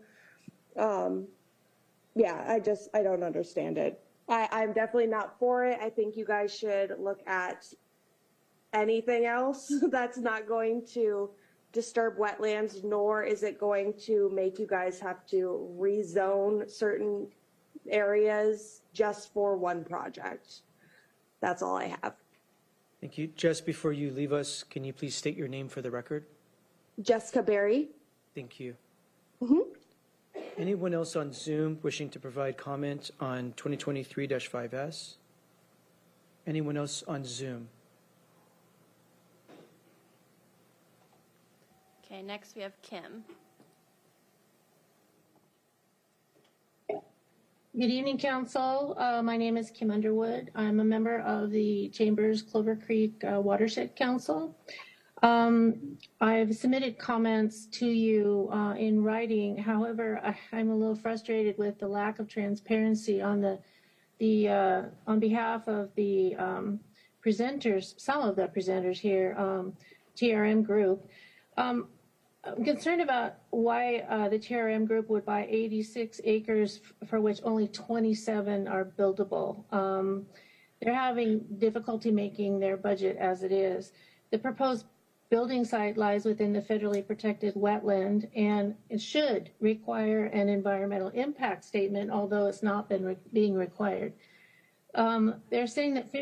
yeah, I don't understand it. I'm definitely not for it. I think you guys should look at anything else that's not going to disturb wetlands, nor is it going to make you guys have to rezone certain areas just for one project. That's all I have. Thank you. Just before you leave us, can you please state your name for the record? Jessica Berry. Thank you. Anyone else on Zoom wishing to provide comment on 2023-5S? Anyone else on Zoom? Okay, next we have Kim. Good evening, Council. My name is Kim Underwood. I'm a member of the Chambers Clover Creek Watershed Council. I've submitted comments to you in writing. However, I'm a little frustrated with the lack of transparency on on behalf of the presenters, some of the presenters here, TRM Group. I'm concerned about why the TRM Group would buy 86 acres for which only 27 are buildable. They're having difficulty making their budget as it is. The proposed building site lies within the federally protected wetland, and it should require an environmental impact statement, although it's not been being required. They're saying that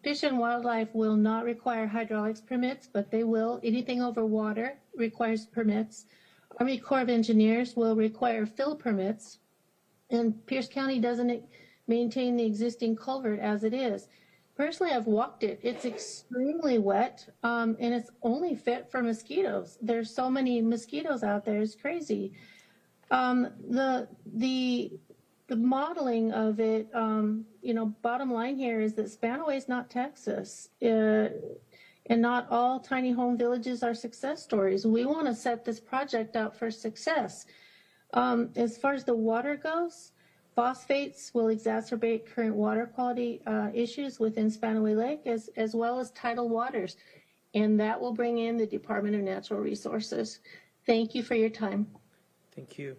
Fish and Wildlife will not require hydraulics permits, but they will. Anything over water requires permits. Army Corps of Engineers will require fill permits, and Pierce County doesn't maintain the existing culvert as it is. Personally, I've walked it. It's extremely wet, and it's only fit for mosquitoes. There's so many mosquitoes out there. It's crazy. The modeling of it, bottom line here is that Spanaway is not Texas. And not all tiny home villages are success stories. We want to set this project up for success. As far as the water goes, phosphates will exacerbate current water quality issues within Spanaway Lake as well as tidal waters. And that will bring in the Department of Natural Resources. Thank you for your time. Thank you.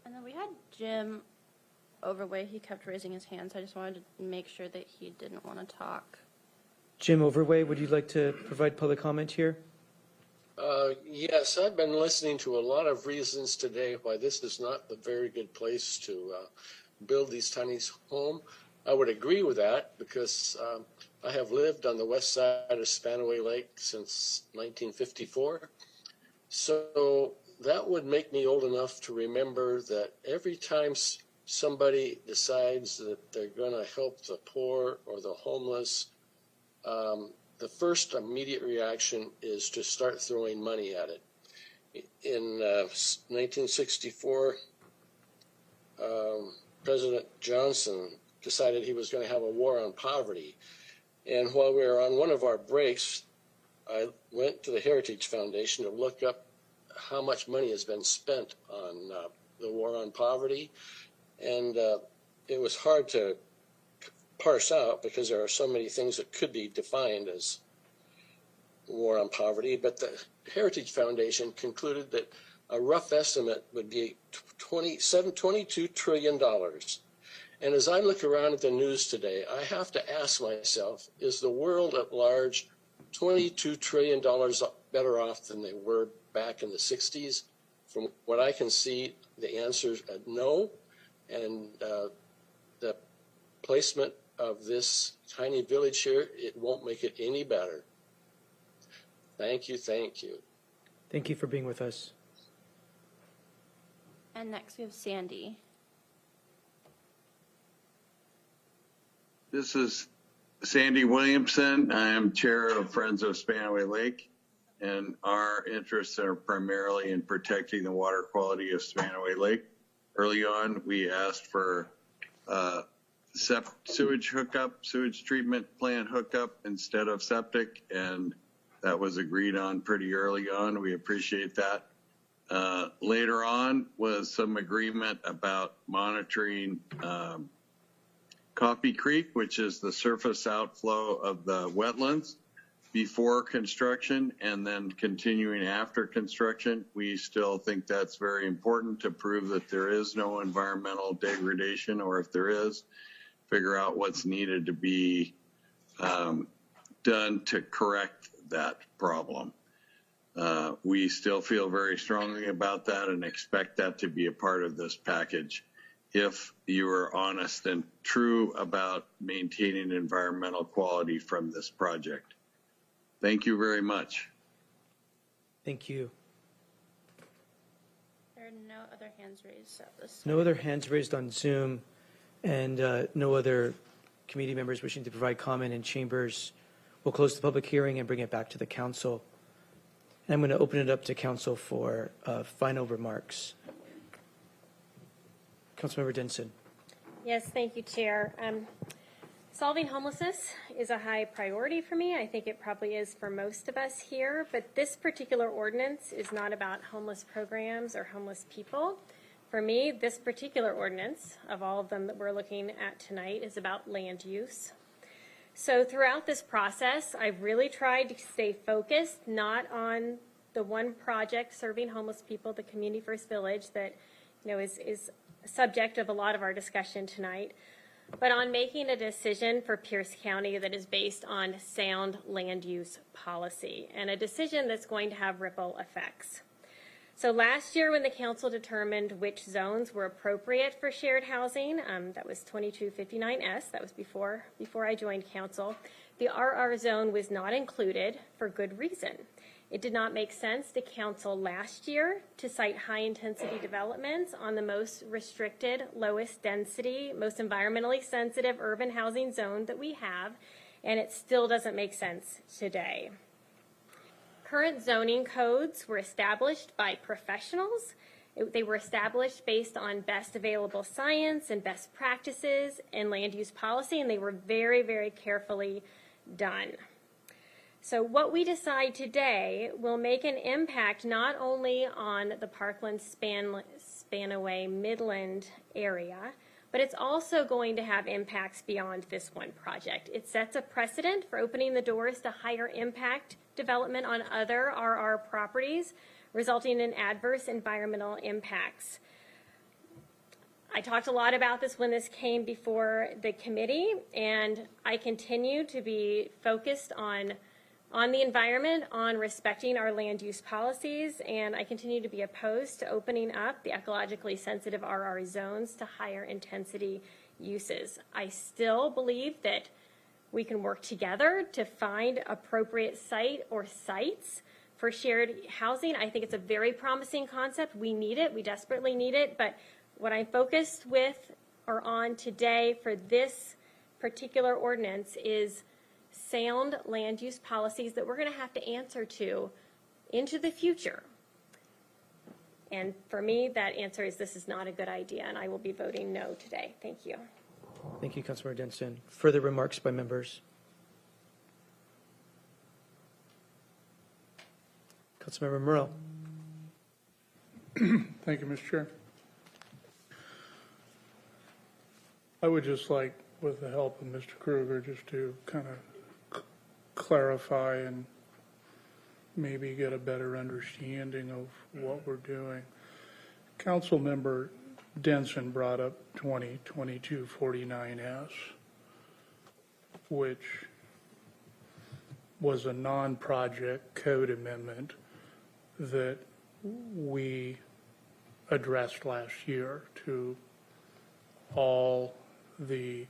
And then we had Jim Overway. He kept raising his hand, so I just wanted to make sure that he didn't want to talk. Jim Overway, would you like to provide public comment here? Yes, I've been listening to a lot of reasons today why this is not a very good place to build these tiny homes. I would agree with that because I have lived on the west side of Spanaway Lake since 1954. So that would make me old enough to remember that every time somebody decides that they're going to help the poor or the homeless, the first immediate reaction is to start throwing money at it. In 1964, President Johnson decided he was going to have a war on poverty. And while we were on one of our breaks, I went to the Heritage Foundation to look up how much money has been spent on the war on poverty. And it was hard to parse out because there are so many things that could be defined as war on poverty. But the Heritage Foundation concluded that a rough estimate would be $22 trillion. And as I look around at the news today, I have to ask myself, is the world at large $22 trillion better off than they were back in the 60s? From what I can see, the answer is no. And the placement of this tiny village here, it won't make it any better. Thank you, thank you. Thank you for being with us. And next we have Sandy. This is Sandy Williamson. I am chair of Friends of Spanaway Lake, and our interests are primarily in protecting the water quality of Spanaway Lake. Early on, we asked for sewage hookup, sewage treatment plant hookup instead of septic, and that was agreed on pretty early on. We appreciate that. Later on was some agreement about monitoring Coffee Creek, which is the surface outflow of the wetlands before construction and then continuing after construction. We still think that's very important to prove that there is no environmental degradation, or if there is, figure out what's needed to be done to correct that problem. We still feel very strongly about that and expect that to be a part of this package if you are honest and true about maintaining environmental quality from this project. Thank you very much. Thank you. There are no other hands raised at this No other hands raised on Zoom, and no other committee members wishing to provide comment in chambers. We'll close the public hearing and bring it back to the council. And I'm going to open it up to council for final remarks. Councilmember Denson. Yes, thank you, Chair. Solving homelessness is a high priority for me. I think it probably is for most of us here, but this particular ordinance is not about homeless programs or homeless people. For me, this particular ordinance, of all of them that we're looking at tonight, is about land use. So throughout this process, I've really tried to stay focused, not on the one project serving homeless people, the Community First Village, that is a subject of a lot of our discussion tonight, but on making a decision for Pierce County that is based on sound land use policy and a decision that's going to have ripple effects. So last year when the council determined which zones were appropriate for shared housing, that was 2259S, that was before I joined council, the RR zone was not included for good reason. It did not make sense to council last year to cite high-intensity developments on the most restricted, lowest density, most environmentally sensitive urban housing zone that we have, and it still doesn't make sense today. Current zoning codes were established by professionals They were established based on best available science and best practices and land use policy, and they were very, very carefully done. So what we decide today will make an impact not only on the Parkland Spanaway Midland area, but it's also going to have impacts beyond this one project. It sets a precedent for opening the doors to higher impact development on other RR properties, resulting in adverse environmental impacts. I talked a lot about this when this came before the committee, and I continue to be focused on the environment, on respecting our land use policies, and I continue to be opposed to opening up the ecologically sensitive RR zones to higher intensity uses. I still believe that we can work together to find appropriate site or sites for shared housing. I think it's a very promising concept. We need it. We desperately need it. But what I'm focused with or on today for this particular ordinance is sound land use policies that we're going to have to answer to into the future. And for me, that answer is this is not a good idea, and I will be voting no today. Thank you. Thank you, Councilmember Denson. Further remarks by members? Councilmember Morrell. Thank you, Mr. Chair. I would just like, with the help of Mr. Kruger, just to kind of clarify and maybe get a better understanding of what we're doing. Councilmember Denson brought up 2022-49S, which was a non-project code amendment that we addressed last year to all the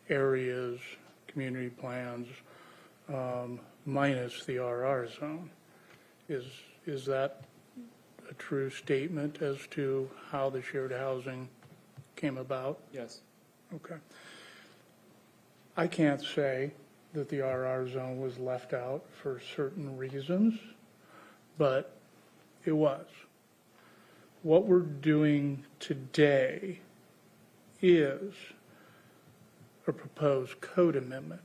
areas, community plans, minus the RR zone. Is that a true statement as to how the shared housing came about? Yes. Okay. I can't say that the RR zone was left out for certain reasons, but it was. What we're doing today is a proposed code amendment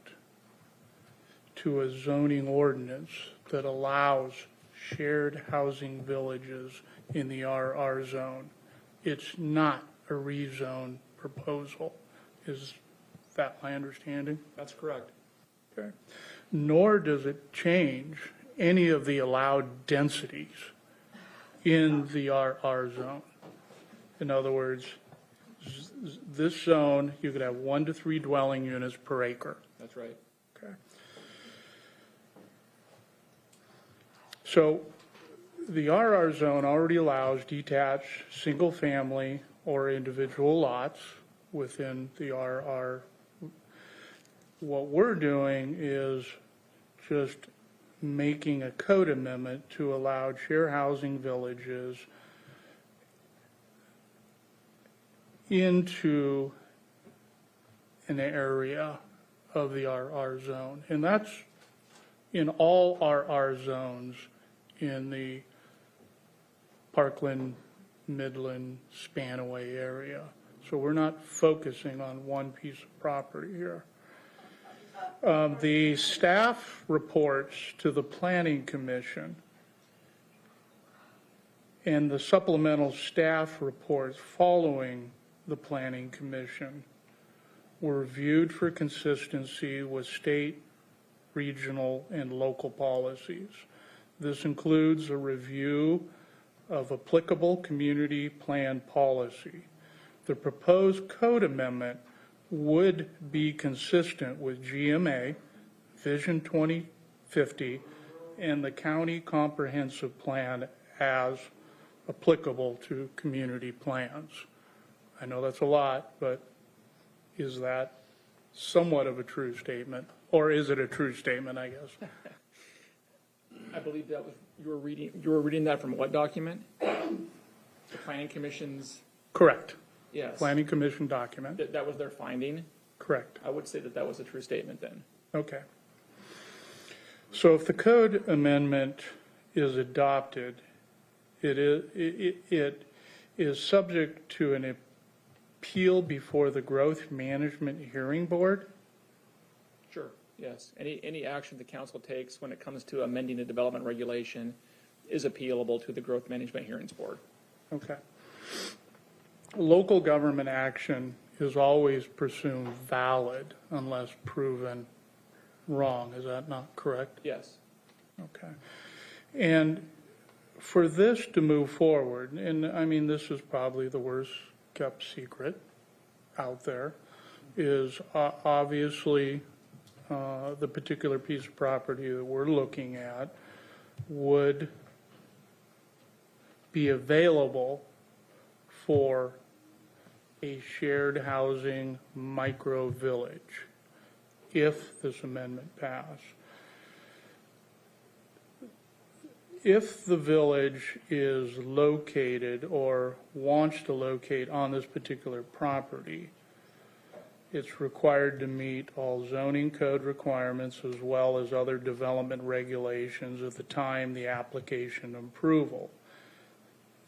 to a zoning ordinance that allows shared housing villages in the RR zone. It's not a rezone proposal. Is that my understanding? That's correct. Okay. Nor does it change any of the allowed densities in the RR zone. In other words, this zone, you could have 1 to 3 dwelling units per acre. That's right. Okay. So the RR zone already allows detached single-family or individual lots within the RR. What we're doing is just making a code amendment to allow share housing villages into an area of the RR zone. And that's in all RR zones in the Parkland, Midland, Spanaway area. So we're not focusing on one piece of property here. The staff reports to the Planning Commission and the supplemental staff reports following the Planning Commission were viewed for consistency with state, regional, and local policies. This includes a review of applicable community plan policy. The proposed code amendment would be consistent with GMA, Vision 2050, and the county comprehensive plan as applicable to community plans. I know that's a lot, but is that somewhat of a true statement? Or is it a true statement, I guess? I believe that was you were reading that from what document? The Planning Commission's. Correct. Yes. Planning Commission document. That was their finding. Correct. I would say that was a true statement then. Okay. So if the code amendment is adopted, it is subject to an appeal before the Growth Management Hearing Board? Sure, yes. Any action the council takes when it comes to amending a development regulation is appealable to the Growth Management Hearings Board. Okay. Local government action is always presumed valid unless proven wrong. Is that not correct? Yes. Okay. And for this to move forward, and I mean, this is probably the worst kept secret out there, is obviously the particular piece of property that we're looking at would be available for a shared housing micro village if this amendment passed. If the village is located or wants to locate on this particular property, it's required to meet all zoning code requirements as well as other development regulations at the time the application approval.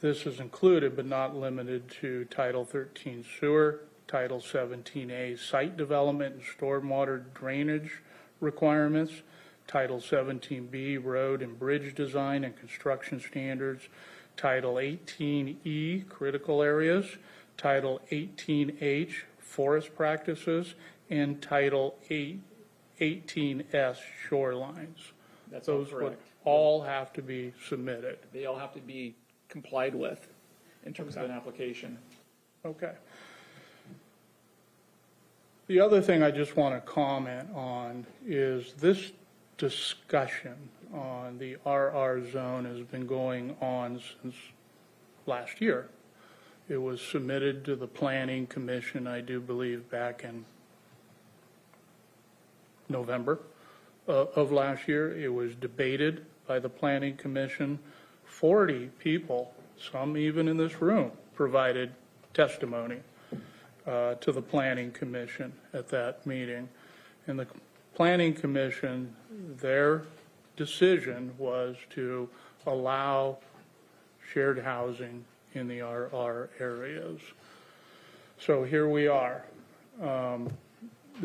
This is included but not limited to Title 13 sewer, Title 17A site development and stormwater drainage requirements, Title 17B road and bridge design and construction standards, Title 18E critical areas, Title 18H forest practices, and Title 18S shorelines. That's all Those would correct. all have to be submitted. They all have to be complied with in terms of an application. Okay. The other thing I just want to comment on is this discussion on the RR zone has been going on since last year. It was submitted to the Planning Commission, I do believe, back in November of last year. It was debated by the Planning Commission. 40 people, some even in this room, provided testimony to the Planning Commission at that meeting. And the Planning Commission, their decision was to allow shared housing in the RR areas. So here we are,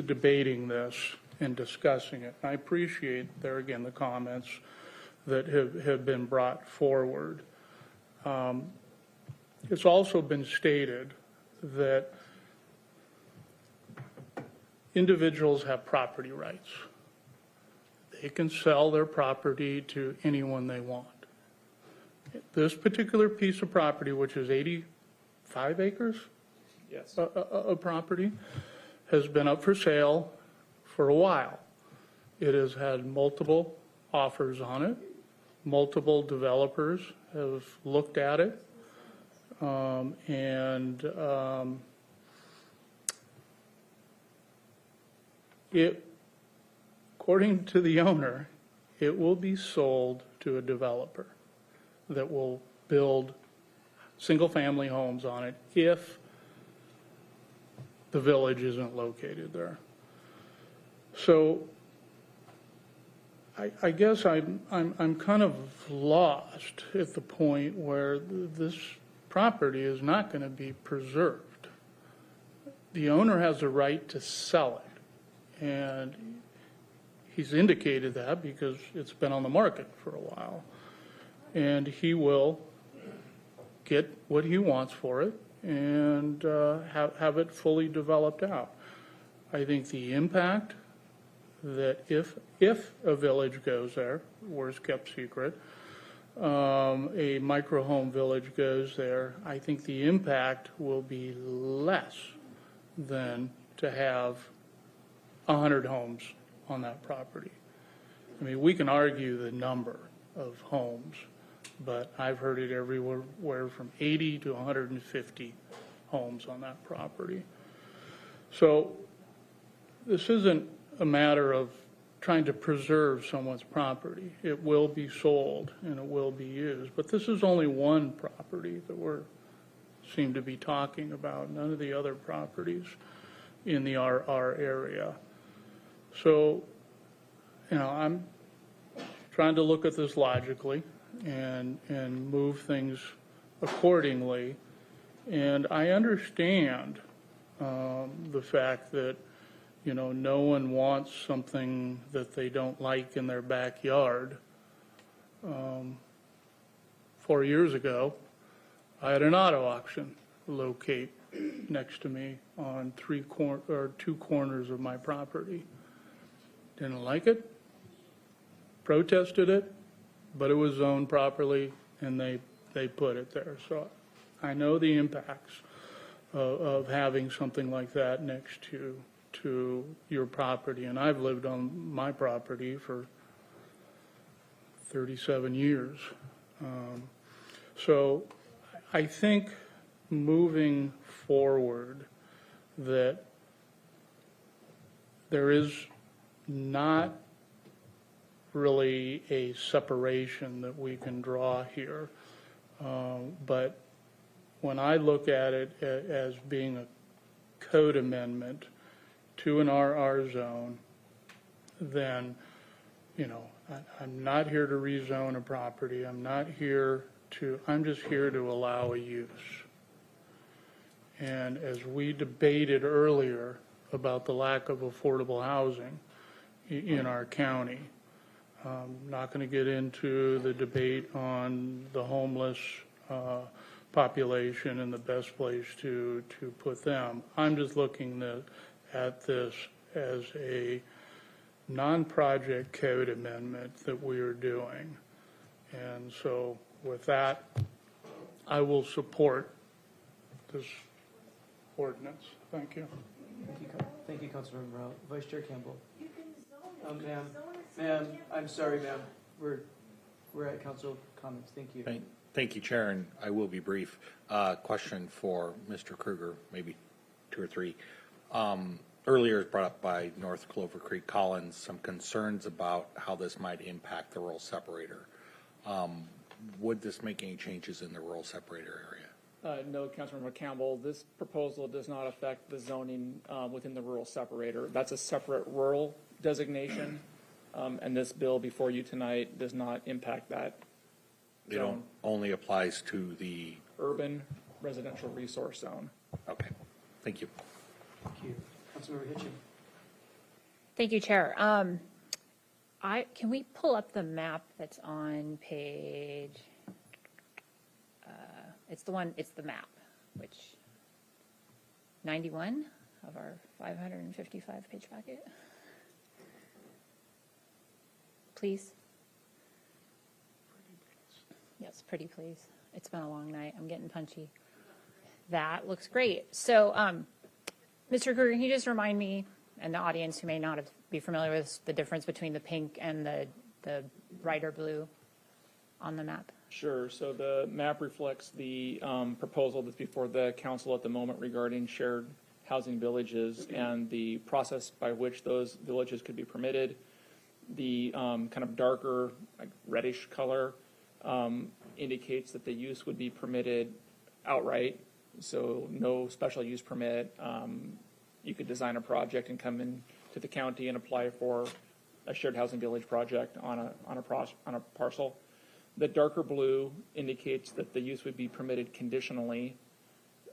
debating this and discussing it. I appreciate there again the comments that have been brought forward. It's also been stated that individuals have property rights. They can sell their property to anyone they want. This particular piece of property, which is 85 acres Yes. of property, has been up for sale for a while. It has had multiple offers on it. Multiple developers have looked at it. According to the owner, it will be sold to a developer that will build single-family homes on it if the village isn't located there. So I guess I'm kind of lost at the point where this property is not going to be preserved. The owner has a right to sell it, and he's indicated that because it's been on the market for a while. And he will get what he wants for it and have it fully developed out. I think the impact that if a village goes there, worst kept secret, a micro home village goes there, I think the impact will be less than to have 100 homes on that property. I mean, we can argue the number of homes, but I've heard it everywhere from 80 to 150 homes on that property. So this isn't a matter of trying to preserve someone's property. It will be sold and it will be used. But this is only one property that we seem to be talking about, none of the other properties in the RR area. So, I'm trying to look at this logically and move things accordingly. And I understand the fact that, you know, no one wants something that they don't like in their backyard. 4 years ago, I had an auto auction locate next to me on two corners of my property. Didn't like it, protested it, but it was zoned properly, and they put it there. So I know the impacts of having something like that next to your property, and I've lived on my property for 37 years. So I think moving forward that there is not really a separation that we can draw here. But when I look at it as being a code amendment to an RR zone, then, you know, I'm not here to rezone a property. I'm just here to allow a use. And as we debated earlier about the lack of affordable housing in our county, I'm not going to get into the debate on the homeless population and the best place to put them. I'm just looking at this as a non-project code amendment that we are doing. And so with that, I will support this ordinance. Thank you. Thank you, Councilmember Morale. Vice Chair Campbell. Ma'am, I'm sorry, ma'am. We're at council comments. Thank you. Thank you, Chair, and I will be brief. Question for Mr. Kruger, maybe 2 or 3. Earlier, brought up by North Clover Creek Collins, some concerns about how this might impact the rural separator. Would this make any changes in the rural separator area? No, Councilmember Campbell, this proposal does not affect the zoning within the rural separator. That's a separate rural designation, and this bill before you tonight does not impact that zone. It only applies to the Urban residential resource zone. Okay, thank you. Thank you. Councilmember Hitchin. Thank you, Chair. Can we pull up the map that's on page? It's the map, which 91 of our 555 page packet. Please. Yes, pretty please. It's been a long night. I'm getting punchy. That looks great. So, Mr. Kruger, can you just remind me and the audience who may not be familiar with the difference between the pink and the brighter blue on the map? Sure. So the map reflects the proposal that's before the council at the moment regarding shared housing villages and the process by which those villages could be permitted. The kind of darker, like reddish color indicates that the use would be permitted outright, so no special use permit. You could design a project and come in to the county and apply for a shared housing village project on a parcel. The darker blue indicates that the use would be permitted conditionally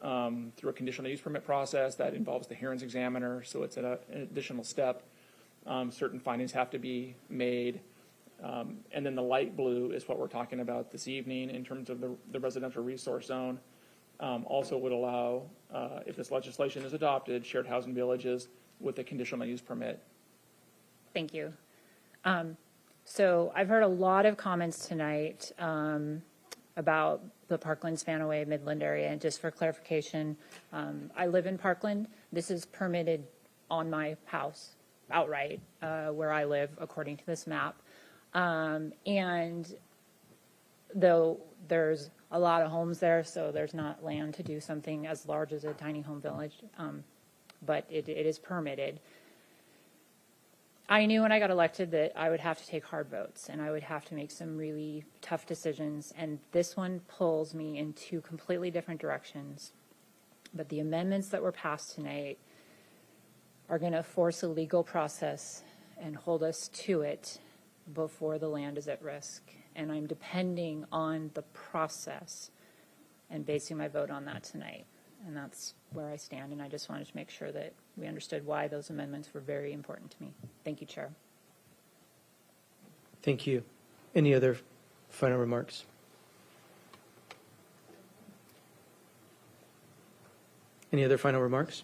through a conditional use permit process that involves the hearings examiner, so it's an additional step. Certain findings have to be made. And then the light blue is what we're talking about this evening in terms of the residential resource zone. Also would allow, if this legislation is adopted, shared housing villages with a conditional use permit. Thank you. So I've heard a lot of comments tonight about the Parkland, Spanaway, Midland area. And just for clarification, I live in Parkland. This is permitted on my house outright where I live according to this map. And though there's a lot of homes there, so there's not land to do something as large as a tiny home village, but it is permitted. I knew when I got elected that I would have to take hard votes and I would have to make some really tough decisions, and this one pulls me in 2 completely different directions. But the amendments that were passed tonight are going to force a legal process and hold us to it before the land is at risk. And I'm depending on the process and basing my vote on that tonight. And that's where I stand, and I just wanted to make sure that we understood why those amendments were very important to me. Thank you, Chair. Thank you. Any other final remarks? Any other final remarks?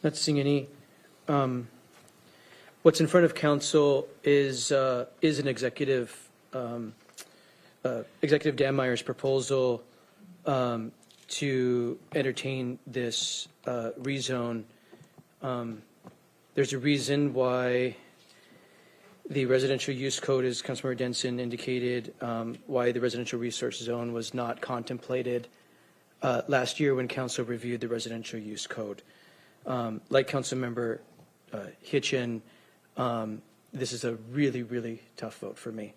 Not seeing any. What's in front of council is an executive Dan Meyer's proposal to entertain this rezone. There's a reason why the residential use code, as Councilmember Denson indicated, why the residential resource zone was not contemplated last year when council reviewed the residential use code. Like Councilmember Hitchen, this is a really, really tough vote for me.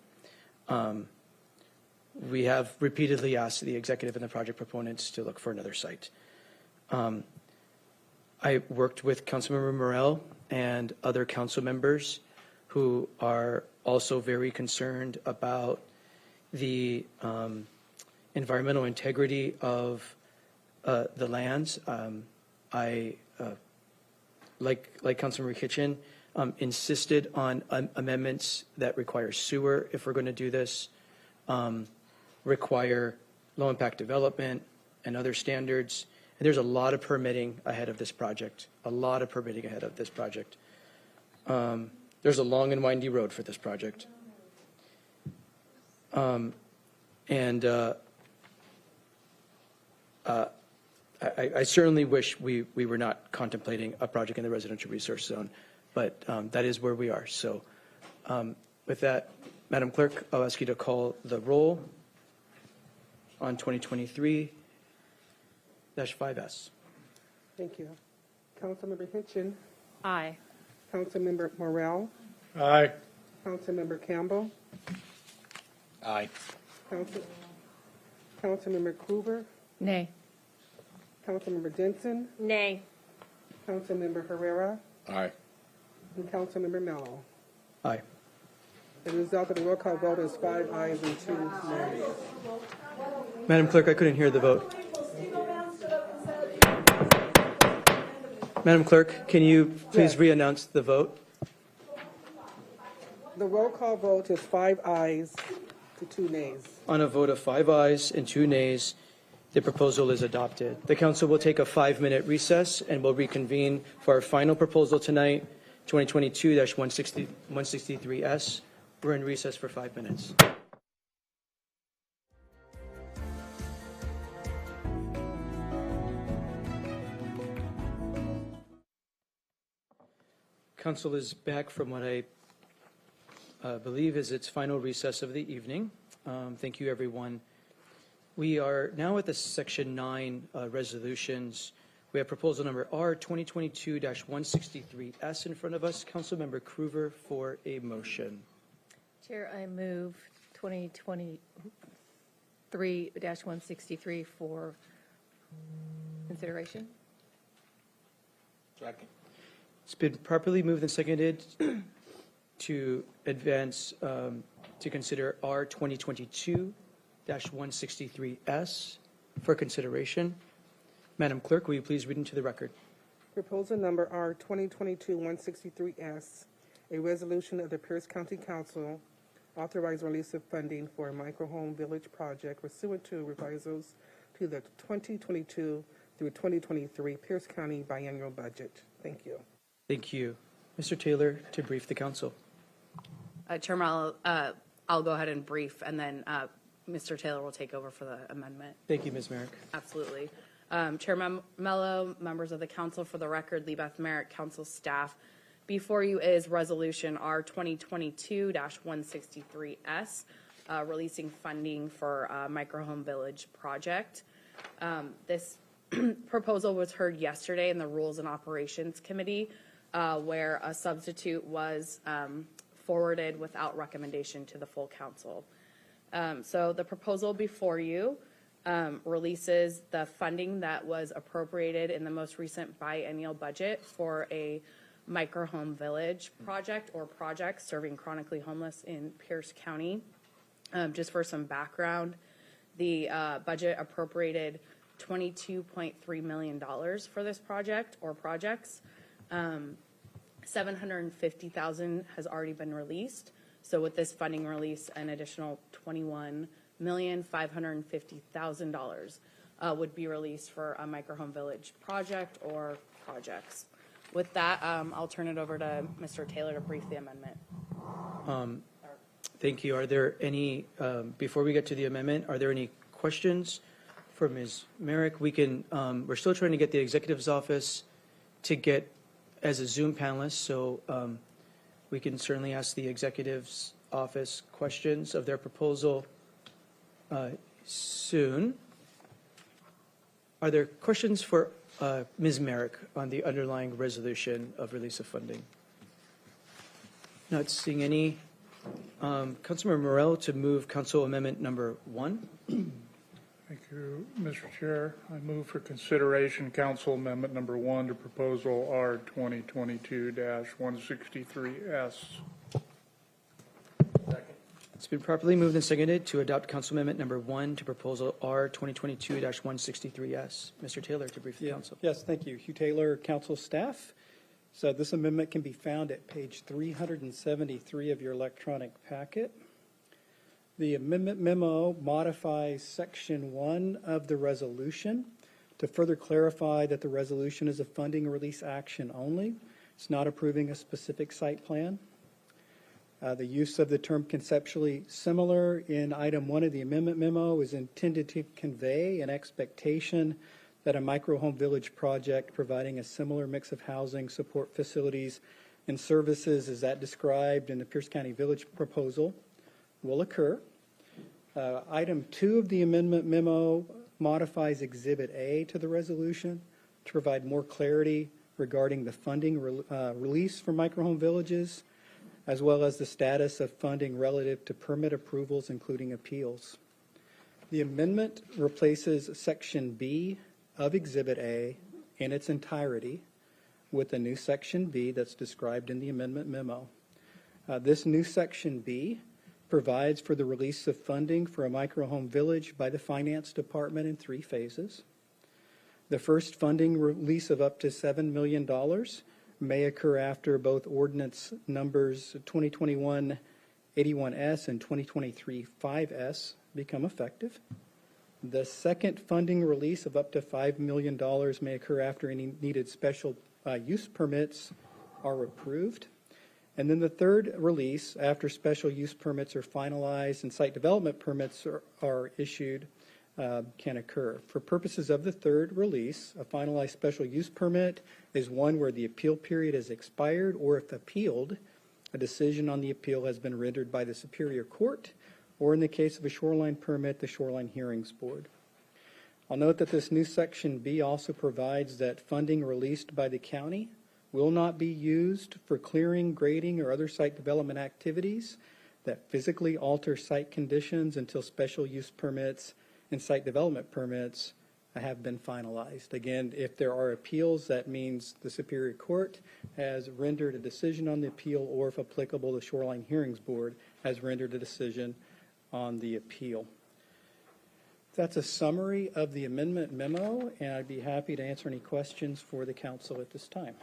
We have repeatedly asked the executive and the project proponents to look for another site. I worked with Councilmember Morell and other council members who are also very concerned about the environmental integrity of the lands. I, like Councilmember Hitchen, insisted on amendments that require sewer if we're going to do this, require low impact development and other standards. And there's a lot of permitting ahead of this project, There's a long and windy road for this project. I certainly wish we were not contemplating a project in the residential resource zone, but that is where we are. So with that, Madam Clerk, I'll ask you to call the roll on 2023-5S. Thank you. Councilmember Hitchen. Aye. Councilmember Morell. Aye. Councilmember Campbell. Aye. Councilmember Kluber. Nay. Councilmember Denson. Nay. Councilmember Herrera. Aye. And Councilmember Mello. Aye. The result of the roll call vote is 5 ayes and 2 nays. Madam Clerk, I couldn't hear the vote. Madam Clerk, can you please re-announce the vote? The roll call vote is 5 ayes to 2 nays. On a vote of 5 ayes and 2 nays, the proposal is adopted. The council will take a 5-minute recess and will reconvene for our final proposal tonight, 2022-163S. We're in recess for 5 minutes. Council is back from what I believe is its final recess of the evening. Thank you, everyone. We are now at the Section 9 resolutions. We have proposal number R 2022-163S in front of us. Councilmember Krueger for a motion. Chair, I move 2023-163 for consideration. Second. It's been properly moved and seconded to advance to consider R 2022-163S for consideration. Madam Clerk, will you please read into the record? Proposal number R 2022-163S, a resolution of the Pierce County Council authorizing release of funding for a microhome village project pursuant to revisals to the 2022 through 2023 Pierce County biennial budget. Thank you. Thank you. Mr. Taylor to brief the council. Chairman, I'll go ahead and brief, and then Mr. Taylor will take over for the amendment. Thank you, Ms. Merrick. Absolutely. Chairman Mello, members of the council, for the record, Lee Beth Merrick, council staff. Before you is Resolution R 2022-163S, releasing funding for Microhome Village project. This proposal was heard yesterday in the Rules and Operations Committee, where a substitute was forwarded without recommendation to the full council. So the proposal before you releases the funding that was appropriated in the most recent biennial budget for a microhome village project or projects serving chronically homeless in Pierce County. Just for some background, the budget appropriated $22.3 million for this project or projects. $750,000 has already been released. So with this funding release, an additional $21,550,000 would be released for a microhome village project or projects. With that, I'll turn it over to Mr. Taylor to brief the amendment. Thank you. Are there any, before we get to the amendment, are there any questions for Ms. Merrick? We can, we're still trying to get the executive's office to get as a Zoom panelist, so we can certainly ask the executive's office questions of their proposal soon. Are there questions for Ms. Merrick on the underlying resolution of release of funding? Not seeing any. Councilmember Morell to move Council Amendment number 1. Thank you, Mr. Chair. I move for consideration Council Amendment number 1 to Proposal R 2022-163S. It's been properly moved and seconded to adopt Council Amendment number 1 to Proposal R 2022-163S. Mr. Taylor to brief the Council. Yes, thank you. Hugh Taylor, Council staff. So this amendment can be found at page 373 of your electronic packet. The amendment memo modifies section 1 of the resolution to further clarify that the resolution is a funding release action only. It's not approving a specific site plan. The use of the term conceptually similar in item 1 of the amendment memo is intended to convey an expectation that a microhome village project providing a similar mix of housing, support facilities, and services as that described in the Pierce County Village proposal will occur. Item 2 of the amendment memo modifies Exhibit A to the resolution to provide more clarity regarding the funding release for microhome villages, as well as the status of funding relative to permit approvals, including appeals. The amendment replaces Section B of Exhibit A in its entirety with a new Section B that's described in the amendment memo. This new Section B provides for the release of funding for a microhome village by the Finance Department in 3 phases. The first funding release of up to $7 million may occur after both ordinance numbers 2021-81S and 2023-5S become effective. The second funding release of up to $5 million may occur after any needed special use permits are approved. And then the third release, after special use permits are finalized and site development permits are issued, can occur. For purposes of the third release, a finalized special use permit is one where the appeal period has expired, or if appealed, a decision on the appeal has been rendered by the Superior Court, or in the case of a shoreline permit, the Shoreline Hearings Board. I'll note that this new Section B also provides that funding released by the county will not be used for clearing, grading, or other site development activities that physically alter site conditions until special use permits and site development permits have been finalized. Again, if there are appeals, that means the Superior Court has rendered a decision on the appeal, or if applicable, the Shoreline Hearings Board has rendered a decision on the appeal. That's a summary of the amendment memo, and I'd be happy to answer any questions for the council at this time.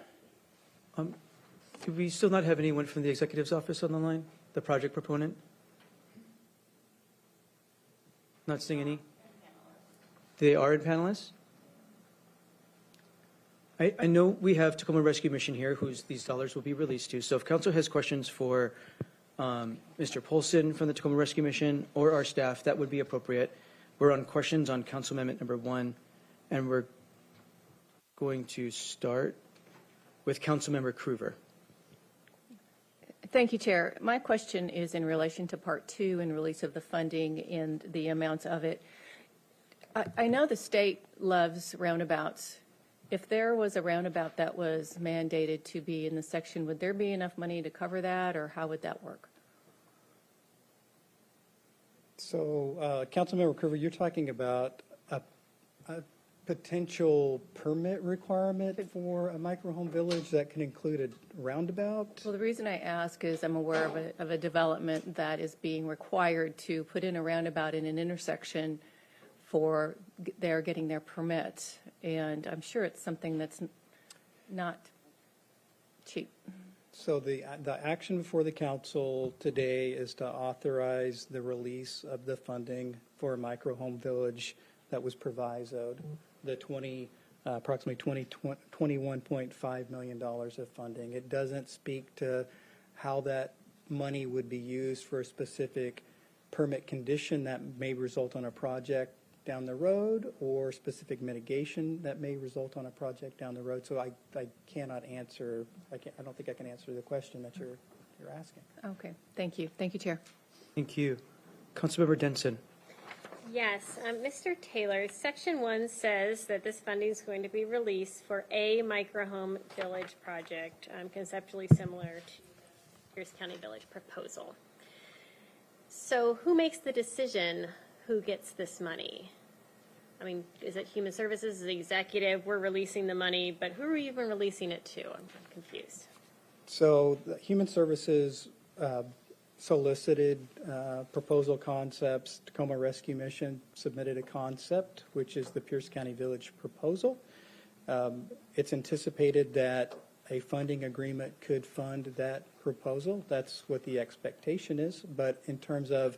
Do we still not have anyone from the executive's office on the line? The project proponent? Not seeing any? They are in panelists? I know we have Tacoma Rescue Mission here, whose these dollars will be released to. So if council has questions for Mr. Polson from the Tacoma Rescue Mission or our staff, that would be appropriate. We're on questions on Council Amendment number 1, and we're going to start with Councilmember Krueger. Thank you, Chair. My question is in relation to Part 2 and release of the funding and the amounts of it. I know the state loves roundabouts. If there was a roundabout that was mandated to be in the section, would there be enough money to cover that, or how would that work? So, Councilmember Krueger, you're talking about a potential permit requirement for a microhome village that can include a roundabout? Well, the reason I ask is I'm aware of a development that is being required to put in a roundabout in an intersection for they're getting their permit. And I'm sure it's something that's not cheap. So the action before the council today is to authorize the release of the funding for a microhome village that was provisoed, the approximately $21.5 million of funding. It doesn't speak to how that money would be used for a specific permit condition that may result on a project down the road or specific mitigation that may result on a project down the road. So I cannot answer, I don't think I can answer the question that you're asking. Okay, thank you. Thank you, Chair. Thank you. Councilmember Denson. Yes, Mr. Taylor, Section 1 says that this funding is going to be released for a microhome village project, conceptually similar to Pierce County Village proposal. So who makes the decision who gets this money? I mean, is it Human Services, the executive, we're releasing the money, but who are we even releasing it to? I'm confused. So the Human Services solicited proposal concepts. Tacoma Rescue Mission submitted a concept, which is the Pierce County Village proposal. It's anticipated that a funding agreement could fund that proposal. That's what the expectation is. But in terms of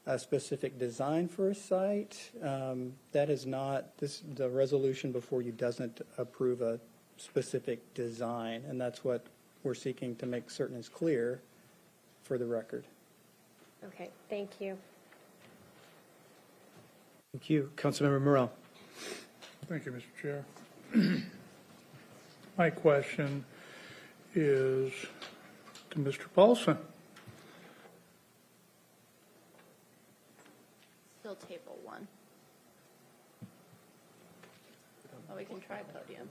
a specific design for a site, that is not, the resolution before you doesn't approve a specific design, and that's what we're seeking to make certain is clear for the record. Okay, thank you. Thank you. Councilmember Morrell. Thank you, Mr. Chair. My question is to Mr. Paulson. Still table 1. Oh, we can try podium.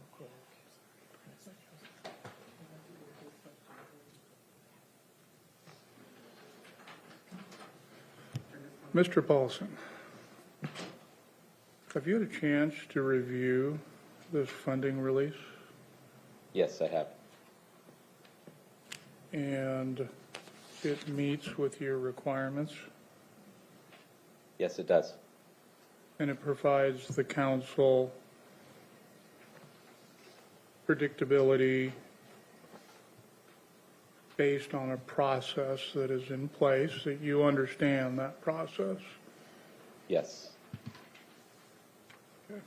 Mr. Paulson, have you had a chance to review this funding release? Yes, I have. And it meets with your requirements? Yes, it does. And it provides the council predictability based on a process that is in place, that you understand that process? Yes. Okay.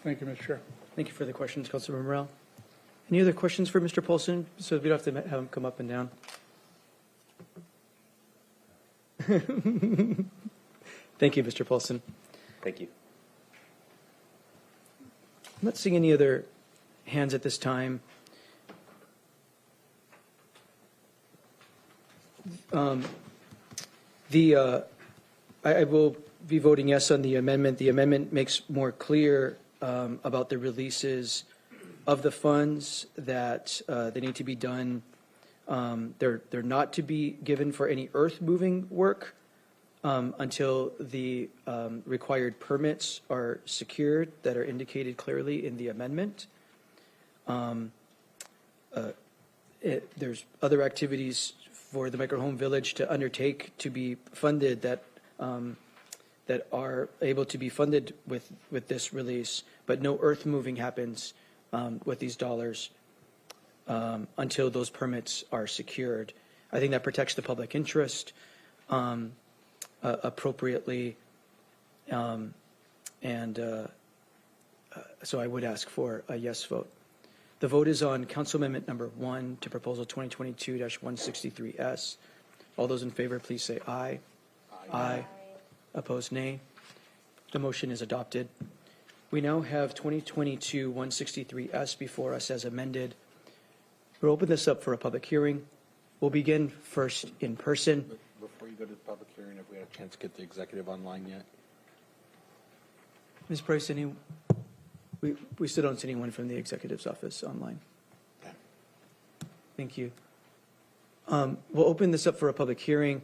Thank you, Mr. Chair. Thank you for the questions, Councilmember Morrell. Any other questions for Mr. Paulson, so we don't have to have him come up and down? Thank you, Mr. Paulson. Thank you. I'm not seeing any other hands at this time. I will be voting yes on the amendment. The amendment makes more clear about the releases of the funds that they need to be done. They're not to be given for any earth-moving work until the required permits are secured that are indicated clearly in the amendment. There's other activities for the microhome village to undertake to be funded that that are able to be funded with this release, but no earth moving happens with these dollars until those permits are secured. I think that protects the public interest appropriately, and so I would ask for a yes vote. The vote is on Council Amendment number 1 to Proposal 2022-163S. All those in favor, please say aye. Aye. Opposed, nay. The motion is adopted. We now have 2022-163S before us as amended. We'll open this up for a public hearing. We'll begin first in person. Before you go to the public hearing, have we had a chance to get the executive online yet? Ms. Price, we still don't see anyone from the executive's office online. Okay. Thank you. We'll open this up for a public hearing.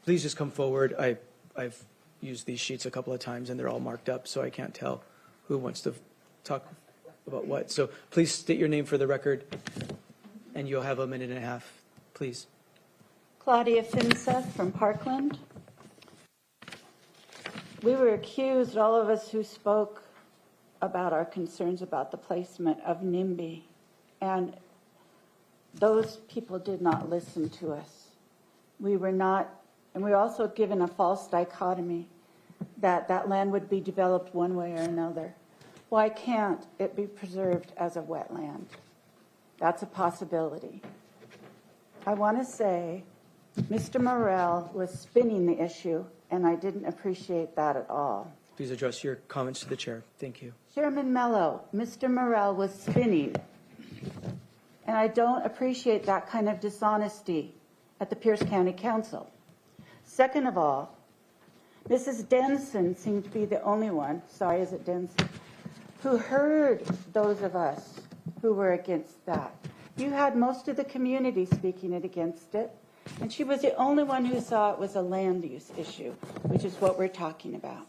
Please just come forward. I've used these sheets a couple of times, and they're all marked up, so I can't tell who wants to talk about what. So please state your name for the record, and you'll have a minute and a half, please. Claudia Finseth from Parkland. We were accused, all of us who spoke about our concerns about the placement of NIMBY, and those people did not listen to us. We were not, and we were also given a false dichotomy that that land would be developed one way or another. Why can't it be preserved as a wetland? That's a possibility. I want to say Mr. Morrell was spinning the issue, and I didn't appreciate that at all. Please address your comments to the chair. Thank you. Chairman Mello, Mr. Morrell was spinning, and I don't appreciate that kind of dishonesty at the Pierce County Council. Second of all, Mrs. Denson seemed to be the only one, sorry, is it Denson, who heard those of us who were against that. You had most of the community speaking it against it, and she was the only one who saw it was a land use issue, which is what we're talking about.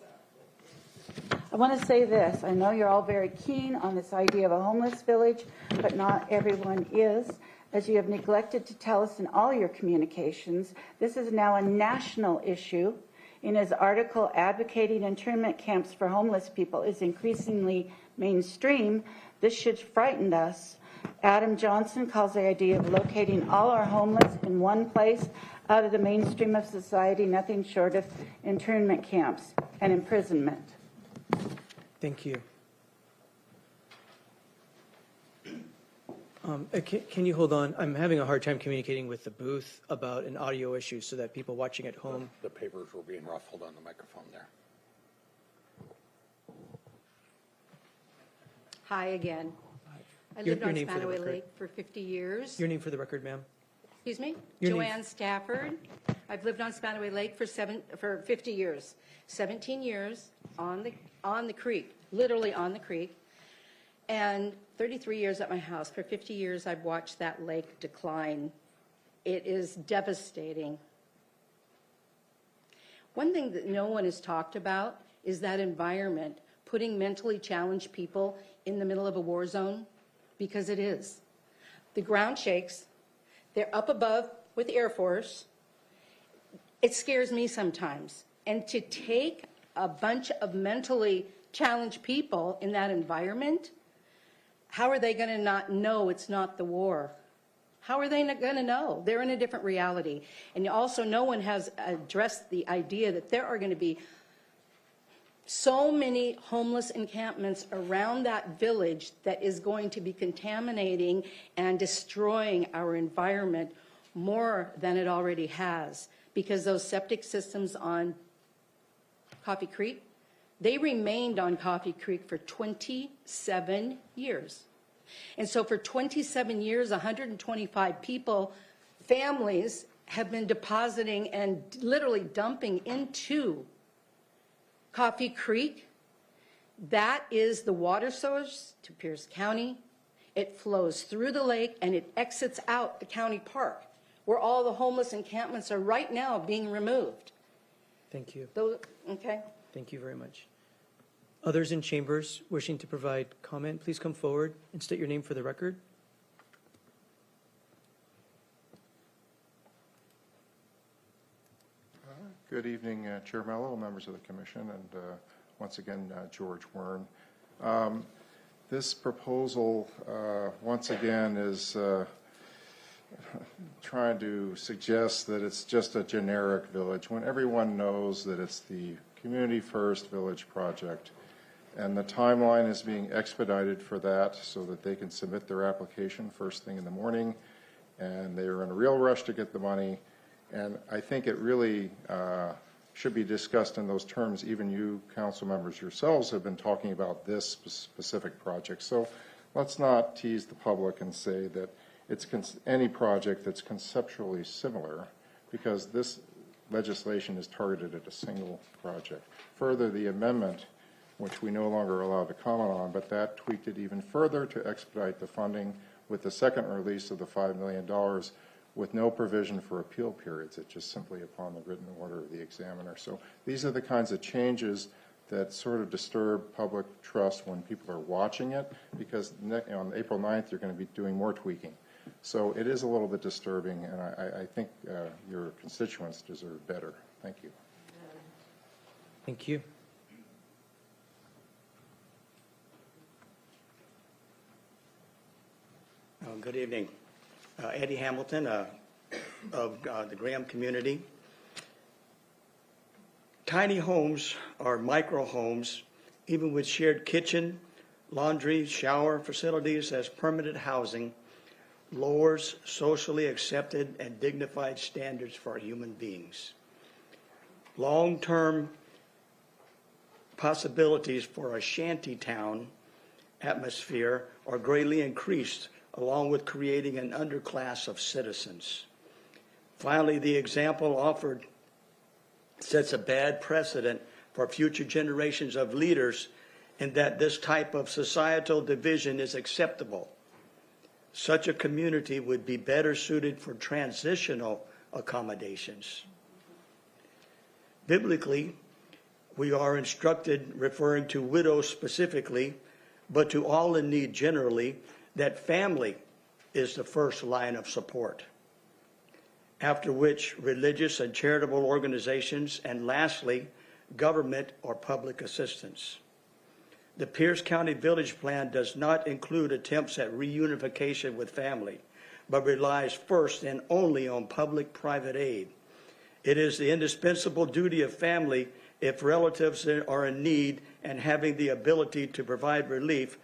I want to say this. I know you're all very keen on this idea of a homeless village, but not everyone is. As you have neglected to tell us in all your communications, this is now a national issue. In his article, advocating internment camps for homeless people is increasingly mainstream. This should frighten us. Adam Johnson calls the idea of locating all our homeless in one place out of the mainstream of society nothing short of internment camps and imprisonment. Thank you. Can you hold on? I'm having a hard time communicating with the booth about an audio issue so that people watching at home. The papers were being ruffled on the microphone there. Hi again. I Your lived on name for the Spanaway record. Lake for 50 years. Your name for the record, ma'am. Excuse me? Your name. Joanne Stafford. I've lived on Spanaway Lake for 50 years. 17 years on the creek, literally on the creek, and 33 years at my house. For 50 years, I've watched that lake decline. It is devastating. One thing that no one has talked about is that environment, putting mentally challenged people in the middle of a war zone, because it is. The ground shakes. They're up above with the Air Force. It scares me sometimes. And to take a bunch of mentally challenged people in that environment, how are they going to not know it's not the war? How are they going to know? They're in a different reality. And also, no one has addressed the idea that there are going to be so many homeless encampments around that village that is going to be contaminating and destroying our environment more than it already has. Because those septic systems on Coffee Creek, they remained on Coffee Creek for 27 years. And so for 27 years, 125 people, families, have been depositing and literally dumping into Coffee Creek. That is the water source to Pierce County. It flows through the lake and it exits out the county park, where all the homeless encampments are right now being removed. Thank you. Okay. Thank you very much. Others in chambers wishing to provide comment, please come forward and state your name for the record. Good evening, Chair Mello, members of the Commission, and once again, George Wern. This proposal, once again, is trying to suggest that it's just a generic village when everyone knows that it's the Community First Village project. And the timeline is being expedited for that so that they can submit their application first thing in the morning. And they are in a real rush to get the money. And I think it really should be discussed in those terms. Even you, council members yourselves, have been talking about this specific project. So let's not tease the public and say that it's any project that's conceptually similar, because this legislation is targeted at a single project. Further, the amendment, which we no longer are allowed to comment on, but that tweaked it even further to expedite the funding with the second release of the $5 million, with no provision for appeal periods. It's just simply upon the written order of the examiner. So these are the kinds of changes that sort of disturb public trust when people are watching it, because on April 9th, you're going to be doing more tweaking. So it is a little bit disturbing, and I think your constituents deserve better. Thank you. Thank you. Good evening. Eddie Hamilton of the Graham community. Tiny homes are micro homes, even with shared kitchen, laundry, shower facilities as permanent housing, lowers socially accepted and dignified standards for human beings. Long-term possibilities for a shanty town atmosphere are greatly increased, along with creating an underclass of citizens. Finally, the example offered sets a bad precedent for future generations of leaders in that this type of societal division is acceptable. Such a community would be better suited for transitional accommodations. Biblically, we are instructed, referring to widows specifically, but to all in need generally, that family is the first line of support, after which religious and charitable organizations, and lastly, government or public assistance. The Pierce County Village Plan does not include attempts at reunification with family, but relies first and only on public-private aid. It is the indispensable duty of family, if relatives are in need and having the ability to provide relief.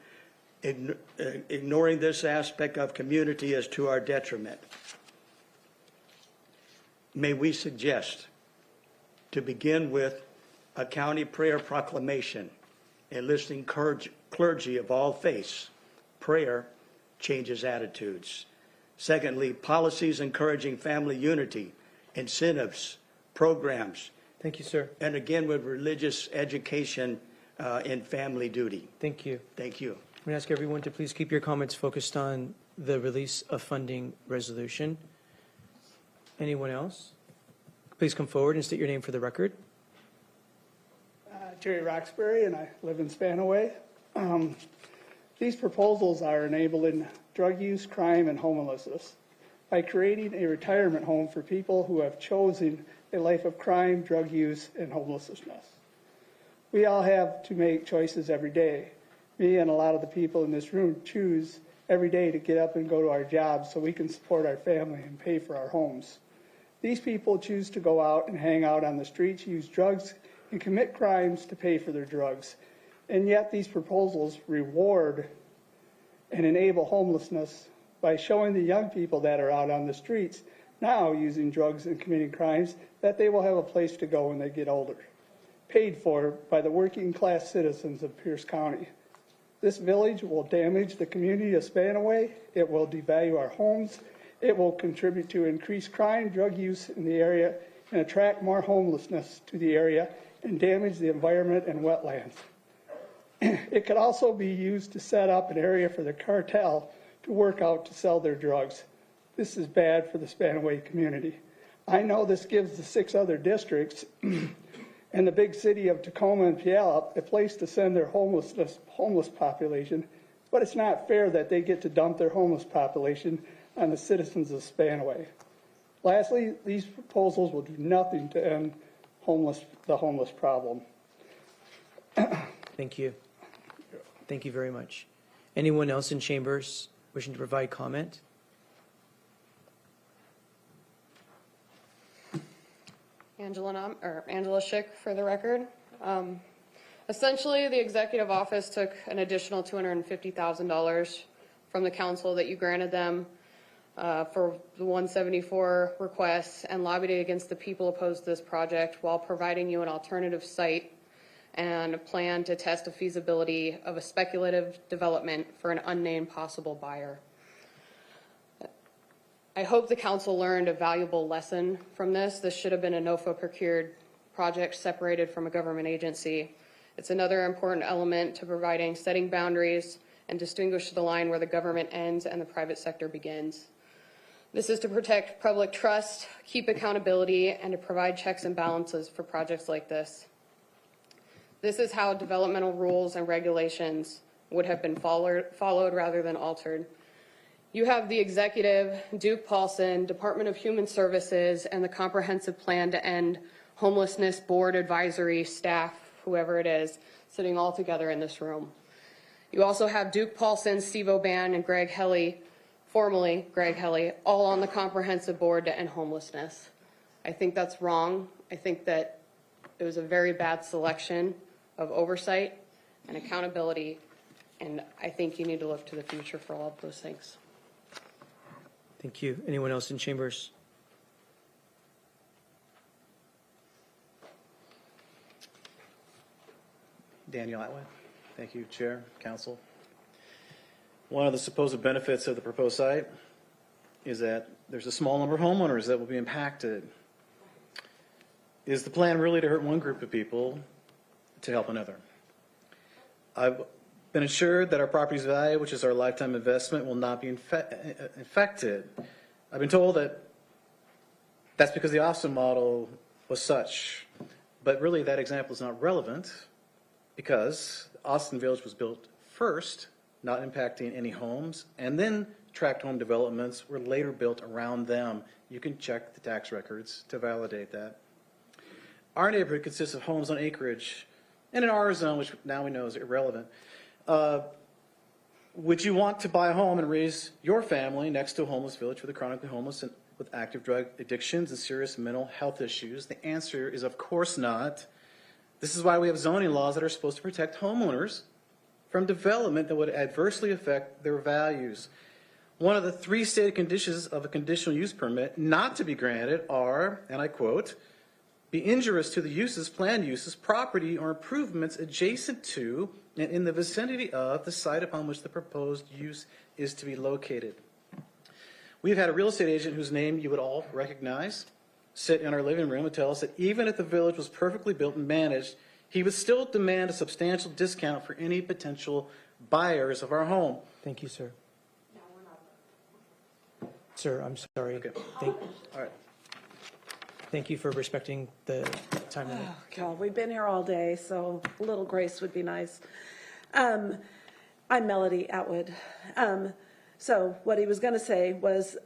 Ignoring this aspect of community is to our detriment. May we suggest, to begin with, a county prayer proclamation enlisting clergy of all faiths. Prayer changes attitudes. Secondly, policies encouraging family unity, incentives, programs. Thank you, sir. And again, with religious education in family duty. Thank you. Thank you. I'm going to ask everyone to please keep your comments focused on the release of funding resolution. Anyone else? Please come forward and state your name for the record. Jerry Roxbury, and I live in Spanaway. These proposals are enabling drug use, crime, and homelessness by creating a retirement home for people who have chosen a life of crime, drug use, and homelessness. We all have to make choices every day. Me and a lot of the people in this room choose every day to get up and go to our jobs so we can support our family and pay for our homes. These people choose to go out and hang out on the streets, use drugs, and commit crimes to pay for their drugs. And yet these proposals reward and enable homelessness by showing the young people that are out on the streets now using drugs and committing crimes that they will have a place to go when they get older, paid for by the working class citizens of Pierce County. This village will damage the community of Spanaway. It will devalue our homes. It will contribute to increased crime, drug use in the area, and attract more homelessness to the area and damage the environment and wetlands. It could also be used to set up an area for the cartel to work out to sell their drugs. This is bad for the Spanaway community. I know this gives the 6 other districts and the big city of Tacoma and Puyallup a place to send their homeless population, but it's not fair that they get to dump their homeless population on the citizens of Spanaway. Lastly, these proposals will do nothing to end the homeless problem. Thank you. Thank you very much. Anyone else in chambers wishing to provide comment? Angela Schick for the record. Essentially, the executive office took an additional $250,000 from the council that you granted them for the 174 requests and lobbied against the people opposed to this project while providing you an alternative site and a plan to test the feasibility of a speculative development for an unnamed possible buyer. I hope the council learned a valuable lesson from this. This should have been a NOFA procured project separated from a government agency. It's another important element to providing setting boundaries and distinguish the line where the government ends and the private sector begins. This is to protect public trust, keep accountability, and to provide checks and balances for projects like this. This is how developmental rules and regulations would have been followed rather than altered. You have the executive, Duke Paulson, Department of Human Services, and the Comprehensive Plan to End Homelessness Board advisory staff, whoever it is, sitting all together in this room. You also have Duke Paulson, Steve O'Ban, and Greg Helly, formerly Greg Helly, all on the Comprehensive Board to End Homelessness. I think that's wrong. I think that it was a very bad selection of oversight and accountability, and I think you need to look to the future for all of those things. Thank you. Anyone else in chambers? Daniel Atwood. Thank you, Chair, Council. One of the supposed benefits of the proposed site is that there's a small number of homeowners that will be impacted. Is the plan really to hurt one group of people to help another? I've been assured that our property's value, which is our lifetime investment, will not be affected. I've been told that that's because the Austin model was such. But really, that example is not relevant because Austin Village was built first, not impacting any homes, and then tract home developments were later built around them. You can check the tax records to validate that. Our neighborhood consists of homes on acreage in an R zone, which now we know is irrelevant. Would you want to buy a home and raise your family next to a homeless village for the chronically homeless and with active drug addictions and serious mental health issues? The answer is of course not. This is why we have zoning laws that are supposed to protect homeowners from development that would adversely affect their values. One of the 3 stated conditions of a conditional use permit not to be granted are, and I quote, be injurious to the uses, planned uses, property, or improvements adjacent to and in the vicinity of the site upon which the proposed use is to be located. We've had a real estate agent whose name you would all recognize sit in our living room and tell us that even if the village was perfectly built and managed, he would still demand a substantial discount for any potential buyers of our home. Thank you, sir. Sir, I'm sorry. Okay. Thank, All right. thank you for respecting the time limit. Oh, God, we've been here all day, so a little grace would be nice. I'm Melody Atwood. So what he was going to say was,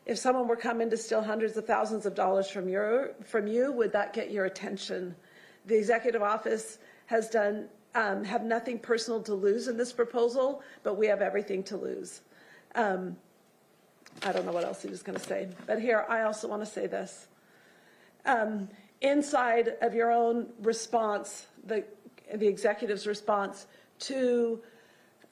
if someone were coming to steal hundreds of thousands of dollars from you, would that get your attention? The executive office has done have nothing personal to lose in this proposal, but we have everything to lose. I don't know what else he was going to say, but here I also want to say this. Inside of your own response, the executive's response to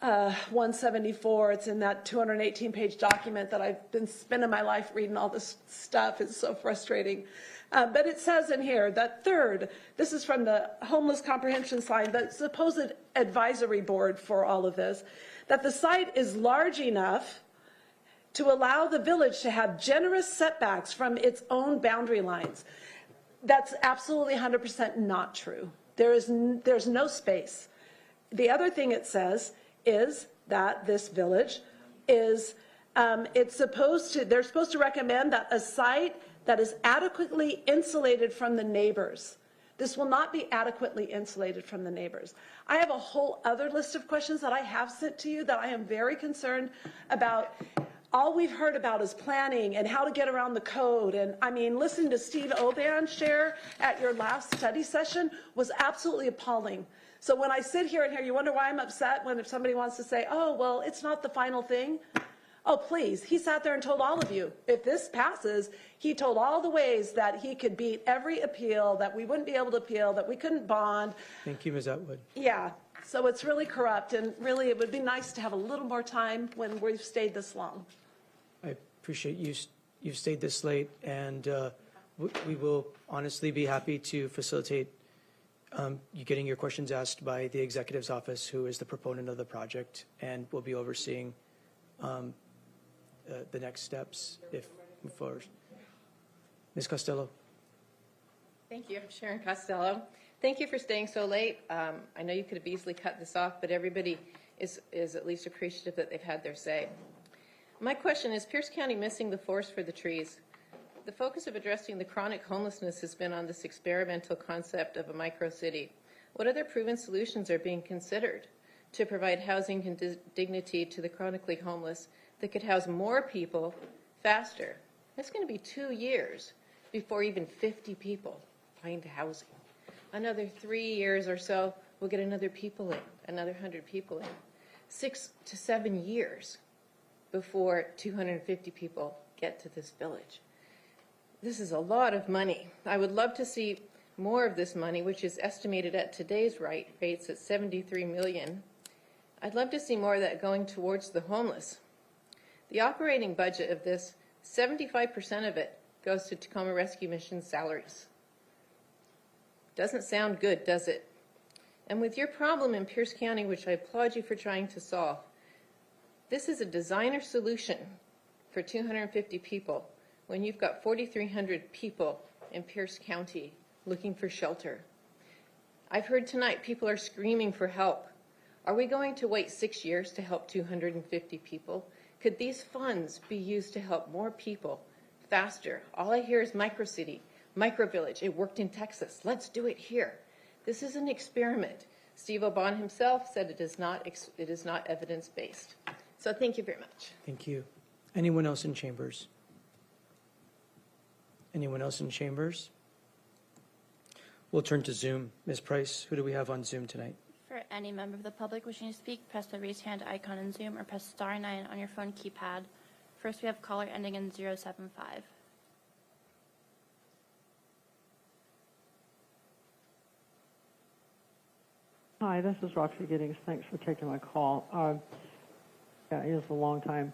174, it's in that 218-page document that I've been spending my life reading all this stuff. It's so frustrating. But it says in here that third, this is from the homeless comprehension side, the supposed advisory board for all of this, that the site is large enough to allow the village to have generous setbacks from its own boundary lines. That's absolutely 100% not true. There's no space. The other thing it says is that this village is, they're supposed to recommend that a site that is adequately insulated from the neighbors. This will not be adequately insulated from the neighbors. I have a whole other list of questions that I have sent to you that I am very concerned about. All we've heard about is planning and how to get around the code. And I mean, listening to Steve O'Ban share at your last study session was absolutely appalling. So when I sit here and hear, you wonder why I'm upset when if somebody wants to say, oh, well, it's not the final thing. Oh, please. He sat there and told all of you, if this passes, he told all the ways that he could beat every appeal, that we wouldn't be able to appeal, that we couldn't bond. Thank you, Ms. Atwood. Yeah. So it's really corrupt. And really, it would be nice to have a little more time when we've stayed this long. I appreciate you've stayed this late, and we will honestly be happy to facilitate you getting your questions asked by the executive's office, who is the proponent of the project, and will be overseeing the next steps if move forward. Ms. Costello. Thank you. I'm Sharon Costello. Thank you for staying so late. I know you could have easily cut this off, but everybody is at least appreciative that they've had their say. My question is, Pierce County missing the forest for the trees? The focus of addressing the chronic homelessness has been on this experimental concept of a micro-city. What other proven solutions are being considered to provide housing and dignity to the chronically homeless that could house more people faster? It's going to be 2 years before even 50 people find housing. Another 3 years or so, we'll get another 100 people in. 6 to 7 years before 250 people get to this village. This is a lot of money. I would love to see more of this money, which is estimated at today's rates at $73 million. I'd love to see more of that going towards the homeless. The operating budget of this, 75% of it goes to Tacoma Rescue Mission salaries. Doesn't sound good, does it? And with your problem in Pierce County, which I applaud you for trying to solve, this is a designer solution for 250 people when you've got 4,300 people in Pierce County looking for shelter. I've heard tonight people are screaming for help. Are we going to wait 6 years to help 250 people? Could these funds be used to help more people faster? All I hear is micro-city, micro-village. It worked in Texas. Let's do it here. This is an experiment. Steve Aubon himself said it is not evidence-based. So thank you very much. Thank you. Anyone else in chambers? Anyone else in chambers? We'll turn to Zoom. Ms. Price, who do we have on Zoom tonight? For any member of the public wishing to speak, press the raise hand icon in Zoom or press *9 on your phone keypad. First, we have caller ending in 075. Hi, this is Roxy Giddings. Thanks for taking my call. It is a long time.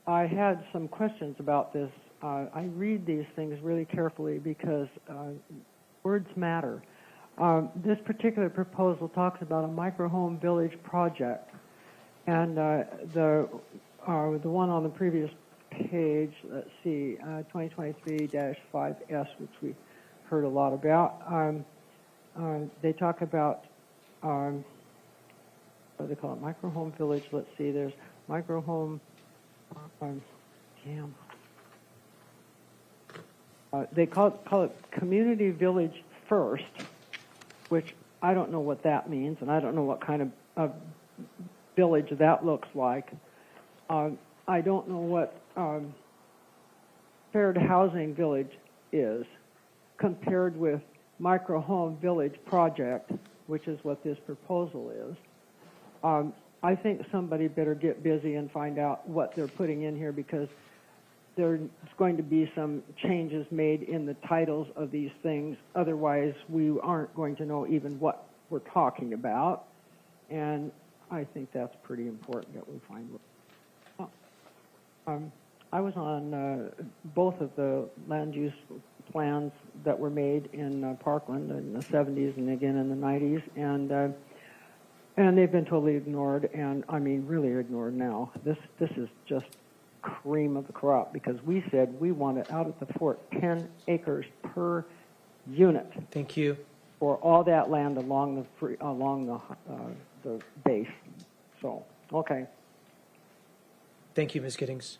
I had some questions about this. I read these things really carefully because words matter. This particular proposal talks about a micro-home village project, and the one on the previous page, let's see, 2023-5S, which we heard a lot about. They talk about what do they call it? Micro-home village. Let's see. There's micro-home. They call it community village first, which I don't know what that means, and I don't know what kind of village that looks like. I don't know what fair housing village is compared with micro-home village project, which is what this proposal is. I think somebody better get busy and find out what they're putting in here, because there's going to be some changes made in the titles of these things. Otherwise, we aren't going to know even what we're talking about. And I think that's pretty important that we find. I was on both of the land use plans that were made in Parkland in the 70s and again in the 90s, and they've been totally ignored, and I mean really ignored now. This is just cream of the crop, because we said we want it out at the fort 10 acres per unit. Thank you. For all that land along the base. So, okay. Thank you, Ms. Giddings.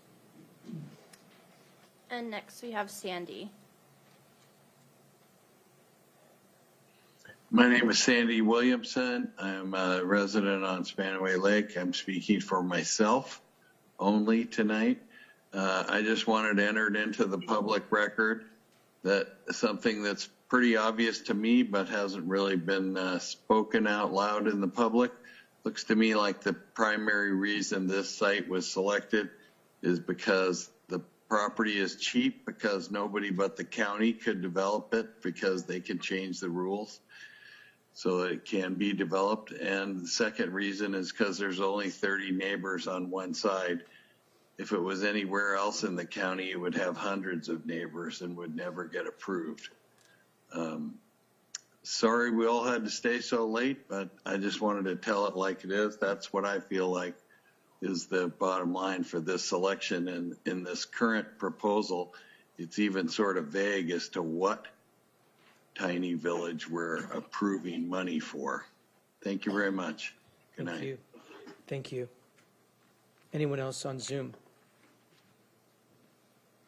And next we have Sandy. My name is Sandy Williamson. I'm a resident on Spanaway Lake. I'm speaking for myself only tonight. I just wanted to enter it into the public record that something that's pretty obvious to me but hasn't really been spoken out loud in the public. Looks to me like the primary reason this site was selected is because the property is cheap, because nobody but the county could develop it because they can change the rules so it can be developed. And the second reason is because there's only 30 neighbors on one side. If it was anywhere else in the county, it would have hundreds of neighbors and would never get approved. Sorry we all had to stay so late, but I just wanted to tell it like it is. That's what I feel like is the bottom line for this selection. And in this current proposal, it's even sort of vague as to what tiny village we're approving money for. Thank you very much. Good night. Thank you. Thank you. Anyone else on Zoom?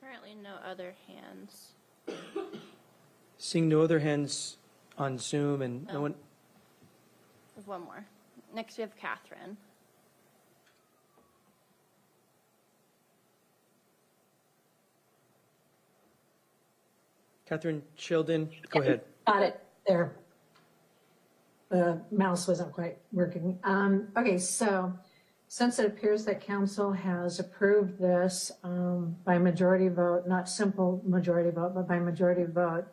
Currently, no other hands. Seeing no other hands on Zoom and no one, There's one more. Next, we have Catherine. Catherine Sheldon, go ahead. Got it. There. The mouse wasn't quite working. Okay, so since it appears that council has approved this by majority vote, not simple majority vote, but by majority vote,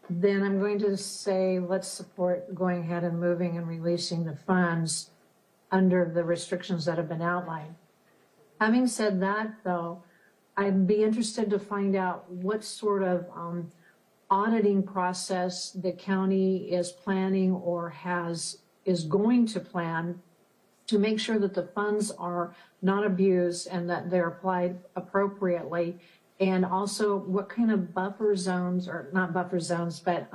then I'm going to say let's support going ahead and moving and releasing the funds under the restrictions that have been outlined. Having said that, though, I'd be interested to find out what sort of auditing process the county is planning or is going to plan to make sure that the funds are not abused and that they're applied appropriately. And also what kind of buffer zones, or not buffer zones, but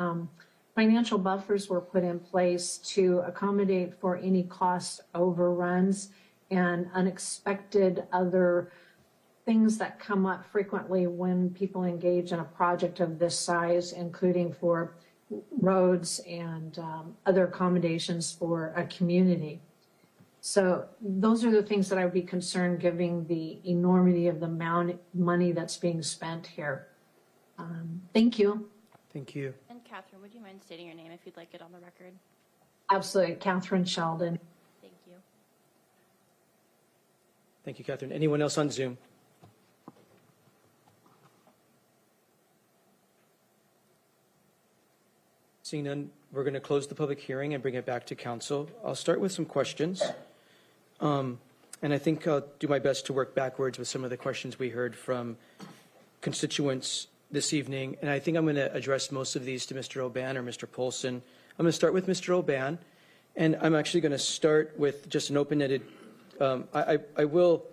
financial buffers were put in place to accommodate for any cost overruns and unexpected other things that come up frequently when people engage in a project of this size, including for roads and other accommodations for a community. So those are the things that I would be concerned, given the enormity of the amount of money that's being spent here. Thank you. Thank you. And Catherine, would you mind stating your name if you'd like it on the record? Absolutely. Catherine Sheldon. Thank you. Thank you, Catherine. Anyone else on Zoom? Seeing none, we're going to close the public hearing and bring it back to council. I'll start with some questions. And I think I'll do my best to work backwards with some of the questions we heard from constituents this evening. And I think I'm going to address most of these to Mr. Oban or Mr. Polson. I'm going to start with Mr. Oban, and I'm actually going to start with just an open-ended, I will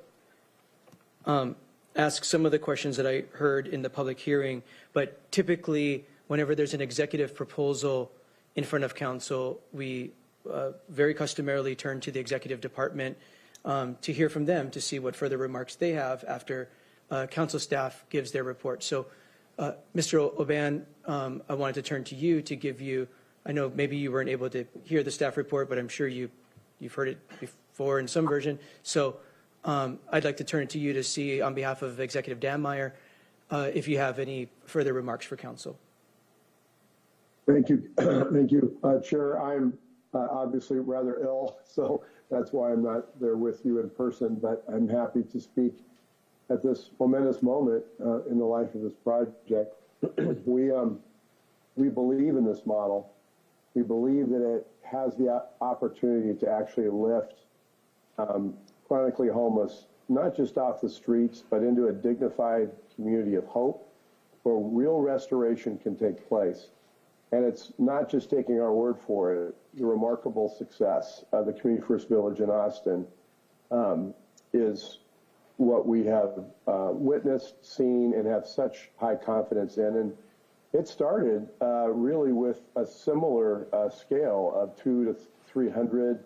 ask some of the questions that I heard in the public hearing, but typically whenever there's an executive proposal in front of council, we very customarily turn to the executive department to hear from them to see what further remarks they have after council staff gives their report. So, Mr. Oban, I wanted to turn to you to give you, I know maybe you weren't able to hear the staff report, but I'm sure you've heard it before in some version. So I'd like to turn it to you to see, on behalf of Executive Dammeier, if you have any further remarks for council. Thank you. Thank you. Chair, I'm obviously rather ill, so that's why I'm not there with you in person, but I'm happy to speak at this momentous moment in the life of this project. We believe in this model. We believe that it has the opportunity to actually lift chronically homeless, not just off the streets, but into a dignified community of hope where real restoration can take place. And it's not just taking our word for it. The remarkable success of the Community First Village in Austin is what we have witnessed, seen, and have such high confidence in. And it started really with a similar scale of 200 to 300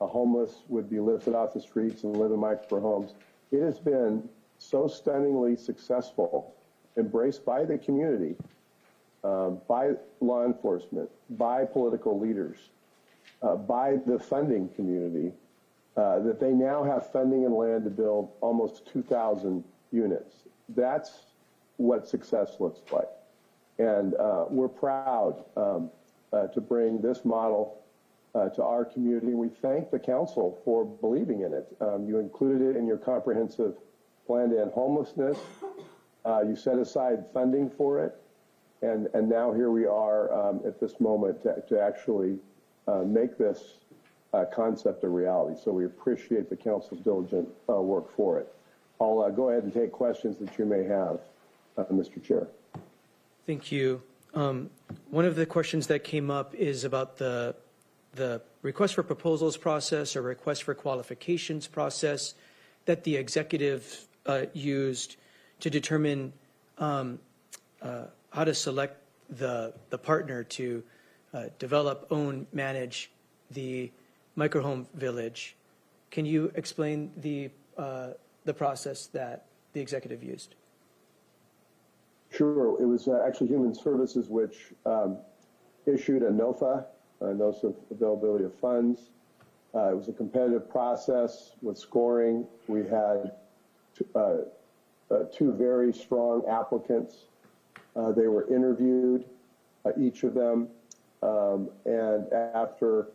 homeless would be lifted off the streets and live in micro homes. It has been so stunningly successful, embraced by the community, by law enforcement, by political leaders, by the funding community, that they now have funding and land to build almost 2,000 units. That's what success looks like. And we're proud to bring this model to our community. We thank the council for believing in it. You included it in your comprehensive plan to end homelessness. You set aside funding for it. And now here we are at this moment to actually make this concept a reality. So we appreciate the council's diligent work for it. I'll go ahead and take questions that you may have, Mr. Chair. Thank you. One of the questions that came up is about the request for proposals process or request for qualifications process that the executive used to determine how to select the partner to develop, own, manage the microhome village. Can you explain the process that the executive used? Sure. It was actually Human Services which issued a NOFA, a Notice of Availability of Funds. It was a competitive process with scoring. We had two very strong applicants. They were interviewed, each of them, and after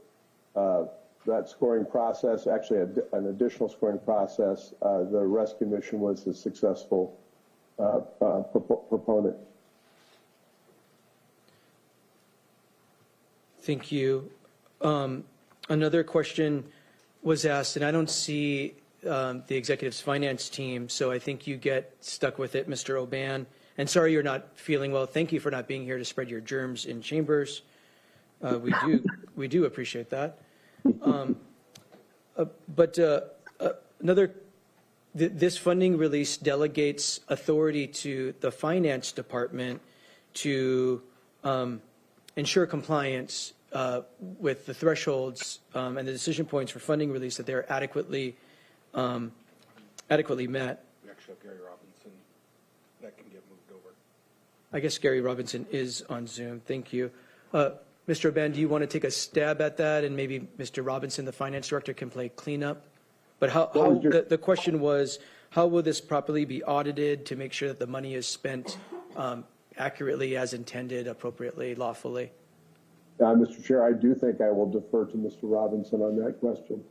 that scoring process, actually an additional scoring process, the rescue mission was the successful proponent. Thank you. Another question was asked, and I don't see the executive's finance team, so I think you get stuck with it, Mr. Oban. And sorry you're not feeling well. Thank you for not being here to spread your germs in chambers. We do appreciate that. This funding release delegates authority to the finance department to ensure compliance with the thresholds and the decision points for funding release, that they're adequately met. We actually have Gary Robinson that can get moved over. I guess Gary Robinson is on Zoom. Thank you. Mr. Oban, do you want to take a stab at that, and maybe Mr. Robinson, the finance director, can play cleanup? But the question was, how will this properly be audited to make sure that the money is spent accurately, as intended, appropriately, lawfully? Mr. Chair, I do think I will defer to Mr. Robinson on that question.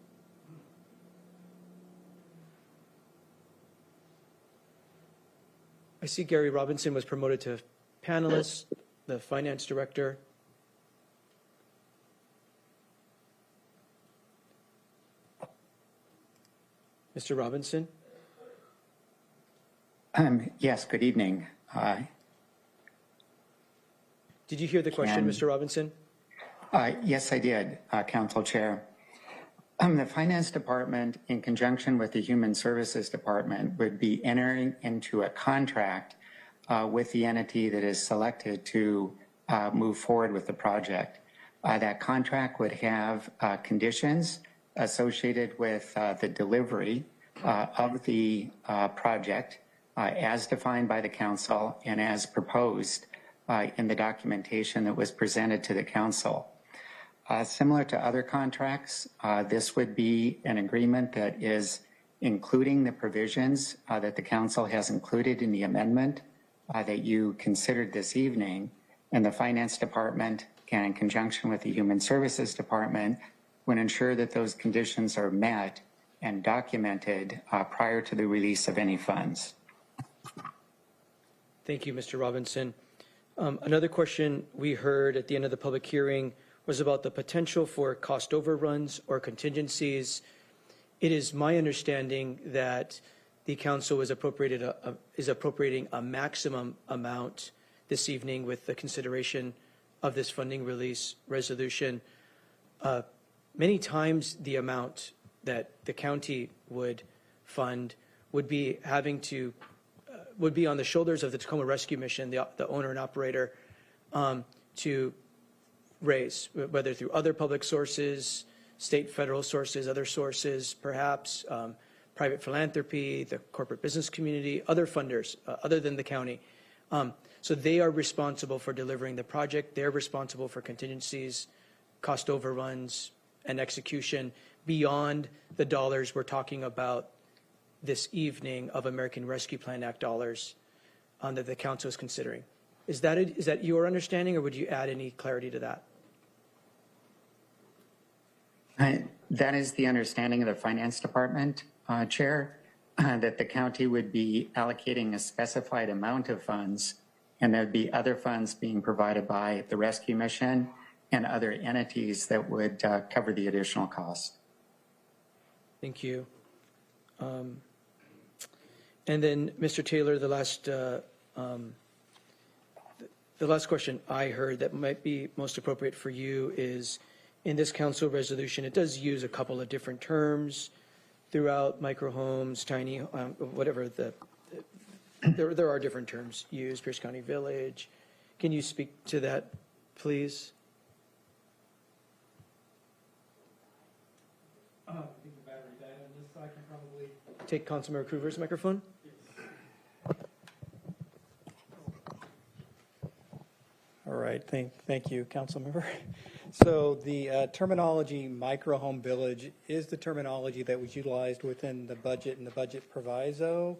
I see Gary Robinson was promoted to panelist, the finance director. Mr. Robinson? Yes, good evening. Did you hear the question, Mr. Robinson? Yes, I did, Council Chair. The Finance Department, in conjunction with the Human Services Department, would be entering into a contract with the entity that is selected to move forward with the project. That contract would have conditions associated with the delivery of the project as defined by the council and as proposed in the documentation that was presented to the council. Similar to other contracts, this would be an agreement that is including the provisions that the council has included in the amendment that you considered this evening, and the Finance Department can, in conjunction with the Human Services Department, would ensure that those conditions are met and documented prior to the release of any funds. Thank you, Mr. Robinson. Another question we heard at the end of the public hearing was about the potential for cost overruns or contingencies. It is my understanding that the council is appropriating a maximum amount this evening with the consideration of this funding release resolution. Many times the amount that the county would fund would be on the shoulders of the Tacoma Rescue Mission, the owner and operator, to raise, whether through other public sources, state, federal sources, other sources, perhaps private philanthropy, the corporate business community, other funders other than the county. So they are responsible for delivering the project. They're responsible for contingencies, cost overruns, and execution beyond the dollars we're talking about this evening of American Rescue Plan Act dollars that the council is considering. Is that your understanding, or would you add any clarity to that? That is the understanding of the Finance Department, Chair, that the county would be allocating a specified amount of funds, and there'd be other funds being provided by the Rescue Mission and other entities that would cover the additional cost. Thank you. And then, Mr. Taylor, the last question I heard that might be most appropriate for you is, in this council resolution, it does use a couple of different terms throughout: microhomes, tiny, whatever there are different terms used, Pierce County Village, Can you speak to that, please? I think the battery died on this, so I can probably. Take Councilmember Kruger's microphone. All right, thank you, Councilmember. So the terminology micro-home village is the terminology that was utilized within the budget and the budget proviso.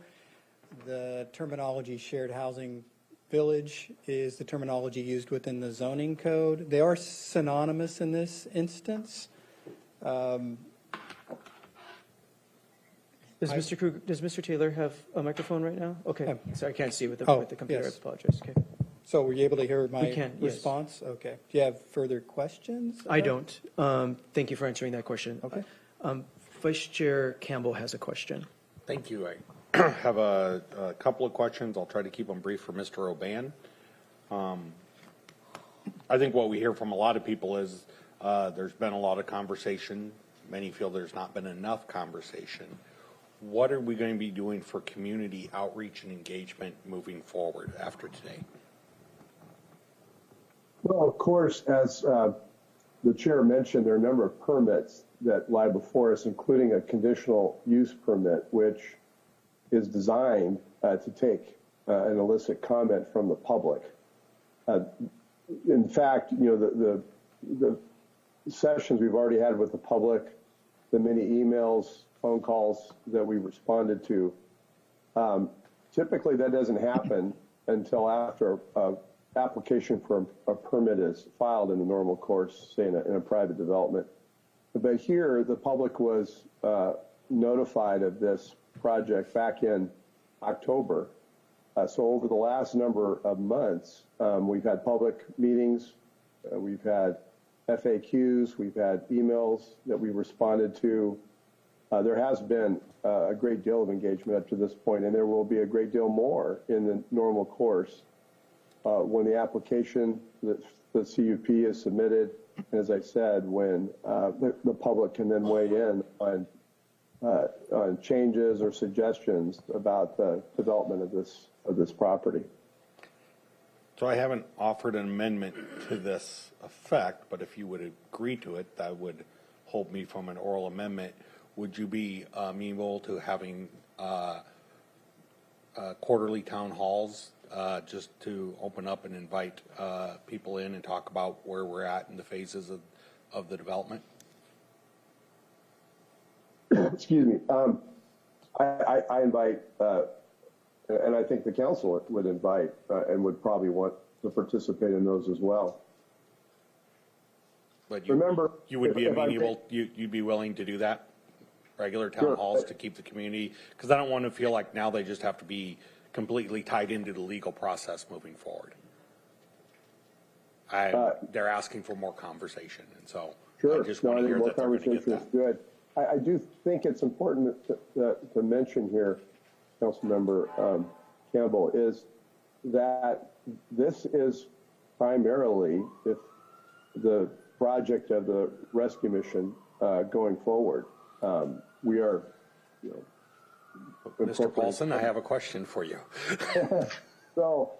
The terminology shared housing village is the terminology used within the zoning code. They are synonymous in this instance. Does Mr. Taylor have a microphone right now? Okay, sorry, I can't see with the computer. yes. I apologize. Okay. So were you able to hear my We can, yes. response? Okay. Do you have further questions? I don't. Thank you for answering that question. Okay. Vice Chair Campbell has a question. Thank you. I have a couple of questions. I'll try to keep them brief for Mr. Oban. I think what we hear from a lot of people is there's been a lot of conversation. Many feel there's not been enough conversation. What are we going to be doing for community outreach and engagement moving forward after today? Well, of course, as the chair mentioned, there are a number of permits that lie before us, including a conditional use permit, which is designed to take an illicit comment from the public. In fact, the sessions we've already had with the public, the many emails, phone calls that we responded to, typically that doesn't happen until after application for a permit is filed in the normal course, say in a private development. But here, the public was notified of this project back in October. So over the last number of months, we've had public meetings, we've had FAQs, we've had emails that we responded to. There has been a great deal of engagement up to this point, and there will be a great deal more in the normal course. When the application, the CUP is submitted, as I said, when the public can then weigh in on changes or suggestions about the development of this property. So I haven't offered an amendment to this effect, but if you would agree to it, that would hold me from an oral amendment. Would you be amenable to having quarterly town halls just to open up and invite people in and talk about where we're at in the phases of the development? Excuse me. I invite, and I think the council would invite and would probably want to participate in those as well. But remember, you would be amenable. You'd be willing to do that, regular town halls to keep the community, because I don't want to feel like now they just have to be completely tied into the legal process moving forward. They're asking for more conversation, and so I just want to hear that they're going to get that. Is good. I do think it's important to mention here, Councilmember Campbell, is that this is primarily if the project of the rescue mission going forward. We are, Mr. Paulson, I have a question for you. So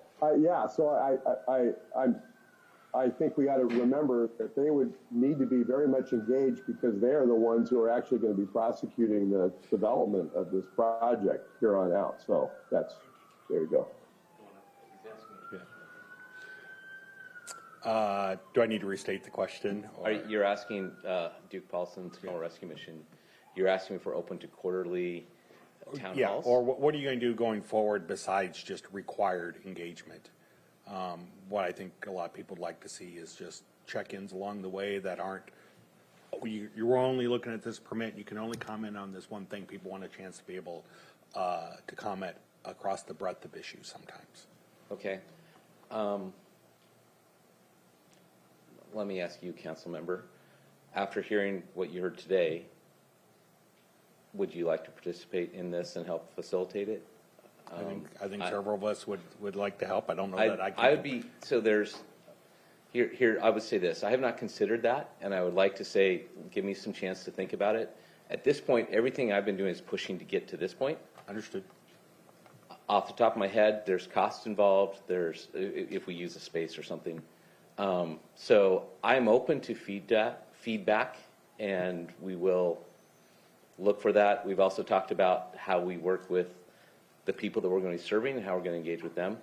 I think we got to remember that they would need to be very much engaged because they are the ones who are actually going to be prosecuting the development of this project here on out. So there you go. Do I need to restate the question? You're asking Duke Paulson, Tacoma Rescue Mission, you're asking if we're open to quarterly town halls? Or what are you going to do going forward besides just required engagement? What I think a lot of people would like to see is just check-ins along the way that aren't, you're only looking at this permit, you can only comment on this one thing. People want a chance to be able to comment across the breadth of issues sometimes. Okay. Let me ask you, council member, after hearing what you heard today, would you like to participate in this and help facilitate it? I think several of us would like to help. I don't know that I can. I would be, so there's, here, I would say this. I have not considered that, and I would like to say, give me some chance to think about it. At this point, everything I've been doing is pushing to get to this point. Understood. Off the top of my head, there's costs involved. There's if we use a space or something. So I'm open to feedback, and we will look for that. We've also talked about how we work with the people that we're going to be serving and how we're going to engage with them.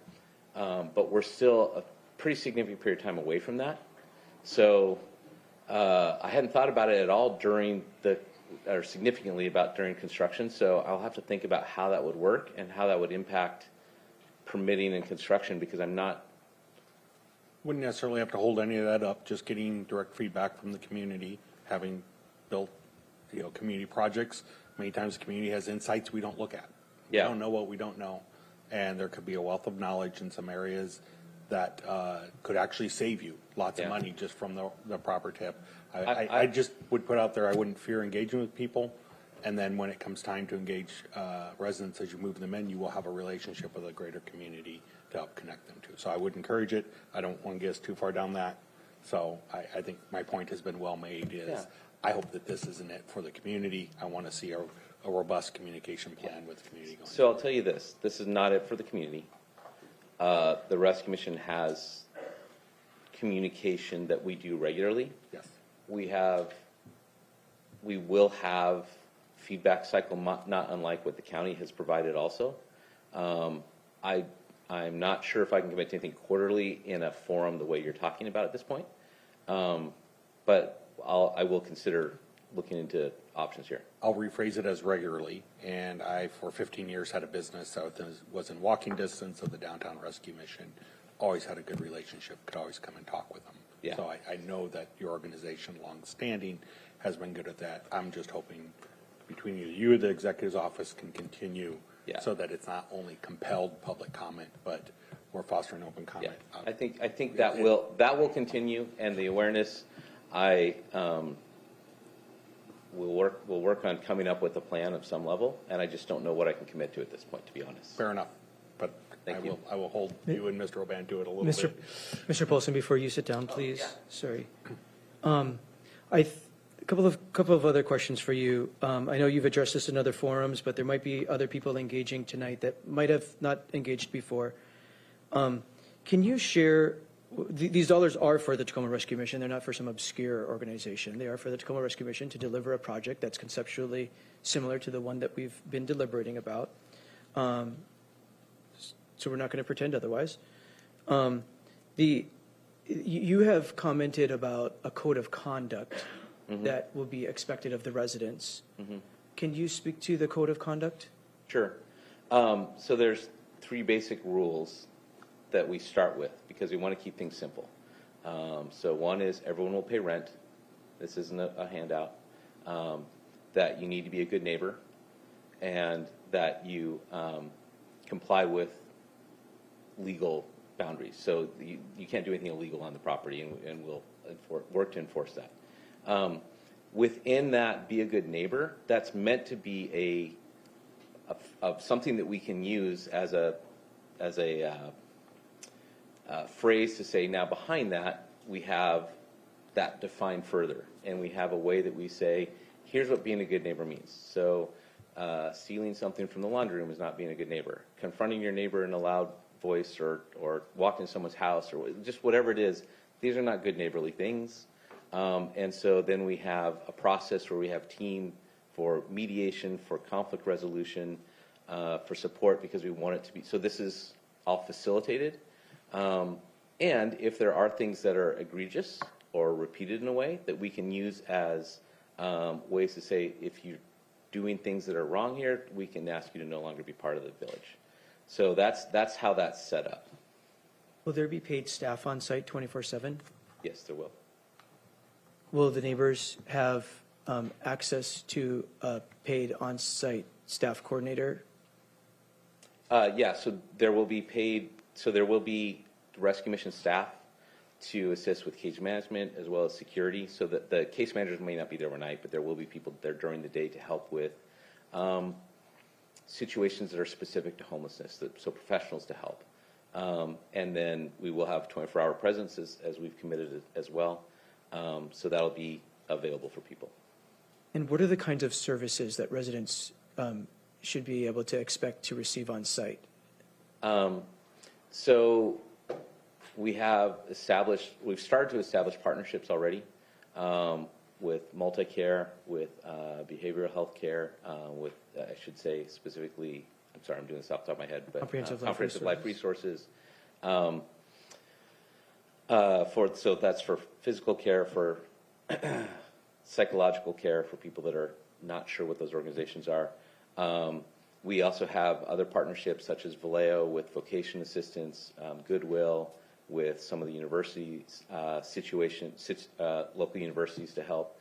But we're still a pretty significant period of time away from that. So I hadn't thought about it at all or significantly about during construction. So I'll have to think about how that would work and how that would impact permitting and construction, because Wouldn't necessarily have to hold any of that up, just getting direct feedback from the community, having built, community projects. Many times the community has insights we don't look at. Yeah. We don't know what we don't know. And there could be a wealth of knowledge in some areas that could actually save you lots of money just from the proper tip. I just would put out there, I wouldn't fear engaging with people. And then when it comes time to engage residents as you move them in, you will have a relationship with a greater community to help connect them to. So I would encourage it. I don't want to get us too far down that. So I think my point has been well made is I hope that this isn't it for the community. I want to see a robust communication plan with the community going. So I'll tell you this is not it for the community. The Rescue Commission has communication that we do regularly. Yes. We will have feedback cycle not unlike what the county has provided also. I'm not sure if I can commit to anything quarterly in a forum the way you're talking about at this point. But I will consider looking into options here. I'll rephrase it as regularly. And I, for 15 years, had a business that was in walking distance of the Downtown Rescue Mission. Always had a good relationship, could always come and talk with them. Yeah. So I know that your organization, long-standing, has been good at that. I'm just hoping between you and the executive's office can continue so that it's not only compelled public comment, but we're fostering open comment. I think that will continue, and the awareness, we'll work on coming up with a plan of some level, and I just don't know what I can commit to at this point, to be honest. Fair enough, but I will hold you and Mr. Oban to it a little Mr. bit. Mr. Polson, before you sit down, please. Sorry. A couple of other questions for you. I know you've addressed this in other forums, but there might be other people engaging tonight that might have not engaged before. Can you share, these dollars are for the Tacoma Rescue Mission. They're not for some obscure organization. They are for the Tacoma Rescue Mission to deliver a project that's conceptually similar to the one that we've been deliberating about. So we're not going to pretend otherwise. You have commented about a code of conduct that will be expected of the residents. Can you speak to the code of conduct? Sure. So there's 3 basic rules that we start with because we want to keep things simple. So one is everyone will pay rent. This isn't a handout. That you need to be a good neighbor, and that you comply with legal boundaries. So you can't do anything illegal on the property, and we'll work to enforce that. Within that, be a good neighbor. That's meant to be of something that we can use as a phrase to say. Now, behind that, we have that defined further, and we have a way that we say, here's what being a good neighbor means. So, stealing something from the laundry room is not being a good neighbor. Confronting your neighbor in a loud voice, or walking in someone's house, or just whatever it is, these are not good neighborly things. And so then we have a process where we have team for mediation, for conflict resolution, for support, because we want it to be. So this is all facilitated. And if there are things that are egregious or repeated in a way, that we can use as ways to say, if you're doing things that are wrong here, we can ask you to no longer be part of the village. So that's how that's set up. Will there be paid staff on site 24/7? Yes, there will. Will the neighbors have access to a paid on-site staff coordinator? Yeah, so there will be rescue mission staff to assist with case management as well as security, so that the case managers may not be there overnight, but there will be people there during the day to help with situations that are specific to homelessness, so professionals to help. And then we will have 24-hour presence as we've committed as well. So that'll be available for people. And what are the kinds of services that residents should be able to expect to receive on site? So we've started to establish partnerships already with multi-care, with behavioral health care, with, I should say specifically, I'm sorry, I'm doing this off the top of my head, but Comprehensive life resources. So that's for physical care, for psychological care for people that are not sure what those organizations are. We also have other partnerships such as Vallejo with vocation assistance, Goodwill with some of the universities, local universities to help.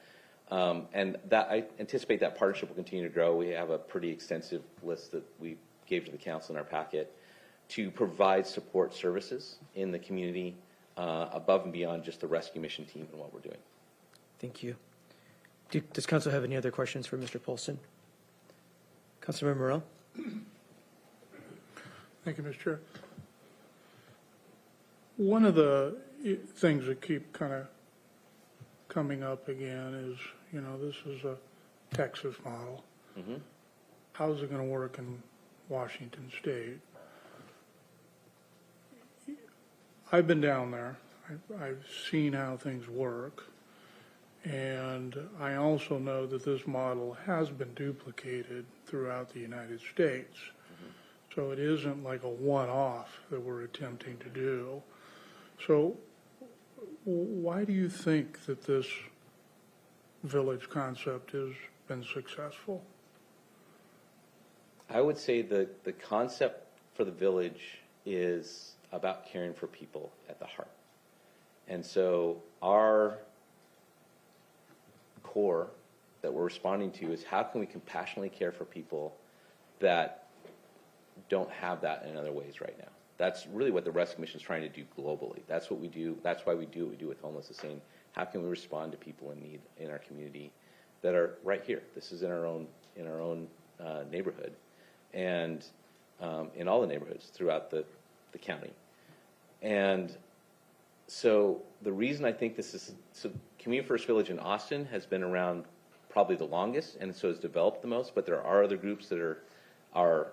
And that I anticipate that partnership will continue to grow. We have a pretty extensive list that we gave to the council in our packet to provide support services in the community above and beyond just the rescue mission team and what we're doing. Thank you. Does council have any other questions for Mr. Polson? Councilmember Morell? Thank you, Mr. Chair. One of the things that keep kind of coming up again is, this is a Texas model. Mm-hmm. How's it going to work in Washington State? I've been down there. I've seen how things work. And I also know that this model has been duplicated throughout the United States. Mm-hmm. So it isn't like a one-off that we're attempting to do. So why do you think that this village concept has been successful? I would say the concept for the village is about caring for people at the heart. And so our core that we're responding to is how can we compassionately care for people that don't have that in other ways right now. That's really what the Rescue Mission is trying to do globally. That's what we do. That's why we do what we do with homelessness, saying how can we respond to people in need in our community that are right here. This is in our own neighborhood, and in all the neighborhoods throughout the county. And so the reason I think this is Community First Village in Austin has been around probably the longest, and so has developed the most. But there are other groups that are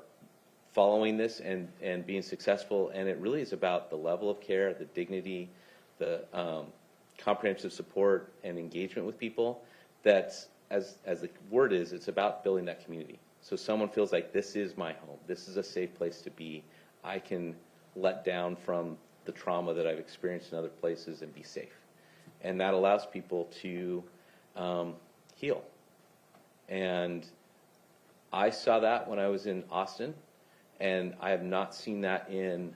following this and being successful, and it really is about the level of care, the dignity, the comprehensive support and engagement with people. That's, as the word is, it's about building that community. So someone feels like this is my home, this is a safe place to be, I can let down from the trauma that I've experienced in other places and be safe. And that allows people to heal. And I saw that when I was in Austin, and I have not seen that in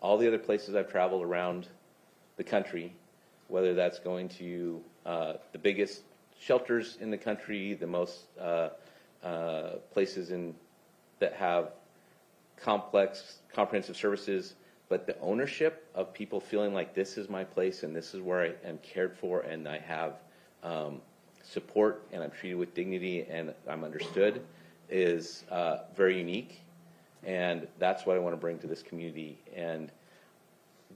all the other places I've traveled around the country, whether that's going to the biggest shelters in the country, the most places that have complex, comprehensive services, but the ownership of people feeling like this is my place and this is where I am cared for and I have support and I'm treated with dignity and I'm understood is very unique. And that's what I want to bring to this community. And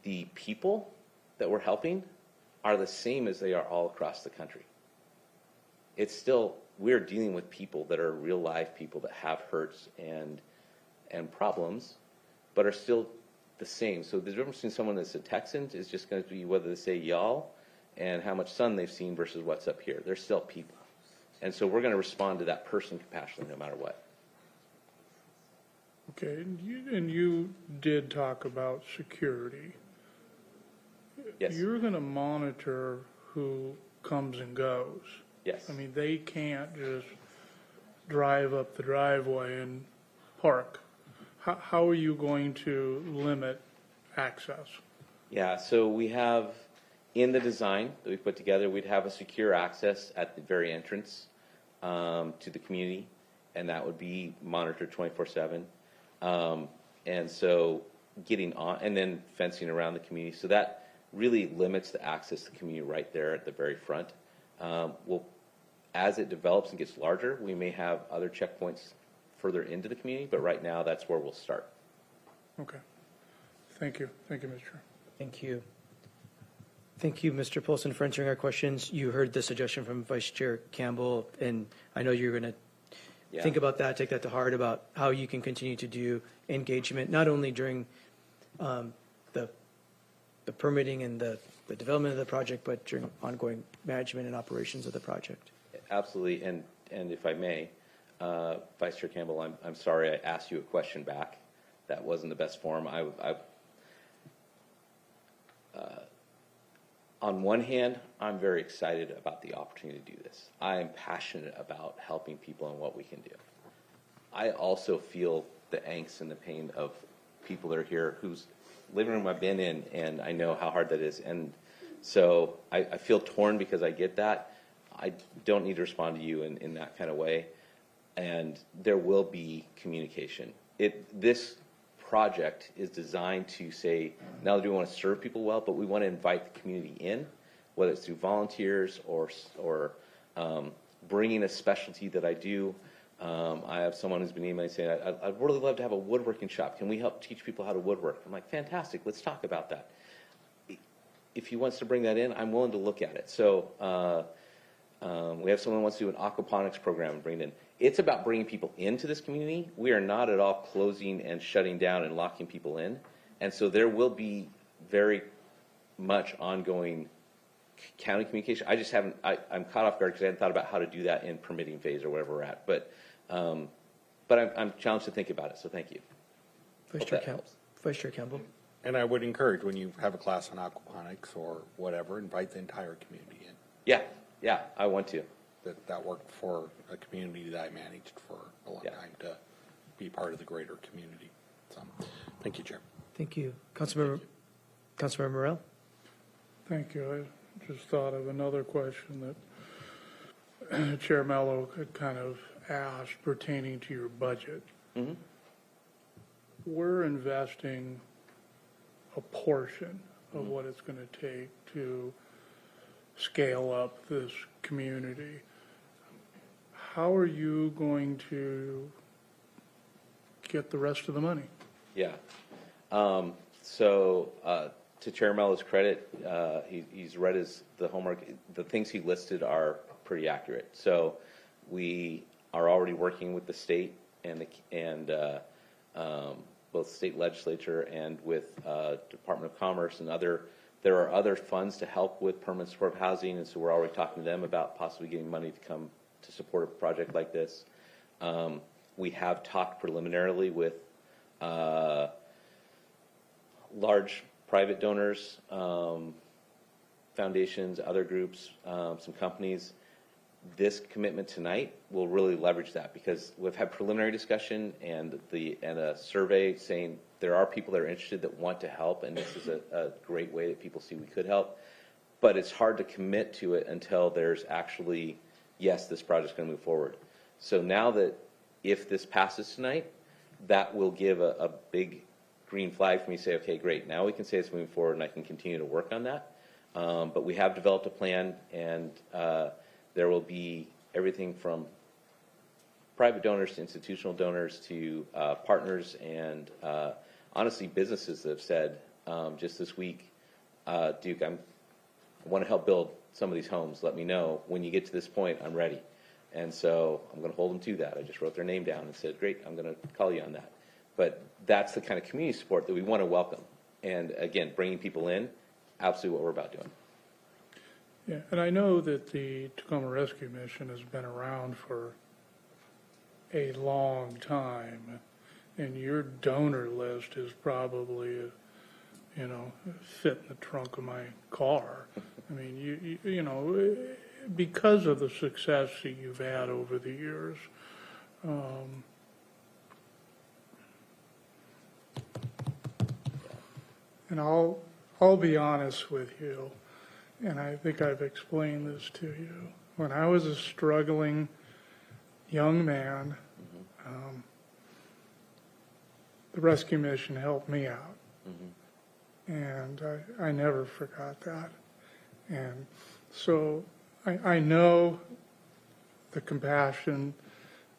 the people that we're helping are the same as they are all across the country. It's still, we're dealing with people that are real life people that have hurts and problems, but are still the same. So the difference between someone that's a Texan is just going to be whether they say y'all and how much sun they've seen versus what's up here. They're still people. And so we're going to respond to that person compassionately no matter what. Okay, and you did talk about security. Yes. You're going to monitor who comes and goes. Yes. I mean, they can't just drive up the driveway and park. How are you going to limit access? Yeah, so we have, in the design that we put together, we'd have a secure access at the very entrance to the community, and that would be monitored 24/7. And so getting on, and then fencing around the community. So that really limits the access to the community right there at the very front. As it develops and gets larger, we may have other checkpoints further into the community, but right now that's where we'll start. Okay. Thank you. Thank you, Mr. Chair. Thank you. Thank you, Mr. Polson, for answering our questions. You heard the suggestion from Vice Chair Campbell, and I know you're going to Yeah. think about that, take that to heart about how you can continue to do engagement, not only during the permitting and the development of the project, but during ongoing management and operations of the project. Absolutely, and if I may, Vice Chair Campbell, I'm sorry I asked you a question back. That wasn't the best form. On one hand, I'm very excited about the opportunity to do this. I am passionate about helping people and what we can do. I also feel the angst and the pain of people that are here whose living room I've been in, and I know how hard that is. And so I feel torn because I get that. I don't need to respond to you in that kind of way. And there will be communication. This project is designed to say, not only do we want to serve people well, but we want to invite the community in, whether it's through volunteers or bringing a specialty that I do. I have someone who's been emailing saying, I'd really love to have a woodworking shop. Can we help teach people how to woodwork? I'm like, fantastic, let's talk about that. If he wants to bring that in, I'm willing to look at it. So we have someone who wants to do an aquaponics program and bring it in. It's about bringing people into this community. We are not at all closing and shutting down and locking people in. And so there will be very much ongoing county communication. I just haven't, I'm caught off guard because I hadn't thought about how to do that in permitting phase or wherever we're at. But I'm challenged to think about it, so thank you. Vice Chair Campbell. And I would encourage, when you have a class on aquaponics or whatever, invite the entire community in. Yeah, I want to. That worked for a community that I managed for a long time to be part of the greater community. So, thank you, Chair. Thank you. Councilmember Morel? Thank you. I just thought of another question that Chair Mello had kind of asked pertaining to your budget. Mm-hmm. We're investing a portion of what it's going to take to scale up this community. How are you going to get the rest of the money? Yeah. So to Chair Mello's credit, he's read the homework. The things he listed are pretty accurate. So we are already working with the state and both state legislature and with Department of Commerce and there are other funds to help with permanent supportive housing, and so we're already talking to them about possibly getting money to come to support a project like this. We have talked preliminarily with large private donors, foundations, other groups, some companies. This commitment tonight will really leverage that because we've had preliminary discussion and a survey saying there are people that are interested that want to help, and this is a great way that people see we could help. But it's hard to commit to it until there's actually, yes, this project's going to move forward. So now that if this passes tonight, that will give a big green flag for me to say, okay, great, now we can say it's moving forward and I can continue to work on that. But we have developed a plan, and there will be everything from private donors to institutional donors to partners and honestly businesses that have said just this week, Duke, I want to help build some of these homes. Let me know when you get to this point. I'm ready. And so I'm going to hold them to that. I just wrote their name down and said, great, I'm going to call you on that. But that's the kind of community support that we want to welcome. And again, bringing people in, absolutely what we're about doing. Yeah, and I know that the Tacoma Rescue Mission has been around for a long time, and your donor list is probably, fit in the trunk of my car. I mean, you know, because of the success that you've had over the years. And I'll be honest with you, and I think I've explained this to you. When I was a struggling young man, the rescue mission helped me out. And I never forgot that. And so I know the compassion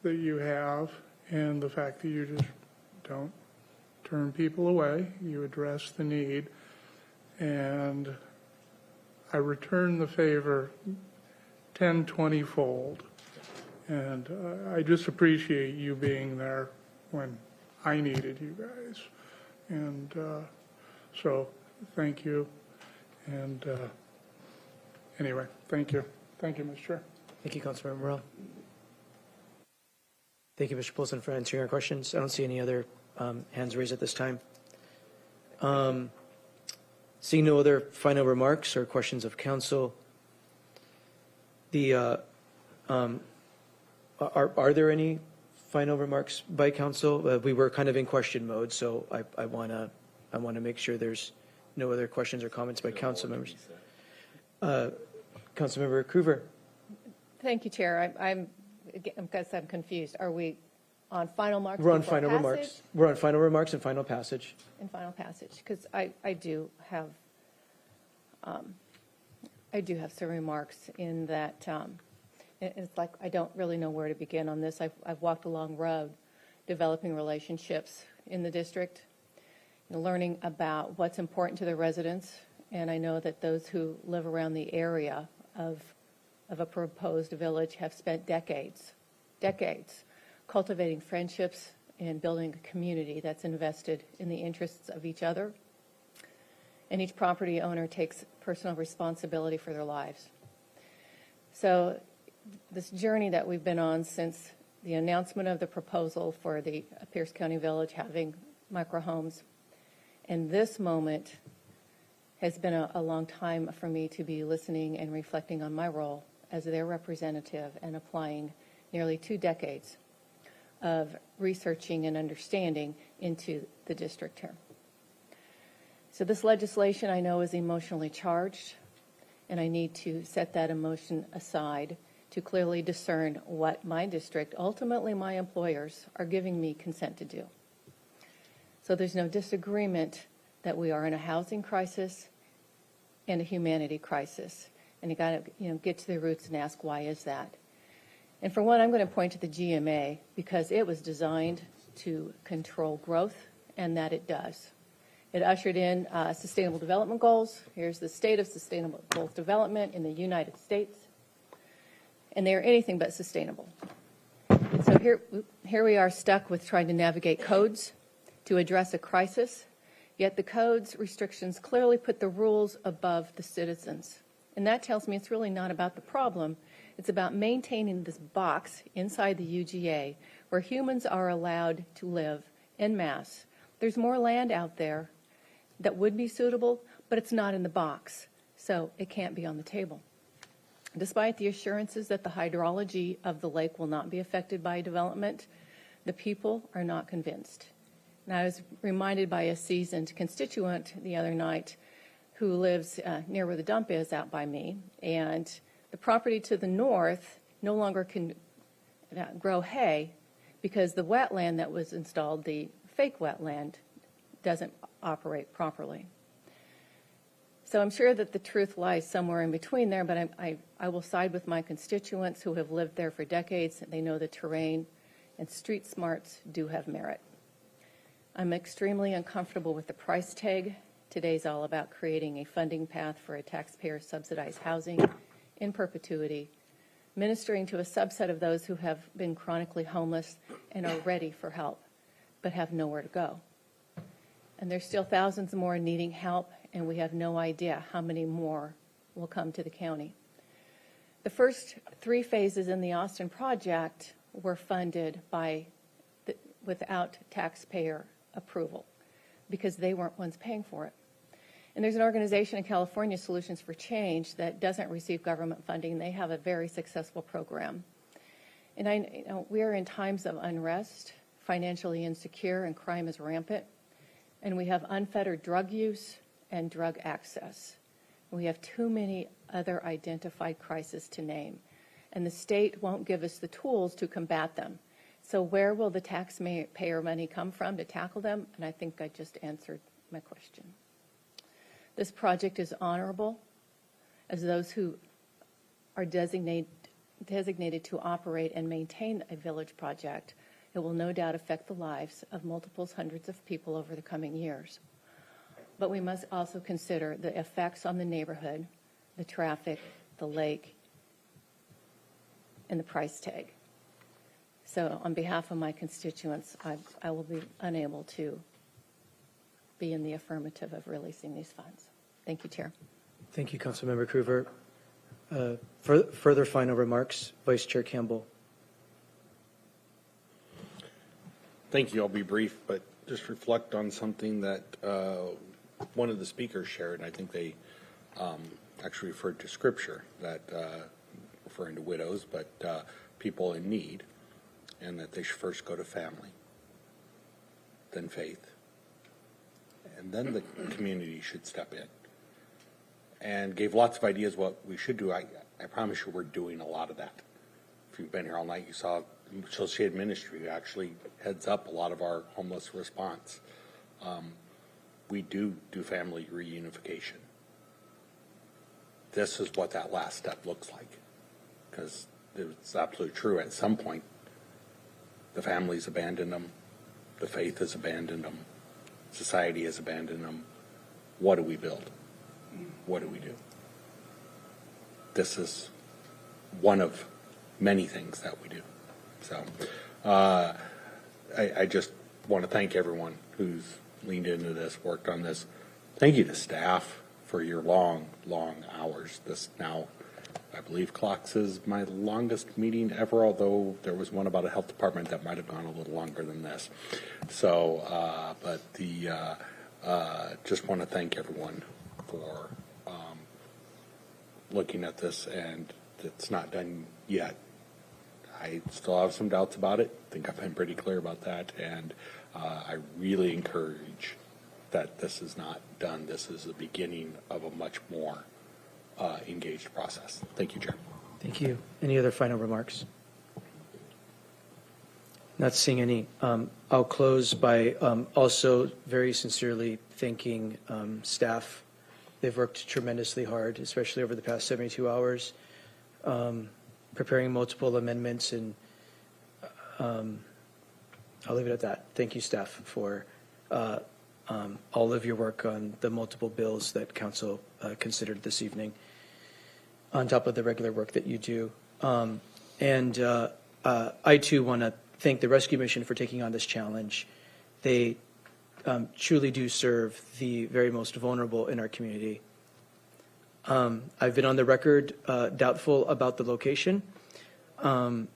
that you have and the fact that you just don't turn people away. You address the need. And I return the favor 10, 20-fold. And I just appreciate you being there when I needed you guys. And so, thank you. And anyway, thank you. Thank you, Mr. Chair. Thank you, Councilmember Morrell. Thank you, Mr. Polson, for answering our questions. I don't see any other hands raised at this time. Seeing no other final remarks or questions of council, are there any final remarks by council? We were kind of in question mode, so I want to make sure there's no other questions or comments by council members. Councilmember Kruger. Thank you, Chair. I'm confused. Are we on final marks? We're on before final passage? remarks. We're on final remarks and final passage. In final passage, because I do have some remarks in that it's like I don't really know where to begin on this. I've walked a long road developing relationships in the district, learning about what's important to the residents, and I know that those who live around the area of a proposed village have spent decades cultivating friendships and building a community that's invested in the interests of each other. And each property owner takes personal responsibility for their lives. So this journey that we've been on since the announcement of the proposal for the Pierce County Village having microhomes, and this moment has been a long time for me to be listening and reflecting on my role as their representative and applying nearly 2 decades of researching and understanding into the district here. So this legislation I know is emotionally charged, and I need to set that emotion aside to clearly discern what my district, ultimately my employers, are giving me consent to do. So there's no disagreement that we are in a housing crisis and a humanity crisis. And you got to get to the roots and ask, why is that? And for one, I'm going to point to the GMA because it was designed to control growth, and that it does. It ushered in sustainable development goals. Here's the state of sustainable goals development in the United States. And they are anything but sustainable. And so here we are stuck with trying to navigate codes to address a crisis, yet the codes restrictions clearly put the rules above the citizens. And that tells me it's really not about the problem. It's about maintaining this box inside the UGA where humans are allowed to live en masse. There's more land out there that would be suitable, but it's not in the box, so it can't be on the table. Despite the assurances that the hydrology of the lake will not be affected by development, the people are not convinced. And I was reminded by a seasoned constituent the other night who lives near where the dump is out by me, and the property to the north no longer can grow hay because the wetland that was installed, the fake wetland, doesn't operate properly. So I'm sure that the truth lies somewhere in between there, but I will side with my constituents who have lived there for decades. They know the terrain, and street smarts do have merit. I'm extremely uncomfortable with the price tag. Today's all about creating a funding path for a taxpayer-subsidized housing in perpetuity, ministering to a subset of those who have been chronically homeless and are ready for help, but have nowhere to go. And there's still thousands more needing help, and we have no idea how many more will come to the county. The first 3 phases in the Austin project were funded without taxpayer approval because they weren't ones paying for it. And there's an organization in California, Solutions for Change, that doesn't receive government funding. They have a very successful program. And we are in times of unrest, financially insecure, and crime is rampant. And we have unfettered drug use and drug access. We have too many other identified crises to name. And the state won't give us the tools to combat them. So where will the taxpayer money come from to tackle them? And I think I just answered my question. This project is honorable as those who are designated to operate and maintain a village project. It will no doubt affect the lives of multiples hundreds of people over the coming years. But we must also consider the effects on the neighborhood, the traffic, the lake, and the price tag. So on behalf of my constituents, I will be unable to be in the affirmative of releasing these funds. Thank you, Chair. Thank you, Councilmember Cruver. Further final remarks, Vice Chair Campbell. Thank you. I'll be brief, but just reflect on something that one of the speakers shared. I think they actually referred to Scripture, that referring to widows, but people in need, and that they should first go to family, then faith, and then the community should step in. And gave lots of ideas what we should do. I promise you we're doing a lot of that. If you've been here all night, you saw Associated Ministry who actually heads up a lot of our homeless response. We do family reunification. This is what that last step looks like, because it's absolutely true. At some point, the families abandon them, the faith has abandoned them, society has abandoned them. What do we build? What do we do? This is one of many things that we do. So I just want to thank everyone who's leaned into this, worked on this. Thank you to staff for your long hours. This now, I believe, clocks is my longest meeting ever, although there was one about a health department that might have gone a little longer than this. So, just want to thank everyone for looking at this, and it's not done yet. I still have some doubts about it. I think I've been pretty clear about that, and I really encourage that this is not done. This is the beginning of a much more engaged process. Thank you, Chair. Thank you. Any other final remarks? Not seeing any. I'll close by also very sincerely thanking staff. They've worked tremendously hard, especially over the past 72 hours, preparing multiple amendments, and I'll leave it at that. Thank you, staff, for all of your work on the multiple bills that Council considered this evening, on top of the regular work that you do. I, too, want to thank the Rescue Mission for taking on this challenge. They truly do serve the very most vulnerable in our community. I've been on the record doubtful about the location, but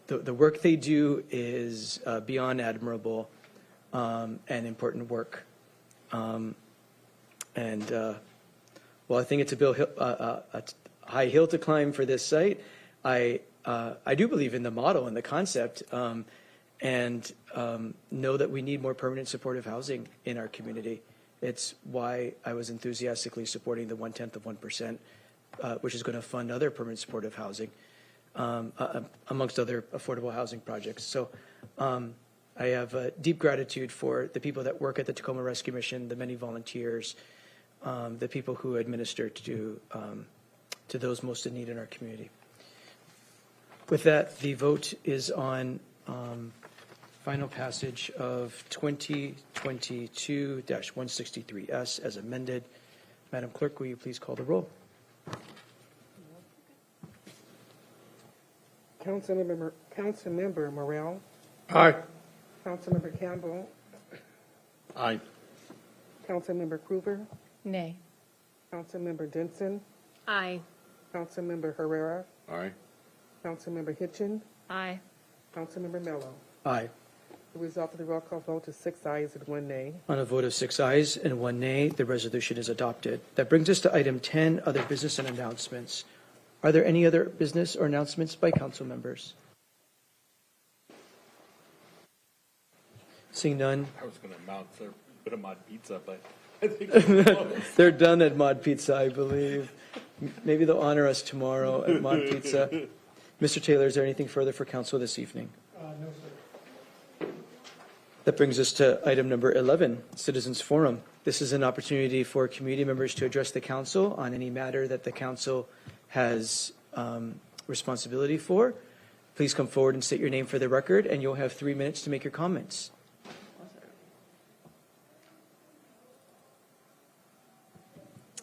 the work they do is beyond admirable and important work. While I think it's a high hill to climb for this site, I do believe in the model and the concept, and know that we need more permanent supportive housing in our community. It's why I was enthusiastically supporting the 0.1%, which is going to fund other permanent supportive housing, amongst other affordable housing projects. So I have deep gratitude for the people that work at the Tacoma Rescue Mission, the many volunteers, the people who administer to those most in need in our community. With that, the vote is on final passage of 2022-163S as amended. Madam Clerk, will you please call the roll? Councilmember Morrell. Aye. Councilmember Campbell. Aye. Councilmember Cruver. Nay. Councilmember Denson. Aye. Councilmember Herrera. Aye. Councilmember Hitchin. Aye. Councilmember Mello. Aye. The result of the roll call vote is 6 ayes and 1 nay. On a vote of 6 ayes and 1 nay, the resolution is adopted. That brings us to item 10, other business and announcements. Are there any other business or announcements by council members? Seeing none. I was going to announce a bit of Mod Pizza, but I think they're done at Mod Pizza, I believe. Maybe they'll honor us tomorrow at Mod Pizza. Mr. Taylor, is there anything further for council this evening? No, sir. That brings us to item number 11, Citizens Forum. This is an opportunity for community members to address the council on any matter that the council has responsibility for. Please come forward and state your name for the record, and you'll have 3 minutes to make your comments.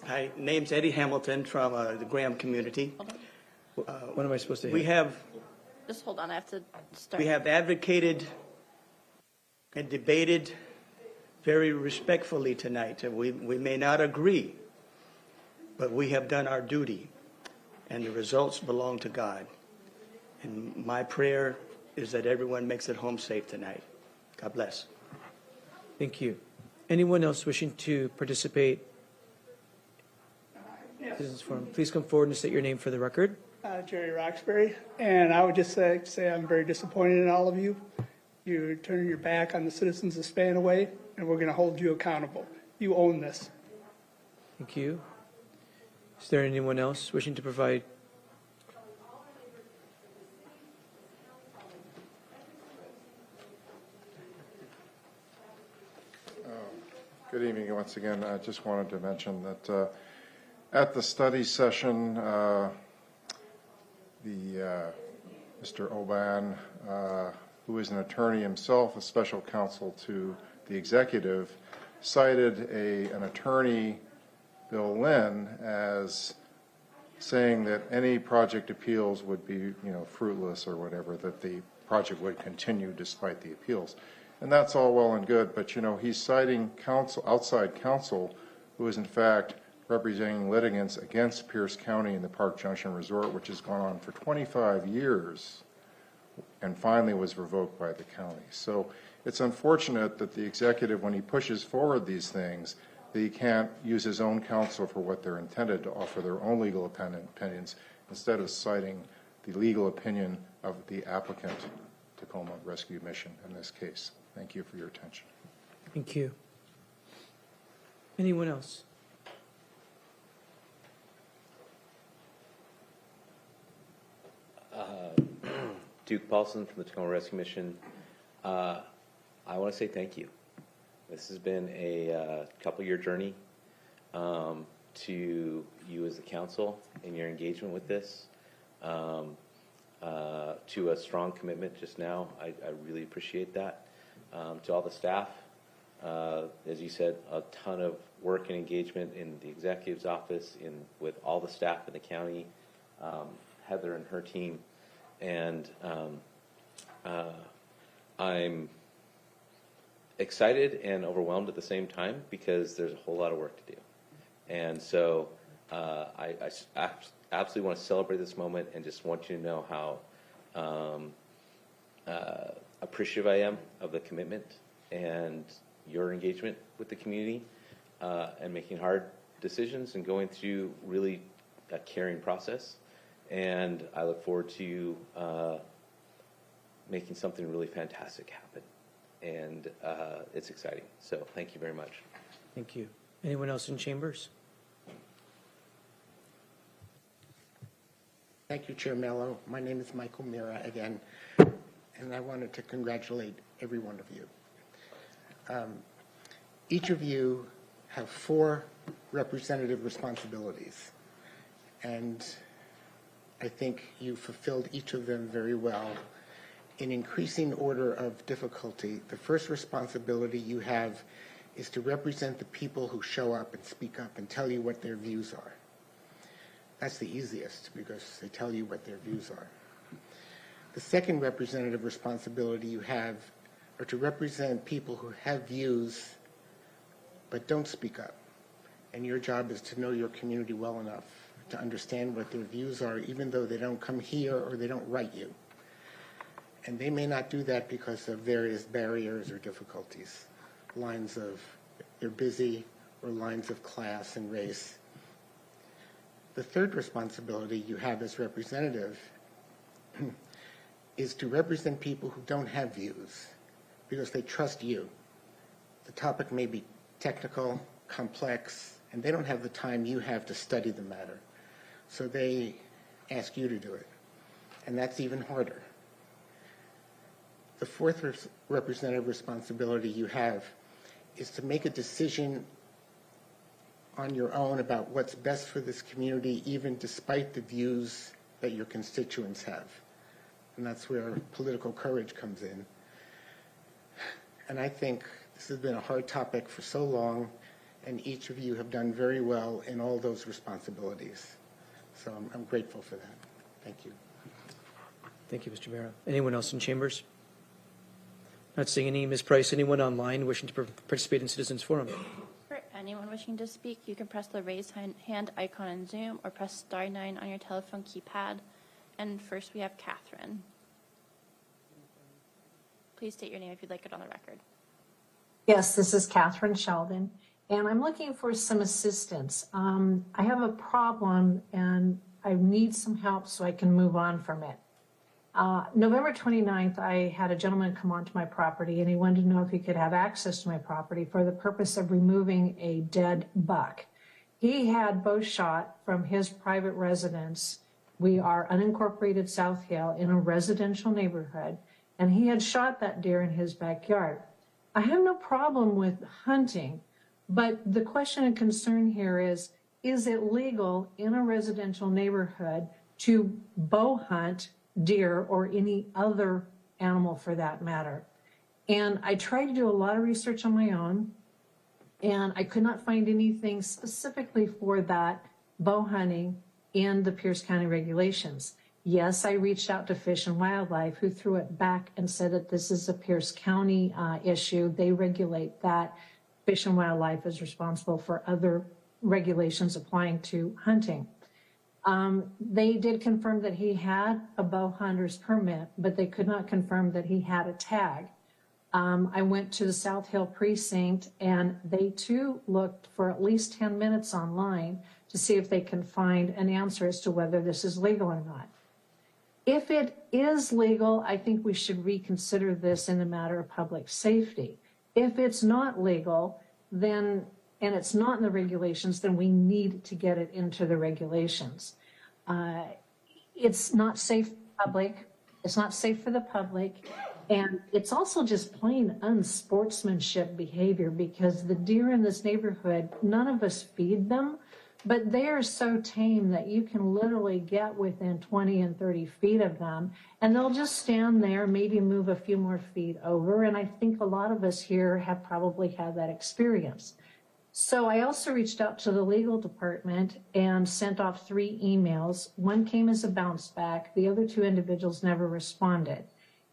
Hi, My name's Eddie Hamilton from the Graham community. What am I supposed to hit? We have Just hold on, I have to start. We have advocated and debated very respectfully tonight. We may not agree, but we have done our duty, and the results belong to God. And my prayer is that everyone makes it home safe tonight. God bless. Thank you. Anyone else wishing to participate? Citizens Forum, please come forward and state your name for the record. Jerry Roxbury, and I would just say I'm very disappointed in all of you. You're turning your back on the citizens of Spanaway, and we're going to hold you accountable. You own this. Thank you. Is there anyone else wishing to provide? Good evening once again. I just wanted to mention that at the study session, Mr. Oban, who is an attorney himself, a special counsel to the executive, cited an attorney, Bill Lynn, as saying that any project appeals would be, fruitless or whatever, that the project would continue despite the appeals. And that's all well and good, but he's citing outside counsel who is in fact representing litigants against Pierce County and the Park Junction Resort, which has gone on for 25 years and finally was revoked by the county. So it's unfortunate that the executive, when he pushes forward these things, that he can't use his own counsel for what they're intended to offer their own legal opinions instead of citing the legal opinion of the applicant, Tacoma Rescue Mission, in this case. Thank you for your attention. Thank you. Anyone else? Duke Paulson from the Tacoma Rescue Mission. I want to say thank you. This has been a couple-year journey to you as the council in your engagement with this, to a strong commitment just now. I really appreciate that. To all the staff, as you said, a ton of work and engagement in the executive's office, with all the staff in the county, Heather and her team. And I'm excited and overwhelmed at the same time because there's a whole lot of work to do. And so I absolutely want to celebrate this moment and just want you to know how appreciative I am of the commitment and your engagement with the community and making hard decisions and going through really a caring process. And I look forward to making something really fantastic happen. And it's exciting. So thank you very much. Thank you. Anyone else in chambers? Thank you, Chair Mello. My name is Michael Mira again, and I wanted to congratulate every one of you. Each of you have 4 representative responsibilities, and I think you fulfilled each of them very well. In increasing order of difficulty, the first responsibility you have is to represent the people who show up and speak up and tell you what their views are. That's the easiest because they tell you what their views are. The second representative responsibility you have are to represent people who have views but don't speak up. And your job is to know your community well enough to understand what their views are, even though they don't come here or they don't write you. And they may not do that because of various barriers or difficulties, lines of they're busy or lines of class and race. The third responsibility you have as representative is to represent people who don't have views because they trust you. The topic may be technical, complex, and they don't have the time you have to study the matter. So they ask you to do it. And that's even harder. The fourth representative responsibility you have is to make a decision on your own about what's best for this community, even despite the views that your constituents have. And that's where political courage comes in. And I think this has been a hard topic for so long, and each of you have done very well in all those responsibilities. So I'm grateful for that. Thank you. Thank you, Mr. Mera. Anyone else in chambers? Not seeing any. Ms. Price, anyone online wishing to participate in Citizens Forum? For anyone wishing to speak, you can press the raise hand icon in Zoom or press *9 on your telephone keypad. And first we have Catherine. Please state your name if you'd like it on the record. Yes, this is Catherine Sheldon, and I'm looking for some assistance. I have a problem, and I need some help so I can move on from it. November 29th, I had a gentleman come onto my property, and he wanted to know if he could have access to my property for the purpose of removing a dead buck. He had bow shot from his private residence. We are unincorporated South Hill in a residential neighborhood, and he had shot that deer in his backyard. I have no problem with hunting, but the question and concern here is it legal in a residential neighborhood to bow hunt deer or any other animal for that matter? And I tried to do a lot of research on my own, and I could not find anything specifically for that bow hunting in the Pierce County regulations. Yes, I reached out to Fish and Wildlife, who threw it back and said that this is a Pierce County issue. They regulate that. Fish and Wildlife is responsible for other regulations applying to hunting. They did confirm that he had a bow hunter's permit, but they could not confirm that he had a tag. I went to the South Hill precinct, and they too looked for at least 10 minutes online to see if they can find an answer as to whether this is legal or not. If it is legal, I think we should reconsider this in a matter of public safety. If it's not legal, then, and it's not in the regulations, then we need to get it into the regulations. It's not safe for the public. It's not safe for the public. And it's also just plain unsportsmanship behavior, because the deer in this neighborhood, none of us feed them, but they are so tame that you can literally get within 20 and 30 feet of them, and they'll just stand there, maybe move a few more feet over. And I think a lot of us here have probably had that experience. So I also reached out to the legal department and sent off 3 emails. One came as a bounce back. The other 2 individuals never responded.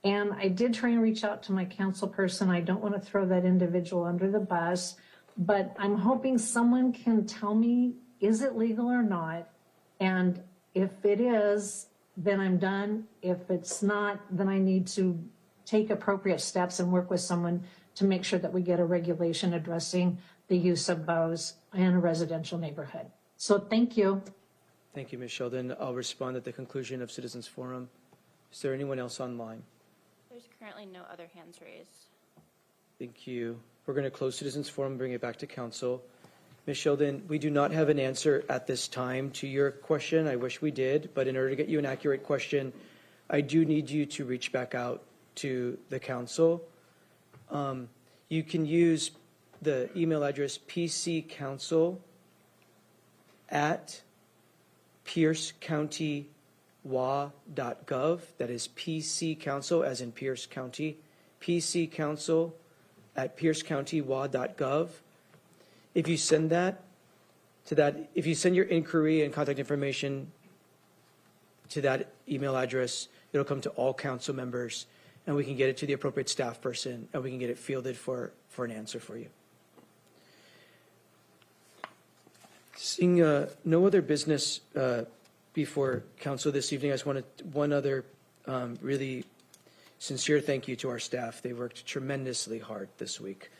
And I did try and reach out to my council person. I don't want to throw that individual under the bus, but I'm hoping someone can tell me, is it legal or not? And if it is, then I'm done. If it's not, then I need to take appropriate steps and work with someone to make sure that we get a regulation addressing the use of bows in a residential neighborhood. So thank you. Thank you, Ms. Sheldon. I'll respond at the conclusion of Citizens Forum. Is there anyone else online? There's currently no other hands raised. Thank you. We're going to close Citizens Forum and bring it back to council. Ms. Sheldon, we do not have an answer at this time to your question. I wish we did, but in order to get you an accurate question, I do need you to reach back out to the council. You can use the email address pccouncil@piercecountywa.gov. That is PC Council, as in Pierce County, pccouncil@piercecountywa.gov. If you send that to that, if you send your inquiry and contact information to that email address, it'll come to all council members, and we can get it to the appropriate staff person, and we can get it fielded for an answer for you. Seeing no other business before council this evening, I just wanted one other really sincere thank you to our staff. They worked tremendously hard this week.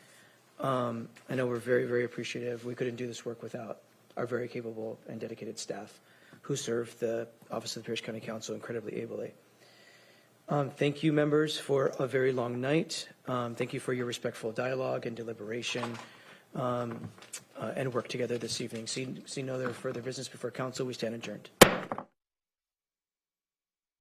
I know we're very, very appreciative. We couldn't do this work without our very capable and dedicated staff who serve the Office of the Pierce County Council incredibly ably. Thank you, members, for a very long night. Thank you for your respectful dialogue and deliberation and work together this evening. See no other further business before council. We stand adjourned.